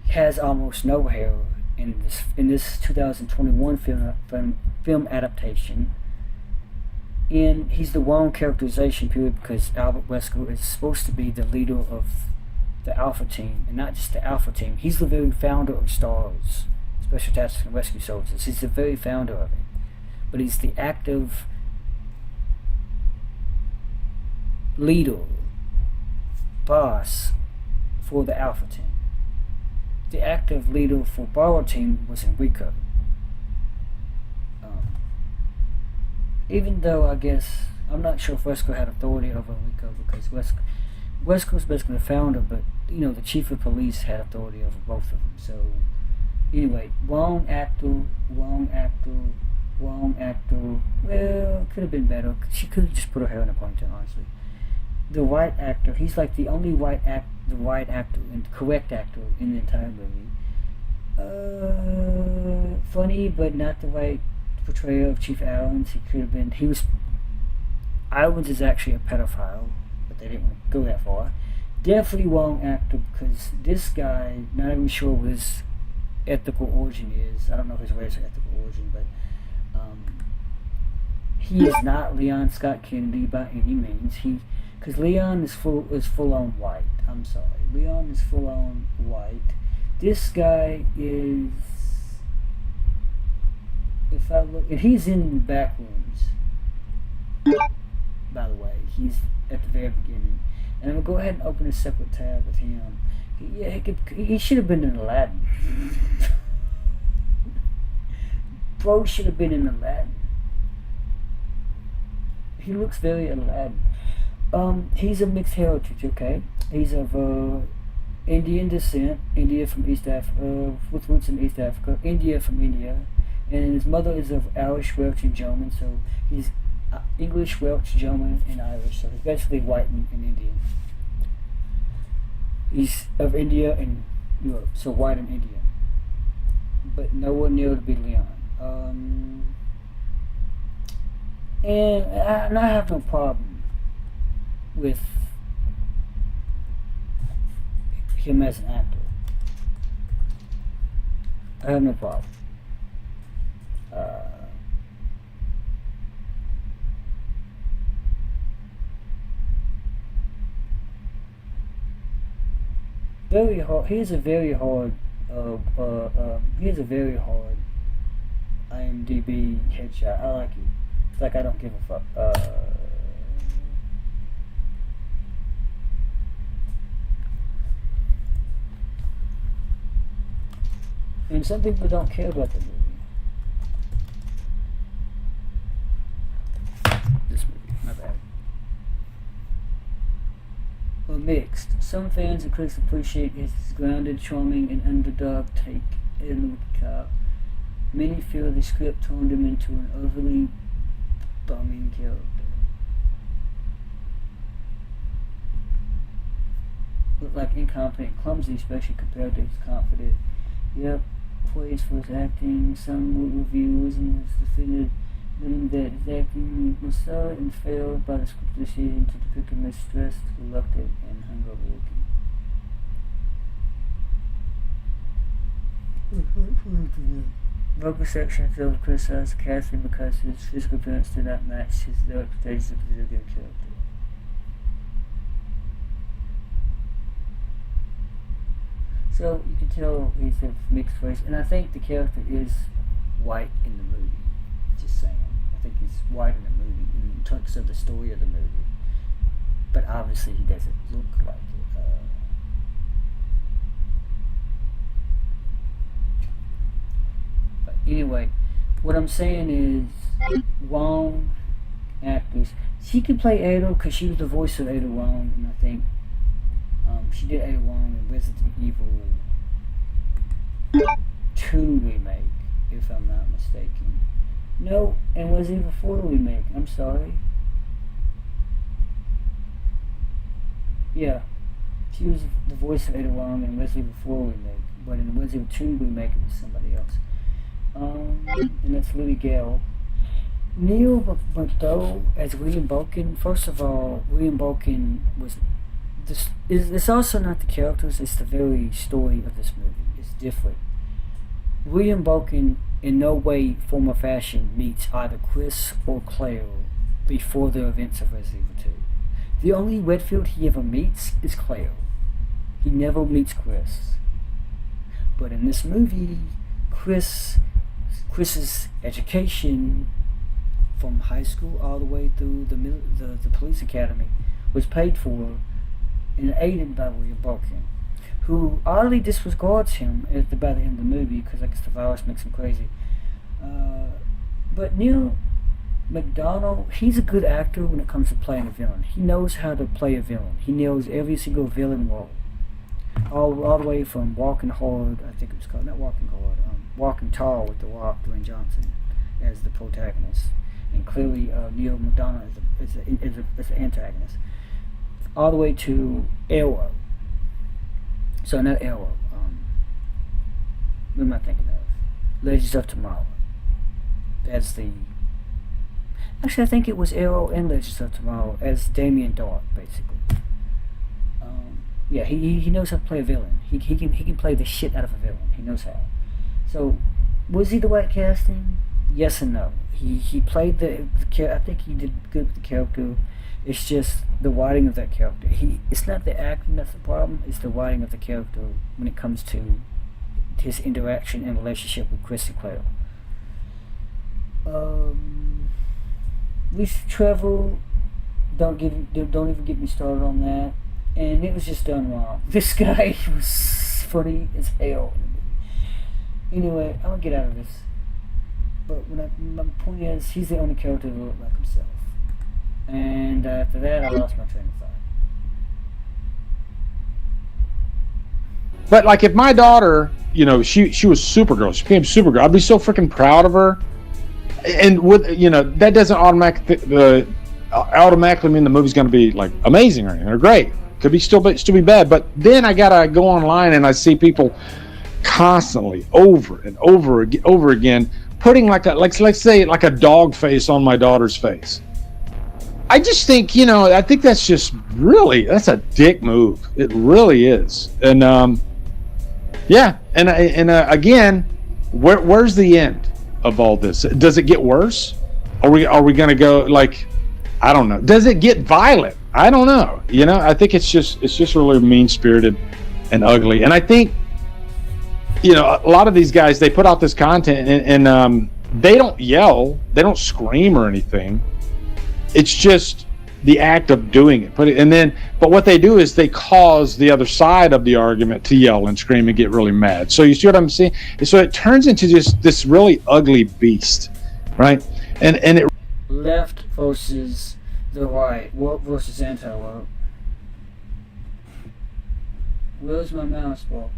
has almost no hair in this 2021 film adaptation. And he's the wrong characterization period because Albert Wesker is supposed to be the leader of the Alpha Team, and not just the Alpha Team. He's the very founder of STARS, Special Task and Rescue Services. He's the very founder of it, but he's the active leader, boss for the Alpha Team. The active leader for Bravo Team was Enrico. Even though I guess I'm not sure if Wesker had authority over Enrico because Wesker was basically the founder, but you know the chief of police had authority over both of them. So anyway, wrong actor. Well, could have been better. She could have just put her hair in a ponytail, honestly. The right actor, he's like the only right actor and correct actor in the entire movie. Funny, but not the right portrayal of Chief Owens. Owens is actually a pedophile, but they didn't go that far. Definitely wrong actor because this guy, not even sure what his ethical origin is. I don't know his race or ethical origin, but he is not Leon Scott Kennedy by any means. Because Leon is full on white. I'm sorry, Leon is full on white. This guy is, if I look, and he's in the back rooms. By the way, he's at the very beginning, and I'm gonna go ahead and open a separate tab with him. He should have been in Aladdin. Bro should have been in Aladdin. He looks very Aladdin. He's of mixed heritage, okay? He's of Indian descent, India from East Africa, with roots in East Africa, India from India, and his mother is of Irish, Welsh, and German, so he's English, Welsh, German, and Irish, so he's basically white and Indian. He's of India and Europe, so white and Indian, but nowhere near to be Leon. And I have no problem with him as an actor. I have no problem. Very hard. He has a very hard IMDb headshot. I like it. It's like I don't give a fuck. And some people don't care about the movie. This movie, my bad. Well, mixed. Some fans and critics appreciate his grounded, charming, and underdog take in the cop. Many feel the script turned him into an overly bumming character. Looked like incompetent, clumsy, especially compared to his confident. Yep, praised for his acting. Some reviewers and was defended that his acting was solid and failed by the script decision to depict him as stressed, reluctant, and hungover looking. Vocal sections of criticized the casting because his physical appearance did not match his expectations of the video game character. So you can tell he's a mixed race, and I think the character is white in the movie. Just saying, I think he's white in the movie in terms of the story of the movie. But obviously, he doesn't look like it. But anyway, what I'm saying is, wrong actors. She could play Ada because she was the voice of Ada Wong, and I think. She did Ada Wong in Resident Evil 2 remake, if I'm not mistaken. No, and Resident Evil 4 remake. I'm sorry. Yeah, she was the voice of Ada Wong in Resident Evil 4 remake, but in the Resident Evil 2 remake it was somebody else. And that's Lily Gale. Neil McDowell as William Balkin. First of all, William Balkin was this. It's also not the characters. It's the very story of this movie. It's different. William Balkin in no way, form, or fashion meets either Chris or Claire before the events of Resident Evil 2. The only Redfield he ever meets is Claire. He never meets Chris. But in this movie, Chris's education from high school all the way through the police academy was paid for and aided by William Balkin, who oddly disregards him by the end of the movie because I guess the virus makes him crazy. But Neil McDonough, he's a good actor when it comes to playing a villain. He knows how to play a villain. He nails every single villain role. All the way from Walking Hard, I think it was called, not Walking Hard, Walking Tall with The Rock, Dwayne Johnson, as the protagonist. And clearly Neil McDonough is the antagonist. All the way to Arrow. So not Arrow. What am I thinking of? Legends of Tomorrow. That's the... Actually, I think it was Arrow and Legends of Tomorrow as Damien Dark, basically. Yeah, he knows how to play a villain. He can play the shit out of a villain. He knows how. So, was he the right casting? Yes and no. He played the I think he did good with the character. It's just the writing of that character. It's not the acting that's the problem. It's the writing of the character when it comes to his interaction and relationship with Chris and Claire. Lisa Trevor, don't even get me started on that. And it was just done wrong. This guy was funny as hell. Anyway, I'm gonna get out of this. But my point is, he's the only character that looked like himself. And after that, I lost my train of thought. But like, if my daughter, you know, she was Supergirl, she became Supergirl, I'd be so freaking proud of her. And with, you know, that doesn't automatically mean the movie's going to be like amazing or anything or great. Could be still be bad. But then I gotta go online and I see people constantly over and over again putting let's say a dog face on my daughter's face. I just think, you know, I think that's just really, that's a dick move. It really is. And yeah, and again, where's the end of all this? Does it get worse? Are we gonna go, like, I don't know. Does it get violent? I don't know. You know, I think it's just really mean-spirited and ugly. And I think, you know, a lot of these guys, they put out this content and they don't yell, they don't scream or anything. It's just the act of doing it. But what they do is they cause the other side of the argument to yell and scream and get really mad. So you see what I'm saying? So it turns into just this really ugly beast, right? And it left versus the right, woke versus anti-woke. Where's my mouse ball?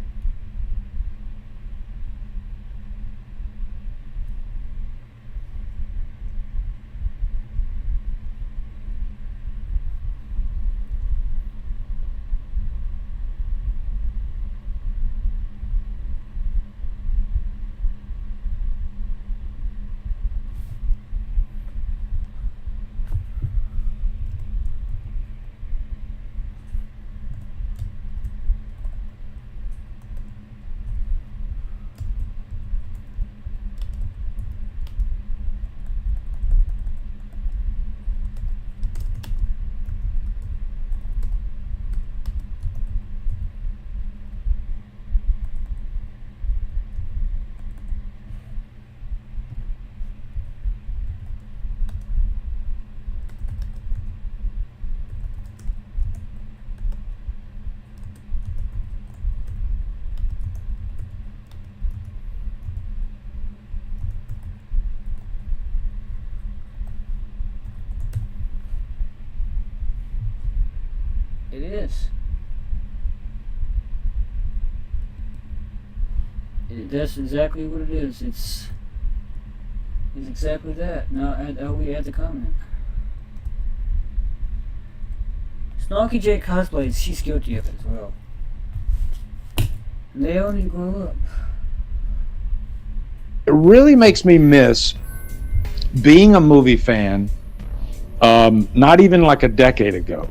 It is. That's exactly what it is. It's exactly that. Now we add the comment. Snarky J cosplays, she's guilty of it as well. And they all need to grow up. It really makes me miss being a movie fan, not even like a decade ago,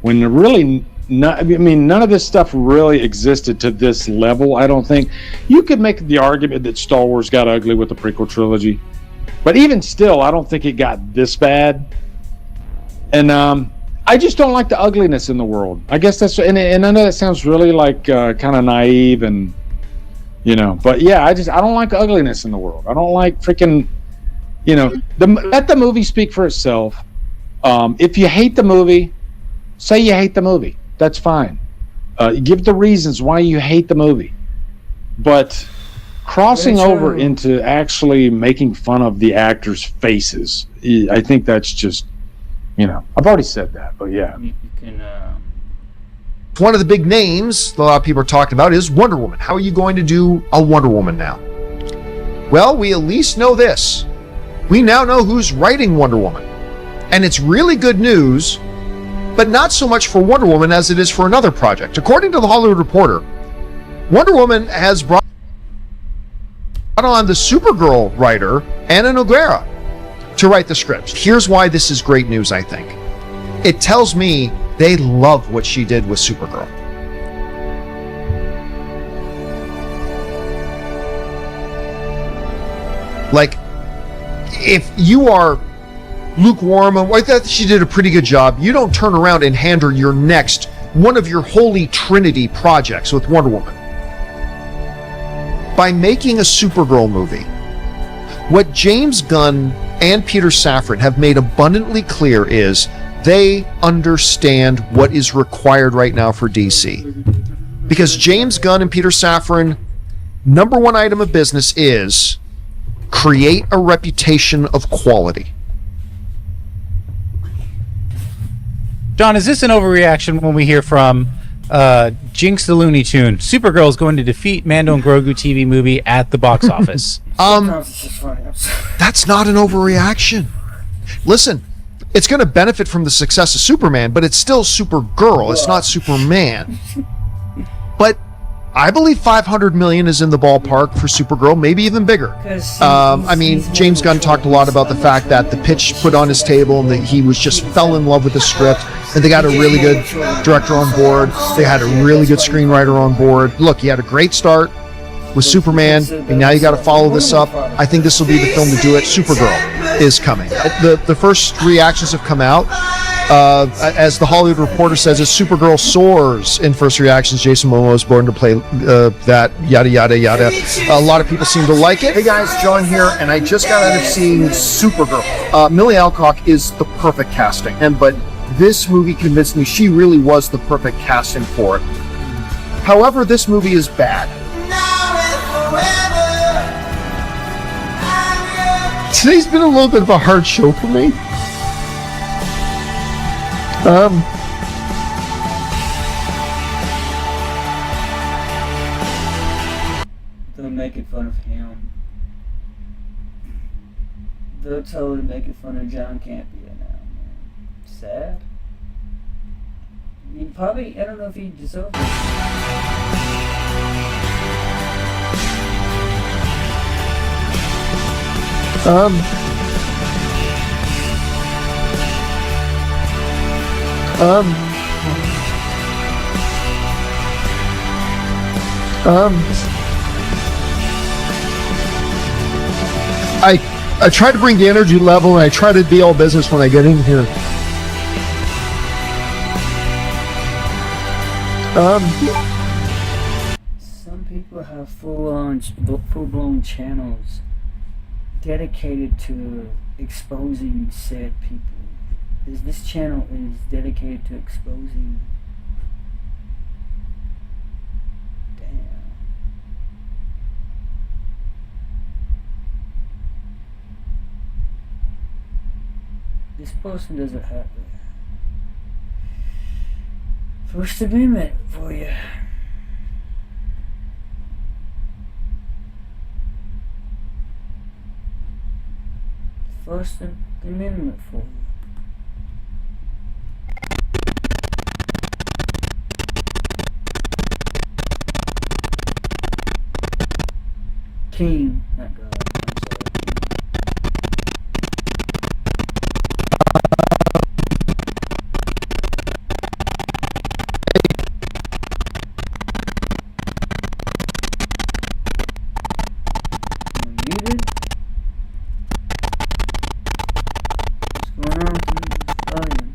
when none of this stuff really existed to this level. I don't think you could make the argument that Star Wars got ugly with the prequel trilogy, but even still, I don't think it got this bad. And I just don't like the ugliness in the world. I guess that's, and I know that sounds really like kind of naive, and but yeah, I don't like ugliness in the world. I don't like freaking, let the movie speak for itself. If you hate the movie, say you hate the movie. That's fine. Give the reasons why you hate the movie. But crossing over into actually making fun of the actors' faces, I think that's just, I've already said that, but yeah. You can, One of the big names that a lot of people are talking about is Wonder Woman. How are you going to do a Wonder Woman now? Well, we at least know this. We now know who's writing Wonder Woman. And it's really good news, but not so much for Wonder Woman as it is for another project. According to the Hollywood Reporter, Wonder Woman has brought on the Supergirl writer, Anna Noguera, to write the script. Here's why this is great news, I think. It tells me they love what she did with Supergirl. Like, if you are lukewarm, I thought she did a pretty good job, you don't turn around and hand her your next, one of your holy trinity projects with Wonder Woman. By making a Supergirl movie, what James Gunn and Peter Safran have made abundantly clear is they understand what is required right now for DC. Because James Gunn and Peter Safran, number one item of business is create a reputation of quality. John, is this an overreaction when we hear from Jinx the Looney Tune? Supergirl is going to defeat Mando and Grogu TV movie at the box office. That's not an overreaction. Listen, it's going to benefit from the success of Superman, but it's still Supergirl. It's not Superman. But I believe 500 million is in the ballpark for Supergirl, maybe even bigger. I mean, James Gunn talked a lot about the fact that the pitch put on his table and that he was just fell in love with the script, and they got a really good director on board. They had a really good screenwriter on board. Look, he had a great start with Superman, and now you got to follow this up. I think this will be the film to do it. Supergirl is coming. The first reactions have come out. As the Hollywood Reporter says, as Supergirl soars in first reactions, Jason Momoa is born to play that, yada, yada, yada. A lot of people seem to like it. Hey guys, John here, and I just got out of seeing Supergirl. Millie Alcock is the perfect casting, but this movie convinced me she really was the perfect casting for it. However, this movie is bad. Today's been a little bit of a hard show for me. They're making fun of him. They're totally making fun of John Campia now, man. Sad. He probably, I don't know if he deserves it. I try to bring the energy level, and I try to be all business when I get in here. Some people have full-blown channels dedicated to exposing said people. This channel is dedicated to exposing. Damn. This person doesn't have the First Amendment for you. First Amendment for you. King, not God. I'm sorry. good? What's going on with the volume?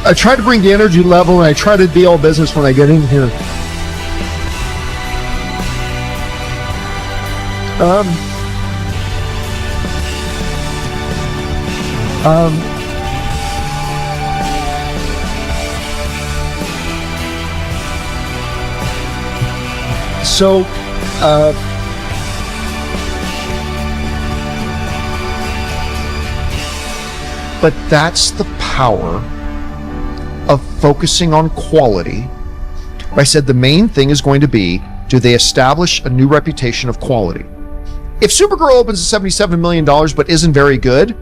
I try to bring the energy level, and I try to be all business when I get in here. So, but that's the power of focusing on quality. I said the main thing is going to be, do they establish a new reputation of quality? If Supergirl opens at $77 million but isn't very good,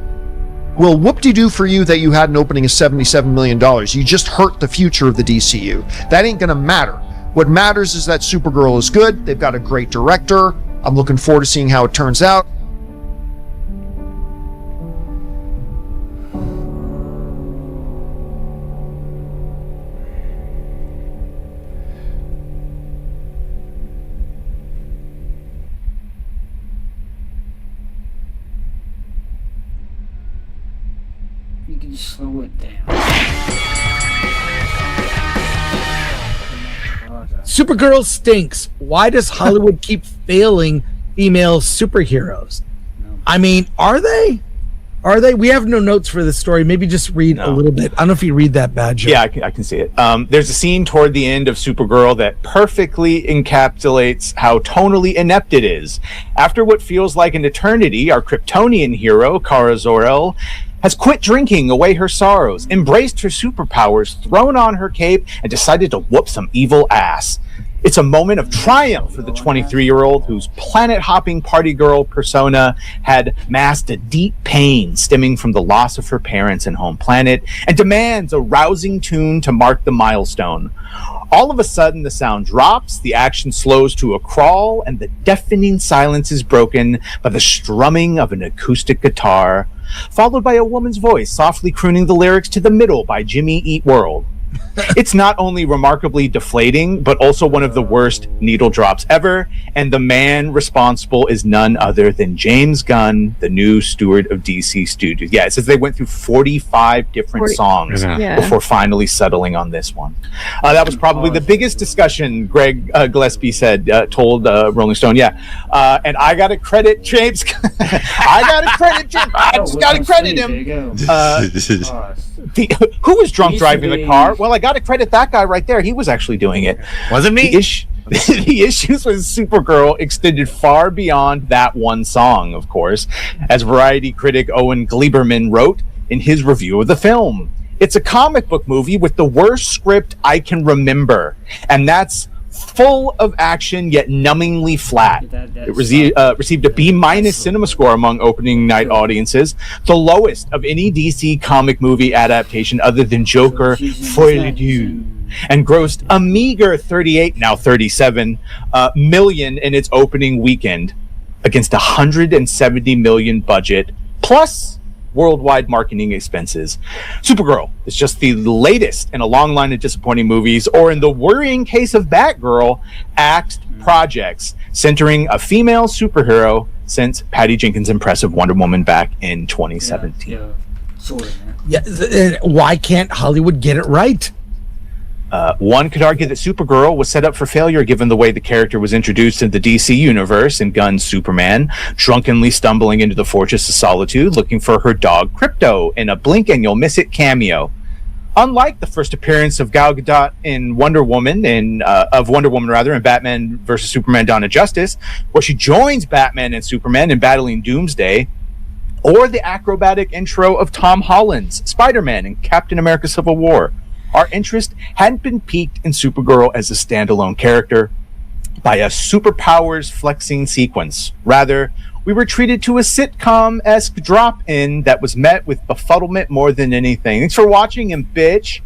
well, whoop-de-doo for you that you had an opening of $77 million. You just hurt the future of the DCU. That ain't gonna matter. What matters is that Supergirl is good. They've got a great director. I'm looking forward to seeing how it turns out. You can slow it down. Supergirl stinks. Why does Hollywood keep failing female superheroes? I mean, are they? Are they? We have no notes for this story. Maybe just read a little bit. I don't know if you read that bad, Joe. Yeah, I can see it. There's a scene toward the end of Supergirl that perfectly encapsulates how tonally inept it is. After what feels like an eternity, our Kryptonian hero, Kara Zor-El, has quit drinking away her sorrows, embraced her superpowers, thrown on her cape, and decided to whoop some evil ass. It's a moment of triumph for the 23-year-old whose planet-hopping party girl persona had masked a deep pain stemming from the loss of her parents and home planet, and demands a rousing tune to mark the milestone. All of a sudden, the sound drops, the action slows to a crawl, and the deafening silence is broken by the strumming of an acoustic guitar, followed by a woman's voice softly crooning the lyrics to The Middle by Jimmy Eat World. It's not only remarkably deflating, but also one of the worst needle drops ever, and the man responsible is none other than James Gunn, the new steward of DC Studios. Yeah, it says they went through 45 different songs before finally settling on this one. That was probably the biggest discussion, Greg Gillespie said, told Rolling Stone. Yeah, and I got to credit James. I got to credit James. I just got to credit him. Who was drunk driving the car? Well, I got to credit that guy right there. He was actually doing it. Wasn't me. The issues with Supergirl extended far beyond that one song, of course, as Variety critic Owen Gleiberman wrote in his review of the film. It's a comic book movie with the worst script I can remember, and that's full of action yet numbingly flat. It received a B- cinema score among opening night audiences, the lowest of any DC comic movie adaptation other than Joker Folie Dieu, and grossed a meager 38, now 37 million in its opening weekend against a $170 million budget, plus worldwide marketing expenses. Supergirl is just the latest in a long line of disappointing movies, or in the worrying case of Batgirl, axed projects centering a female superhero since Patty Jenkins' impressive Wonder Woman back in 2017. Why can't Hollywood get it right? One could argue that Supergirl was set up for failure given the way the character was introduced in the DC universe in Gunn's Superman, drunkenly stumbling into the Fortress of Solitude looking for her dog Krypto in a blink and you'll miss it cameo. Unlike the first appearance of Gal Gadot in Wonder Woman, in Batman vs. Superman: Dawn of Justice, where she joins Batman and Superman in battling Doomsday, or the acrobatic intro of Tom Holland's Spider-Man in Captain America: Civil War, our interest hadn't been piqued in Supergirl as a standalone character by a superpowers flexing sequence. Rather, we were treated to a sitcom-esque drop-in that was met with befuddlement more than anything. Thanks for watching, and bitch,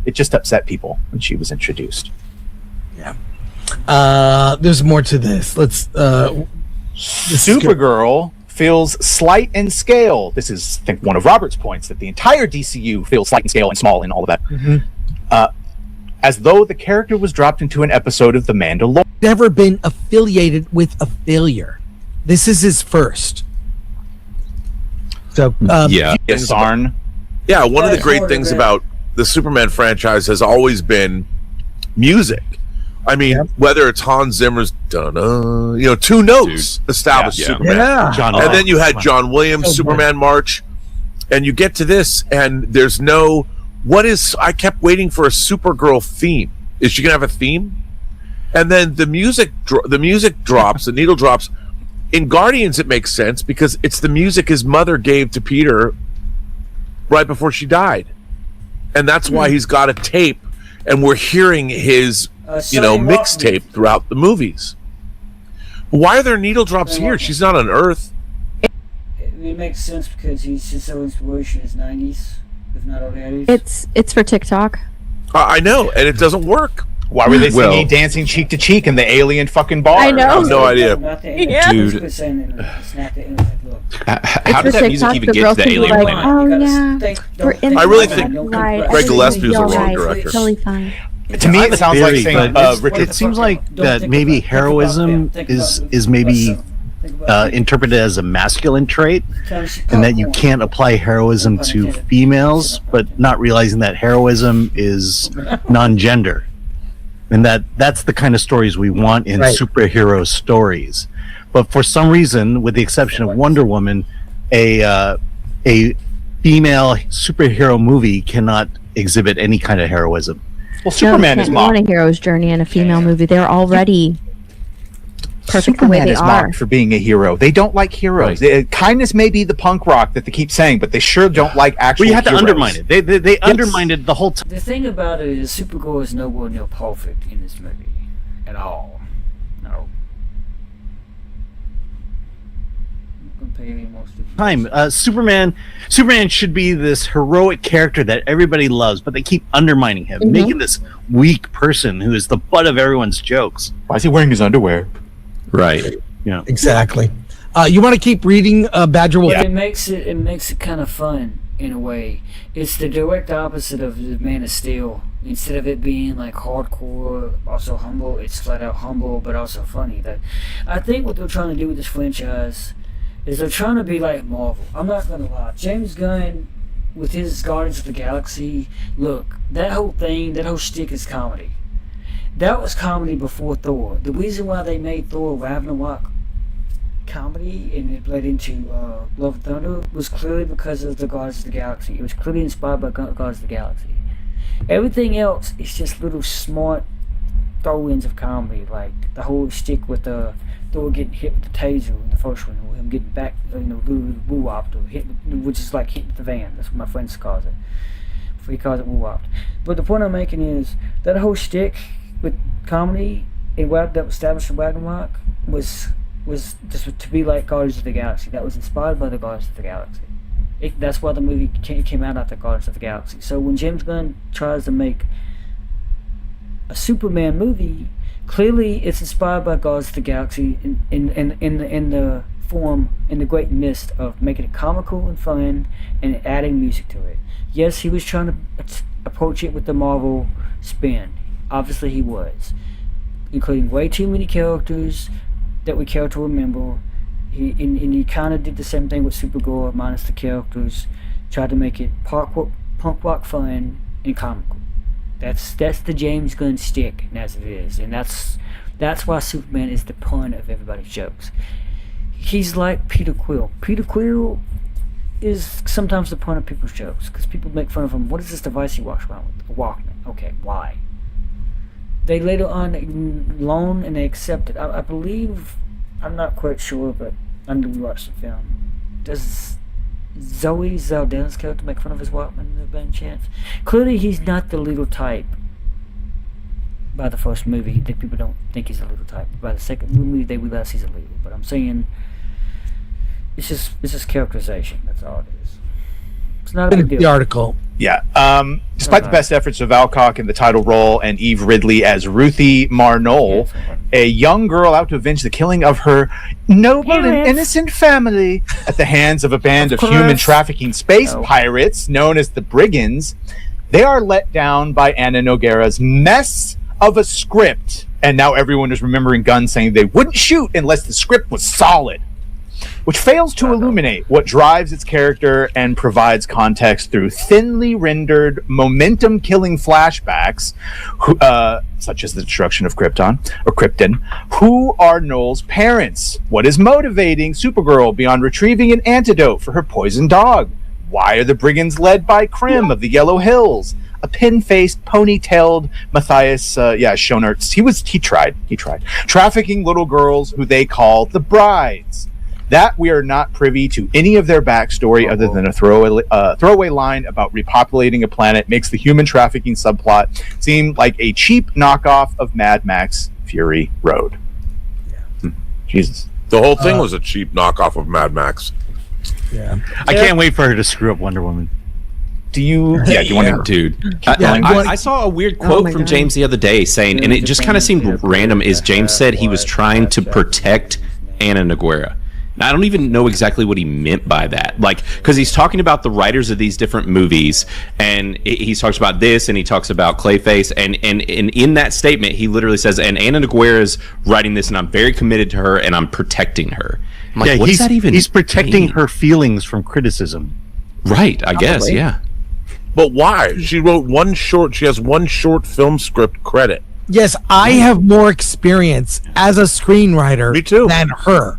it just upset people when she was introduced. There's more to this. Let's Supergirl feels slight in scale. This is, I think, one of Robert's points, that the entire DCU feels slight in scale and small and all of that. As though the character was dropped into an episode of The Mandalorian. Never been affiliated with a failure. This is his first. So, yeah. Sarn. Yeah, one of the great things about the Superman franchise has always been music. I mean, whether it's Hans Zimmer's "Dun-dun," two notes established Superman. And then you had John Williams' Superman March, and you get to this, and there's no. I kept waiting for a Supergirl theme. Is she gonna have a theme? And then the music drops, the needle drops. In Guardians, it makes sense because it's the music his mother gave to Peter right before she died, and that's why he's got a tape, and we're hearing his mixtape throughout the movies. Why are there needle drops here? She's not on Earth. It makes sense because he's just so inspirational in his 90s, if not already. It's for TikTok. I know, and it doesn't work. Why were they singing "Dancing Cheek to Cheek" in the alien fucking bar? I know. I have no idea. Dude. How did that music even get to the alien planet? Oh yeah. I really think Greg Gillespie was a wrong director. Totally fine. To me, it sounds like saying it seems like that maybe heroism is maybe interpreted as a masculine trait, and that you can't apply heroism to females, but not realizing that heroism is non-gender, and that's the kind of stories we want in superhero stories. But for some reason, with the exception of Wonder Woman, a female superhero movie cannot exhibit any kind of heroism. Well, Superman is mocked. On a hero's journey in a female movie. They're already perfect the way Superman they is are. mocked for being a hero. They don't like heroes. Kindness may be the punk rock that they keep saying, but they sure don't like actual Well, you have to heroes. undermine it. They undermined it the whole time. The thing about it is Supergirl is nowhere near perfect in this movie at all. No. Superman should be this heroic character that everybody loves, but they keep undermining him, making this weak person who is the butt of everyone's jokes. Why is he wearing his underwear? Right. Yeah. Exactly. You want to keep reading Badger Wolf? It makes it kind of fun in a way. It's the direct opposite of the Man of Steel. Instead of it being like hardcore, also humble, it's flat out humble, but also funny. I think what they're trying to do with this franchise is they're trying to be like Marvel. I'm not gonna lie. James Gunn, with his Guardians of the Galaxy, look, that whole shtick is comedy. That was comedy before Thor. The reason why they made Thor Ragnarok comedy and it led into Love and Thunder was clearly because of the Guardians of the Galaxy. It was clearly inspired by Guardians of the Galaxy. Everything else is just little smart throw-ins of comedy, like the whole shtick with Thor getting hit with the taser in the first one, or him getting back, woo-wopped, or hit, which is like hitting the van. That's what my friends calls it. He calls it woo-wopped. But the point I'm making is that whole shtick with comedy that was established in Ragnarok was just to be like Guardians of the Galaxy. That was inspired by the Guardians of the Galaxy. That's why the movie came out after Guardians of the Galaxy. So when James Gunn tries to make a Superman movie, clearly it's inspired by Guardians of the Galaxy in the form, in the great mist of making it comical and fun and adding music to it. Yes, he was trying to approach it with the Marvel spin. Obviously he was, including way too many characters that we care to remember. He kind of did the same thing with Supergirl, minus the characters. Tried to make it punk rock fun and comical. That's the James Gunn stick, as it is, and that's why Superman is the pun of everybody's jokes. He's like Peter Quill. Peter Quill is sometimes the pun of people's jokes because people make fun of him. What is this device he walks around with? A Walkman. Okay, why? They later on loan and they accept it. I believe, I'm not quite sure, but I knew we watched the film. Does Zoe Saldana's character make fun of his Walkman by any chance? Clearly he's not the little type by the first movie. People don't think he's a little type. By the second movie they realize he's a little. But I'm saying It's just characterization. That's all it is. It's not a big deal. The article. Yeah. Despite the best efforts of Alcock in the title role and Eve Ridley as Ruthie Marnol, a young girl out to avenge the killing of her noble and innocent family at the hands of a band of human trafficking space pirates known as the Brigands, they are let down by Anna Nogueira's mess of a script. And now everyone is remembering Gunn saying they wouldn't shoot unless the script was solid, which fails to illuminate what drives its character and provides context through thinly rendered, momentum-killing flashbacks, such as the destruction of Krypton. Who are Noel's parents? What is motivating Supergirl beyond retrieving an antidote for her poisoned dog? Why are the Brigands led by Krim of the Yellow Hills? A pin-faced, ponytailed Matthias Schoenertz. He tried. Trafficking little girls who they call the brides. That we are not privy to any of their backstory other than a throwaway line about repopulating a planet makes the human trafficking subplot seem like a cheap knockoff of Mad Max Fury Road. Jesus. The whole thing was a cheap knockoff of Mad Max. Yeah. I can't wait for her to screw up Wonder Woman. Do you want to... Dude, I saw a weird quote from James the other day saying, and it just kind of seemed random, is James said he was trying to protect Anna Nogueira. Now, I don't even know exactly what he meant by that. Like, because he's talking about the writers of these different movies, and he talks about this, and he talks about Clayface, and in that statement, he literally says, and Anna Nogueira is writing this, and I'm very committed to her, and I'm protecting her. I'm like, what does that even He's protecting her feelings from criticism. Right, I guess, yeah. But why? She has one short film script credit. Yes, I have more experience as a screenwriter than her.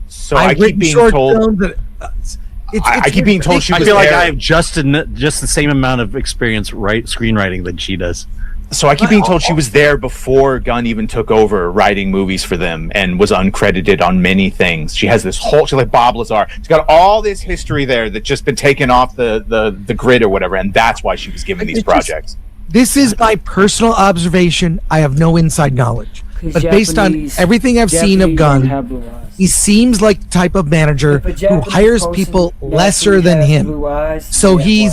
So I keep being told I keep being told she was there. I feel like I have just the same amount of experience screenwriting than she does. So I keep being told she was there before Gunn even took over writing movies for them and was uncredited on many things. She has this whole, she's like Bob Lazar. She's got all this history there that's just been taken off the grid or whatever, and that's why she was given these projects. This is my personal observation. I have no inside knowledge. But based on everything I've seen of Gunn, he seems like the type of manager who hires people lesser than him. So he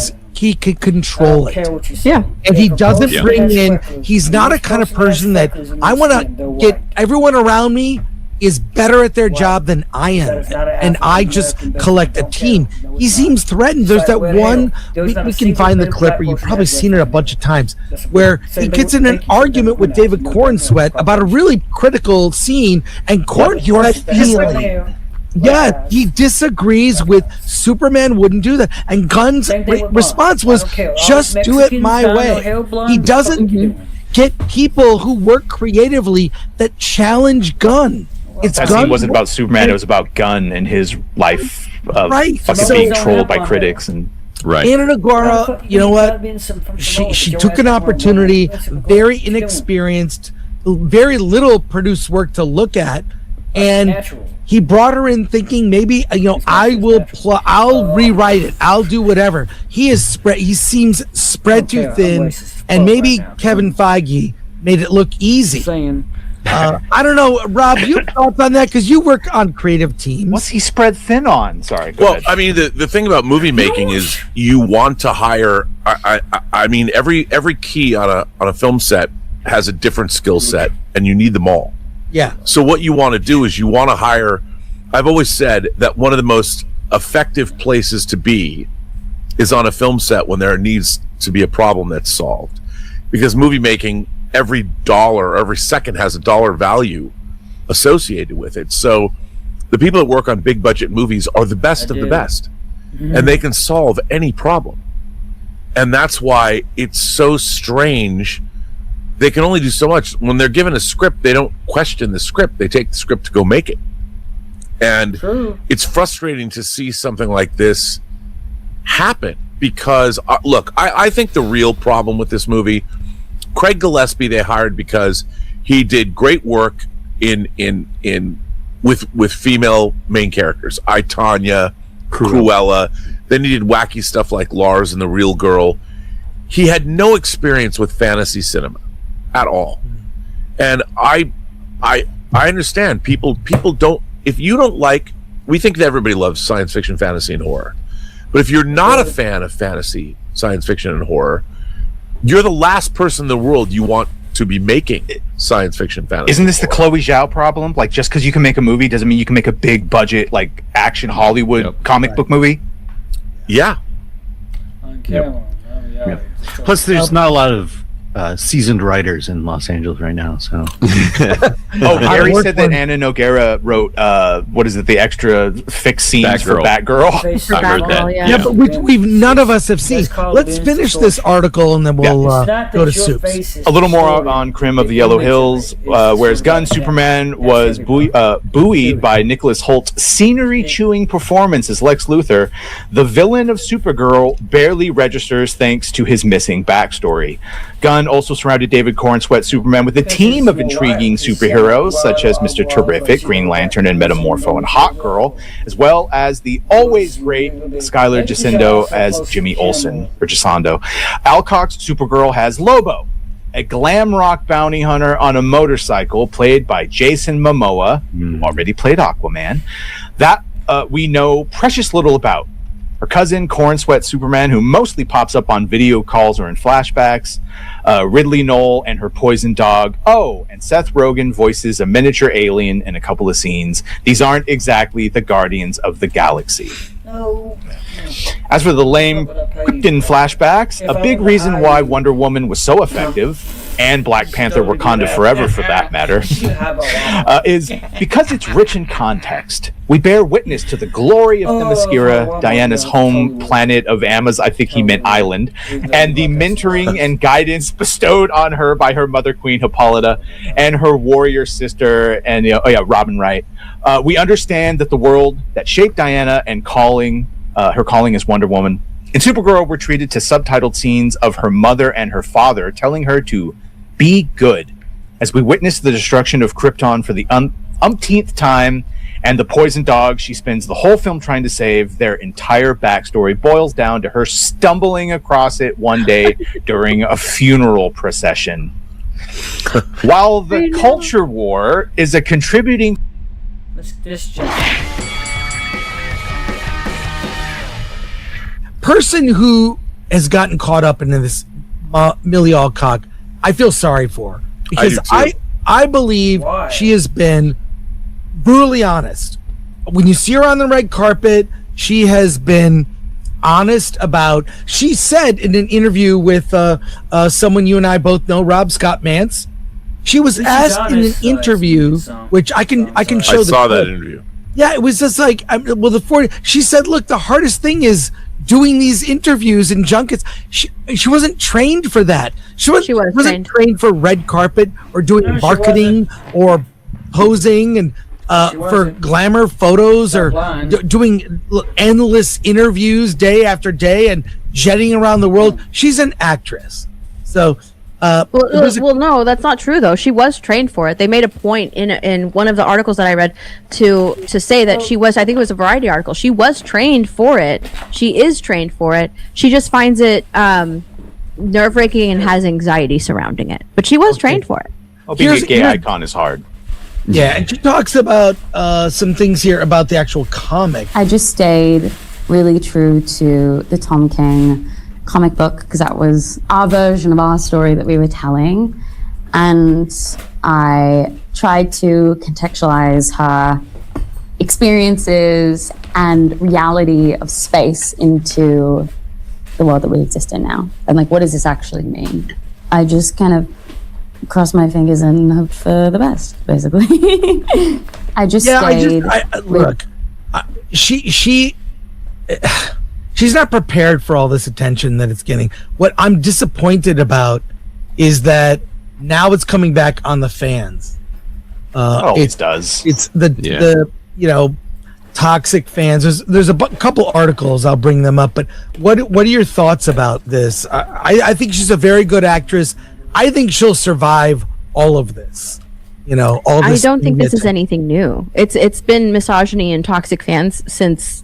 can control it. Yeah. And he doesn't bring in, he's not a kind of person that I want to get everyone around me is better at their job than I am. And I just collect a team. He seems threatened. There's that one, we can find the clip, or you've probably seen it a bunch of times, where he gets in an argument with David Cornsweet about a really critical scene, and Cornsweet he disagrees with Superman wouldn't do that. And Gunn's response was, just do it my way. He doesn't get people who work creatively that challenge Gunn. That scene wasn't about Superman, it was about Gunn and his life of fucking being trolled by critics. And Anna Nogueira, you know what? She took an opportunity, very inexperienced, very little produced work to look at, and he brought her in thinking maybe I'll rewrite it, I'll do whatever. He seems spread too thin, and maybe Kevin Feige made it look easy. I don't know, Rob, you have thoughts on that because you work on creative teams. What's he spread thin on? Sorry. Well, I mean, the thing about movie making is you want to hire. I mean, every key on a film set has a different skill set, and you need them all. Yeah. So what you want to do is you want to hire. I've always said that one of the most effective places to be is on a film set when there needs to be a problem that's solved, because movie making, every dollar, every second has a dollar value associated with it. So the people that work on big budget movies are the best of the best, and they can solve any problem. And that's why it's so strange. They can only do so much. When they're given a script, they don't question the script. They take the script to go make it. And it's frustrating to see something like this happen because, look, I think the real problem with this movie, Craig Gillespie they hired because he did great work with female main characters. I, Tanya, Cruella. Then he did wacky stuff like Lars and the Real Girl. He had no experience with fantasy cinema at all. And I understand people don't, if you don't like we think that everybody loves science fiction, fantasy, and horror. But if you're not a fan of fantasy, science fiction, and horror, you're the last person in the world you want to be making science fiction, fantasy. Isn't this the Chloe Zhao problem? Like, just because you can make a movie doesn't mean you can make a big budget, like, action Hollywood comic book movie? Yeah. Plus, there's not a lot of seasoned writers in Los Angeles right now, so. Gary said that Anna Nogueira wrote, the extra fixed scenes for Batgirl. I heard that. Yeah, but we've none of us have seen. Let's finish this article and then we'll go to Soups. A little more on Crim of the Yellow Hills, whereas Gunn Superman was buoyed by Nicholas Holt's scenery-chewing performance as Lex Luthor. The villain of Supergirl barely registers thanks to his missing backstory. Gunn also surrounded David Cornsweet Superman with a team of intriguing superheroes such as Mr. Terrific, Green Lantern, and Metamorpho and Hawkgirl, as well as the always great Skylar Gisondo as Jimmy Olsen, or Gisondo. Alcock's Supergirl has Lobo, a glam rock bounty hunter on a motorcycle played by Jason Momoa, who already played Aquaman, that we know precious little about. Her cousin, Cornsweet Superman, who mostly pops up on video calls or in flashbacks, Ridley Knoll and her poison dog. Oh, and Seth Rogen voices a miniature alien in a couple of scenes. These aren't exactly the Guardians of the Galaxy. No. As for the lame Krypton flashbacks, a big reason why Wonder Woman was so effective, and Black Panther Wakanda Forever for that matter, is because it's rich in context. We bear witness to the glory of Themyscira, Diana's home planet of Amaz, I think he meant island, and the mentoring and guidance bestowed on her by her mother queen Hippolyta and her warrior sister and Robin Wright. We understand that the world that shaped Diana and her calling as Wonder Woman. In Supergirl, we're treated to subtitled scenes of her mother and her father telling her to be good, as we witness the destruction of Krypton for the umpteenth time, and the poison dog she spends the whole film trying to save. Their entire backstory boils down to her stumbling across it one day during a funeral procession. While the culture war is a contributing person who has gotten caught up into this Millie Alcock, I feel sorry for her, because I believe she has been brutally honest. When you see her on the red carpet, she has been honest about. She said in an interview with someone you and I both know, Rob Scott Mance. She was asked in an interview, which I can show. I saw that interview. Yeah, it was just like, she said, look, the hardest thing is doing these interviews and junkets. She wasn't trained for that. She wasn't trained for red carpet or doing marketing or posing and for glamour photos or doing endless interviews day after day and jetting around the world. She's an actress. So no, that's not true though. She was trained for it. They made a point in one of the articles that I read to say that she was, I think it was a Variety article, she was trained for it. She is trained for it. She just finds it nerve-wracking and has anxiety surrounding it. But she was trained for it. Well, being a gay icon is hard. Yeah, and she talks about some things here about the actual comic. I just stayed really true to the Tom King comic book because that was our version of our story that we were telling, and I tried to contextualize her experiences and reality of space into the world that we exist in now, and like, what does this actually mean? I just kind of crossed my fingers and hoped for the best, basically. I just stayed. She's not prepared for all this attention that it's getting. What I'm disappointed about is that now it's coming back on the fans. It does. It's the toxic fans. There's a couple articles. I'll bring them up. But what are your thoughts about this? I think she's a very good actress. I think she'll survive all of this. All this. I don't think this is anything new. It's been misogyny and toxic fans since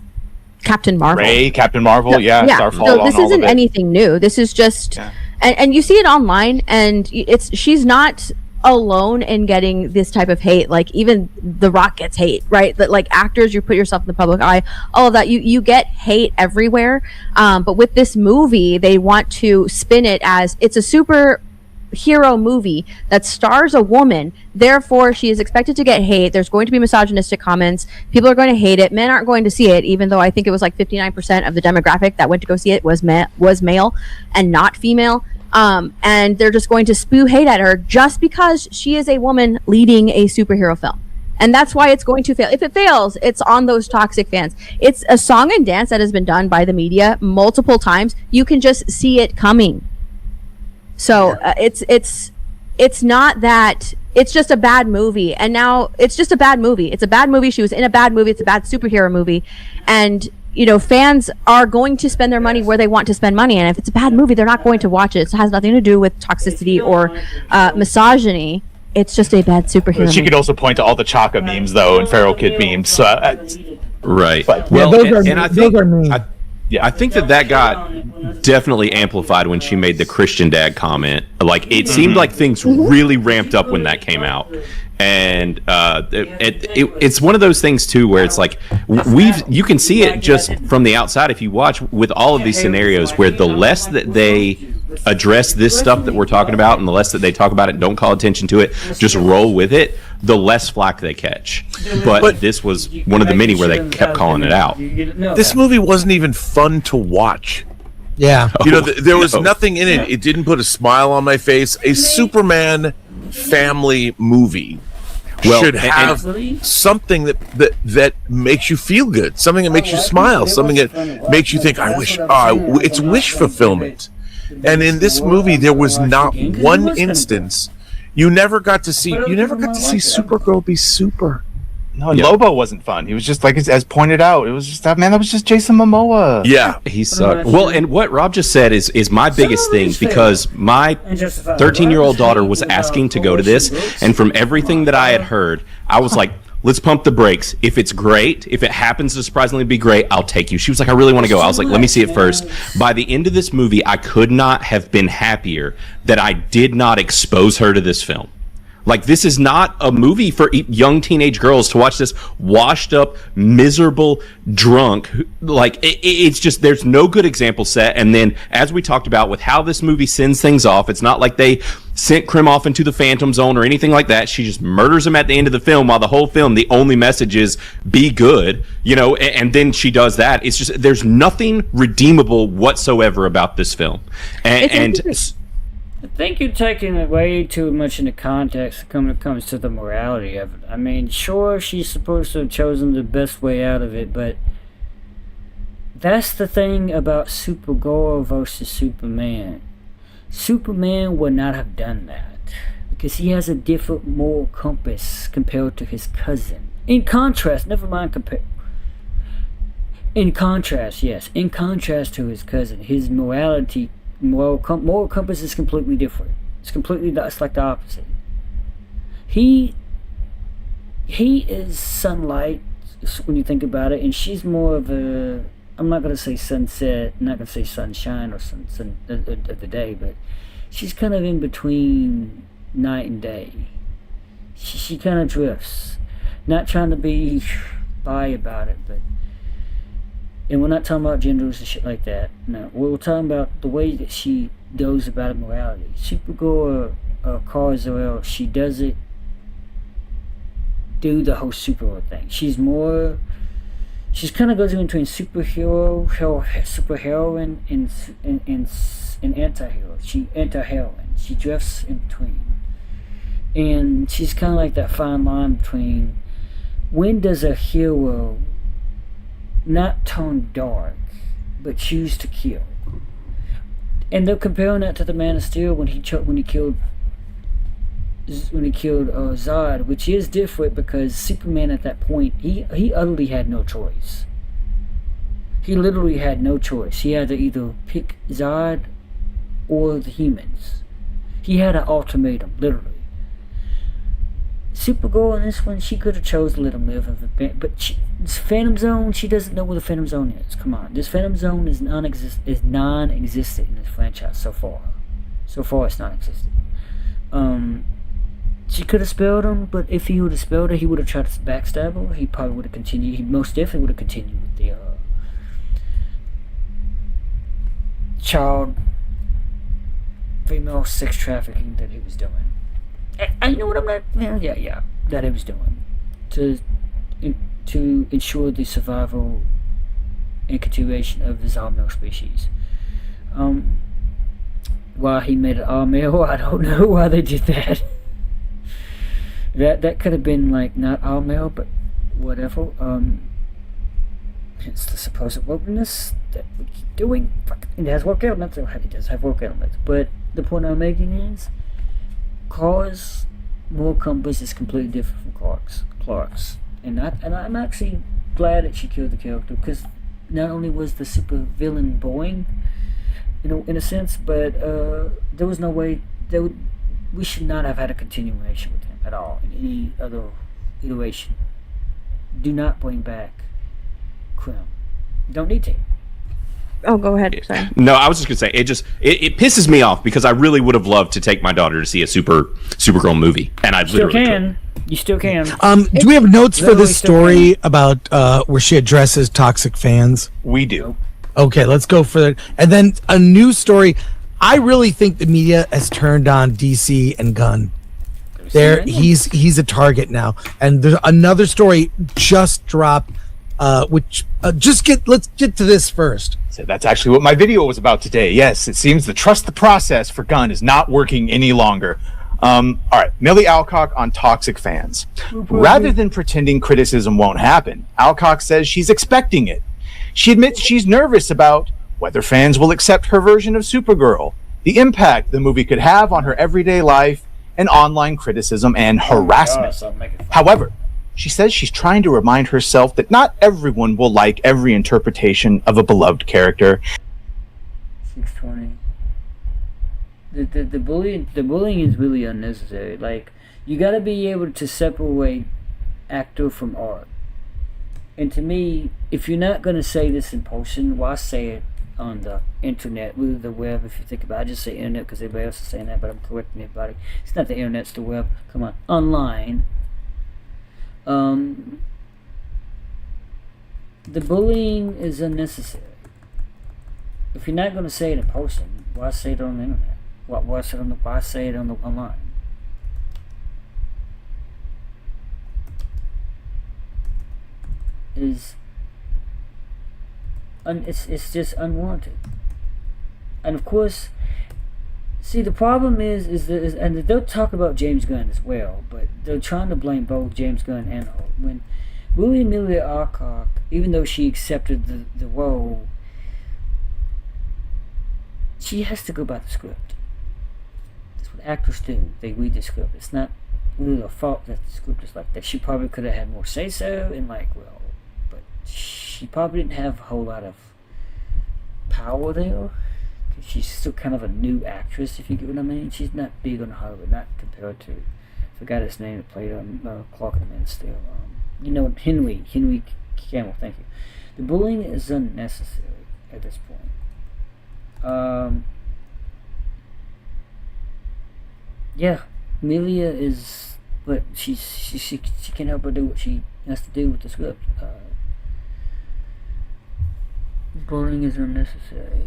Captain Marvel. Captain Marvel, Starfall. So this isn't anything new. This is just, and you see it online, and she's not alone in getting this type of hate. Like even The Rock gets hate, right? That like actors, you put yourself in the public eye, all of that, you get hate everywhere. But with this movie, they want to spin it as it's a superhero movie that stars a woman, therefore she is expected to get hate. There's going to be misogynistic comments, people are going to hate it, men aren't going to see it, even though I think it was like 59% of the demographic that went to go see it was male and not female. And they're just going to spew hate at her just because she is a woman leading a superhero film. And that's why it's going to fail. If it fails, it's on those toxic fans. It's a song and dance that has been done by the media multiple times. You can just see it coming. So it's not that, it's just a bad movie. And now it's just a bad movie. It's a bad movie. She was in a bad movie. It's a bad superhero movie. And fans are going to spend their money where they want to spend money. And if it's a bad movie, they're not going to watch it. It has nothing to do with toxicity or misogyny. It's just a bad superhero She movie. could also point to all the Chaka memes, though, and Feral Kid memes. Right. But, Well, those are and I those think are mean. I think that got definitely amplified when she made the Christian dad comment. Like it seemed like things really ramped up when that came out, and it's one of those things too where it's like you can see it just from the outside if you watch with all of these scenarios where the less that they address this stuff that we're talking about and the less that they talk about it and don't call attention to it, just roll with it, the less flack they catch. But this was one of the many where they kept calling it out. This movie wasn't even fun to watch. Yeah. There was nothing in it. It didn't put a smile on my face. A Superman family movie should have something that makes you feel good, something that makes you smile, something that makes you think, I wish, it's wish fulfillment. And in this movie, there was not one instance. You never got to see Supergirl be super. No, and Lobo wasn't fun. He was just like as pointed out. It was just that was just Jason Momoa. Yeah, he sucked. Well, and what Rob just said is my biggest thing because my 13-year-old daughter was asking to go to this, and from everything that I had heard, I was like, let's pump the brakes. If it's great, if it happens to surprisingly be great, I'll take you. She was like, I really want to go. I was like, let me see it first. By the end of this movie, I could not have been happier that I did not expose her to this film. Like, this is not a movie for young teenage girls to watch this washed up, miserable, drunk. Like, it's just, there's no good example set. And then, as we talked about with how this movie sends things off, it's not like they sent Krim off into the Phantom Zone or anything like that. She just murders him at the end of the film, while the whole film, the only message is, be good, and then she does that. It's just, there's nothing redeemable whatsoever about this film. I think you're taking it way too much into context when it comes to the morality of it. I mean, sure, she's supposed to have chosen the best way out of it, but that's the thing about Supergirl versus Superman. Superman would not have done that because he has a different moral compass compared to his cousin. In contrast, never mind compare. In contrast to his cousin, his morality. Moral compass is completely different. It's like the opposite. He is sunlight when you think about it, and she's more of a, I'm not gonna say sunset, I'm not gonna say sunshine or sun of the day, but she's kind of in between night and day. She kind of drifts, not trying to be bi about it, but. And we're not talking about genders and shit like that. No, we're talking about the way that she goes about morality. Supergirl or Kal-El, she doesn't do the whole superhero thing. She's kind of goes in between superheroine and anti-hero. Anti-heroine. She drifts in between. And she's kind of like that fine line between when does a hero not turn dark, but choose to kill. And they're comparing that to the Man of Steel when he killed Zod, which is different because Superman at that point he utterly had no choice. He literally had no choice. He had to either pick Zod or the humans. He had an ultimatum, literally. Supergirl in this one, she could have chose to let him live, but this Phantom Zone, she doesn't know where the Phantom Zone is. Come on, this Phantom Zone is non-existent in this franchise so far. So far, it's non-existent. She could have spelled him, but if he would have spelled her, he would have tried to backstab her. He probably would have continued. He most definitely would have continued with the child female sex trafficking that he was doing. And you know what I'm not? Yeah, that he was doing to ensure the survival and continuation of his all male species. Why he made it all male, I don't know why they did that. That could have been like not all male, but whatever. It's the supposed wokeness that we keep doing. It has work elements. It does have work elements. But the point I'm making is, Clark's moral compass is completely different from Clark's. And I'm actually glad that she killed the character, because not only was the super villain boring, in a sense, but there was no way we should not have had a continuation with him at all in any other iteration. Do not bring back Krim. Don't need to. Oh, go ahead. Sorry. No, I was just gonna say it pisses me off, because I really would have loved to take my daughter to see a Supergirl movie, and I Still literally can. You still can. Do we have notes for Literally this still can. story about where she addresses toxic fans? We do. Okay, let's go for it. And then a new story. I really think the media has turned on DC and Gunn. He's a target now. And there's another story just dropped, let's get to this first. So that's actually what my video was about today. Yes, it seems the trust the process for Gunn is not working any longer. All right, Millie Alcock on toxic fans. Rather than pretending criticism won't happen, Alcock says she's expecting it. She admits she's nervous about whether fans will accept her version of Supergirl, the impact the movie could have on her everyday life, and online criticism and harassment. However, she says she's trying to remind herself that not everyone will like every interpretation of a beloved character. 620. The bullying is really unnecessary. Like, you got to be able to separate actor from art. And to me, if you're not going to say this in person, why say it on the internet, with the web? If you think about it, I just say internet because everybody else is saying that, but I'm correcting everybody. It's not the internet, it's the web. Come on, online. The bullying is unnecessary. If you're not going to say it in person, why say it on the internet? Why say it on the online? It's just unwarranted. And of course, see, the problem is and they'll talk about James Gunn as well, but they're trying to blame both James Gunn and Hulk. When Amelia Alcock, even though she accepted the role, she has to go by the script. That's what actors do. They read the script. It's not really a fault that the script is like that. She probably could have had more say-so, and but she probably didn't have a whole lot of power there. She's still kind of a new actress, if you get what I mean. She's not big on Hollywood, not compared to, I forgot his name, that played Clark and the Man of Steel. Henry Campbell, thank you. The bullying is unnecessary at this point. Yeah, Amelia is, but she can't help but do what she has to do with the script. Bullying is unnecessary.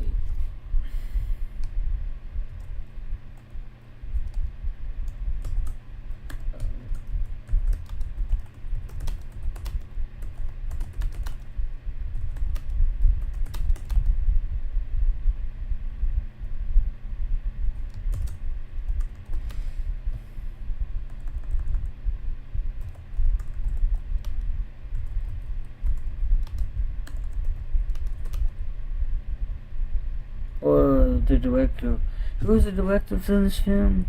Or the director. Who's the director of this film?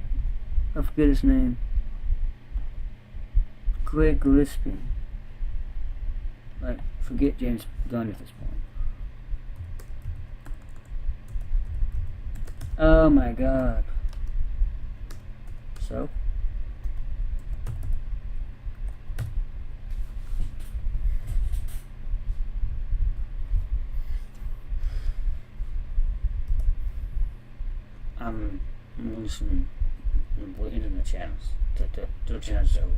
I forget his name. Greg Gillespie. Forget James Gunn at this point. Oh my god. So? I'm listening. internet channels. The channels over.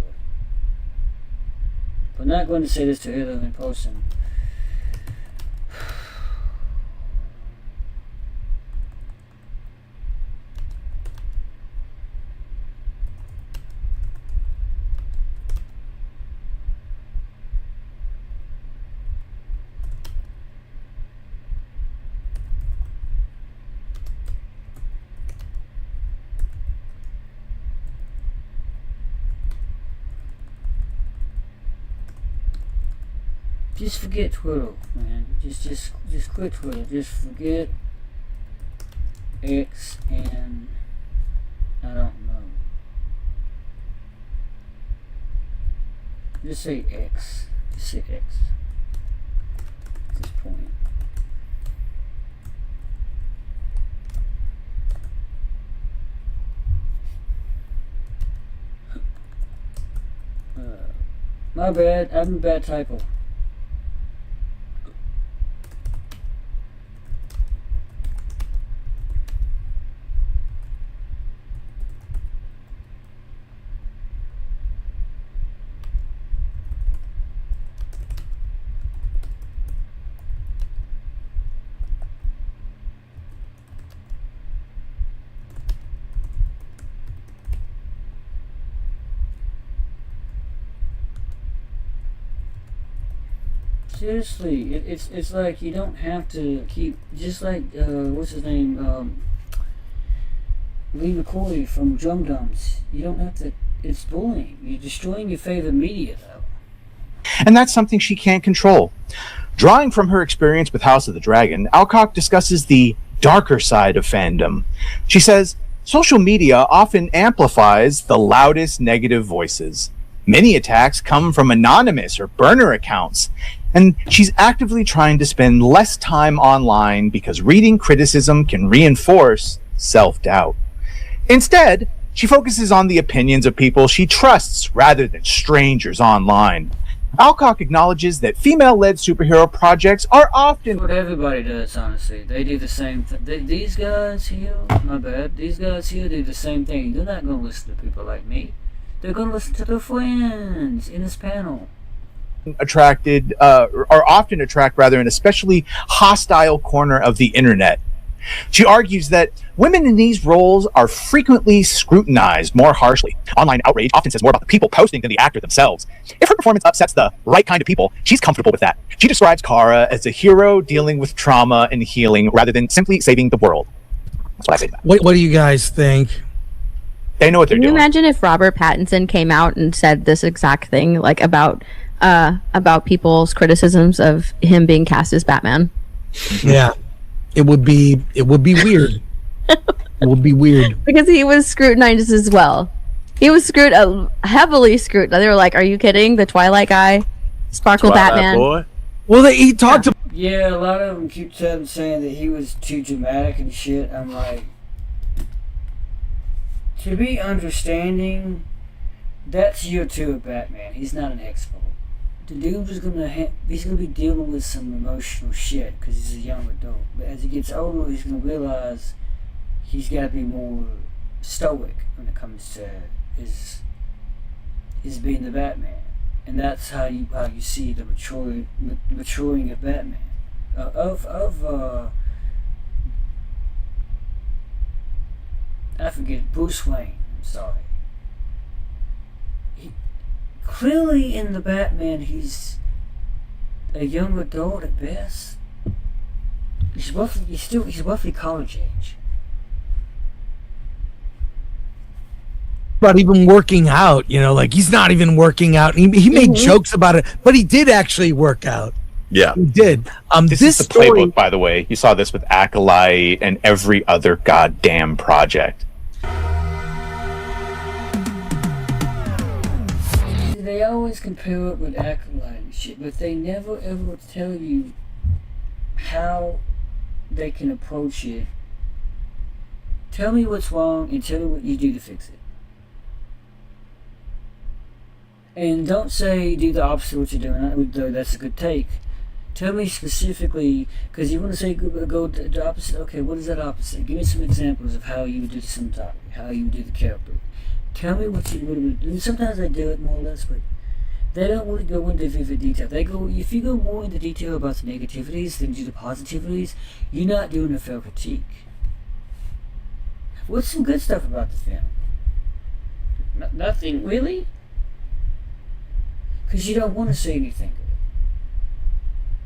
But I'm not going to say this to Halo in person. Just forget Twitter, man. Just quit Twitter. Just forget X and I don't know. Just say X. Just say X. At this point. My bad. I'm a bad typo. Seriously, it's like you don't have to keep, just like what's his name, Lee McCoy from Drum Dums. You don't have to. It's bullying. You're destroying your favorite media, though. And that's something she can't control. Drawing from her experience with House of the Dragon, Alcock discusses the darker side of fandom. She says, social media often amplifies the loudest negative voices. Many attacks come from anonymous or burner accounts, and she's actively trying to spend less time online because reading criticism can reinforce self-doubt. Instead, she focuses on the opinions of people she trusts rather than strangers online. Alcock acknowledges that female-led superhero projects are often... What everybody does, honestly. They do the same thing. These guys here, my bad, these guys here do the same thing. They're not going to listen to people like me. They're going to listen to their friends in this panel. Often attract an especially hostile corner of the internet. She argues that women in these roles are frequently scrutinized more harshly. Online outrage often says more about the people posting than the actor themselves. If her performance upsets the right kind of people, she's comfortable with that. She describes Kara as a hero dealing with trauma and healing rather than simply saving the world. That's what I say to that. What do you guys think? They know what they're Can you doing. imagine if Robert Pattinson came out and said this exact thing, like about people's criticisms of him being cast as Batman? Yeah, it would be weird. It would be weird because he was scrutinized as well. He was heavily scrutinized. They were like, "Are you kidding? The Twilight guy, Sparkle Twilight Batman." boy. Well, he talked to. Yeah, a lot of them keep saying that he was too dramatic and shit. I'm like, to be understanding, that's year 2 of Batman. He's not an expert. The dude was he's gonna be dealing with some emotional shit because he's a young adult. But as he gets older, he's gonna realize he's got to be more stoic when it comes to his being the Batman, and that's how you see the maturing of Batman. I forget, Bruce Wayne. I'm sorry. Clearly in the Batman, he's a young adult at best. He's roughly college age. About even working out, like he's not even working out. He made jokes about it, but he did actually work out. Yeah, he did. This is the playbook, by the way. You saw this with Acolyte and every other goddamn project. They always compare it with Acolyte and shit, but they never ever tell you how they can approach it. Tell me what's wrong and tell me what you do to fix it. And don't say do the opposite of what you're doing, though that's a good take. Tell me specifically, because you want to say go to the opposite. Okay, what is that opposite? Give me some examples of how you would do how you would do the character. Tell me what you would do. Sometimes they do it more or less, but they don't want to go into vivid detail. If you go more into detail about the negativities than you do the positivities, you're not doing a fair critique. What's some good stuff about the film? Nothing really, because you don't want to say anything good.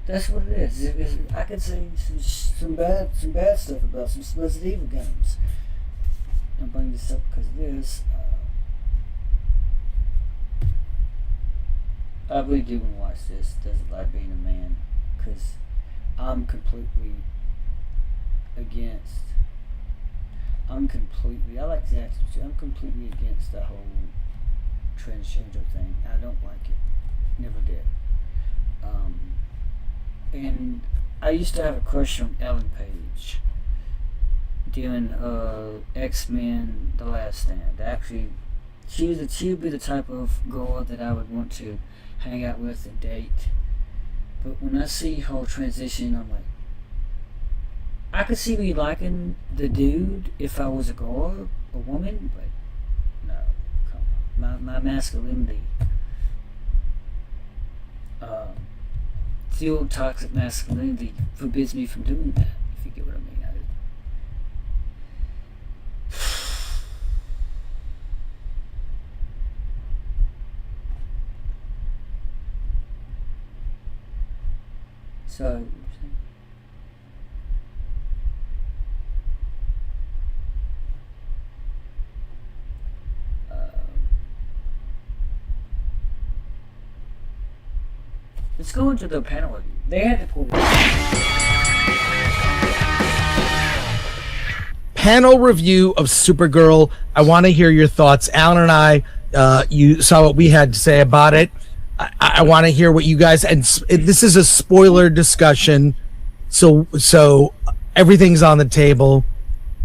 That's what it is. I could say some bad stuff about some Resident Evil games. I'm bringing this up because of this. I really do want to watch this. Does it like being a man? Because I'm completely against. I like the actors too. I'm completely against the whole transgender thing. I don't like it. Never did. And I used to have a crush on Ellen Page doing X-Men: The Last Stand. Actually, she would be the type of girl that I would want to hang out with and date. But when I see her transition, I'm like, I could see me liking the dude if I was a girl, a woman, but no, come on. My masculinity, the old toxic masculinity forbids me from doing that, if you get what I mean. So, let's go into the panel review. They had to pull panel review of Supergirl. I want to hear your thoughts. Alan and I, you saw what we had to say about it. I want to hear what you guys, and this is a spoiler discussion, so everything's on the table.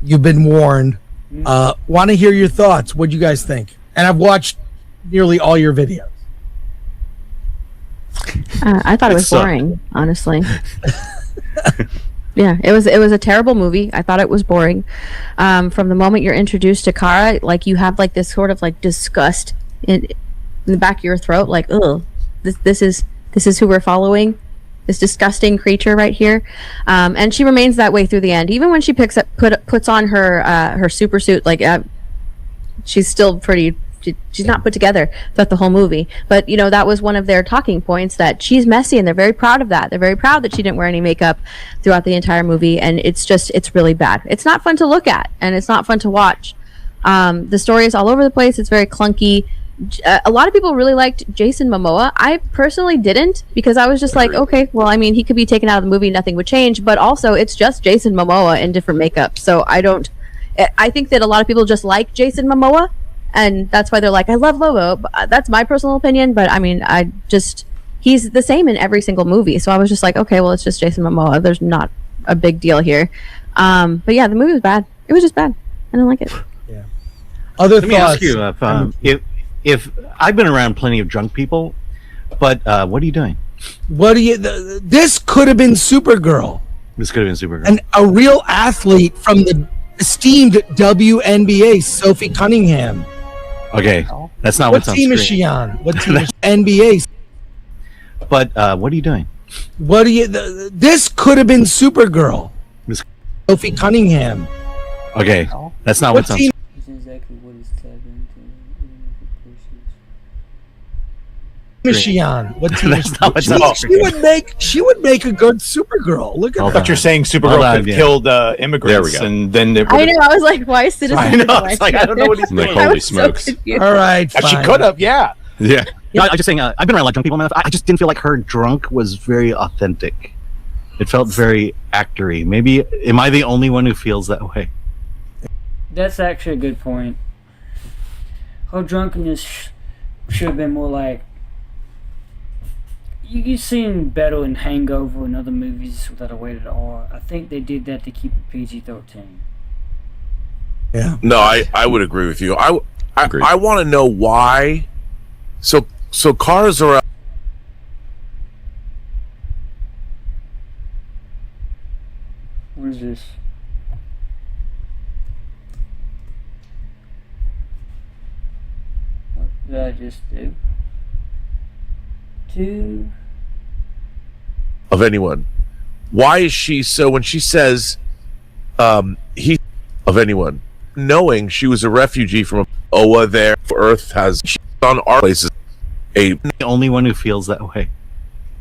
You've been warned. Want to hear your thoughts. What do you guys think? And I've watched nearly all your videos. I thought it was boring, honestly. Yeah, it was a terrible movie. I thought it was boring. From the moment you're introduced to Kara, like you have like this sort of like disgust in the back of your throat, like, ugh, this is who we're following, this disgusting creature right here. And she remains that way through the end. Even when she puts on her super suit, like she's still pretty. She's not put together throughout the whole movie, but you know that was one of their talking points, that she's messy, and they're very proud of that. They're very proud that she didn't wear any makeup throughout the entire movie, and it's really bad. It's not fun to look at, and it's not fun to watch. The story is all over the place. It's very clunky. A lot of people really liked Jason Momoa. I personally didn't, because I was just like, okay, well, I mean, he could be taken out of the movie, nothing would change, but also it's just Jason Momoa in different makeup. So I think that a lot of people just like Jason Momoa, and that's why they're like, I love Lobo. That's my personal opinion, but I mean, he's the same in every single movie. So I was just like, okay, well, it's just Jason Momoa. There's not a big deal here. But yeah, the movie was bad. It was just bad. I didn't like it. Yeah. Let me ask you, if I've been around plenty of drunk people, but what are you doing? This could have been Supergirl. This could have been Supergirl. And a real athlete from the esteemed WNBA, Sophie Cunningham. Okay, that's not what's on screen. What team is she on? What team is NBA? But what are you doing? This could have been Supergirl. Sophie Cunningham. Okay, that's not what's on screen. Exactly what is Is she on? What team That's not what's on screen. She would make a good Supergirl. Look at I her. thought you're saying Supergirl could have killed immigrants, There we go. and then it I know. I was like, why is Citizen? I know. It's like, I don't know what he's doing. Like, holy smokes. All right, She fine. could have, yeah. Yeah. No, I'm just saying. I've been around a lot of drunk people, man. I just didn't feel like her drunk was very authentic. It felt very actory. Maybe am I the only one who feels that way? That's actually a good point. Her drunkenness should have been more like, you've seen better in Hangover and other movies that are rated R. I think they did that to keep it PG-13. Yeah. No, I would agree with you. I want to know why. So Kara Zor-El What is this? What did I just do? Two. Of anyone. Why is she so when she says he of anyone, knowing she was a refugee from Oa there, Earth has she's on our places the only one who feels that way.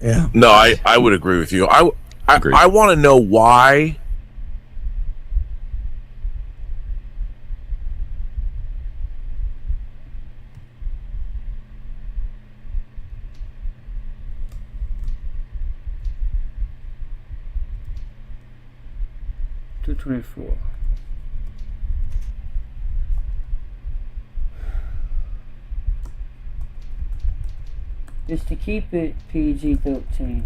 Yeah. No, I would agree with you. I want to know why. $224. Just to keep it PG-13.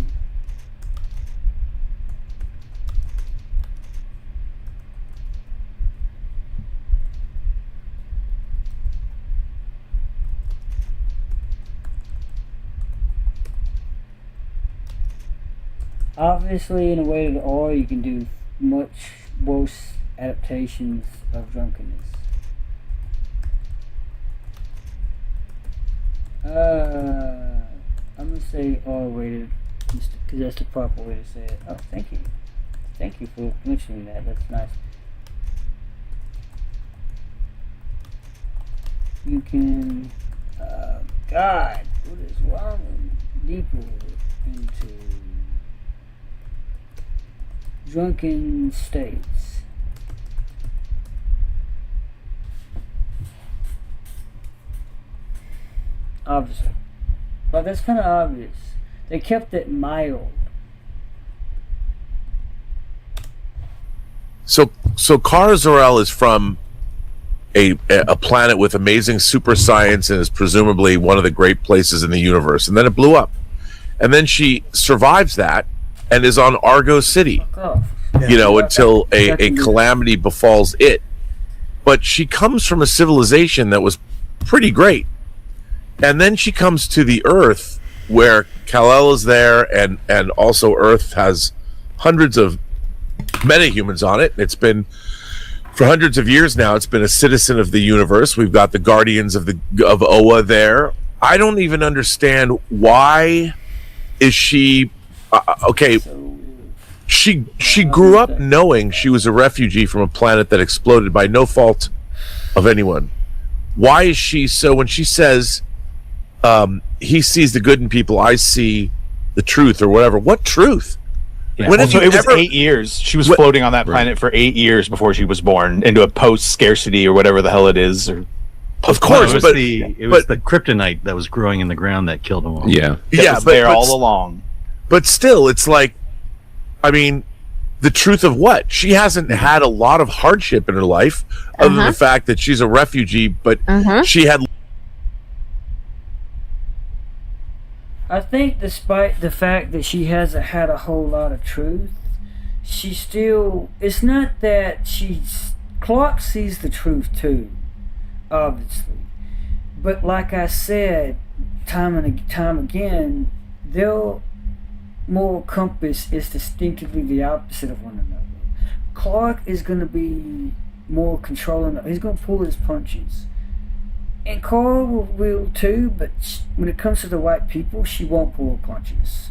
Obviously, in a rated R, you can do much worse adaptations of drunkenness. I'm gonna say R-rated because that's the proper way to say it. Oh, thank you. Thank you for mentioning that. That's nice. You can, God, what is wrong? Deeper into drunken states. Obviously. But that's kind of obvious. They kept it mild. So Kara Zor-El is from a planet with amazing super science and is presumably one of the great places in the universe. And then it blew up. And then she survives that and is on Argo City, until a calamity befalls it. But she comes from a civilization that was pretty great. And then she comes to the Earth where Kal-El is there and also Earth has hundreds of metahumans on it. It's been for hundreds of years now. It's been a citizen of the universe. We've got the guardians of Oa there. I don't even understand why is she okay. She grew up knowing she was a refugee from a planet that exploded by no fault of anyone. Why is she so when she says he sees the good in people, I see the truth or whatever? What truth? Yeah. When it was 8 years. She was floating on that planet for 8 years before she was born into a post-scarcity or whatever the hell it is. Or of course, it was the kryptonite that was growing in the ground that killed them all. Yeah, but there all along. But still, it's like, I mean, the truth of what? She hasn't had a lot of hardship in her life, other than the fact that she's a refugee. But she had. I think despite the fact that she hasn't had a whole lot of truth, she still, it's not that Clark sees the truth too, obviously. But like I said, time and time again, their moral compass is distinctively the opposite of one another. Clark is going to be more controlling, he's going to pull his punches. And Carl will too, but when it comes to the white people, she won't pull punches.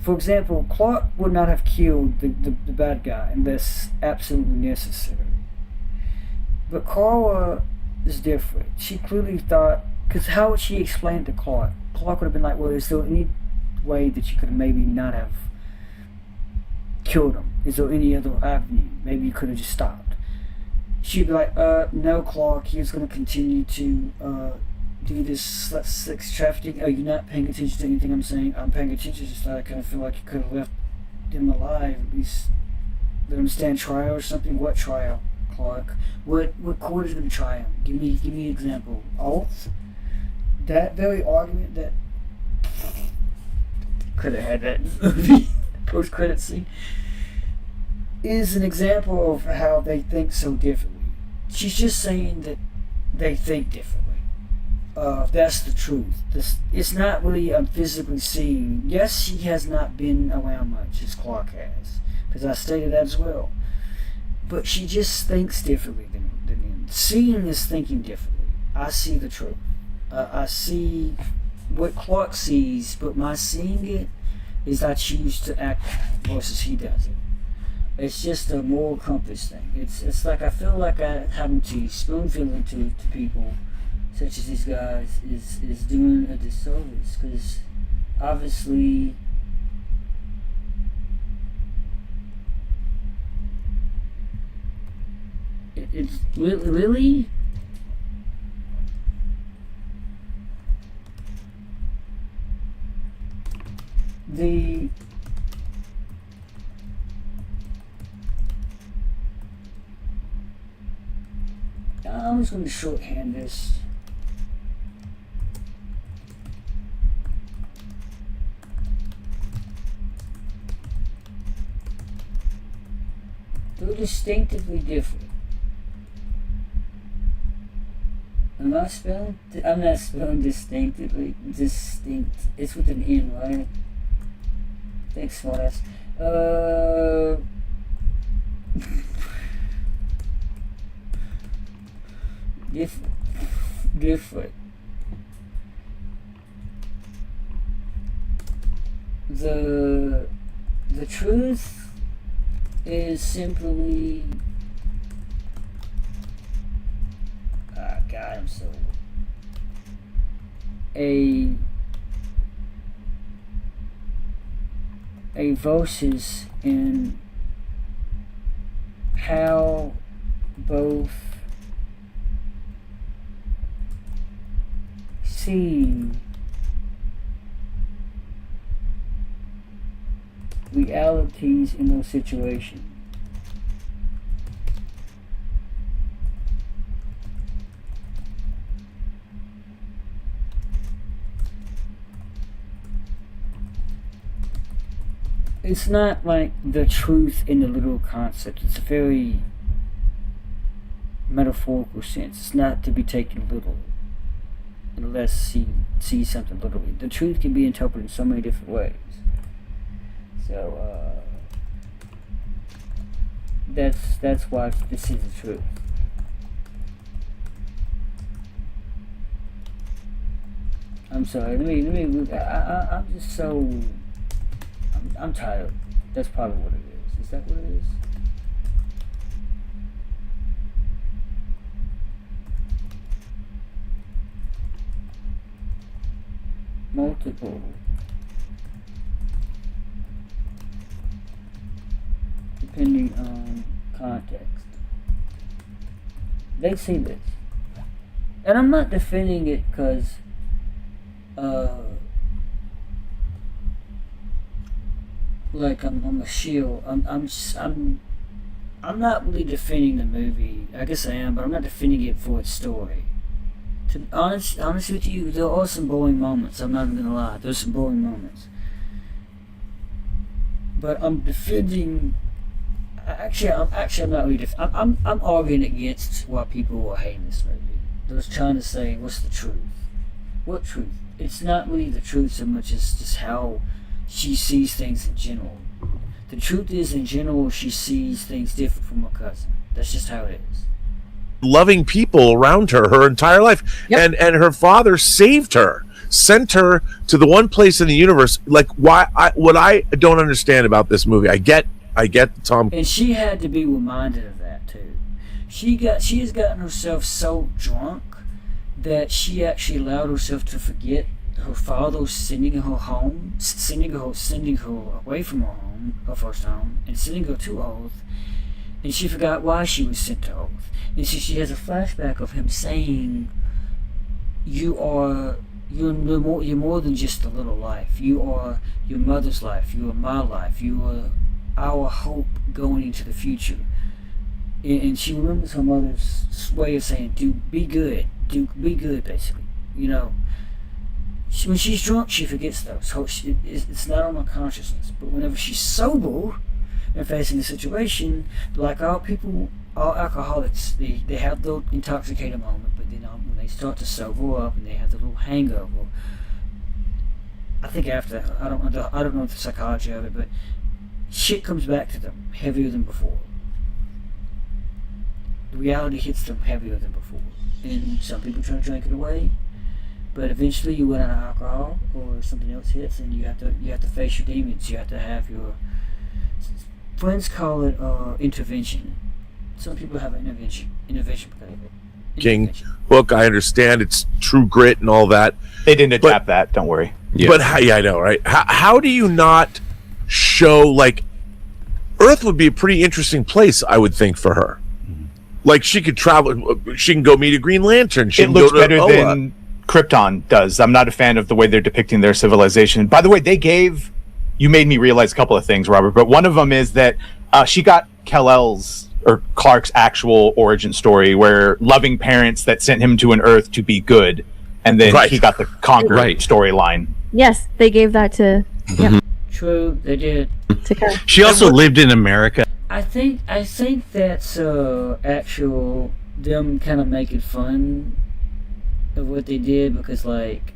For example, Clark would not have killed the bad guy unless absolutely necessary. But Carla is different. She clearly thought, because how would she explain to Clark? Clark would have been like, well, is there any way that you could maybe not have killed him? Is there any other avenue? Maybe you could have just stopped. She'd be like, no, Clark, he's going to continue to do this sex trafficking. Oh, you're not paying attention to anything I'm saying? I'm paying attention, just that I kind of feel like you could have left him alive, at least let him stand trial or something. What trial, Clark? What court is going to try him? Give me an example. Alt? That very argument that could have had that movie post-credit scene is an example of how they think so differently. She's just saying that they think differently. That's the truth. It's not really physically seen. Yes, she has not been around much as Clark has, because I stated that as well. But she just thinks differently than him. Seeing is thinking differently. I see the truth. I see what Clark sees, but my seeing it is I choose to act versus he does it. It's just a moral compass thing. It's like I feel like having to spoon feed it to people such as these guys is doing a disservice, because obviously it's really I'm just going to shorthand this. They're distinctively different. I'm not spelling distinctively. Distinct. It's with an N, right? Thanks, smartass. Different. The truth is simply God, I'm so a versus in how both see realities in those situations. It's not like the truth in the literal concept. It's a very metaphorical sense. It's not to be taken literal unless you see something literally. The truth can be interpreted in so many different ways. So that's why this is the truth. I'm sorry. Let me. I'm just so. I'm tired. That's probably what it is. Is that what it is? Multiple. Depending on context. They say this. And I'm not defending it because like I'm a shield. I'm not really defending the movie. I guess I am, but I'm not defending it for its story. To be honest with you, there are some boring moments. I'm not even gonna lie. There's some boring moments. But I'm defending. I'm not really. I'm arguing against why people are hating this movie. They're just trying to say, what's the truth? What truth? It's not really the truth so much as just how she sees things in general. The truth is, in general, she sees things different from her cousin. That's just how it is. Loving people around her entire life. Yep. And her father saved her, sent her to the one place in the universe. Like, what I don't understand about this movie, I get Tom. And she had to be reminded of that too. She has gotten herself so drunk that she actually allowed herself to forget her father sending her home, sending her away from her home, her first home, and sending her to Earth. And she forgot why she was sent to Earth. And she has a flashback of him saying, You're more than just a little life. You are your mother's life. You are my life. You are our hope going into the future." And she remembers her mother's way of saying, be good, basically. You know, when she's drunk, she forgets those. So it's not on her consciousness. But whenever she's sober and facing a situation, like all alcoholics, they have the intoxicated moment, but then when they start to sober up and they have the little hangover, I think after that, I don't know the psychology of it, but shit comes back to them heavier than before. The reality hits them heavier than before. And some people try to drink it away, but eventually you run out of alcohol or something else hits, and you have to face your demons. You have to have your friends call it intervention. Some people have an intervention because of it. King, look, I understand it's True Grit and all that. They didn't adapt that. Don't worry. Yeah. But I know, right? How do you not show, like, Earth would be a pretty interesting place, I would think, for her. Like, she could travel. She can go meet a Green Lantern. She It can looks go to better than Krypton does. I'm not a fan of the way they're depicting their civilization. By the way, you made me realize a couple of things, Robert, but one of them is that she got Kal-El's or Clark's actual origin story, where loving parents that sent him to an Earth to be good, and then he got the Conquer storyline. Yes, they gave that to. Yeah. True, they did. She also lived in America. I think that's actual them kind of making fun of what they did, because like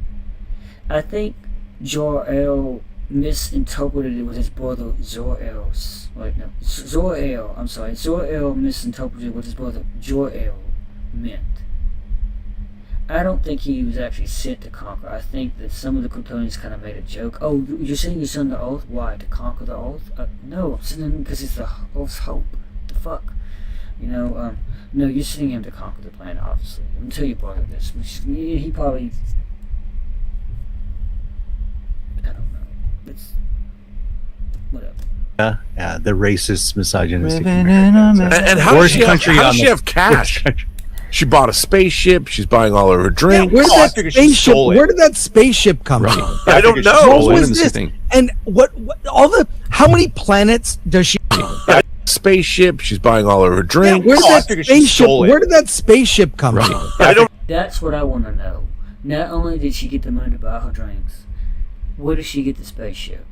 I think Jor-El misinterpreted it with his brother Zor-El's. Zor-El. I'm sorry, Zor-El misinterpreted what his brother Jor-El meant. I don't think he was actually sent to conquer. I think that some of the Kryptonians kind of made a joke. Oh, you're sending your son to Earth? Why? To conquer the Earth? No, I'm sending him because it's the Earth's hope. The fuck? No, you're sending him to conquer the planet, obviously. Until you brought up this. He probably... I don't know. It's... whatever. Yeah, the racist, misogynistic. And how does she have cash? She bought a spaceship. She's buying all of her drinks. Where did that spaceship come from? I don't know. What was this? And how many planets does she? Spaceship. She's buying all of her drinks. Where did that spaceship come from? I don't. That's what I want to know. Not only did she get the money to buy her drinks, where did she get the spaceship?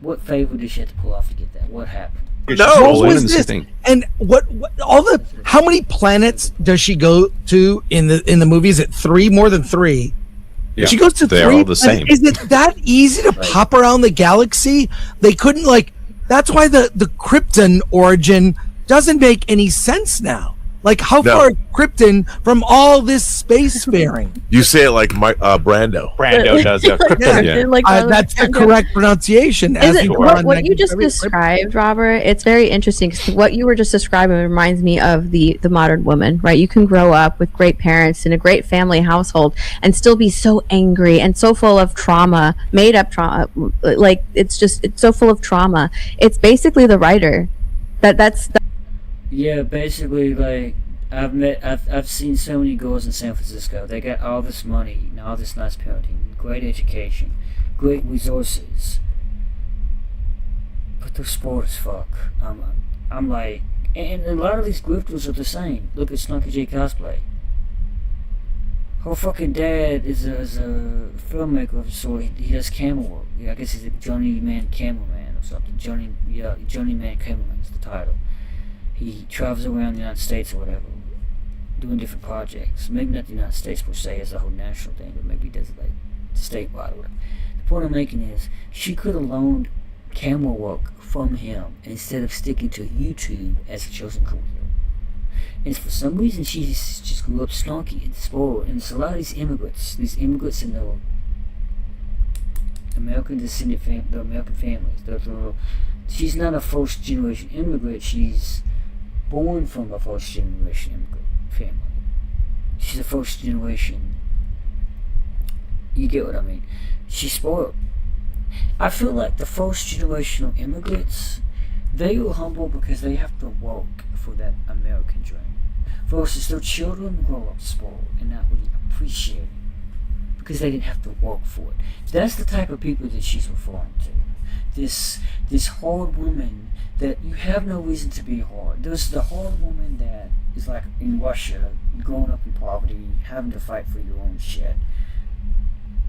What favor did she have to pull off to get that? What happened? What was this? And how many planets does she go to in the movie? Is it 3? More than 3? Yeah, she goes to they're 3. all the same. Is it that easy to pop around the galaxy? They couldn't that's why the Krypton origin doesn't make any sense now. Like, how far is Krypton from all this spacefaring? You say it like Brando. Brando does. That's the correct pronunciation. What you just described, Robert, it's very interesting, because what you were just describing reminds me of the modern woman, right? You can grow up with great parents in a great family household and still be so angry and so full of trauma, made up trauma. Like, it's so full of trauma. It's basically the writer. That's Yeah, basically, like, I've seen so many girls in San Francisco. They got all this money and all this nice parenting, great education, great resources, but they're spoiled as fuck. I'm like, and a lot of these grifters are the same. Look at Snunky J Cosplay. Her fucking dad is a filmmaker, so he does camera work. Yeah, I guess he's a journeyman cameraman or something. Journeyman cameraman is the title. He travels around the United States or whatever, doing different projects. Maybe not the United States per se as a whole national thing, but maybe he does it like statewide or whatever. The point I'm making is, she could have loaned camera work from him instead of sticking to YouTube as a chosen career. And for some reason, she just grew up snarky and spoiled. And it's a lot of these immigrants in the American descendant the American families. She's not a first generation immigrant. She's born from a first generation immigrant family. She's a first generation. You get what I mean? She's spoiled. I feel like the first generational immigrants, they were humble because they have to work for that American dream. Versus their children grow up spoiled and not really appreciate it because they didn't have to work for it. That's the type of people that she's referring to. This hard woman that you have no reason to be hard. There's the hard woman that is like in Russia, growing up in poverty, having to fight for your own shit.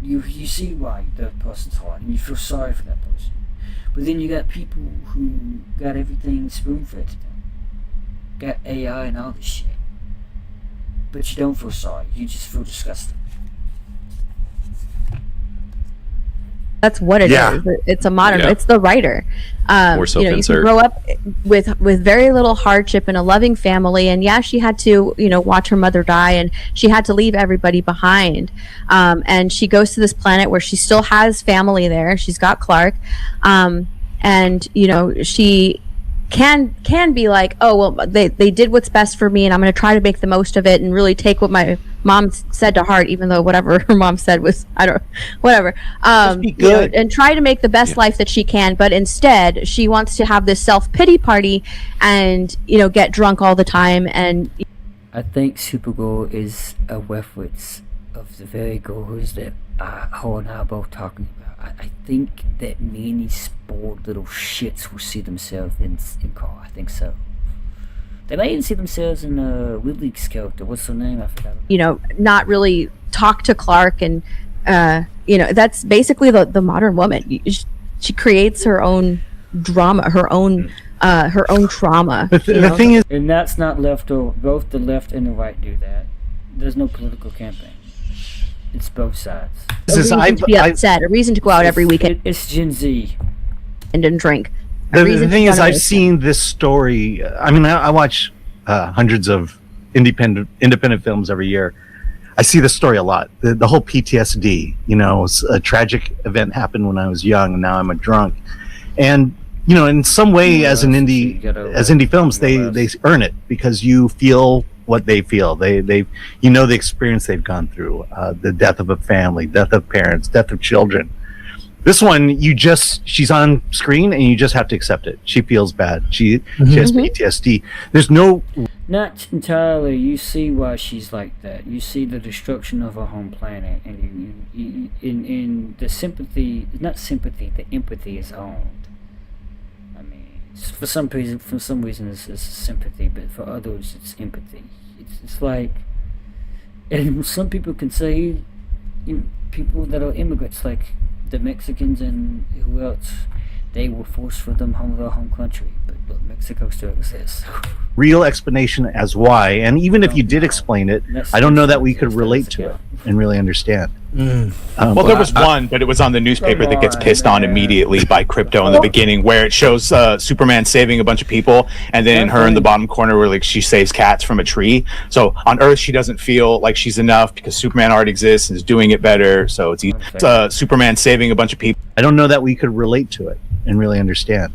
You see why that person's hard, and you feel sorry for that person. But then you got people who got everything spoon-fed to them. Got AI and all this shit. But you don't feel sorry, you just feel disgusted. That's what it is. It's a modern. Yeah. It's the writer. More You can self-insert. grow up with very little hardship in a loving family, and yeah, she had to watch her mother die, and she had to leave everybody behind. And she goes to this planet where she still has family there. She's got Clark, and she can be like, oh well, they did what's best for me, and I'm going to try to make the most of it and really take what my mom said to heart, even though whatever her mom said was whatever. And try to make the best life that she can, but instead she wants to have this self-pity party and get drunk all the time. And I think Supergirl is a reference of the very goals that her and I are both talking about. I think that many spoiled little shits will see themselves in Carl. I think so. They may even see themselves in Ridley's character. What's her name? I forgot. Not really talk to Clark, and that's basically the modern woman. She creates her own drama, her own trauma. The thing is, and that's not left over. Both the left and the right do that. There's no political campaign. It's both sides. A reason to be upset, a reason to go out every weekend. It's Gen Z. And then drink. The thing is, I've seen this story. I mean, I watch hundreds of independent films every year. I see this story a lot. The whole PTSD. A tragic event happened when I was young, and now I'm a drunk. And in some way, as indie films, they earn it because you feel what they feel. They the experience they've gone through, the death of a family, death of parents, death of children. This one, she's on screen and you just have to accept it. She feels bad. She has PTSD. There's no... Not entirely. You see why she's like that. You see the destruction of her home planet, and you in the sympathy, not sympathy, the empathy is owned. I mean, for some reason it's sympathy, but for others it's empathy. It's like, and some people can say, people that are immigrants, like the Mexicans and who else, they were forced from their home country, but look, Mexico still exists. Real explanation as why, and even if you did explain it, I don't know that we could relate to it and really understand. Well, there was one, but it was on the newspaper that gets pissed on immediately by Crypto in the beginning, where it shows Superman saving a bunch of people, and then her in the bottom corner where like she saves cats from a tree. So on Earth, she doesn't feel like she's enough because Superman already exists and is doing it better. So it's Superman saving a bunch of people. I don't know that we could relate to it and really understand.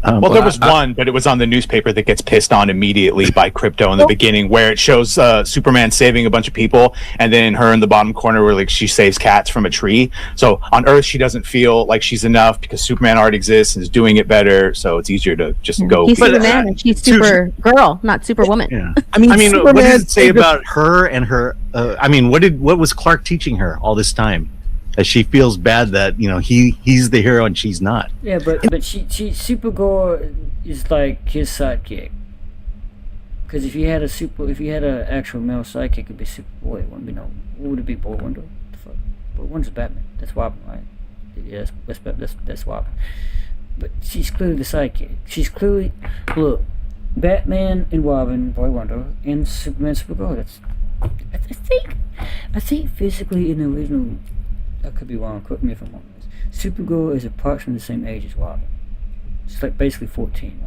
Well, there was one, but it was on the newspaper that gets pissed on immediately by Crypto in the beginning, where it shows Superman saving a bunch of people, and then her in the bottom corner where like she saves cats from a tree. So on Earth, she doesn't feel like she's enough because Superman already exists and is doing it better. So it's easier to just go. He's Superman and she's Supergirl, not Superwoman. Yeah. I mean, what does it say about her and her? What was Clark teaching her all this time? That she feels bad that he's the hero and she's not. Yeah, but she Supergirl is like his sidekick. Because if you had an actual male sidekick, it'd be Superboy. It wouldn't be what would it be? Boy Wonder. What the fuck? Boy Wonder's Batman. That's Robin, right? Yeah, that's Robin. But she's clearly the sidekick. She's clearly Batman and Robin, Boy Wonder, and Superman, Supergirl. That's I think physically in the original. I could be wrong, correct me if I'm wrong. Supergirl is approximately the same age as Robin. She's like basically 14,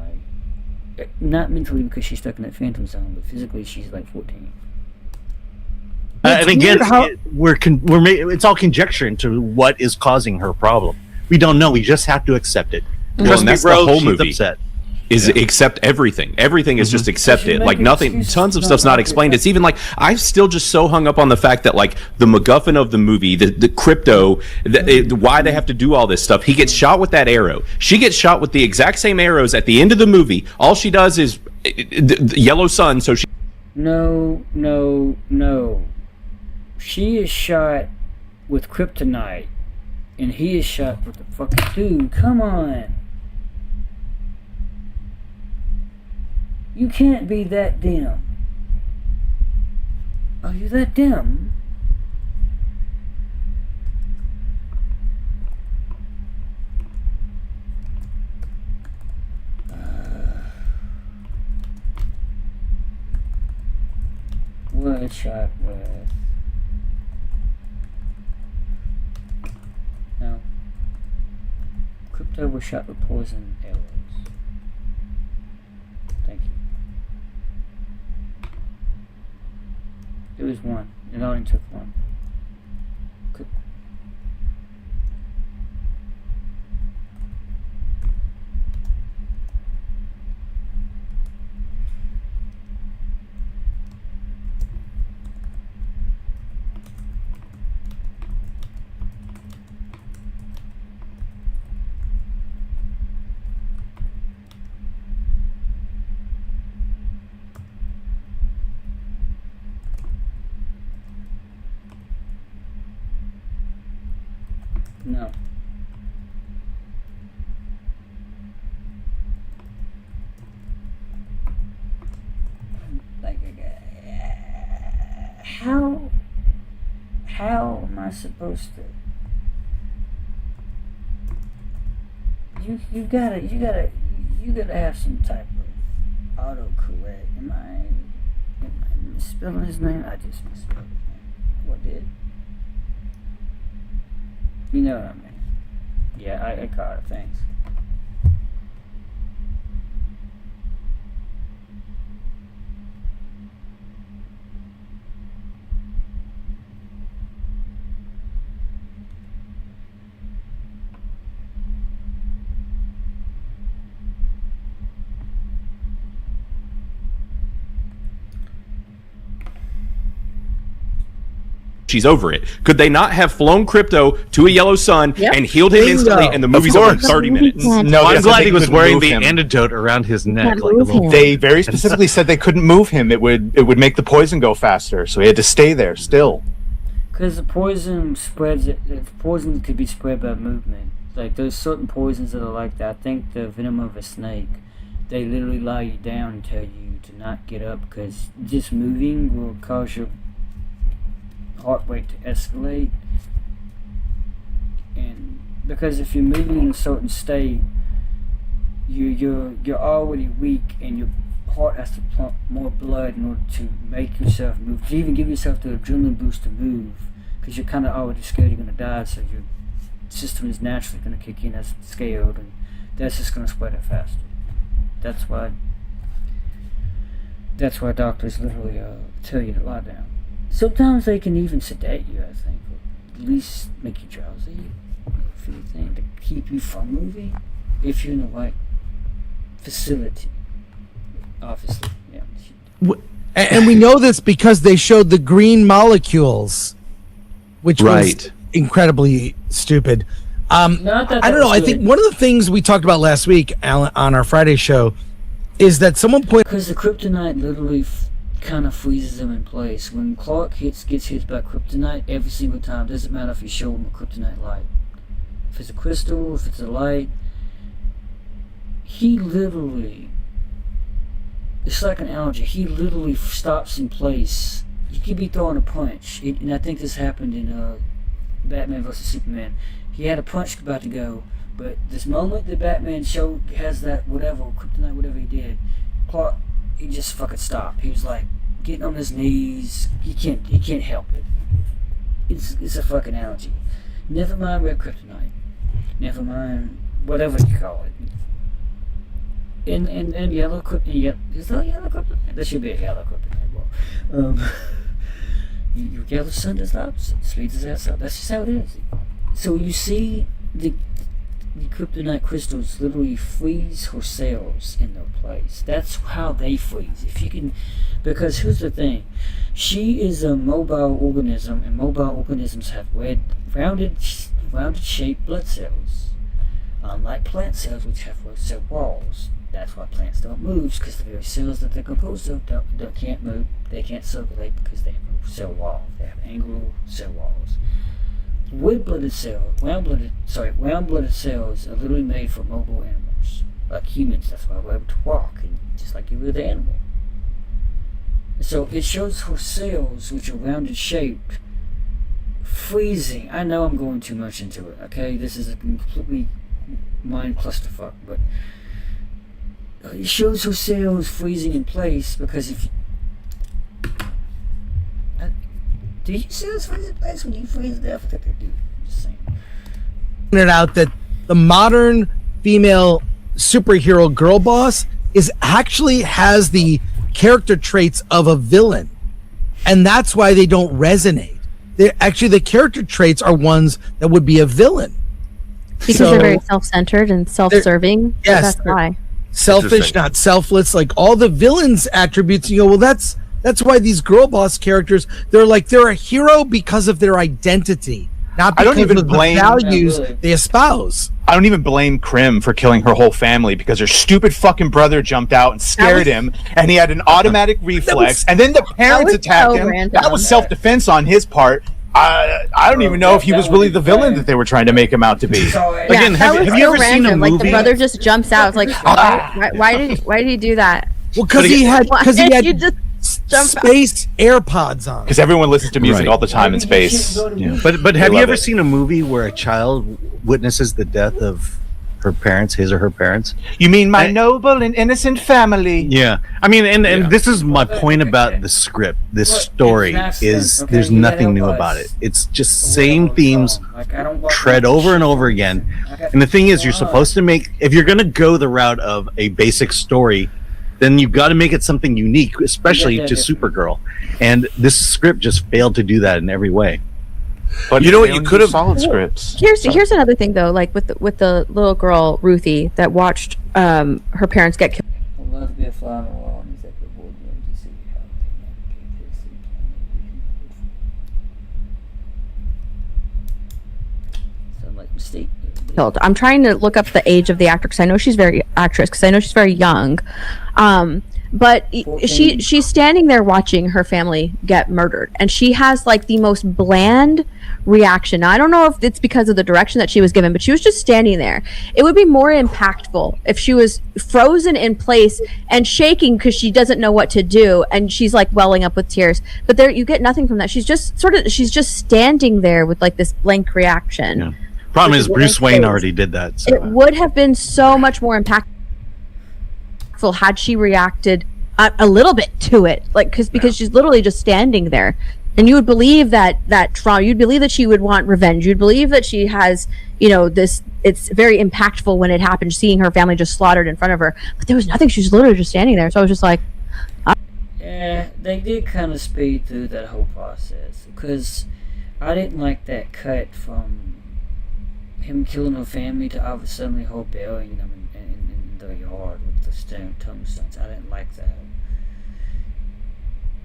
right? Not mentally because she's stuck in that phantom zone, but physically she's like 14. And again, it's all conjecture into what is causing her problem. We don't know. We just have to accept it. Well, and that's the whole she's movie. Upset. Accept everything. Everything is just accepted. Like nothing, tons of stuff's not explained. It's even like I'm still just so hung up on the fact that like the MacGuffin of the movie, the Crypto, why they have to do all this stuff. He gets shot with that arrow. She gets shot with the exact same arrows at the end of the movie. All she does is the yellow sun. So she. No. She is shot with kryptonite, and he is shot with the fucking dude. Come on. You can't be that dumb. Are you that dumb? One shot with... No. Crypto was shot with poison arrows. Thank you. It was one. It only took one. No. Like, how am I supposed to? You gotta have some type of autocorrect. Am I misspelling his name? I just misspelled his name. What did? You know what I mean? Yeah, I caught it, thanks. She's over it. Could they not have flown Crypto to a yellow sun and healed him instantly, and the movie's over in 30 minutes? No, I'm glad he was wearing the antidote around his neck. Like a little They very specifically said they couldn't move him. It would make the poison go faster, so he had to stay there still. Because the poison spreads. The poison could be spread by movement. Like there's certain poisons that are like that. I think the venom of a snake, they literally lie you down and tell you to not get up because just moving will cause your heart rate to escalate. And because if you're moving in a certain state, you're already weak, and your heart has to pump more blood in order to make yourself move. To even give yourself the adrenaline boost to move, because you're kind of already scared you're going to die, so your system is naturally going to kick in as scared, and that's just going to spread it faster. That's why doctors literally tell you to lie down. Sometimes they can even sedate you, I think, or at least make you drowsy, if anything, to keep you from moving, if you're in the right facility, obviously. Yeah. And we know this because they showed the green molecules, which was incredibly stupid. I don't know. I think one of the things we talked about last week, Alan, on our Friday show, is that someone pointed... Because the kryptonite literally kind of freezes him in place. When Clark gets hit by kryptonite, every single time, doesn't matter if you show him a kryptonite light. If it's a crystal, if it's a light, he literally... It's like an allergy. He literally stops in place. You could be throwing a punch. And I think this happened in Batman vs. Superman. He had a punch about to go, but this moment that Batman has that whatever, kryptonite, whatever he did, Clark, he just fucking stopped. He was like getting on his knees. He can't help it. It's a fucking allergy. Never mind red kryptonite. Never mind whatever you call it. And yellow kryptonite. Is that yellow kryptonite? That should be a yellow kryptonite. Well, your yellow sun does the opposite. Speeds his ass up. That's just how it is. So you see the kryptonite crystals literally freeze her cells in their place. That's how they freeze. If you can, because here's the thing, she is a mobile organism, and mobile organisms have rounded shaped blood cells, unlike plant cells, which have cell walls. That's why plants don't move, because the very cells that they're composed of can't move. They can't circulate because they have cell walls. They have angular cell walls. Round-blooded cells are literally made for mobile animals, like humans. That's why we're able to walk, and just like every other animal. So it shows her cells, which are rounded shaped, freezing. I know I'm going too much into it. Okay, this is a completely mind clusterfuck, but it shows her cells freezing in place because if do you see this freeze in place when you freeze to death? I think they do. Just saying. Pointed out that the modern female superhero girl boss actually has the character traits of a villain, and that's why they don't resonate. The character traits are ones that would be a villain because they're very self-centered and self-serving. Yes, that's why. Selfish, not selfless. Like all the villains' attributes, you go, well, that's why these girl boss characters, they're a hero because of their identity, not because I don't even of blame the values they espouse. I don't even blame Krim for killing her whole family because her stupid fucking brother jumped out and scared him, and he had an automatic reflex, and then the parents attacked him. random. That was self-defense on his part. I don't even know if he was really the villain that they were trying to make him out to be. Again, have you ever seen a movie? Like the brother just jumps out. It's like, why did he do that? Well, because he had you just jump space AirPods on. Because everyone listens to music all the time in space. Yeah. But have you ever seen a movie where a child witnesses the death of her parents, his or her parents? You mean my noble and innocent family? Yeah. I mean, and this is my point about the script. This story is there's nothing new about it. It's just same themes tread over and over again. And the thing is, you're supposed to make, if you're going to go the route of a basic story, then you've got to make it something unique, especially to Supergirl. And this script just failed to do that in every way. But you know what? You could have solid scripts. Here's another thing though, like with the little girl Ruthie that watched her parents get killed. I'm trying to look up the age of the actor because I know she's very young. But she's standing there watching her family get murdered, and she has like the most bland reaction. Now, I don't know if it's because of the direction that she was given, but she was just standing there. It would be more impactful if she was frozen in place and shaking because she doesn't know what to do, and she's like welling up with tears. But there, you get nothing from that. She's just standing there with like this blank reaction. Yeah. Problem is, Bruce Wayne already did that. So. It would have been so much more impactful had she reacted a little bit to it, like because she's literally just standing there, and you would believe that trauma. You'd believe that she would want revenge. You'd believe that she has, this. It's very impactful when it happened, seeing her family just slaughtered in front of her. But there was nothing. She was literally just standing there. So I was just like, yeah, they did kind of speed through that whole process because I didn't like that cut from him killing her family to all of a sudden her burying them in the yard with the stone tombstones. I didn't like that.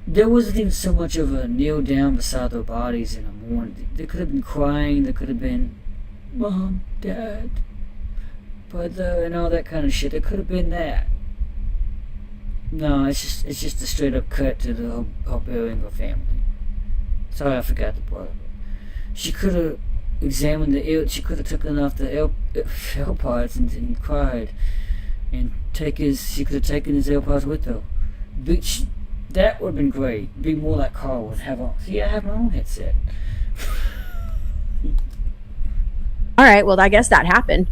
There wasn't even so much of a kneel down beside their bodies in a mourning. They could have been crying. They could have been, Mom, Dad, Brother, and all that kind of shit. There could have been that. No, it's just a straight up cut to the her burying her family. Sorry, I forgot the part. She could have examined she could have taken off the AirPods and cried, and she could have taken his AirPods with her. That would have been great. Be more like Carl would have on. See, I have my own headset. all right, well, I guess that happened.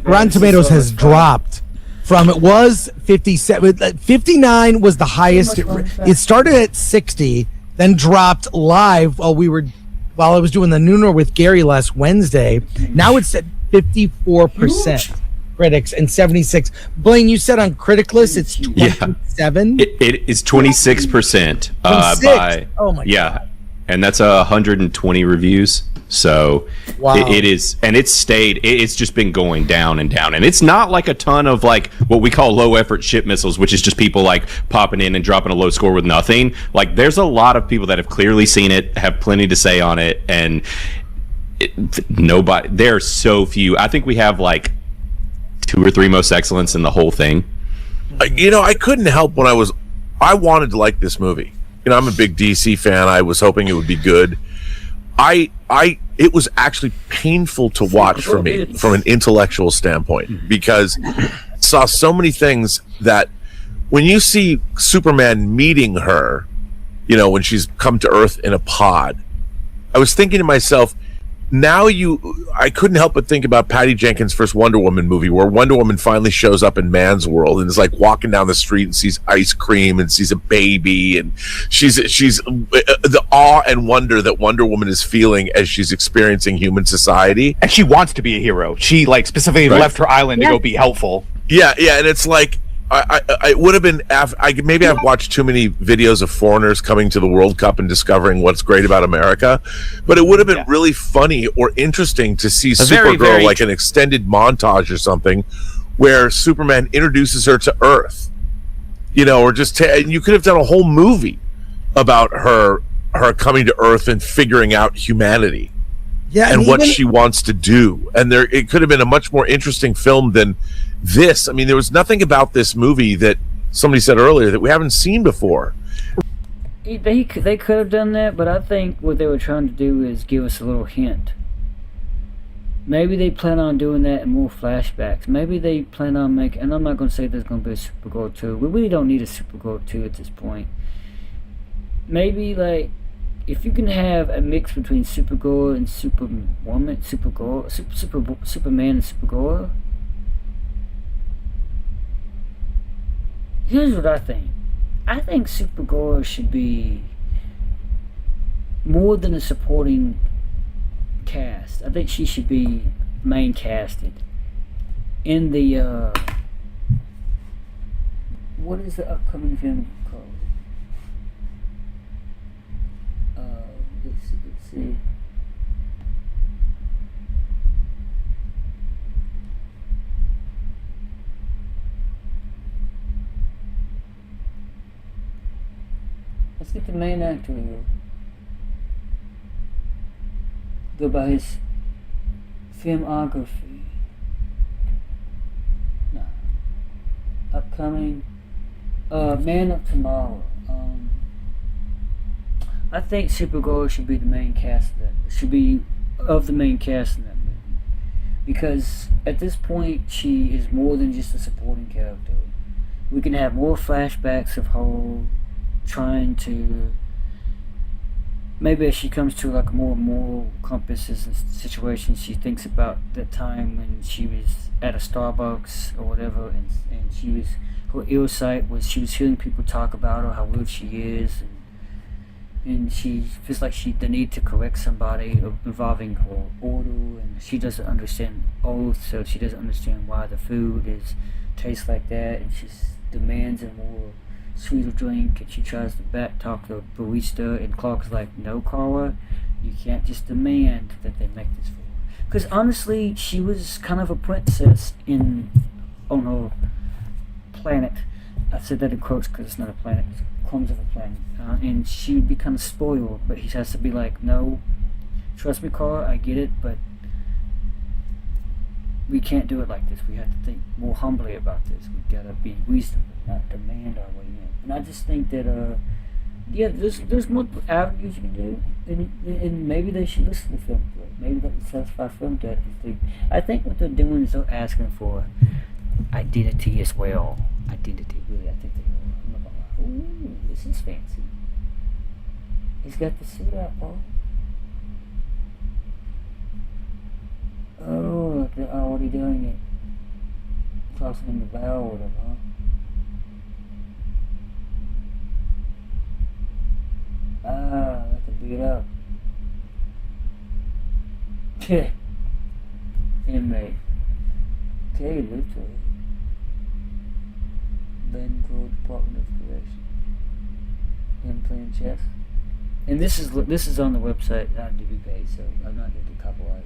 Rotten Tomatoes has dropped from, it was 57, 59 was the highest. It started at 60, then dropped live while I was doing the Nooner with Gary last Wednesday. Now it's at 54% critics and 76. Blaine, you said on Critic List it's 27? It is 26% by oh my God. And that's 120 reviews. So wow. it is, and it's just been going down and down, and it's not like a ton of like what we call low effort ship missiles, which is just people like popping in and dropping a low score with nothing. Like there's a lot of people that have clearly seen it, have plenty to say on it, and there are so few. I think we have like 2 or 3 most excellents in the whole thing. I couldn't help when I wanted to like this movie. I'm a big DC fan. I was hoping it would be good. It was actually painful to watch for me from an intellectual standpoint, because I saw so many things that when you see Superman meeting her, when she's come to Earth in a pod, I was thinking to myself, now I couldn't help but think about Patty Jenkins' first Wonder Woman movie, where Wonder Woman finally shows up in man's world and is like walking down the street and sees ice cream and sees a baby, and she's the awe and wonder that Wonder Woman is feeling as she's experiencing human society, and she wants to be a hero. She like specifically left her island to go be helpful. Yeah, and it's like I would have been. Maybe I've watched too many videos of foreigners coming to the World Cup and discovering what's great about America, but it would have been really funny or interesting to see Supergirl, like an extended montage or something, where Superman introduces her to Earth, or just and you could have done a whole movie about her coming to Earth and figuring out humanity, and what she wants to do, and it could have been a much more interesting film than this. I mean, there was nothing about this movie that somebody said earlier that we haven't seen before. They could have done that, but I think what they were trying to do is give us a little hint. Maybe they plan on doing that in more flashbacks. Maybe they plan on making, and I'm not going to say there's going to be a Supergirl 2. We really don't need a Supergirl 2 at this point. Maybe, like, if you can have a mix between Supergirl and Superwoman, Superman and Supergirl. Here's what I think. I think Supergirl should be more than a supporting cast. I think she should be main casted in the what is the upcoming film called? Let's see. Let's get the main actor here. Go by his filmography. No. Upcoming. Man of Tomorrow. I think Supergirl should be the main cast of that. Should be of the main cast in that movie. Because at this point, she is more than just a supporting character. We can have more flashbacks of her trying to, maybe as she comes to like more moral compasses and situations, she thinks about that time when she was at a Starbucks or whatever, and she was, her ill sight was she was hearing people talk about her, how weird she is, and she feels like the need to correct somebody involving her order, and she doesn't understand oath, so she doesn't understand why the food tastes like that, and she demands a more sweeter drink, and she tries to back talk the barista, and Clark's like, no, Carla, you can't just demand that they make this for her. Because honestly, she was kind of a princess on her planet. I said that in quotes because it's not a planet, it's crumbs of a planet, and she would be kind of spoiled, but he has to be like, no, trust me, Carla, I get it, but we can't do it like this. We have to think more humbly about this. We gotta be reasonable, not demand our way in. And I just think that, there's multiple avenues you can do, and maybe they should listen to film to it. Maybe that would satisfy film to it. I think what they're doing is they're asking for identity as well. Identity, really. I think they are. I'm like, ooh, this is fancy. He's got the suit out, Paul. Oh, they're already doing it. Crossing in the bow or whatever, huh? Ah, I can beat up. Inmate. Okay, Luther. Then go Department of Correction. Him playing chess. And this is on the website IMDb page, so I'm not going to do copyright.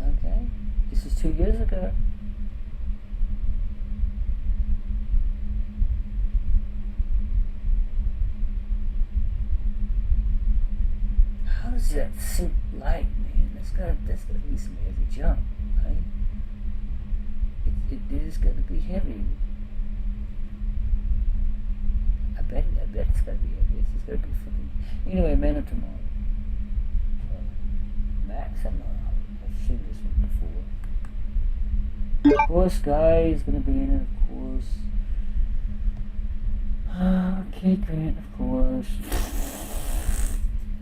Okay, this is 2 years ago. How does that suit light, man? That's gotta be some heavy jump, right? It is gonna be heavy. I bet it's gotta be heavy. It's gotta be fucking. Anyway, Man of Tomorrow. Max, I've seen this one before. Of course, Guy is gonna be in it, of course. Kate Grant, of course.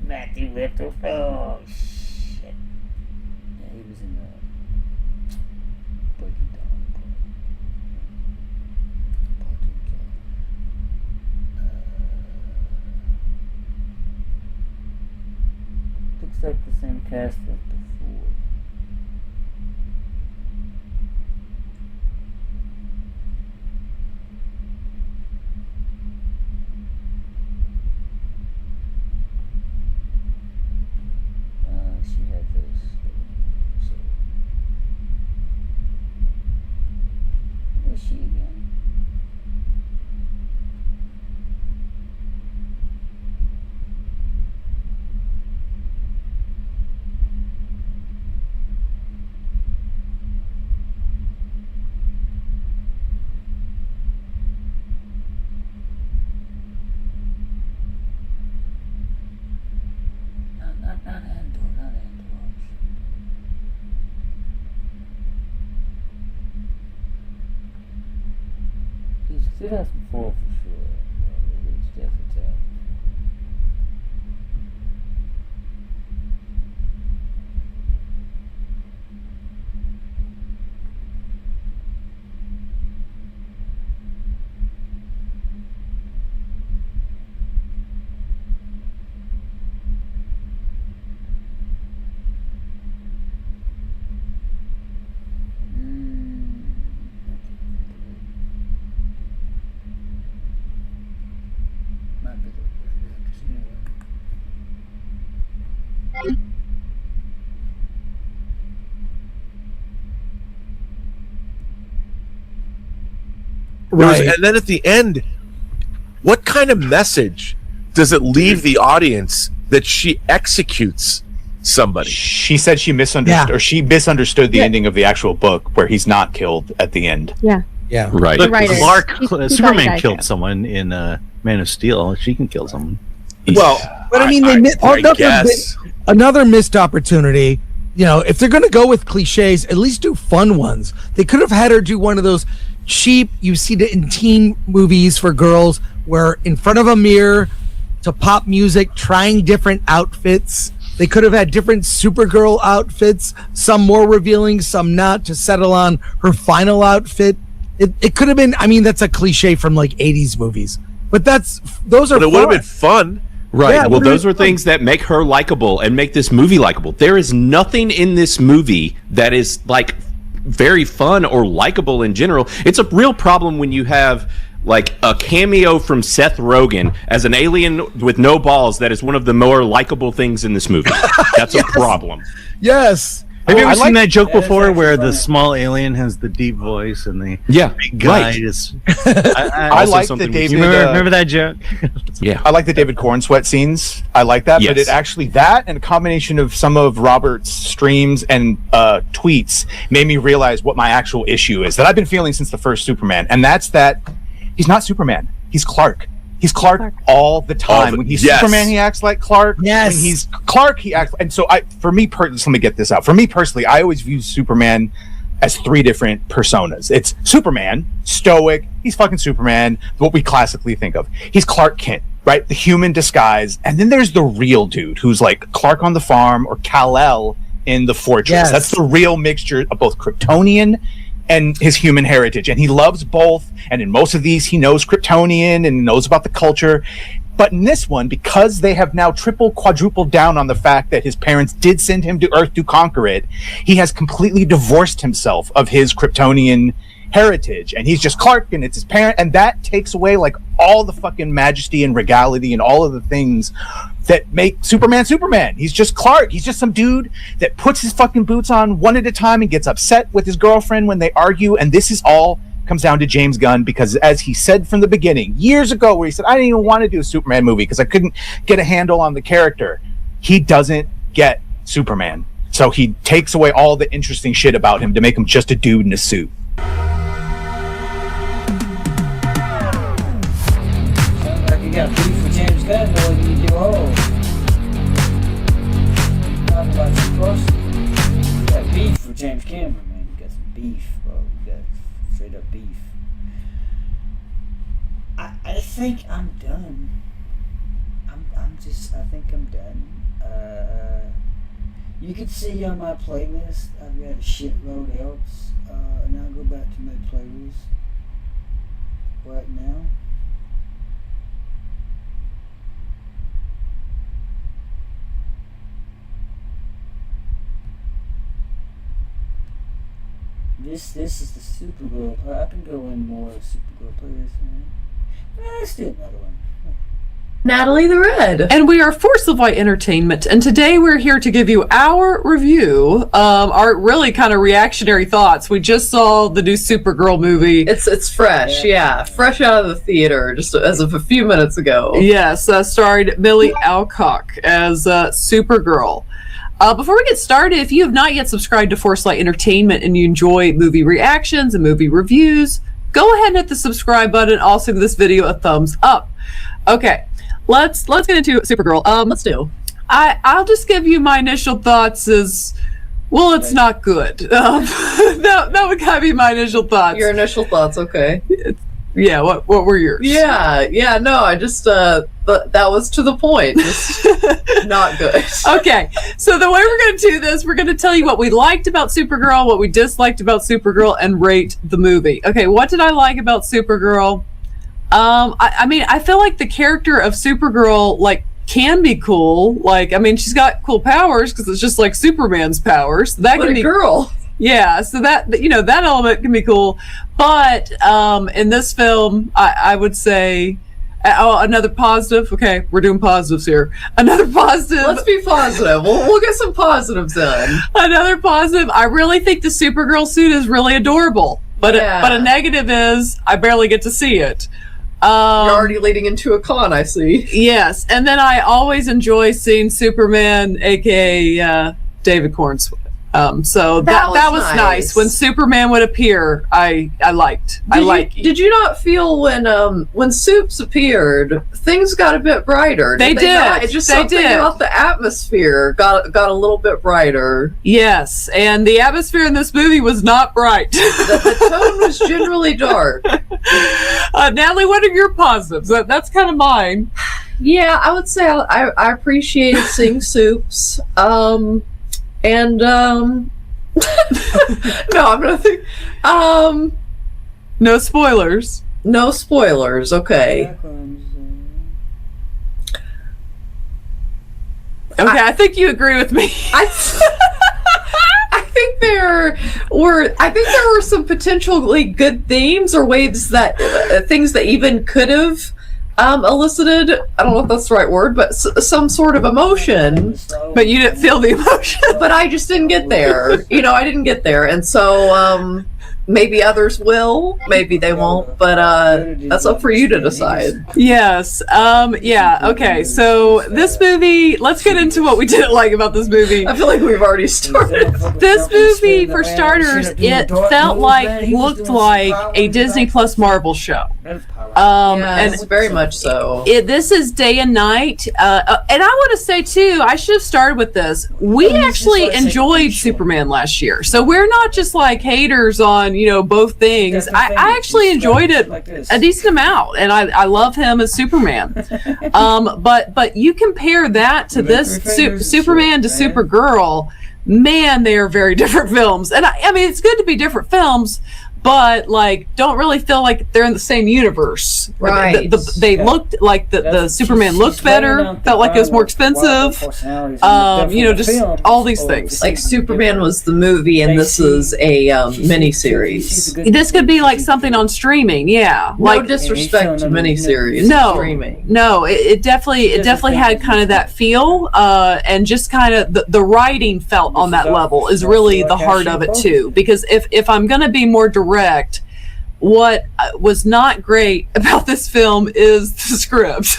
Matthew Little. Oh, shit. Yeah, he was in the Breaking Dawn part 2. Looks like the same cast as before. She had those. So, where's she again? Not Andor, not Andor. It's 2004 for sure. It's definitely. Might be the actress anyway. Right. And then at the end, what kind of message does it leave the audience that she executes somebody? She said she misunderstood, or she misunderstood the ending of the actual book, where he's not killed at the end. Yeah. Yeah. Right. Look, Clark, He thought he Superman died, killed yeah. someone in Man of Steel. She can kill someone. Well, But I mean, another missed opportunity. You know, if they're going to go with cliches, at least do fun ones. They could have had her do one of those cheap, you see it in teen movies for girls, where in front of a mirror to pop music, trying different outfits. They could have had different Supergirl outfits, some more revealing, some not, to settle on her final outfit. It could have been, I mean, that's a cliche from like 80s movies, but those are But it would have been fun. Right. Yeah, well, those are things that make her likable and make this movie likable. There is nothing in this movie that is like very fun or likable in general. It's a real problem when you have like a cameo from Seth Rogen as an alien with no balls that is one of the more likable things in this movie. That's a problem. Yes. Have you ever seen that joke before where the small alien has the deep voice and the big guy right. is... I like the David. You remember that joke? Yeah. I like the David Corn sweat scenes. I like that, but it actually, that and a combination of some of Robert's streams and tweets made me realize what my actual issue is that I've been feeling since the first Superman, and that's that he's not Superman. He's Clark. He's Clark all the time. When he's Superman, he acts like Clark. Yes. When he's Clark, he acts. And so, for me, let me get this out. For me personally, I always view Superman as three different personas. It's Superman, stoic. He's fucking Superman. What we classically think of. He's Clark Kent, right? The human disguise. And then there's the real dude who's like Clark on the farm or Kal-El in the fortress. Yes. That's the real mixture of both Kryptonian and his human heritage, and he loves both, and in most of these he knows Kryptonian and knows about the culture. But in this one, because they have now quadrupled down on the fact that his parents did send him to Earth to conquer it, he has completely divorced himself of his Kryptonian heritage, and he's just Clark, and it's his parent, and that takes away like all the fucking majesty and regality and all of the things that make Superman. He's just Clark. He's just some dude that puts his fucking boots on one at a time and gets upset with his girlfriend when they argue. And this is all comes down to James Gunn, because as he said from the beginning, years ago, where he said, I didn't even want to do a Superman movie because I couldn't get a handle on the character. He doesn't get Superman. So he takes away all the interesting shit about him to make him just a dude in a suit. You got beef for James Gunn, though, you do all. Not about the cross. You got beef for James Cameron, man. You got some beef, bro. straight up beef. I think I'm done. I think I'm done. You can see on my playlist, I've got a shitload else, and I'll go back to my playlist right now. This is the Supergirl. I can go in more Supergirl playlist. Let's do another one. Natalie the Red. And we are Force of Light Entertainment, and today we're here to give you our review, our really kind of reactionary thoughts. We just saw the new Supergirl movie. It's fresh, yeah. Fresh out of the theater, just as of a few minutes ago. Yes, starred Millie Alcock as Supergirl. Before we get started, if you have not yet subscribed to Force Light Entertainment and you enjoy movie reactions and movie reviews, go ahead and hit the subscribe button. Also give this video a thumbs up. Okay, let's get into Supergirl. Let's do. I'll just give you my initial thoughts as well. It's not good. That would kind of be my initial thoughts. Your initial thoughts, okay. Yeah, what were yours? Yeah, no, I just that was to the point. Just not good. Okay, so the way we're going to do this, we're going to tell you what we liked about Supergirl, what we disliked about Supergirl, and rate the movie. Okay, what did I like about Supergirl? I mean, I feel like the character of Supergirl, like, can be cool. Like, I mean, she's got cool powers because it's just like Superman's powers. That What can a be girl. Yeah, so that that element can be cool. But in this film, I would say another positive. Okay, we're doing positives here. Another positive. Let's be positive. We'll get some positives in. Another positive. I really think the Supergirl suit is really adorable. But a negative is I barely get to see it. You're already leading into a con, I see. Yes, and then I always enjoy seeing Superman, aka David Cornswell. So that was nice. When Superman would appear, I liked. Did you not feel when Supes appeared, things got a bit brighter? They did. It just something about the atmosphere got a little bit brighter. Yes, and the atmosphere in this movie was not bright. The tone was generally dark. Natalie, what are your positives? That's kind of mine. Yeah, I would say I appreciated seeing Supes. And no, I'm gonna think. No spoilers. No spoilers. Okay. Okay, I think you agree with me. I think there were some potentially good themes or ways that things that even could have elicited, I don't know if that's the right word, but some sort of emotion. But you didn't feel the emotion. But I just didn't get there. I didn't get there. And so maybe others will, maybe they won't, but that's up for you to decide. Yes. Yeah, okay. So this movie, let's get into what we didn't like about this movie. I feel like we've already started. This movie, for starters, it looked like a Disney Plus Marvel show. Yes, and very much so. This is day and night, and I want to say too, I should have started with this. We actually enjoyed Superman last year, so we're not just like haters on both things. I actually enjoyed it a decent amount, and I love him as Superman. But you compare that to this Superman to Supergirl, man, they are very different films. And I mean, it's good to be different films, but like don't really feel like they're in the same universe. Right. They looked like the Superman looked better, felt like it was more expensive. Just all these things. Like Superman was the movie and this is a miniseries. This could be like something on streaming, yeah. No disrespect to miniseries. No, streaming. No, it definitely had kind of that feel, and just kind of the writing felt on that level is really the heart of it too. Because if I'm gonna be more direct, what was not great about this film is the script.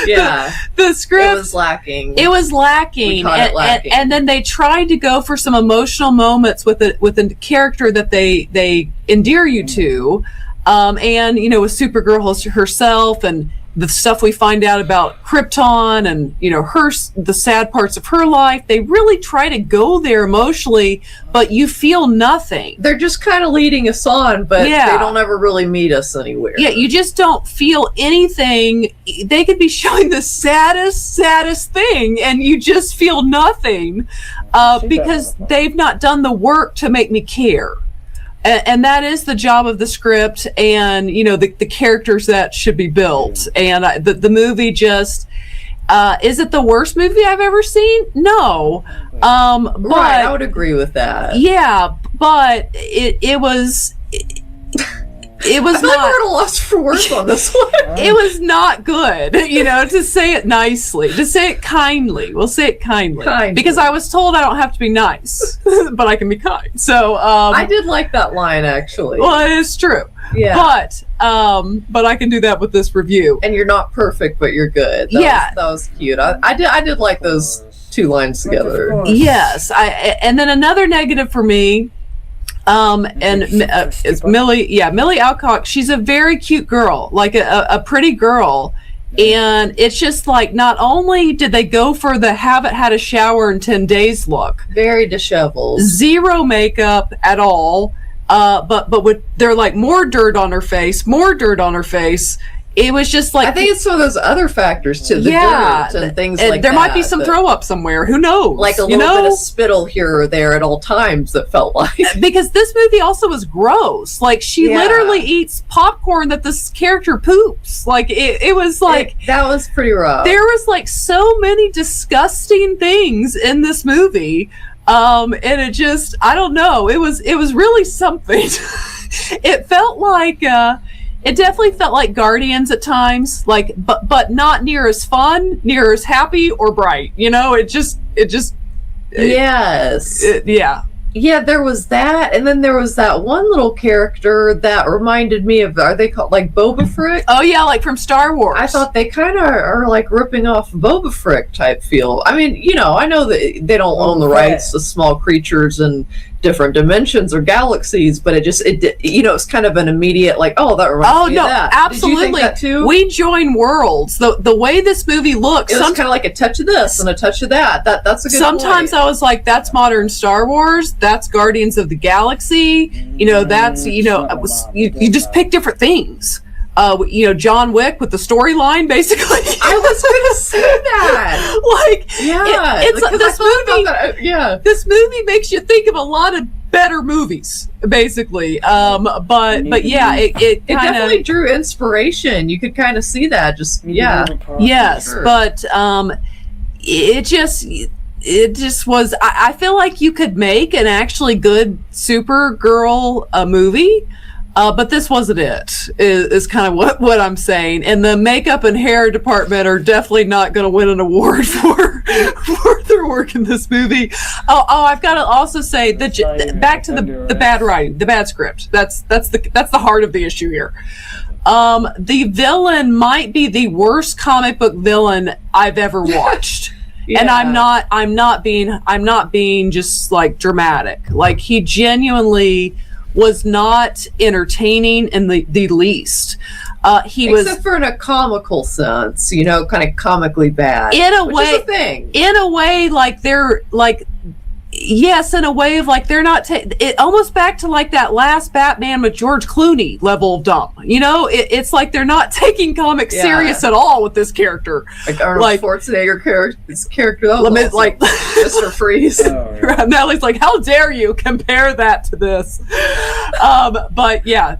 Yeah, the script it was lacking. It was lacking, and then they tried to go for some emotional moments with a character that they endear you to, and with Supergirl herself, and the stuff we find out about Krypton and, you know, the sad parts of her life. They really try to go there emotionally, but you feel nothing. They're just kind of leading us on, but Yeah. they don't ever really meet us anywhere. Yeah, you just don't feel anything. They could be showing the saddest thing, and you just feel nothing because they've not done the work to make me care. And that is the job of the script and, you know, the characters that should be built. And the movie just... is it the worst movie I've ever seen? No. But Right, I would agree with that. yeah, but it was... It was I feel not. like we're at a loss for words on this one. It was not good, you know, to say it nicely, to say it kindly. We'll say it kindly. Because I was told I don't have to be nice, but I can be kind. So I did like that line, actually. Well, it's true. Yeah. But I can do that with this review. And you're not perfect, but you're good. That was cute. I did like those two lines together. Yes. And then another negative for me. It's Millie Alcock. She's a very cute girl, like a pretty girl. And it's just like, not only did they go for the haven't had a shower in 10 days look, very disheveled, zero makeup at all. But with they're like more dirt on her face. It was just like, I think it's some of those other factors too, the dirt and things like that. There might be some throw up somewhere. Who knows? Like a little bit of spittle here or there at all times. That felt like because this movie also was gross. Like she literally eats popcorn that this character poops. Like it was like that was pretty rough. There was like so many disgusting things in this movie, and it just I don't know. It was really something. It felt like. It definitely felt like Guardians at times, like, but not near as fun, near as happy or bright. You know, Yeah, there was that, and then there was that one little character that reminded me of, are they called like Boba Frick? Oh yeah, like from Star Wars. I thought they kind of are like ripping off Boba Frick type feel. I mean, you know, I know that they don't own the rights to small creatures and different dimensions or galaxies, but it's kind of an immediate like, oh, that reminds me of that. Absolutely. Did you think that too? We join worlds. The way this movie looks, it was kind of like a touch of this and a touch of that. That's a good Sometimes point. I was like, that's modern Star Wars. That's Guardians of the Galaxy. You know, that's you just pick different things. You know, John Wick with the storyline, basically. I was going to say that. Like, this movie makes you think of a lot of better movies, basically. But yeah, it definitely drew inspiration. You could kind of see that. Yes, sure. But it just was. I feel like you could make an actually good Supergirl movie. But this wasn't it, is kind of what I'm saying. And the makeup and hair department are definitely not going to win an award for their work in this movie. Oh, I've got to also say back to the bad writing, the bad script. That's the heart of the issue here. The villain might be the worst comic book villain I've ever watched. Yeah. And I'm not being just like dramatic. Like he genuinely was not entertaining in the least. Except for in a comical sense, you know, kind of comically bad. In a way, like they're like, yes, in a way of like they're not. It almost back to like that last Batman with George Clooney level of dumb. You know, it's like they're not taking comics serious at all with this character. Like Arnold Schwarzenegger character, like Mr. Freeze. Natalie's like, how dare you compare that to this? But yeah,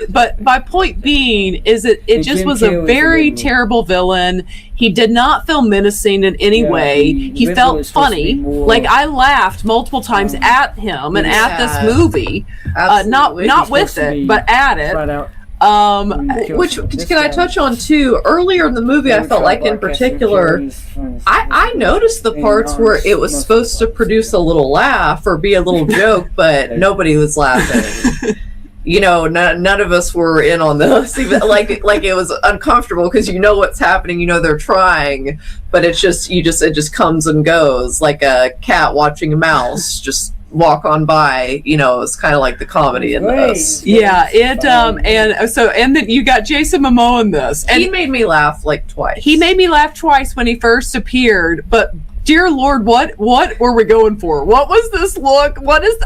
but my point being is it just was a very terrible villain. He did not feel menacing in any way. He felt funny. Like I laughed multiple times at him and at this movie. Not with it, but at it. Which can I touch on too? Earlier in the movie, I felt like in particular, I noticed the parts where it was supposed to produce a little laugh or be a little joke, but nobody was laughing. You know, none of us were in on this. Even like it was uncomfortable because you know what's happening. You know they're trying, but it just comes and goes like a cat watching a mouse, just walk on by, is kind of like the comedy in this. Yeah, and then you got Jason Momoa in this, and he made me laugh like twice. He made me laugh twice when he first appeared, but dear Lord, what were we going for? What was this look?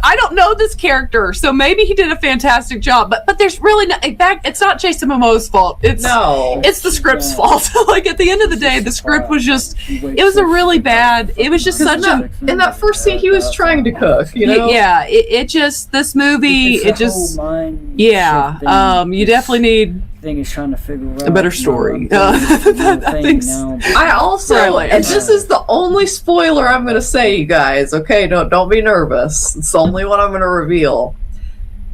I don't know this character, so maybe he did a fantastic job, but there's really not, in fact, it's not Jason Momoa's fault. It's the script's fault. Like at the end of the day, the script was it was a really bad, it was just such in that first scene he was trying to cook, Yeah, this movie, you definitely need is trying to figure out a better story. I also, and this is the only spoiler I'm going to say, you guys. Okay, don't be nervous. It's the only one I'm going to reveal.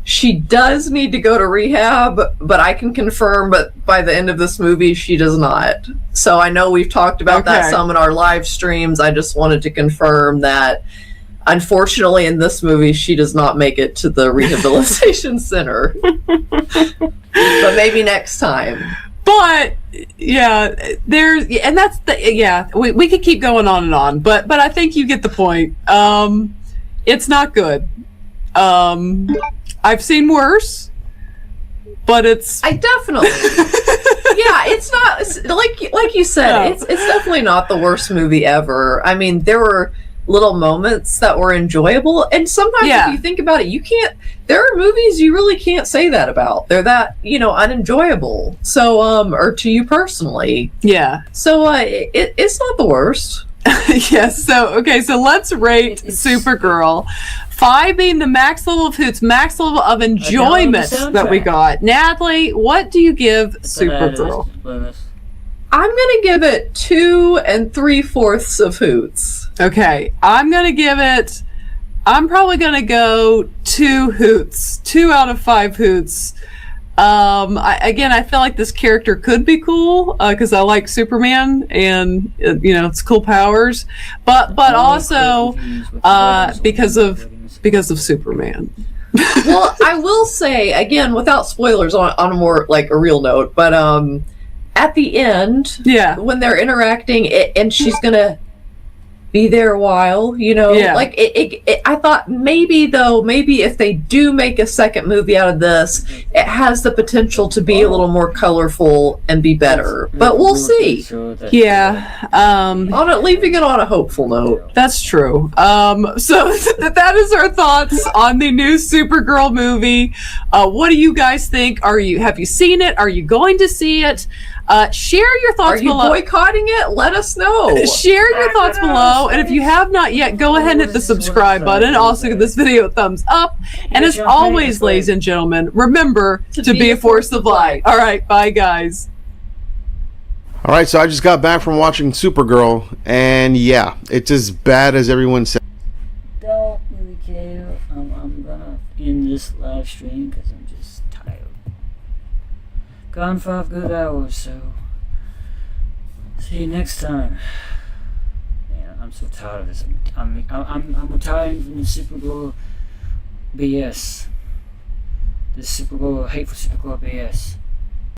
She does need to go to rehab, but I can confirm. But by the end of this movie, she does not. So I know we've talked about that some in our live streams. I just wanted to confirm that. Unfortunately, in this movie, she does not make it to the rehabilitation center. But maybe next time. But yeah, we could keep going on and on, but I think you get the point. It's not good. I've seen worse, but it's it's not like you said. It's definitely not the worst movie ever. I mean, there were little moments that were enjoyable, and sometimes if you think about it, there are movies you really can't say that about. They're that unenjoyable. So or to you personally, so it's not the worst. Yes. So let's rate Supergirl. 5 being the max level of hoots, max level of enjoyment that we got. Natalie, what do you give Supergirl? I'm gonna give it 2 3/4 of hoots. Okay, I'm probably gonna go 2 hoots, 2 out of 5 hoots. I feel like this character could be cool because I like Superman and it's cool powers, but also because of Superman. Well, I will say again, without spoilers, on a more like a real note, but at the end, when they're interacting, and she's gonna be there a while, like I thought maybe if they do make a second movie out of this, it has the potential to be a little more colorful and be better, but we'll see. Leaving it on a hopeful note. That's true. So that is our thoughts on the new Supergirl movie. What do you guys think? Have you seen it? Are you going to see it? Share your thoughts below. Are you boycotting it? Let us know. Share your thoughts below, and if you have not yet, go ahead and hit the subscribe button. Also, give this video a thumbs up. And as always, ladies and gentlemen, remember to be a force of light. All right, bye, guys. All right, so I just got back from watching Supergirl, and yeah, it's as bad as everyone said. Don't really care. I'm gonna end this live stream because I'm just tired. Gone 5 good hours, so see you next time. Man, I'm so tired of this. I'm retiring from the Supergirl BS. This Supergirl, hateful Supergirl BS.